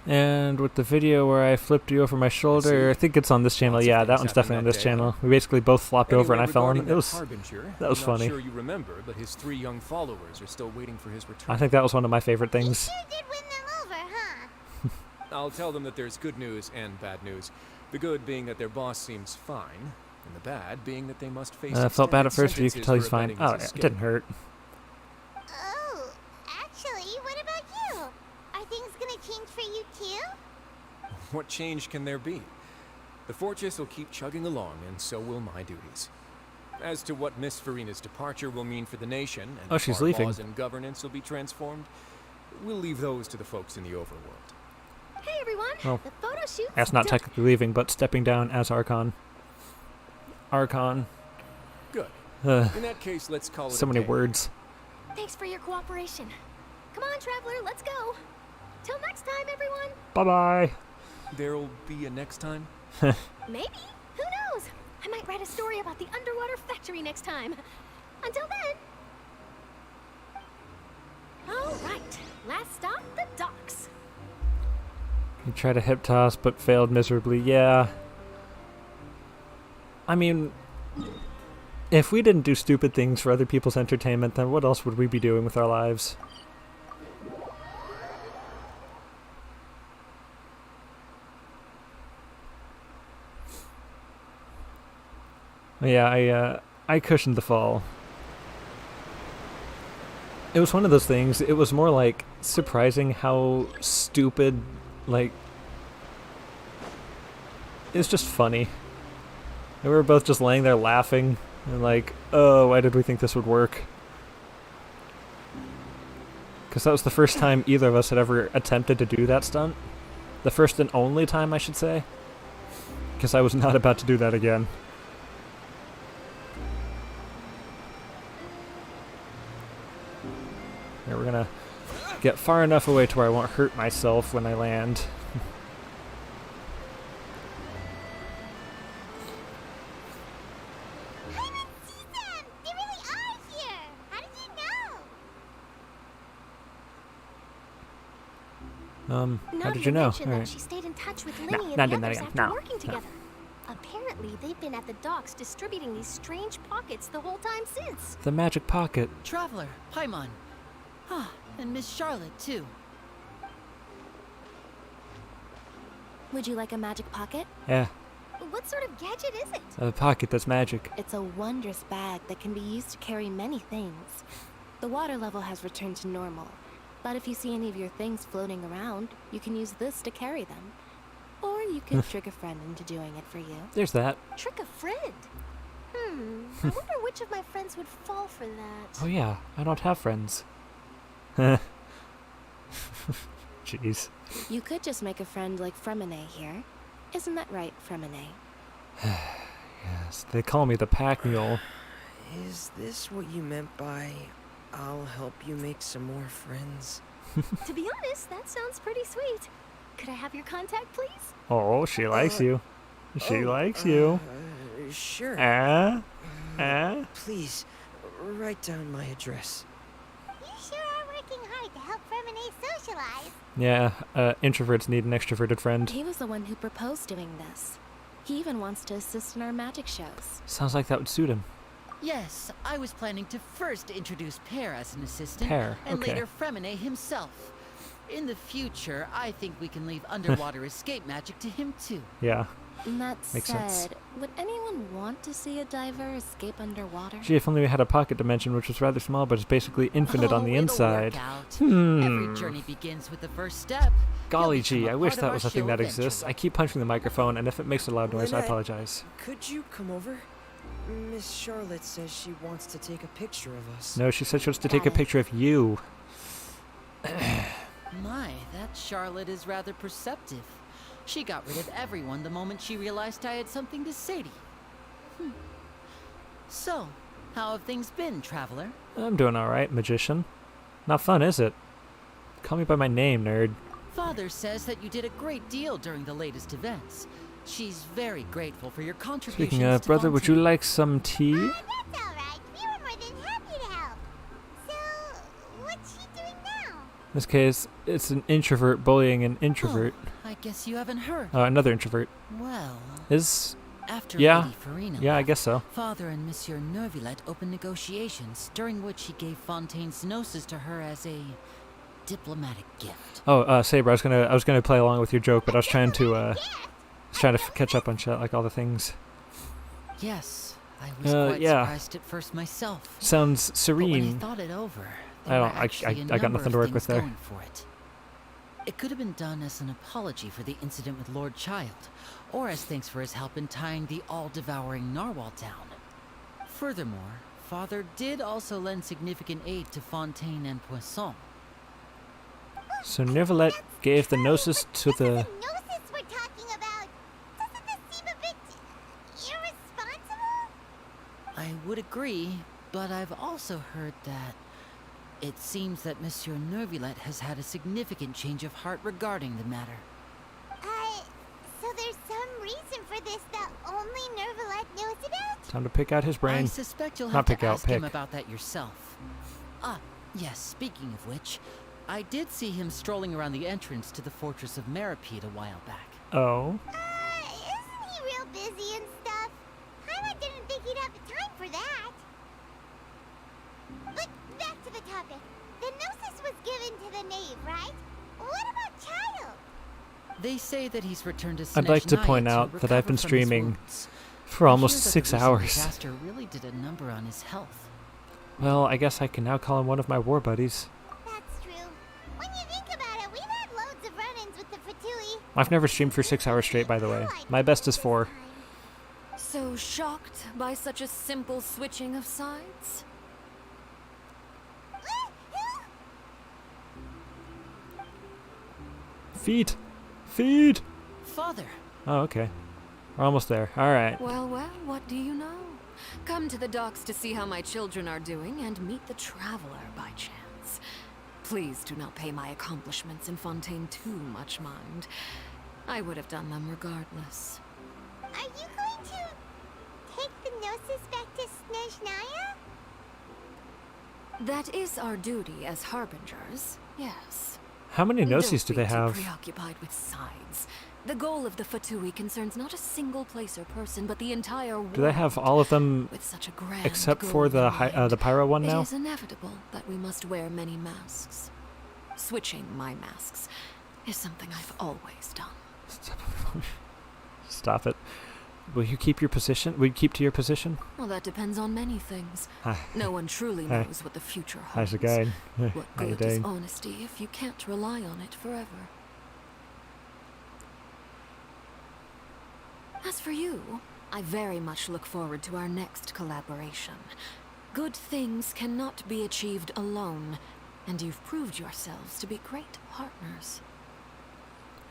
[SPEAKER 1] And with the video where I flipped you over my shoulder, I think it's on this channel. Yeah, that one's definitely on this channel. We basically both flopped over and I fell on it. That was funny.
[SPEAKER 7] I'm not sure you remember, but his 3 young followers are still waiting for his return.
[SPEAKER 1] I think that was one of my favorite things.
[SPEAKER 2] You did win them over, huh?
[SPEAKER 7] I'll tell them that there's good news and bad news. The good being that their boss seems fine, and the bad being that they must face
[SPEAKER 1] I felt bad at first, but you could tell he's fine. Oh, it didn't hurt.
[SPEAKER 2] Oh, actually, what about you? Are things gonna change for you too?
[SPEAKER 7] What change can there be? The fortress will keep chugging along, and so will my duties. As to what Miss Farina's departure will mean for the nation, and
[SPEAKER 1] she's
[SPEAKER 7] how
[SPEAKER 1] leaving.
[SPEAKER 7] Laws and governance will be transformed, we'll leave those to the folks in the overworld.
[SPEAKER 15] Hey everyone,
[SPEAKER 1] well,
[SPEAKER 15] the photo shoot.
[SPEAKER 1] That's not technically leaving, but stepping down as Archon. Archon.
[SPEAKER 7] Good. In that case, let's call it
[SPEAKER 1] so many words.
[SPEAKER 15] Thanks for your cooperation. Come on, traveler, let's go. Till next time, everyone.
[SPEAKER 1] Bye-bye.
[SPEAKER 7] There'll be a next time?
[SPEAKER 15] Maybe. Who knows? I might write a story about the underwater factory next time. Until then. All right. Last stop, the docks.
[SPEAKER 1] You tried a hip toss, but failed miserably. Yeah. I mean, if we didn't do stupid things for other people's entertainment, then what else would we be doing with our lives? Yeah, I cushioned the fall. It was one of those things, it was more like surprising how stupid, like, it's just funny. And we were both just laying there laughing, and like, oh, why did we think this would work? Because that was the first time either of us had ever attempted to do that stunt. The first and only time, I should say. Because I was not about to do that again. Here, we're gonna get far enough away to where I won't hurt myself when I land. How did you know?
[SPEAKER 15] That she stayed in touch with Linny
[SPEAKER 1] not
[SPEAKER 15] and the
[SPEAKER 1] doing that
[SPEAKER 15] others
[SPEAKER 1] again.
[SPEAKER 15] after
[SPEAKER 1] No.
[SPEAKER 15] working together. Apparently, they've been at the docks distributing these strange pockets the whole time since.
[SPEAKER 1] The magic pocket.
[SPEAKER 13] Traveler, Paimon. Ah, and Miss Charlotte, too.
[SPEAKER 14] Would you like a magic pocket?
[SPEAKER 1] Yeah,
[SPEAKER 15] What sort of gadget is it?
[SPEAKER 1] a pocket that's magic.
[SPEAKER 14] It's a wondrous bag that can be used to carry many things. The water level has returned to normal, but if you see any of your things floating around, you can use this to carry them. Or you could trick a friend into doing it for you.
[SPEAKER 1] There's that.
[SPEAKER 15] Trick a friend? I wonder which of my friends would fall for that.
[SPEAKER 1] Oh yeah, I don't have friends. Jeez.
[SPEAKER 14] You could just make a friend like Fremine here. Isn't that right, Fremine?
[SPEAKER 1] Yes, they call me the pack mule.
[SPEAKER 9] Is this what you meant by I'll help you make some more friends?
[SPEAKER 15] To be honest, that sounds pretty sweet. Could I have your contact, please?
[SPEAKER 1] Oh, she likes you. She likes you.
[SPEAKER 9] Sure. Please, write down my address.
[SPEAKER 2] You sure are working hard to help Fremine socialize.
[SPEAKER 1] Yeah, introverts need an extroverted friend.
[SPEAKER 14] He was the one who proposed doing this. He even wants to assist in our magic shows.
[SPEAKER 1] Sounds like that would suit him.
[SPEAKER 13] Yes, I was planning to first introduce Pear as an assistant,
[SPEAKER 1] Pear,
[SPEAKER 13] and
[SPEAKER 1] okay.
[SPEAKER 13] later Fremine himself. In the future, I think we can leave underwater escape magic to him too.
[SPEAKER 1] Yeah.
[SPEAKER 14] That
[SPEAKER 1] Makes
[SPEAKER 14] said,
[SPEAKER 1] sense.
[SPEAKER 14] would anyone want to see a diver escape underwater?
[SPEAKER 1] Gee, if only we had a pocket dimension, which was rather small, but is basically infinite on the
[SPEAKER 13] it'll
[SPEAKER 1] inside.
[SPEAKER 13] work out.
[SPEAKER 1] Hmm.
[SPEAKER 13] Every journey begins with the first step.
[SPEAKER 1] Golly
[SPEAKER 13] You'll
[SPEAKER 1] gee,
[SPEAKER 13] become
[SPEAKER 1] I
[SPEAKER 13] a
[SPEAKER 1] wish
[SPEAKER 13] part of
[SPEAKER 1] that
[SPEAKER 13] our
[SPEAKER 1] was a thing
[SPEAKER 13] show
[SPEAKER 1] that
[SPEAKER 13] eventually.
[SPEAKER 1] exists. I keep punching the microphone, and if it makes a loud noise, I
[SPEAKER 9] Lynette,
[SPEAKER 1] apologize.
[SPEAKER 9] Could you come over? Miss Charlotte says she wants to take a picture of us.
[SPEAKER 1] No, she said she wants to take a picture of you.
[SPEAKER 13] My, that Charlotte is rather perceptive. She got rid of everyone the moment she realized I had something to say to you. So, how have things been, Traveler?
[SPEAKER 1] I'm doing alright, magician. Not fun, is it? Call me by my name, nerd.
[SPEAKER 13] Father says that you did a great deal during the latest events. She's very grateful for your contributions.
[SPEAKER 1] Speaking of,
[SPEAKER 13] to
[SPEAKER 1] brother, would you
[SPEAKER 13] Fontaine.
[SPEAKER 1] like some tea?
[SPEAKER 2] That's all right. We were more than happy to help. So, what's she doing now?
[SPEAKER 1] In this case, it's an introvert bullying an introvert.
[SPEAKER 13] I guess you haven't heard.
[SPEAKER 1] Another introvert.
[SPEAKER 13] Well,
[SPEAKER 1] Is...
[SPEAKER 13] after
[SPEAKER 1] yeah.
[SPEAKER 13] Lady Farina
[SPEAKER 1] Yeah, I
[SPEAKER 13] left,
[SPEAKER 1] guess so.
[SPEAKER 13] Father and Monsieur Neuvillette opened negotiations, during which he gave Fontaine's gnosis to her as a diplomatic gift.
[SPEAKER 1] Oh, Saber, I was gonna play along with your joke, but I was trying to catch up on shit, like all the things.
[SPEAKER 13] Yes, I was quite
[SPEAKER 1] yeah.
[SPEAKER 13] surprised at first myself.
[SPEAKER 1] Sounds
[SPEAKER 13] But
[SPEAKER 1] serene.
[SPEAKER 13] when I thought it over,
[SPEAKER 1] I don't. I got nothing to work with there.
[SPEAKER 13] Going for it. It could have been done as an apology for the incident with Lord Child, or as thanks for his help in tying the all-devouring narwhal down. Furthermore, Father did also lend significant aid to Fontaine and Poisson.
[SPEAKER 1] So Neuvillette gave the gnosis to the.
[SPEAKER 2] Gnosis we're talking about. Doesn't this seem a bit irresponsible?
[SPEAKER 13] I would agree, but I've also heard that it seems that Monsieur Neuvillette has had a significant change of heart regarding the matter.
[SPEAKER 2] So there's some reason for this that only Neuvillette knows about?
[SPEAKER 1] Time to pick out his brain.
[SPEAKER 13] I suspect you'll
[SPEAKER 1] Not
[SPEAKER 13] have to
[SPEAKER 1] pick out,
[SPEAKER 13] ask him
[SPEAKER 1] pick.
[SPEAKER 13] about that yourself. Ah, yes, speaking of which, I did see him strolling around the entrance to the fortress of Meripede a while back.
[SPEAKER 1] Oh.
[SPEAKER 2] Isn't he real busy and stuff? Paimon didn't think he'd have the time for that. But back to the topic. The Gnosis was given to the knave, right? What about Child?
[SPEAKER 13] They say that he's returned to
[SPEAKER 1] I'd like to
[SPEAKER 13] Snezhnaya
[SPEAKER 1] point out that
[SPEAKER 13] recover
[SPEAKER 1] I've been
[SPEAKER 13] from his
[SPEAKER 1] streaming
[SPEAKER 13] wounds.
[SPEAKER 1] for
[SPEAKER 13] I
[SPEAKER 1] almost
[SPEAKER 13] hear that
[SPEAKER 1] 6
[SPEAKER 13] the recent
[SPEAKER 1] hours.
[SPEAKER 13] disaster really did a number on his health.
[SPEAKER 1] Well, I guess I can now call him one of my war buddies.
[SPEAKER 2] That's true. When you think about it, we've had loads of run-ins with the Fatui.
[SPEAKER 1] I've never streamed for 6 hours straight, by the way. My best is 4.
[SPEAKER 16] So shocked by such a simple switching of sides?
[SPEAKER 1] Feet! Feet!
[SPEAKER 13] Father!
[SPEAKER 1] Oh, okay. We're almost there. Alright.
[SPEAKER 16] Well, well, what do you know? Come to the docks to see how my children are doing and meet the traveler by chance. Please do not pay my accomplishments in Fontaine too much mind. I would have done them regardless.
[SPEAKER 2] Are you going to take the Gnosis back to Snezhnaya?
[SPEAKER 16] That is our duty as harbingers, yes.
[SPEAKER 1] How many gnosis do
[SPEAKER 16] Don't
[SPEAKER 1] they
[SPEAKER 16] be too
[SPEAKER 1] have?
[SPEAKER 16] preoccupied with sides. The goal of the Fatui concerns not a single place or person, but the entire world.
[SPEAKER 1] Do they have all of them
[SPEAKER 16] With such a grand
[SPEAKER 1] except
[SPEAKER 16] goal
[SPEAKER 1] for
[SPEAKER 16] in
[SPEAKER 1] the pyro one
[SPEAKER 16] It
[SPEAKER 1] now?
[SPEAKER 16] is inevitable that we must wear many masks. Switching my masks is something I've always done.
[SPEAKER 1] Stop it. Will you keep your position? Will you keep to your position?
[SPEAKER 16] Well, that depends on many things. No one truly
[SPEAKER 1] Hi.
[SPEAKER 16] knows what the future
[SPEAKER 1] How's
[SPEAKER 16] holds.
[SPEAKER 1] it going?
[SPEAKER 16] What
[SPEAKER 1] How you
[SPEAKER 16] good is
[SPEAKER 1] doing?
[SPEAKER 16] honesty if you can't rely on it forever? As for you, I very much look forward to our next collaboration. Good things cannot be achieved alone, and you've proved yourselves to be great partners.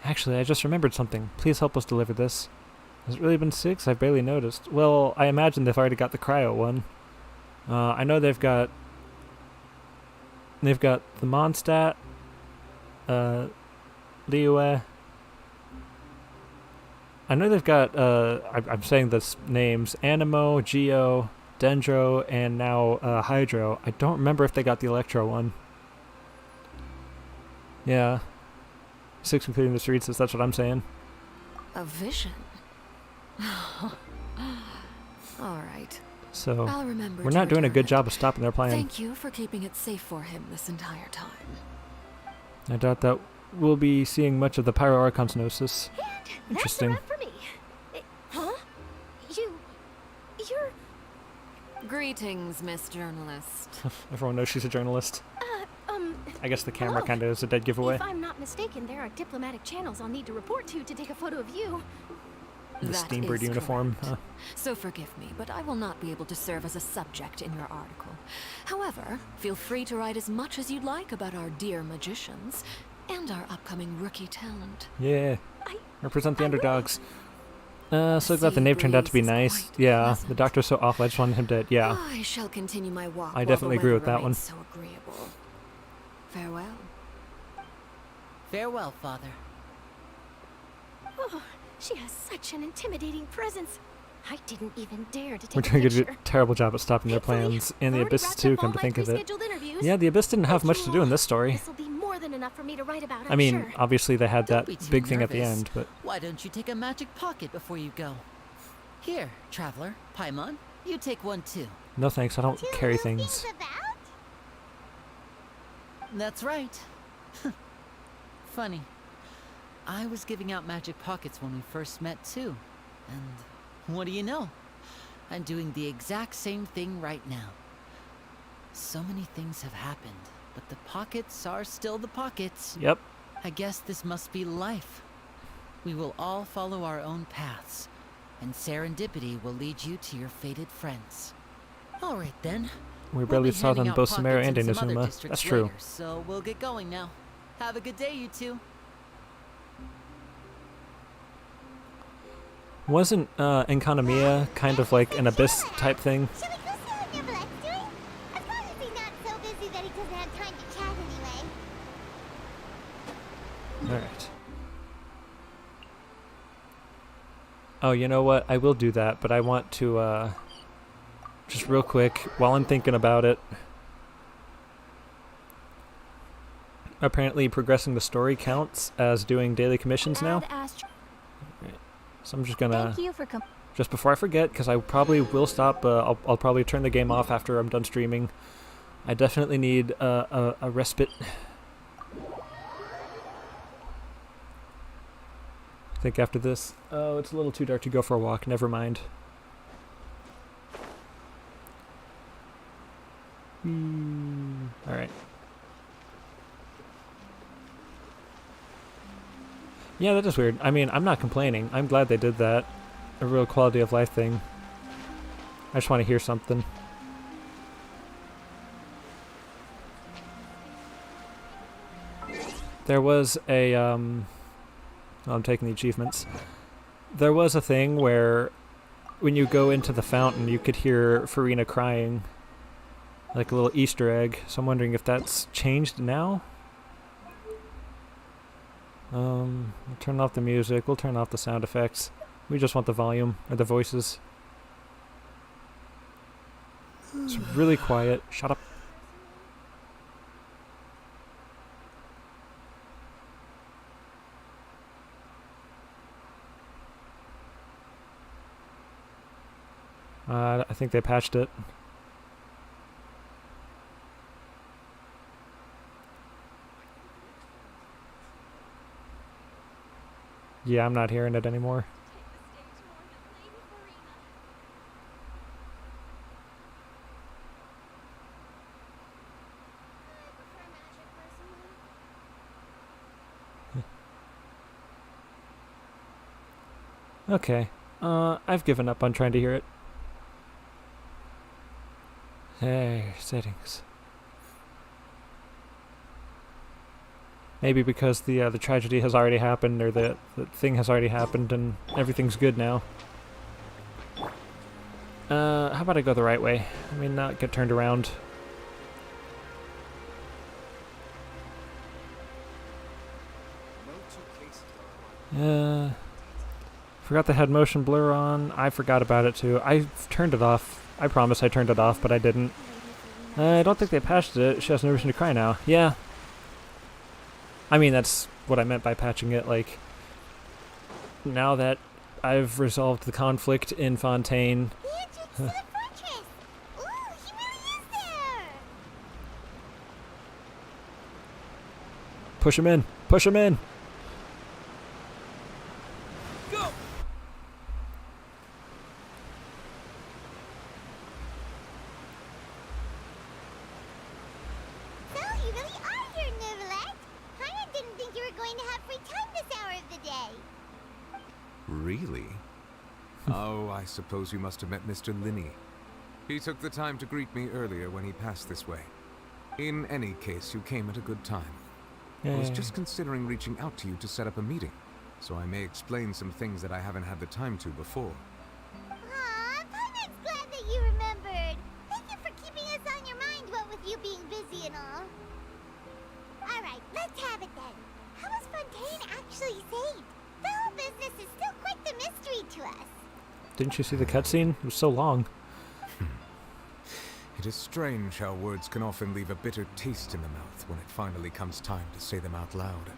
[SPEAKER 1] Actually, I just remembered something. Please help us deliver this. Has it really been 6? I've barely noticed. Well, I imagine they've already got the cryo one. I know they've got the Mondstadt, Liyue. I know they've got, I'm saying this names, Animo, Geo, Dendro, and now Hydro. I don't remember if they got the Electro one. Yeah. 6 including the streets, that's what I'm saying.
[SPEAKER 17] A vision? Alright.
[SPEAKER 1] So,
[SPEAKER 17] I'll remember
[SPEAKER 1] we're
[SPEAKER 17] to
[SPEAKER 1] not doing a
[SPEAKER 17] return
[SPEAKER 1] good
[SPEAKER 17] it.
[SPEAKER 1] job of stopping their plan.
[SPEAKER 17] Thank you for keeping it safe for him this entire time.
[SPEAKER 1] I doubt that we'll be seeing much of the Pyro Archon's Gnosis. Interesting.
[SPEAKER 15] That's a wrap for me. Huh? You're...
[SPEAKER 17] Greetings, Miss Journalist.
[SPEAKER 1] Everyone knows she's a journalist. I guess the camera kind of is a dead giveaway.
[SPEAKER 15] If I'm not mistaken, there are diplomatic channels I'll need to report to take a photo of you.
[SPEAKER 1] The
[SPEAKER 17] That
[SPEAKER 1] Steambird
[SPEAKER 17] is
[SPEAKER 1] uniform.
[SPEAKER 17] correct. So forgive me, but I will not be able to serve as a subject in your article. However, feel free to write as much as you'd like about our dear magicians and our upcoming rookie talent.
[SPEAKER 1] Yeah. Represent the underdogs. So glad the name turned out to be nice. Yeah, the doctor's so awful. I just wanted him to. Yeah.
[SPEAKER 17] I shall continue my walk.
[SPEAKER 1] I definitely agree with that one.
[SPEAKER 17] So agreeable. Farewell.
[SPEAKER 13] Farewell, Father.
[SPEAKER 15] Oh, she has such an intimidating presence. I didn't even dare to take
[SPEAKER 1] We're
[SPEAKER 15] a
[SPEAKER 1] doing
[SPEAKER 15] picture.
[SPEAKER 1] a terrible job at stopping their plans. And the Abyss too, come to think of it. Yeah, the Abyss didn't have much to do in this story.
[SPEAKER 15] This'll be more than enough for me to write about,
[SPEAKER 1] I mean,
[SPEAKER 15] sure.
[SPEAKER 1] obviously they had that
[SPEAKER 13] Don't be too
[SPEAKER 1] big thing at the
[SPEAKER 13] nervous.
[SPEAKER 1] end, but
[SPEAKER 13] Why don't you take a magic pocket before you go? Here, traveler, Paimon, you take one too.
[SPEAKER 1] no thanks, I don't carry things.
[SPEAKER 13] That's right. Funny. I was giving out magic pockets when we first met too. And what do you know? I'm doing the exact same thing right now. So many things have happened, but the pockets are still the pockets.
[SPEAKER 1] Yep.
[SPEAKER 13] I guess this must be life. We will all follow our own paths, and serendipity will lead you to your fated friends. All right then.
[SPEAKER 1] We barely saw them both Samara and
[SPEAKER 13] Inazuma.
[SPEAKER 1] Inazuma. That's true.
[SPEAKER 13] So we'll get going now. Have a good day, you two.
[SPEAKER 1] Wasn't Enkanomiya kind of like an Abyss type thing?
[SPEAKER 2] Shall we go see what Neverlette's doing? Of course he's not so busy that he doesn't have time to chat anyway.
[SPEAKER 1] Alright. Oh, you know what? I will do that, but I want to, just real quick, while I'm thinking about it. Apparently progressing the story counts as doing daily commissions now. So I'm just gonna,
[SPEAKER 2] Thank you for
[SPEAKER 1] just before I forget, because I probably will stop, I'll probably turn the game off after I'm done streaming. I definitely need a respite. I think after this, oh, it's a little too dark to go for a walk, never mind. Alright. Yeah, that is weird. I mean, I'm not complaining. I'm glad they did that. A real quality of life thing. I just want to hear something. There was a, I'm taking the achievements. There was a thing where when you go into the fountain, you could hear Farina crying. Like a little Easter egg. So I'm wondering if that's changed now? We'll turn off the music, we'll turn off the sound effects. We just want the volume, or the voices. It's really quiet. Shut up. I think they patched it. Yeah, I'm not hearing it anymore. Okay. I've given up on trying to hear it. Hey, settings. Maybe because the tragedy has already happened, or the thing has already happened, and everything's good now. How about I go the right way? I mean, not get turned around. Forgot they had motion blur on. I forgot about it too. I turned it off. I promise I turned it off, but I didn't. I don't think they patched it. She has no reason to cry now. Yeah. I mean, that's what I meant by patching it. Like, now that I've resolved the conflict in Fontaine. Push him in. Push him in.
[SPEAKER 3] Go.
[SPEAKER 2] So, you really are here, Nervalette. Kinda didn't think you were going to have free time this hour of the day.
[SPEAKER 7] Really? Oh, I suppose you must have met Mr. Linney. He took the time to greet me earlier when he passed this way. In any case, you came at a good time. I was just considering reaching out to you to set up a meeting, so I may explain some things that I haven't had the time to before.
[SPEAKER 2] Aw, Paimon's glad that you remembered. Thank you for keeping us on your mind, what with you being busy and all. Alright, let's have it then. How was Fontaine actually saved? The whole business is still quite the mystery to us.
[SPEAKER 1] Didn't you see the cutscene? It was so long.
[SPEAKER 7] It is strange how words can often leave a bitter taste in the mouth when it finally comes time to say them out loud.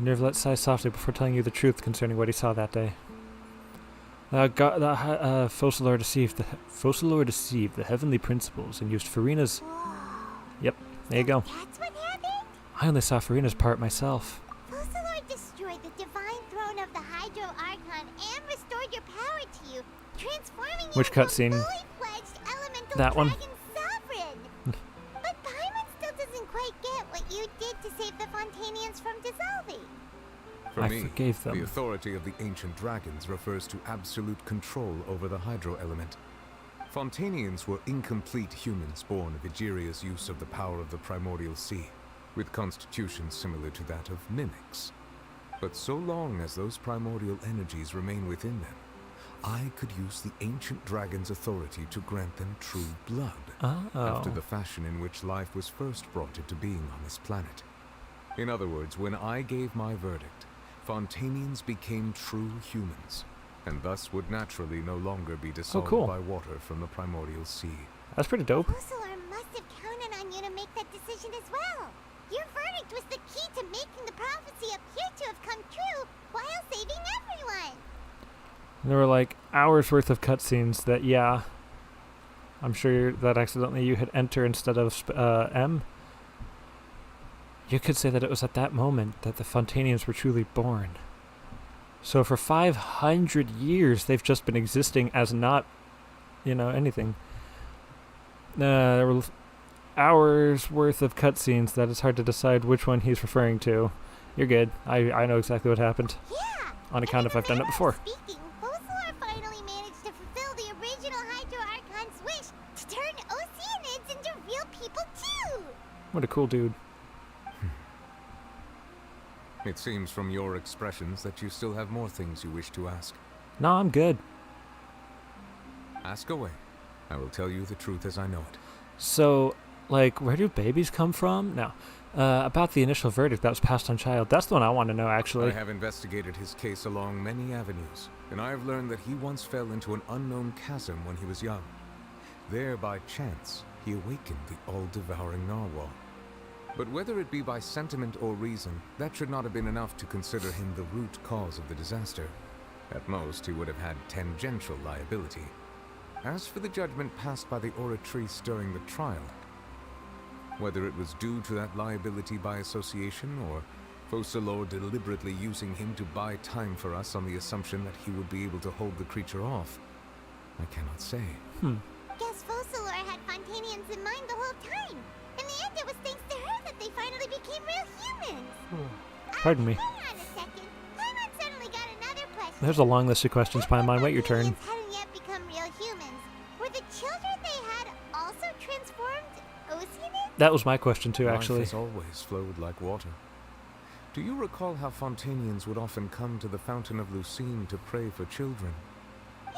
[SPEAKER 1] Nervalette sighed softly before telling you the truth concerning what he saw that day. Focalor deceived the heavenly principles and used Farina's... Yep, there you go.
[SPEAKER 2] That's what happened?
[SPEAKER 1] I only saw Farina's part myself.
[SPEAKER 2] Focalor destroyed the divine throne of the Hydro Archon and restored your power to you, transforming you
[SPEAKER 1] Which
[SPEAKER 2] into a
[SPEAKER 1] cutscene?
[SPEAKER 2] fully fledged elemental
[SPEAKER 1] That one.
[SPEAKER 2] dragon sovereign. But Paimon still doesn't quite get what you did to save the Fontanians from dissolving.
[SPEAKER 7] For
[SPEAKER 1] I
[SPEAKER 7] me,
[SPEAKER 1] forgave them.
[SPEAKER 7] the authority of the ancient dragons refers to absolute control over the hydro element. Fontanians were incomplete humans born of Egeria's use of the power of the primordial sea, with constitutions similar to that of mimics. But so long as those primordial energies remain within them, I could use the ancient dragon's authority to grant them true blood, after the fashion in which life was first brought into being on this planet. In other words, when I gave my verdict, Fontanians became true humans, and thus would naturally no longer be dissolved by water from the primordial sea.
[SPEAKER 1] That's pretty dope.
[SPEAKER 2] Focalor must have counted on you to make that decision as well. Your verdict was the key to making the prophecy appear to have come true while saving everyone.
[SPEAKER 1] There were like hours worth of cutscenes that, yeah, I'm sure that accidentally you hit enter instead of M. You could say that it was at that moment that the Fontanians were truly born. So for 500 years, they've just been existing as not, anything. There were hours worth of cutscenes that it's hard to decide which one he's referring to. You're good. I know exactly what happened.
[SPEAKER 2] Yeah.
[SPEAKER 1] On account of I've done it before.
[SPEAKER 2] Speaking, Focalor finally managed to fulfill the original Hydro Archon's wish to turn Oceanids into real people too.
[SPEAKER 1] What a cool dude.
[SPEAKER 7] It seems from your expressions that you still have more things you wish to ask.
[SPEAKER 1] No, I'm good.
[SPEAKER 7] Ask away. I will tell you the truth as I know it.
[SPEAKER 1] So, like, where do babies come from? No. About the initial verdict that was passed on Child. That's the one I want to know, actually.
[SPEAKER 7] I have investigated his case along many avenues, and I have learned that he once fell into an unknown chasm when he was young. There, by chance, he awakened the all-devouring narwhal. But whether it be by sentiment or reason, that should not have been enough to consider him the root cause of the disaster. At most, he would have had tangential liability. As for the judgment passed by the oratrice during the trial, whether it was due to that liability by association, or Focalor deliberately using him to buy time for us on the assumption that he would be able to hold the creature off, I cannot say.
[SPEAKER 2] Guess Focalor had Fontanians in mind the whole time. In the end, it was thanks to her that they finally became real humans.
[SPEAKER 1] Pardon me.
[SPEAKER 2] Hang on a second. Paimon suddenly got another question.
[SPEAKER 1] There's a long list of questions, Paimon. Wait your turn.
[SPEAKER 2] Hadn't yet become real humans. Were the children they had also transformed Oceanids?
[SPEAKER 1] That was my question too,
[SPEAKER 7] Life
[SPEAKER 1] actually.
[SPEAKER 7] has always flowed like water. Do you recall how Fontanians would often come to the Fountain of Lucine to pray for children?
[SPEAKER 2] Yeah,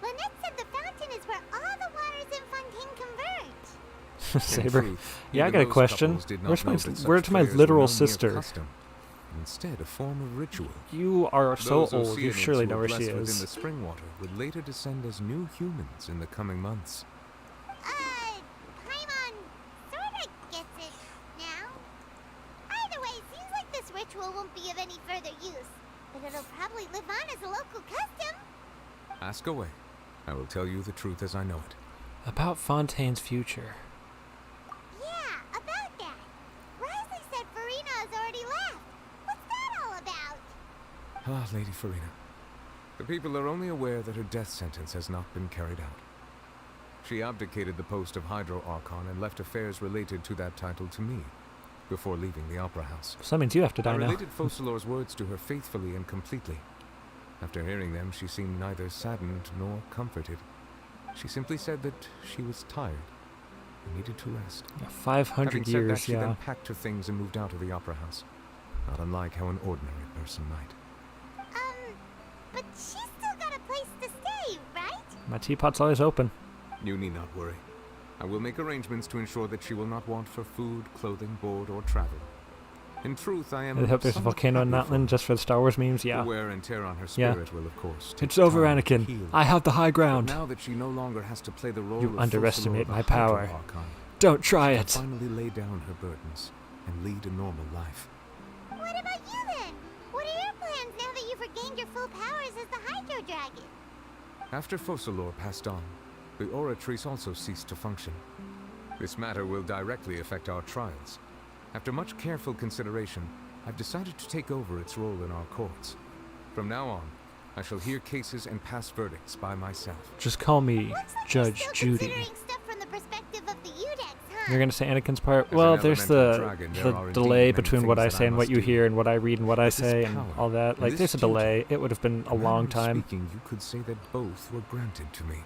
[SPEAKER 2] Lynette said the fountain is where all the waters in Fontaine converge.
[SPEAKER 1] Saber.
[SPEAKER 7] truth,
[SPEAKER 1] Yeah, I
[SPEAKER 7] even
[SPEAKER 1] got a
[SPEAKER 7] those
[SPEAKER 1] question.
[SPEAKER 7] couples did not
[SPEAKER 1] Where's
[SPEAKER 7] know
[SPEAKER 1] my
[SPEAKER 7] that such
[SPEAKER 1] where's my
[SPEAKER 7] prayers were
[SPEAKER 1] literal
[SPEAKER 7] no mere
[SPEAKER 1] sister?
[SPEAKER 7] custom, Instead, a form of ritual.
[SPEAKER 1] You are so
[SPEAKER 7] Those
[SPEAKER 1] old. You
[SPEAKER 7] Oceanians
[SPEAKER 1] surely
[SPEAKER 7] who
[SPEAKER 1] know
[SPEAKER 7] were
[SPEAKER 1] where she
[SPEAKER 7] blessed within the
[SPEAKER 1] is.
[SPEAKER 7] spring water would later descend as new humans in the coming months.
[SPEAKER 2] Paimon sorta gets it now. Either way, seems like this ritual won't be of any further use, but it'll probably live on as a local custom.
[SPEAKER 7] Ask away. I will tell you the truth as I know it.
[SPEAKER 1] About Fontaine's future.
[SPEAKER 2] Yeah, about that. Risley said Farina has already left. What's that all about?
[SPEAKER 7] Ah, Lady Farina. The people are only aware that her death sentence has not been carried out. She abdicated the post of Hydro Archon and left affairs related to that title to me, before leaving the Opera House.
[SPEAKER 1] So that means you have to die
[SPEAKER 7] I
[SPEAKER 1] now.
[SPEAKER 7] related Focalor's words to her faithfully and completely. After hearing them, she seemed neither saddened nor comforted. She simply said that she was tired and needed to rest.
[SPEAKER 1] 500
[SPEAKER 7] Having said
[SPEAKER 1] years,
[SPEAKER 7] that, she
[SPEAKER 1] yeah.
[SPEAKER 7] then packed her things and moved out of the Opera House, not unlike how an ordinary person might.
[SPEAKER 2] But she's still got a place to stay, right?
[SPEAKER 1] My teapot's always open.
[SPEAKER 7] You need not worry. I will make arrangements to ensure that she will not want for food, clothing, board, or travel. In truth, I am
[SPEAKER 1] I hope there's a
[SPEAKER 7] somewhat
[SPEAKER 1] volcano in
[SPEAKER 7] happy for
[SPEAKER 1] Natlan
[SPEAKER 7] her.
[SPEAKER 1] just for the Star Wars memes, yeah.
[SPEAKER 7] The wear and tear on her
[SPEAKER 1] Yeah.
[SPEAKER 7] spirit will, of course, take
[SPEAKER 1] It's over,
[SPEAKER 7] time to
[SPEAKER 1] Anakin.
[SPEAKER 7] heal.
[SPEAKER 1] I have the high ground.
[SPEAKER 7] But now that she no longer has to play the role
[SPEAKER 1] You
[SPEAKER 7] of
[SPEAKER 1] underestimate
[SPEAKER 7] Focalor,
[SPEAKER 1] my
[SPEAKER 7] the Hydro
[SPEAKER 1] power.
[SPEAKER 7] Archon,
[SPEAKER 1] Don't try
[SPEAKER 7] she can
[SPEAKER 1] it.
[SPEAKER 7] finally lay down her burdens and lead a normal life.
[SPEAKER 2] What about you then? What are your plans now that you've regained your full powers as the Hydro Dragon?
[SPEAKER 7] After Focalor passed on, the Oratrice also ceased to function. This matter will directly affect our trials. After much careful consideration, I've decided to take over its role in our courts. From now on, I shall hear cases and pass verdicts by myself.
[SPEAKER 1] Just call me Judge Judy.
[SPEAKER 2] Considering stuff from the perspective of the Udex, huh?
[SPEAKER 1] You're gonna say Anakin's part?
[SPEAKER 7] As
[SPEAKER 1] Well,
[SPEAKER 7] an
[SPEAKER 1] there's
[SPEAKER 7] elemental
[SPEAKER 1] the
[SPEAKER 7] dragon, there
[SPEAKER 1] the
[SPEAKER 7] are indeed
[SPEAKER 1] delay
[SPEAKER 7] many
[SPEAKER 1] between what
[SPEAKER 7] things
[SPEAKER 1] I
[SPEAKER 7] that
[SPEAKER 1] say
[SPEAKER 7] I
[SPEAKER 1] and what
[SPEAKER 7] must
[SPEAKER 1] you
[SPEAKER 7] do.
[SPEAKER 1] hear and what I read and what I
[SPEAKER 7] But this
[SPEAKER 1] say and
[SPEAKER 7] power
[SPEAKER 1] all that.
[SPEAKER 7] and
[SPEAKER 1] Like,
[SPEAKER 7] this
[SPEAKER 1] there's a
[SPEAKER 7] duty,
[SPEAKER 1] delay. It would have been a long time.
[SPEAKER 7] Speaking, you could say that both were granted to me.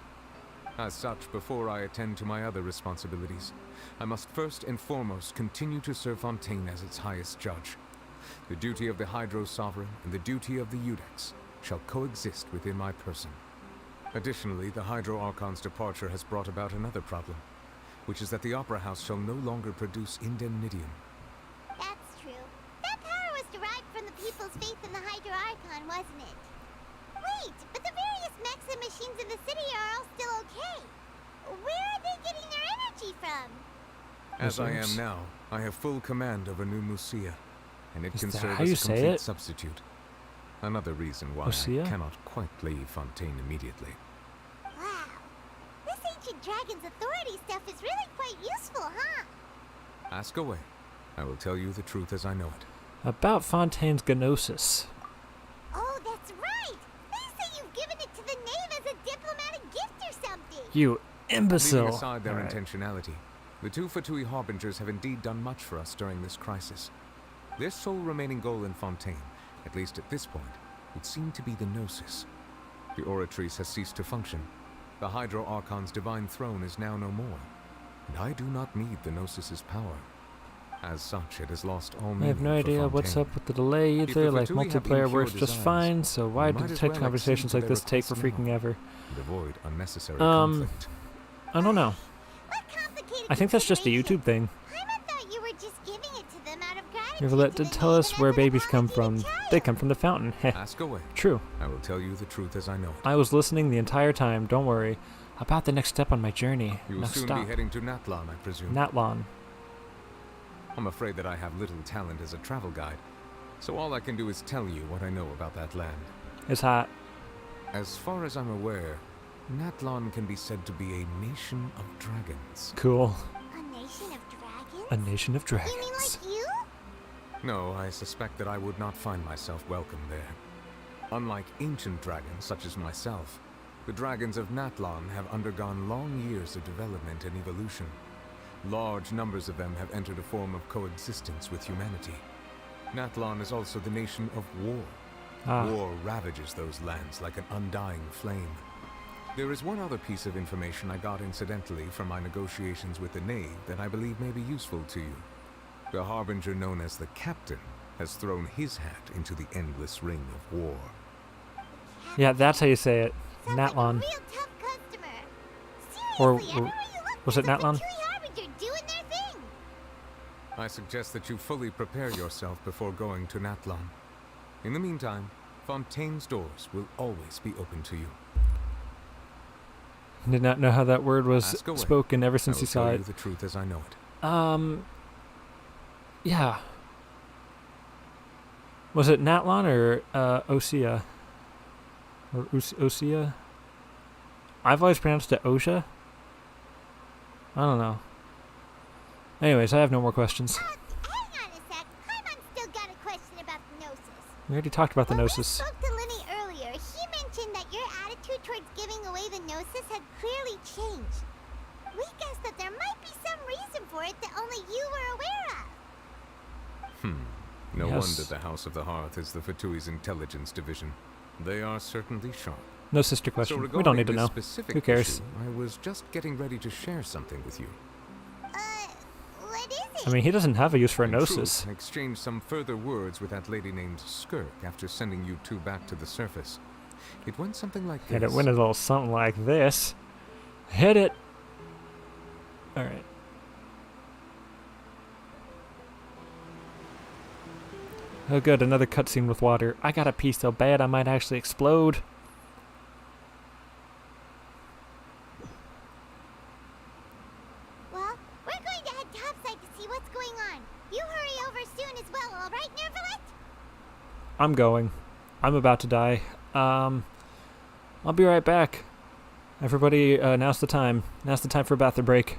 [SPEAKER 7] As such, before I attend to my other responsibilities, I must first and foremost continue to serve Fontaine as its highest judge. The duty of the Hydro Sovereign and the duty of the Udex shall coexist within my person. Additionally, the Hydro Archon's departure has brought about another problem, which is that the Opera House shall no longer produce indemnitium.
[SPEAKER 2] That's true. That power was derived from the people's faith in the Hydro Archon, wasn't it? Wait, but the various mechs and machines in the city are all still okay. Where are they getting their energy from?
[SPEAKER 7] As I am now, I have full command over New Musia, and it
[SPEAKER 1] Is
[SPEAKER 7] can
[SPEAKER 1] that
[SPEAKER 7] serve
[SPEAKER 1] how
[SPEAKER 7] as
[SPEAKER 1] you
[SPEAKER 7] a
[SPEAKER 1] say
[SPEAKER 7] complete
[SPEAKER 1] it?
[SPEAKER 7] substitute. Another reason why
[SPEAKER 1] Musia?
[SPEAKER 7] I cannot quite leave Fontaine immediately.
[SPEAKER 2] Wow. This ancient dragon's authority stuff is really quite useful, huh?
[SPEAKER 7] Ask away. I will tell you the truth as I know it.
[SPEAKER 1] About Fontaine's Gnosis.
[SPEAKER 2] Oh, that's right. They say you've given it to the name as a diplomatic gift or something.
[SPEAKER 1] You imbecile.
[SPEAKER 7] Leaving aside their
[SPEAKER 1] Alright.
[SPEAKER 7] intentionality, the two Fatui Harbingers have indeed done much for us during this crisis. Their sole remaining goal in Fontaine, at least at this point, would seem to be the Gnosis. The Oratrice has ceased to function. The Hydro Archon's divine throne is now no more, and I do not need the Gnosis's power. As such, it has lost all meaning.
[SPEAKER 1] I have no
[SPEAKER 7] for
[SPEAKER 1] idea what's
[SPEAKER 7] Fontaine.
[SPEAKER 1] up with the delay
[SPEAKER 7] If
[SPEAKER 1] either.
[SPEAKER 7] the
[SPEAKER 1] Like,
[SPEAKER 7] Fatui have
[SPEAKER 1] multiplayer
[SPEAKER 7] impure
[SPEAKER 1] works just
[SPEAKER 7] desires,
[SPEAKER 1] fine, so why
[SPEAKER 7] we
[SPEAKER 1] do
[SPEAKER 7] might as
[SPEAKER 1] tech
[SPEAKER 7] well
[SPEAKER 1] conversations
[SPEAKER 7] accede
[SPEAKER 1] like
[SPEAKER 7] to
[SPEAKER 1] this
[SPEAKER 7] their
[SPEAKER 1] take for
[SPEAKER 7] requests
[SPEAKER 1] freaking
[SPEAKER 7] now
[SPEAKER 1] ever?
[SPEAKER 7] and avoid unnecessary conflict.
[SPEAKER 1] I don't know. I think that's just a YouTube thing.
[SPEAKER 2] Paimon thought you were just giving it to them out of gratitude.
[SPEAKER 1] Rivulet did tell us where babies come from. They come from the fountain. Heh.
[SPEAKER 7] Ask away.
[SPEAKER 1] True.
[SPEAKER 7] I will tell you the truth as I know it.
[SPEAKER 1] I was listening the entire time, don't worry. About the next step on my journey.
[SPEAKER 7] You will
[SPEAKER 1] Next
[SPEAKER 7] soon
[SPEAKER 1] stop.
[SPEAKER 7] be heading to Natlan, I presume.
[SPEAKER 1] Natlan.
[SPEAKER 7] I'm afraid that I have little talent as a travel guide, so all I can do is tell you what I know about that land.
[SPEAKER 1] It's hot.
[SPEAKER 7] As far as I'm aware, Natlan can be said to be a nation of dragons.
[SPEAKER 1] Cool.
[SPEAKER 2] A nation of dragons?
[SPEAKER 1] A nation of dragons.
[SPEAKER 2] You mean like you?
[SPEAKER 7] No, I suspect that I would not find myself welcome there. Unlike ancient dragons such as myself, the dragons of Natlan have undergone long years of development and evolution. Large numbers of them have entered a form of coexistence with humanity. Natlan is also the nation of war.
[SPEAKER 1] Ah.
[SPEAKER 7] War ravages those lands like an undying flame. There is one other piece of information I got incidentally from my negotiations with the Knave that I believe may be useful to you. The Harbinger known as the Captain has thrown his hat into the endless ring of war.
[SPEAKER 1] Yeah, that's how you say it. Natlon. Or was it Natlon?
[SPEAKER 7] I suggest that you fully prepare yourself before going to Natlon. In the meantime, Fontaine's doors will always be open to you.
[SPEAKER 1] Did not know how that word was spoken ever since you saw
[SPEAKER 7] I will
[SPEAKER 1] it.
[SPEAKER 7] tell you the truth as I know it.
[SPEAKER 1] Yeah. Was it Natlon or Osea? Or Osea? I've always pronounced it Osha. I don't know. Anyways, I have no more questions.
[SPEAKER 2] Hang on a sec. Paimon still got a question about the Gnosis.
[SPEAKER 1] We already talked about the
[SPEAKER 2] When
[SPEAKER 1] Gnosis.
[SPEAKER 2] we spoke to Linny earlier, he mentioned that your attitude towards giving away the Gnosis had clearly changed. We guessed that there might be some reason for it that only you were aware of.
[SPEAKER 7] No
[SPEAKER 1] Yes.
[SPEAKER 7] wonder the House of the Hearth is the Fatui's intelligence division. They are certainly sharp.
[SPEAKER 1] No sister
[SPEAKER 7] So
[SPEAKER 1] question. We
[SPEAKER 7] regarding
[SPEAKER 1] don't need to
[SPEAKER 7] this
[SPEAKER 1] know.
[SPEAKER 7] specific
[SPEAKER 1] Who cares?
[SPEAKER 7] issue, I was just getting ready to share something with you.
[SPEAKER 2] What is it?
[SPEAKER 1] I mean, he doesn't have a use for a
[SPEAKER 7] In
[SPEAKER 1] Gnosis.
[SPEAKER 7] truth, I exchanged some further words with that lady named Skirk after sending you two back to the surface. It went something like this.
[SPEAKER 1] And it went a little something like this. Hit it! Alright. Oh good, another cutscene with water. I got a pee so bad I might actually explode.
[SPEAKER 2] Well, we're going to head topside to see what's going on. You hurry over soon as well, alright, Nervalet?
[SPEAKER 1] I'm going. I'm about to die. I'll be right back. Everybody, now's the time. Now's the time for a bathroom break.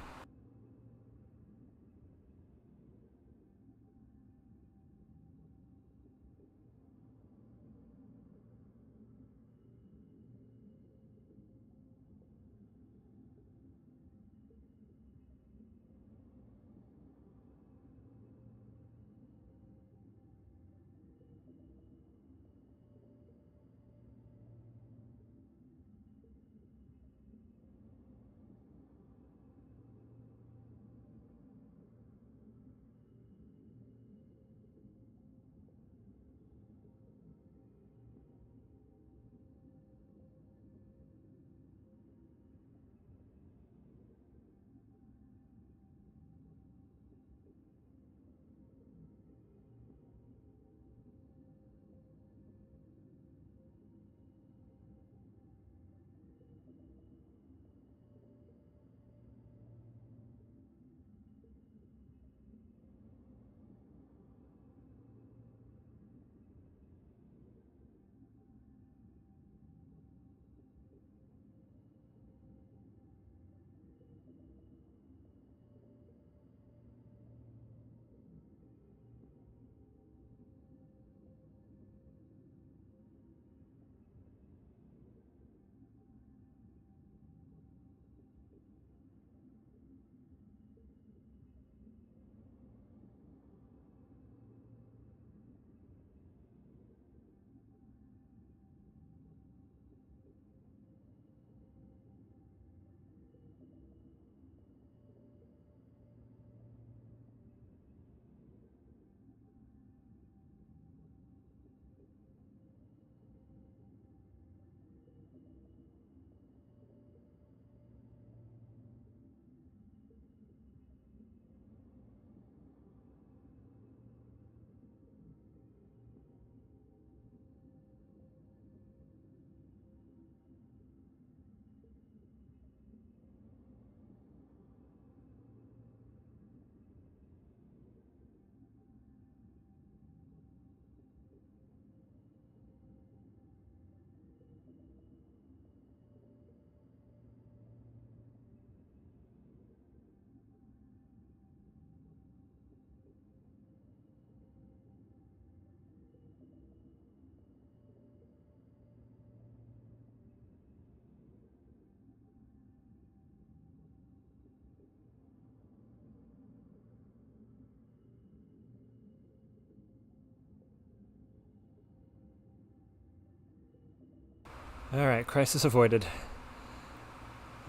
[SPEAKER 1] Alright, crisis avoided.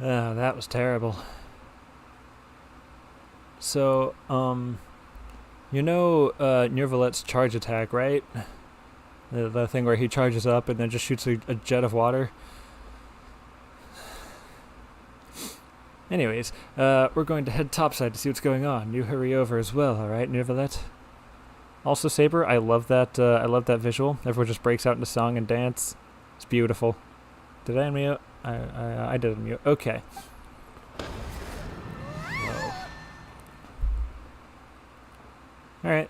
[SPEAKER 1] Oh, that was terrible. So, you know Nervalet's charge attack, right? The thing where he charges up and then just shoots a jet of water. Anyways, we're going to head topside to see what's going on. You hurry over as well, alright, Nervalet? Also, Saber, I love that visual. Everyone just breaks out into song and dance. It's beautiful. Did I unmute? I did unmute. Okay. Whoa. Alright.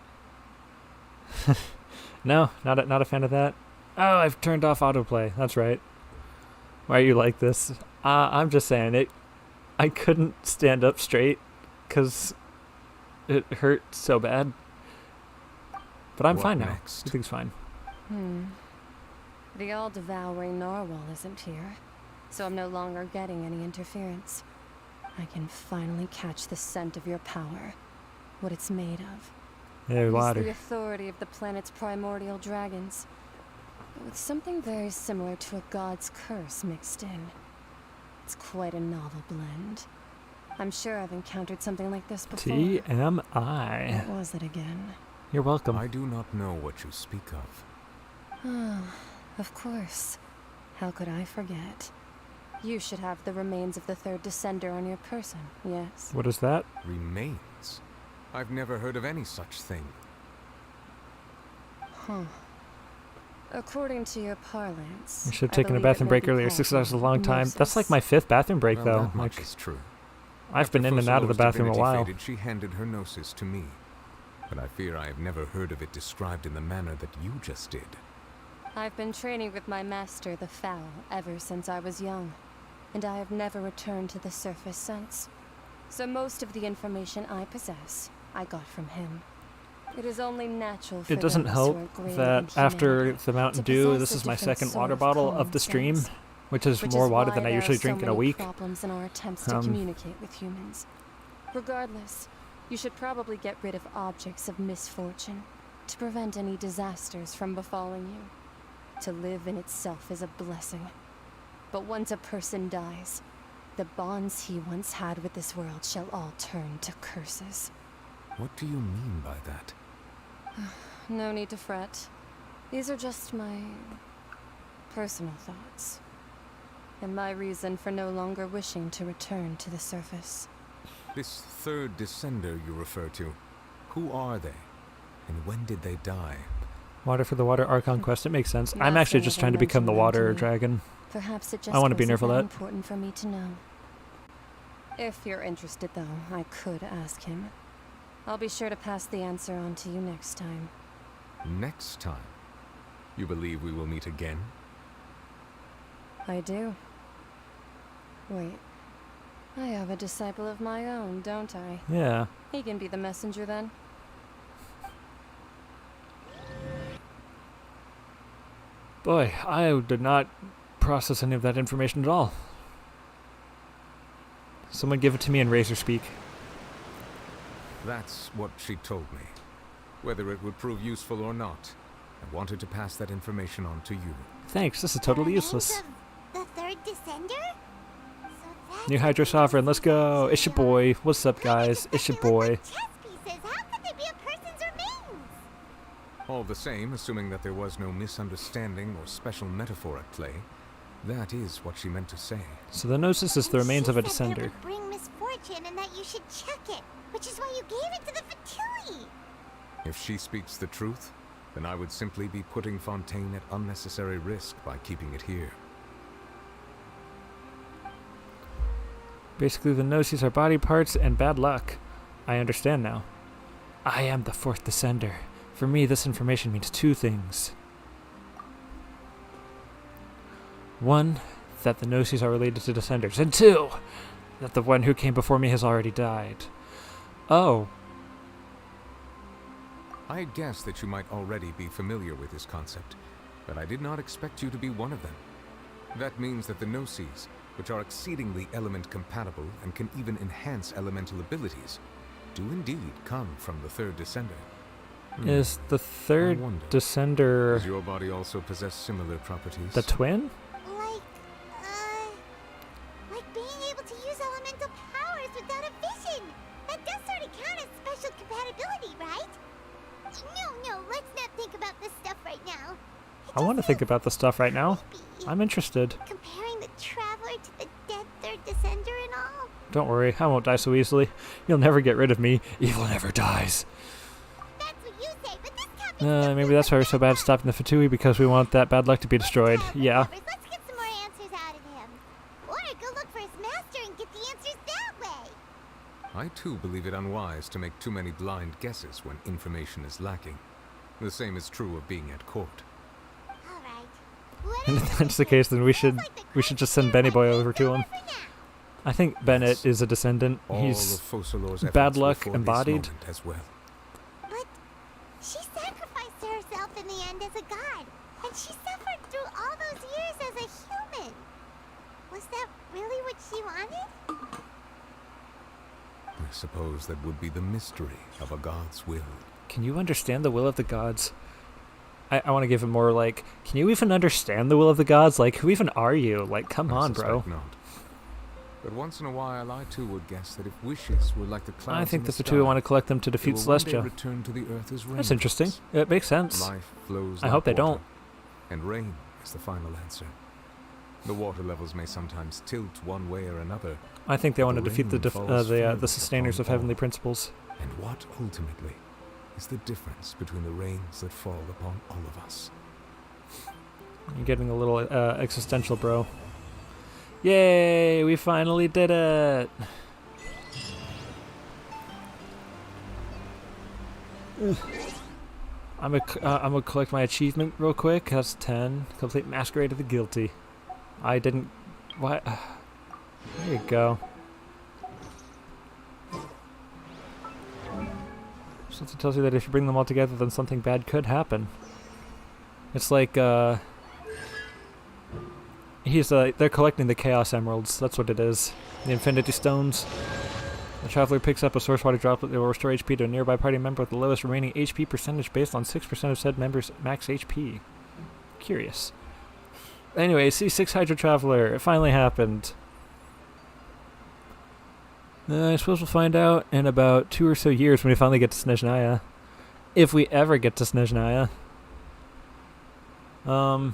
[SPEAKER 1] No, not a fan of that. Oh, I've turned off autoplay. That's right. Why are you like this? I'm just saying it. I couldn't stand up straight because it hurt so bad. But I'm fine now. Everything's fine.
[SPEAKER 20] The all-devouring narwhal isn't here, so I'm no longer getting any interference. I can finally catch the scent of your power, what it's made of.
[SPEAKER 1] Yeah, water.
[SPEAKER 20] It's the authority of the planet's primordial dragons, but with something very similar to a god's curse mixed in. It's quite a novel blend. I'm sure I've encountered something like this before.
[SPEAKER 1] TMI.
[SPEAKER 20] What was it again?
[SPEAKER 1] You're welcome.
[SPEAKER 7] I do not know what you speak of.
[SPEAKER 20] Of course. How could I forget? You should have the remains of the third descender on your person, yes?
[SPEAKER 1] What is that?
[SPEAKER 7] Remains? I've never heard of any such thing.
[SPEAKER 20] According to your parlance,
[SPEAKER 1] I should have taken a bathroom break earlier. 6 hours is a long time. That's like my 5th bathroom break, though.
[SPEAKER 7] That much is true.
[SPEAKER 1] I've been in and out of the bathroom a while.
[SPEAKER 7] Faded, she handed her gnosis to me, but I fear I have never heard of it described in the manner that you just did.
[SPEAKER 20] I've been training with my master, the Foul, ever since I was young, and I have never returned to the surface since. So most of the information I possess, I got from him. It is only natural for
[SPEAKER 1] It doesn't
[SPEAKER 20] those
[SPEAKER 1] help
[SPEAKER 20] who are greater
[SPEAKER 1] that
[SPEAKER 20] than
[SPEAKER 1] after
[SPEAKER 20] humanity
[SPEAKER 1] the Mountain
[SPEAKER 20] to
[SPEAKER 1] Dew,
[SPEAKER 20] possess
[SPEAKER 1] this
[SPEAKER 20] a
[SPEAKER 1] is my
[SPEAKER 20] different
[SPEAKER 1] second
[SPEAKER 20] sort
[SPEAKER 1] water
[SPEAKER 20] of
[SPEAKER 1] bottle
[SPEAKER 20] common
[SPEAKER 1] of the stream,
[SPEAKER 20] sense.
[SPEAKER 1] which is
[SPEAKER 20] Which
[SPEAKER 1] more
[SPEAKER 20] is
[SPEAKER 1] water
[SPEAKER 20] why
[SPEAKER 1] than I
[SPEAKER 20] there
[SPEAKER 1] usually
[SPEAKER 20] are
[SPEAKER 1] drink
[SPEAKER 20] so
[SPEAKER 1] in a
[SPEAKER 20] many
[SPEAKER 1] week.
[SPEAKER 20] problems in our attempts to communicate with humans. Regardless, you should probably get rid of objects of misfortune to prevent any disasters from befalling you. To live in itself is a blessing. But once a person dies, the bonds he once had with this world shall all turn to curses.
[SPEAKER 7] What do you mean by that?
[SPEAKER 20] No need to fret. These are just my personal thoughts, and my reason for no longer wishing to return to the surface.
[SPEAKER 7] This third descender you refer to, who are they? And when did they die?
[SPEAKER 1] Water for the Water Archon quest, it makes sense. I'm actually just trying to become the water dragon.
[SPEAKER 20] Perhaps it just
[SPEAKER 1] I want to be
[SPEAKER 20] wasn't that
[SPEAKER 1] Nervalet.
[SPEAKER 20] important for me to know. If you're interested, though, I could ask him. I'll be sure to pass the answer on to you next time.
[SPEAKER 7] Next time? You believe we will meet again?
[SPEAKER 20] I do. Wait. I have a disciple of my own, don't I?
[SPEAKER 1] Yeah.
[SPEAKER 20] He can be the messenger then.
[SPEAKER 1] Boy, I did not process any of that information at all. Someone give it to me in Razor speak.
[SPEAKER 7] That's what she told me. Whether it would prove useful or not, I wanted to pass that information on to you.
[SPEAKER 1] Thanks, this is totally useless.
[SPEAKER 2] The third descender?
[SPEAKER 1] New Hydro Sovereign, let's go. It's your boy. What's up, guys? It's your boy.
[SPEAKER 2] Chess pieces, how could they be a person's remains?
[SPEAKER 7] All the same, assuming that there was no misunderstanding or special metaphor at play, that is what she meant to say.
[SPEAKER 1] So the Gnosis is the remains of a
[SPEAKER 2] She said that
[SPEAKER 1] descender.
[SPEAKER 2] it would bring misfortune and that you should check it, which is why you gave it to the Fatui.
[SPEAKER 7] If she speaks the truth, then I would simply be putting Fontaine at unnecessary risk by keeping it here.
[SPEAKER 1] Basically, the Gnosis are body parts and bad luck. I understand now. I am the fourth descender. For me, this information means two things. One, that the Gnosis are related to descenders. And two, that the one who came before me has already died. Oh.
[SPEAKER 7] I had guessed that you might already be familiar with this concept, but I did not expect you to be one of them. That means that the Gnosis, which are exceedingly element compatible and can even enhance elemental abilities, do indeed come from the third descender.
[SPEAKER 1] Is the third descender...
[SPEAKER 7] Does your body also possess similar properties?
[SPEAKER 1] the twin?
[SPEAKER 2] Like being able
[SPEAKER 1] I want to think about this stuff right now. I'm interested.
[SPEAKER 2] Comparing the Traveler to the dead third Descender and all.
[SPEAKER 1] Don't worry, I won't die so easily. You'll never get rid of me. Evil never dies.
[SPEAKER 2] That's what you say, but this topic.
[SPEAKER 1] Maybe that's why we're so bad at stopping the Fatui, because we want that bad luck to be destroyed. Yeah.
[SPEAKER 2] Let's get some more answers out of him. Or go look for his master and get the answers that way.
[SPEAKER 7] I too believe it unwise to make too many blind guesses when information is lacking. The same is true of being at court.
[SPEAKER 1] And if that's the case, then we should just send Benny Boy over to him. I think Bennett is a descendant. He's bad luck embodied.
[SPEAKER 7] As well.
[SPEAKER 2] But she sacrificed herself in the end as a god, and she suffered through all those years as a human. Was that really what she wanted?
[SPEAKER 7] I suppose that would be the mystery of a god's will.
[SPEAKER 1] Can you understand the will of the gods? I want to give it more like, can you even understand the will of the gods? Like, who even are you? Like, come on, bro.
[SPEAKER 7] Not. But once in a while, I too would guess that if wishes were like the clouds
[SPEAKER 1] I think
[SPEAKER 7] the
[SPEAKER 1] the two want to collect them to
[SPEAKER 7] they
[SPEAKER 1] defeat
[SPEAKER 7] will one day
[SPEAKER 1] Celestia.
[SPEAKER 7] return to the earth as
[SPEAKER 1] That's interesting. It makes sense.
[SPEAKER 7] Life flows
[SPEAKER 1] I
[SPEAKER 7] like
[SPEAKER 1] hope they
[SPEAKER 7] water,
[SPEAKER 1] don't.
[SPEAKER 7] And rain is the final answer. The water levels may sometimes tilt one way or another.
[SPEAKER 1] I think they want to defeat the
[SPEAKER 7] the
[SPEAKER 1] sustainers of heavenly principles.
[SPEAKER 7] And what ultimately is the difference between the rains that fall upon all of us?
[SPEAKER 1] You're getting a little existential, bro. Yay! We finally did it! I'm gonna collect my achievement real quick. That's 10. Complete Masquerade of the Guilty. I didn't... What? There you go. Something tells you that if you bring them all together, then something bad could happen. It's like, they're collecting the Chaos Emeralds. That's what it is. The Infinity Stones. The Traveler picks up a source water droplet that will restore HP to a nearby party member with the lowest remaining HP percentage based on 6% of said member's max HP. Curious. Anyway, C6 Hydro Traveler. It finally happened. I suppose we'll find out in about 2 or so years when we finally get to Snezhnaya. If we ever get to Snezhnaya. Oh,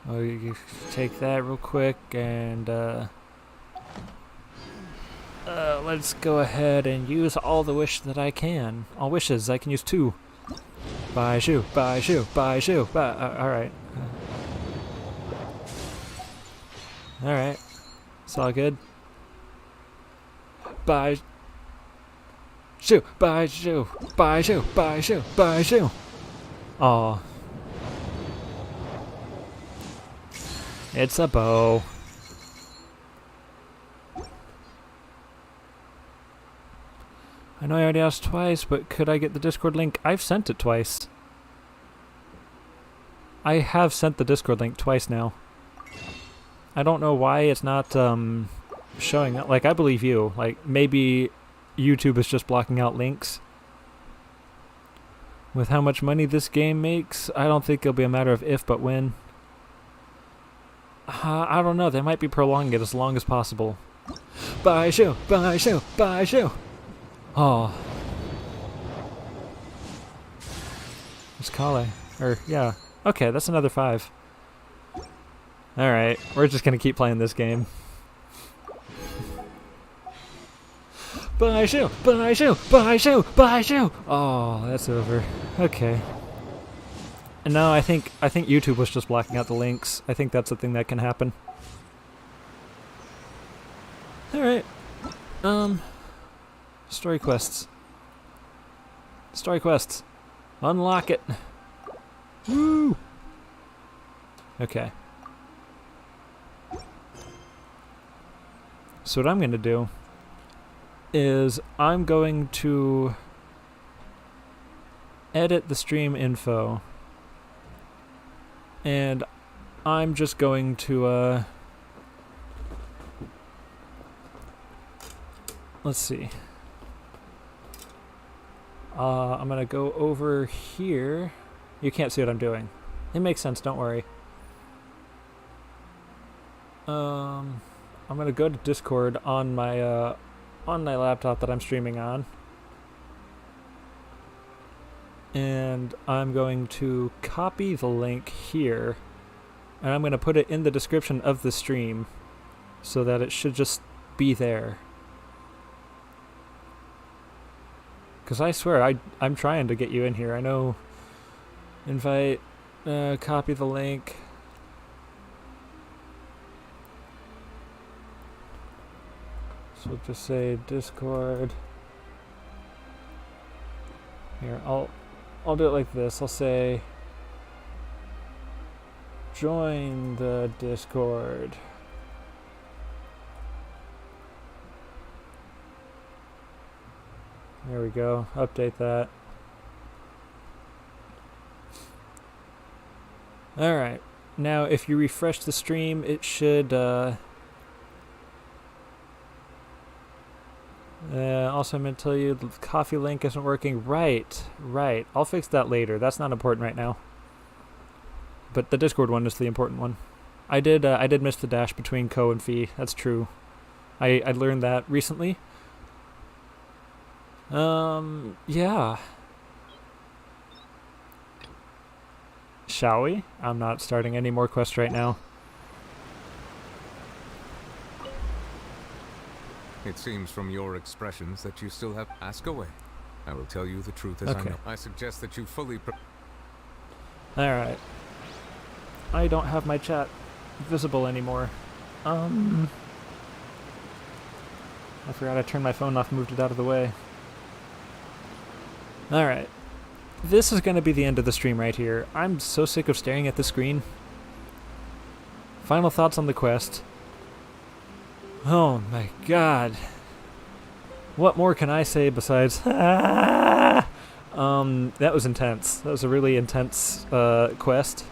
[SPEAKER 1] you take that real quick and let's go ahead and use all the wish that I can. All wishes. I can use 2. Bye shoe, bye shoe, bye shoe. Alright. Alright. It's all good. Bye shoe, bye shoe, bye shoe, bye shoe, bye shoe. Aw. It's a bow. I know I already asked twice, but could I get the Discord link? I've sent it twice. I have sent the Discord link twice now. I don't know why it's not showing up. Like, I believe you. Like, maybe YouTube is just blocking out links. With how much money this game makes, I don't think it'll be a matter of if, but when. I don't know. They might be prolonging it as long as possible. Bye, shoe. Bye, shoe. Bye, shoe. Oh. It's Kale. Or, yeah. Okay, that's another 5. Alright, we're just gonna keep playing this game. Bye, shoe. Bye, shoe. Bye, shoe. Bye, shoe. Oh, that's over. Okay. And no, I think YouTube was just blocking out the links. I think that's the thing that can happen. Alright. Story quests. Story quests. Unlock it. Woo! Okay. So what I'm going to do is I'm going to edit the stream info. And I'm just going to, let's see. I'm going to go over here. You can't see what I'm doing. It makes sense, don't worry. I'm going to go to Discord on my laptop that I'm streaming on. And I'm going to copy the link here, and I'm going to put it in the description of the stream so that it should just be there. Because I swear, I'm trying to get you in here. I know. Invite, copy the link. So we'll just say Discord. Here, I'll do it like this. I'll say join the Discord. There we go. Update that. Alright. Now, if you refresh the stream, it should, also, I'm going to tell you the coffee link isn't working. Right. I'll fix that later. That's not important right now. But the Discord one is the important one. I did miss the dash between Ko and Fee. That's true. I learned that recently. Yeah. Shall we? I'm not starting any more quests right now.
[SPEAKER 7] It seems from your expressions that you still have... Ask away. I will tell you the truth as I know. I suggest that you fully...
[SPEAKER 1] Alright. I don't have my chat visible anymore. I forgot I turned my phone off and moved it out of the way. Alright. This is going to be the end of the stream right here. I'm so sick of staring at the screen. Final thoughts on the quest. Oh my god. What more can I say besides... that was intense. That was a really intense quest.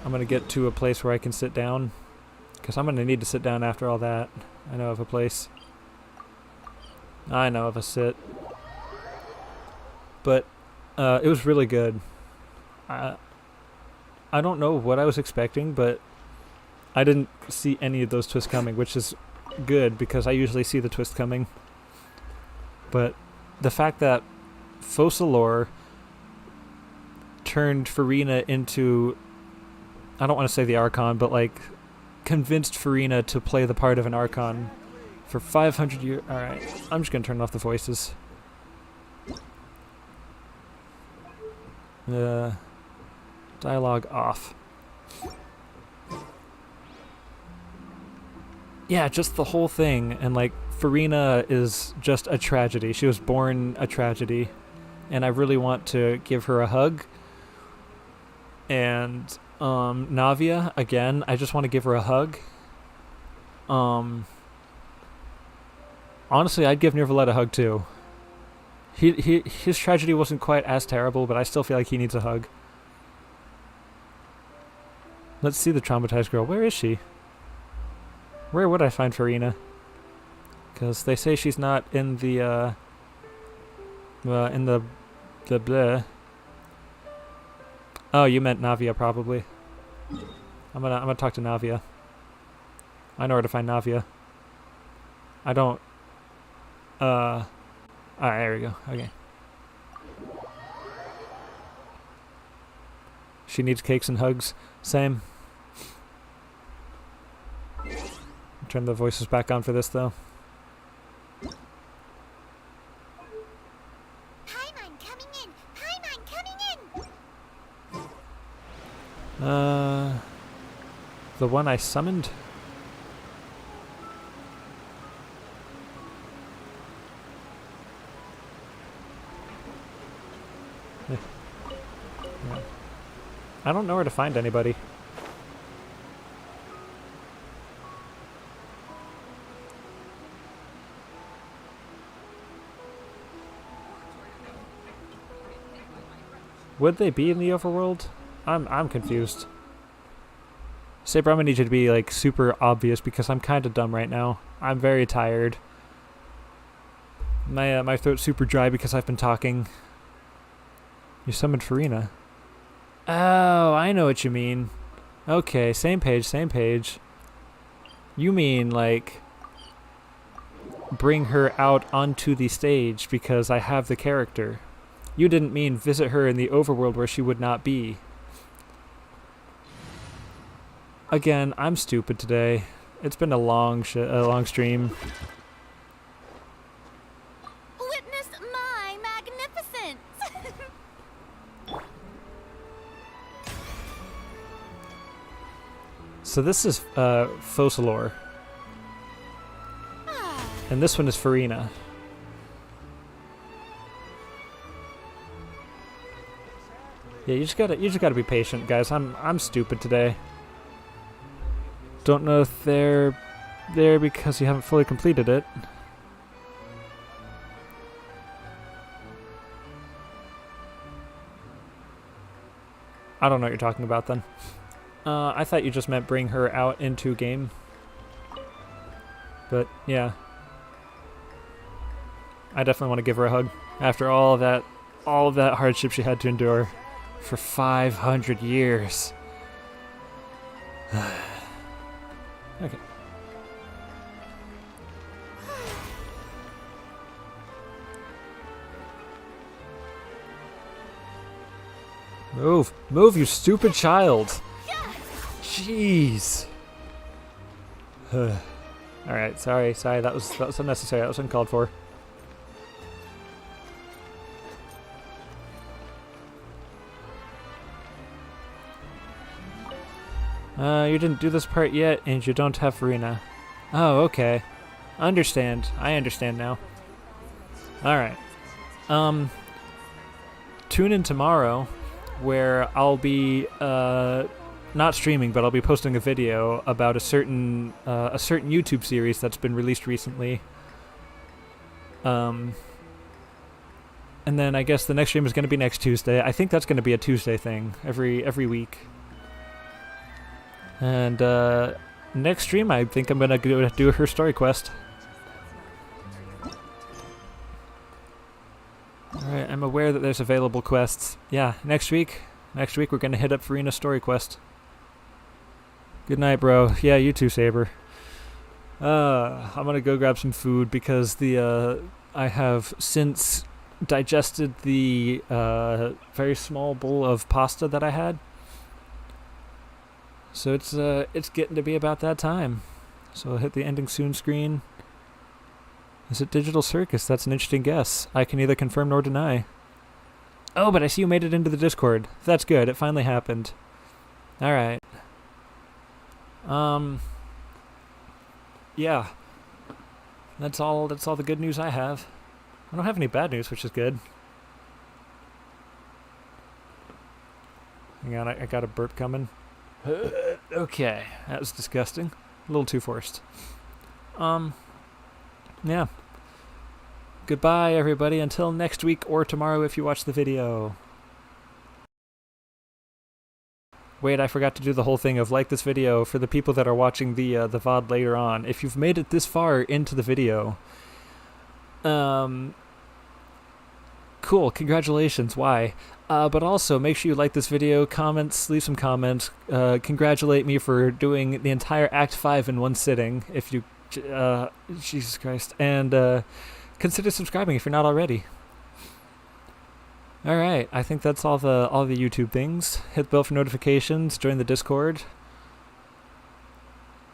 [SPEAKER 1] I'm going to get to a place where I can sit down. Because I'm going to need to sit down after all that. I know of a place. I know of a sit. But it was really good. I don't know what I was expecting, but I didn't see any of those twists coming, which is good because I usually see the twist coming. But the fact that Focalor turned Farina into, I don't want to say the Archon, but like convinced Farina to play the part of an Archon for 500 years. Alright, I'm just going to turn off the voices. Dialogue off. Yeah, just the whole thing, and like Farina is just a tragedy. She was born a tragedy, and I really want to give her a hug. And Navia, again, I just want to give her a hug. Honestly, I'd give Nirvalet a hug too. His tragedy wasn't quite as terrible, but I still feel like he needs a hug. Let's see the traumatized girl. Where is she? Where would I find Farina? Because they say she's not in the, the bleh. Oh, you meant Navia, probably. I'm gonna talk to Navia. I know where to find Navia. I don't, alright, there we go. Okay. She needs cakes and hugs. Same. Turn the voices back on for this, though.
[SPEAKER 2] Paimon coming in! Paimon coming in!
[SPEAKER 1] The one I summoned? Yeah. I don't know where to find anybody. Would they be in the overworld? I'm confused. Saber, I'm gonna need you to be like super obvious because I'm kind of dumb right now. I'm very tired. My throat's super dry because I've been talking. You summoned Farina. Oh, I know what you mean. Okay, same page, same page. You mean like bring her out onto the stage because I have the character. You didn't mean visit her in the overworld where she would not be. Again, I'm stupid today. It's been a long stream.
[SPEAKER 4] Witness my magnificence!
[SPEAKER 1] So this is Focalor. And this one is Farina. Yeah, you just gotta be patient, guys. I'm stupid today. Don't know if they're there because you haven't fully completed it. I don't know what you're talking about then. I thought you just meant bring her out into game. But yeah. I definitely want to give her a hug after all of that hardship she had to endure for 500 years. Okay. Move, move, you stupid child. Jeez. All right, sorry, that was unnecessary. That was uncalled for. You didn't do this part yet, and you don't have Farina. Oh, okay. I understand now. Alright. Tune in tomorrow, where I'll be, not streaming, but I'll be posting a video about a certain YouTube series that's been released recently. And then I guess the next stream is going to be next Tuesday. I think that's going to be a Tuesday thing, every week. And next stream, I think I'm gonna go do her story quest. Alright, I'm aware that there's available quests. Yeah, next week we're gonna hit up Farina's story quest. Good night, bro. Yeah, you too, Saber. I'm gonna go grab some food because I have since digested the very small bowl of pasta that I had. So it's getting to be about that time. So I'll hit the ending soon screen. Is it Digital Circus? That's an interesting guess. I can neither confirm nor deny. Oh, but I see you made it into the Discord. That's good. It finally happened. Alright. Yeah. That's all the good news I have. I don't have any bad news, which is good. Hang on, I got a burp coming. Okay, that was disgusting. A little too forced. Yeah. Goodbye, everybody, until next week or tomorrow if you watch the video. Wait, I forgot to do the whole thing of like this video for the people that are watching the VOD later on. If you've made it this far into the video, cool, congratulations, why? But also, make sure you like this video, leave some comments, congratulate me for doing the entire Act 5 in one sitting, if you, Jesus Christ, and consider subscribing if you're not already. Alright, I think that's all the YouTube things. Hit the bell for notifications, join the Discord.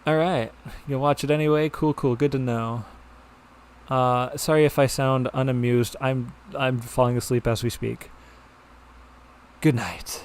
[SPEAKER 1] Alright, you'll watch it anyway, cool, good to know. Sorry if I sound unamused, I'm falling asleep as we speak. Good night.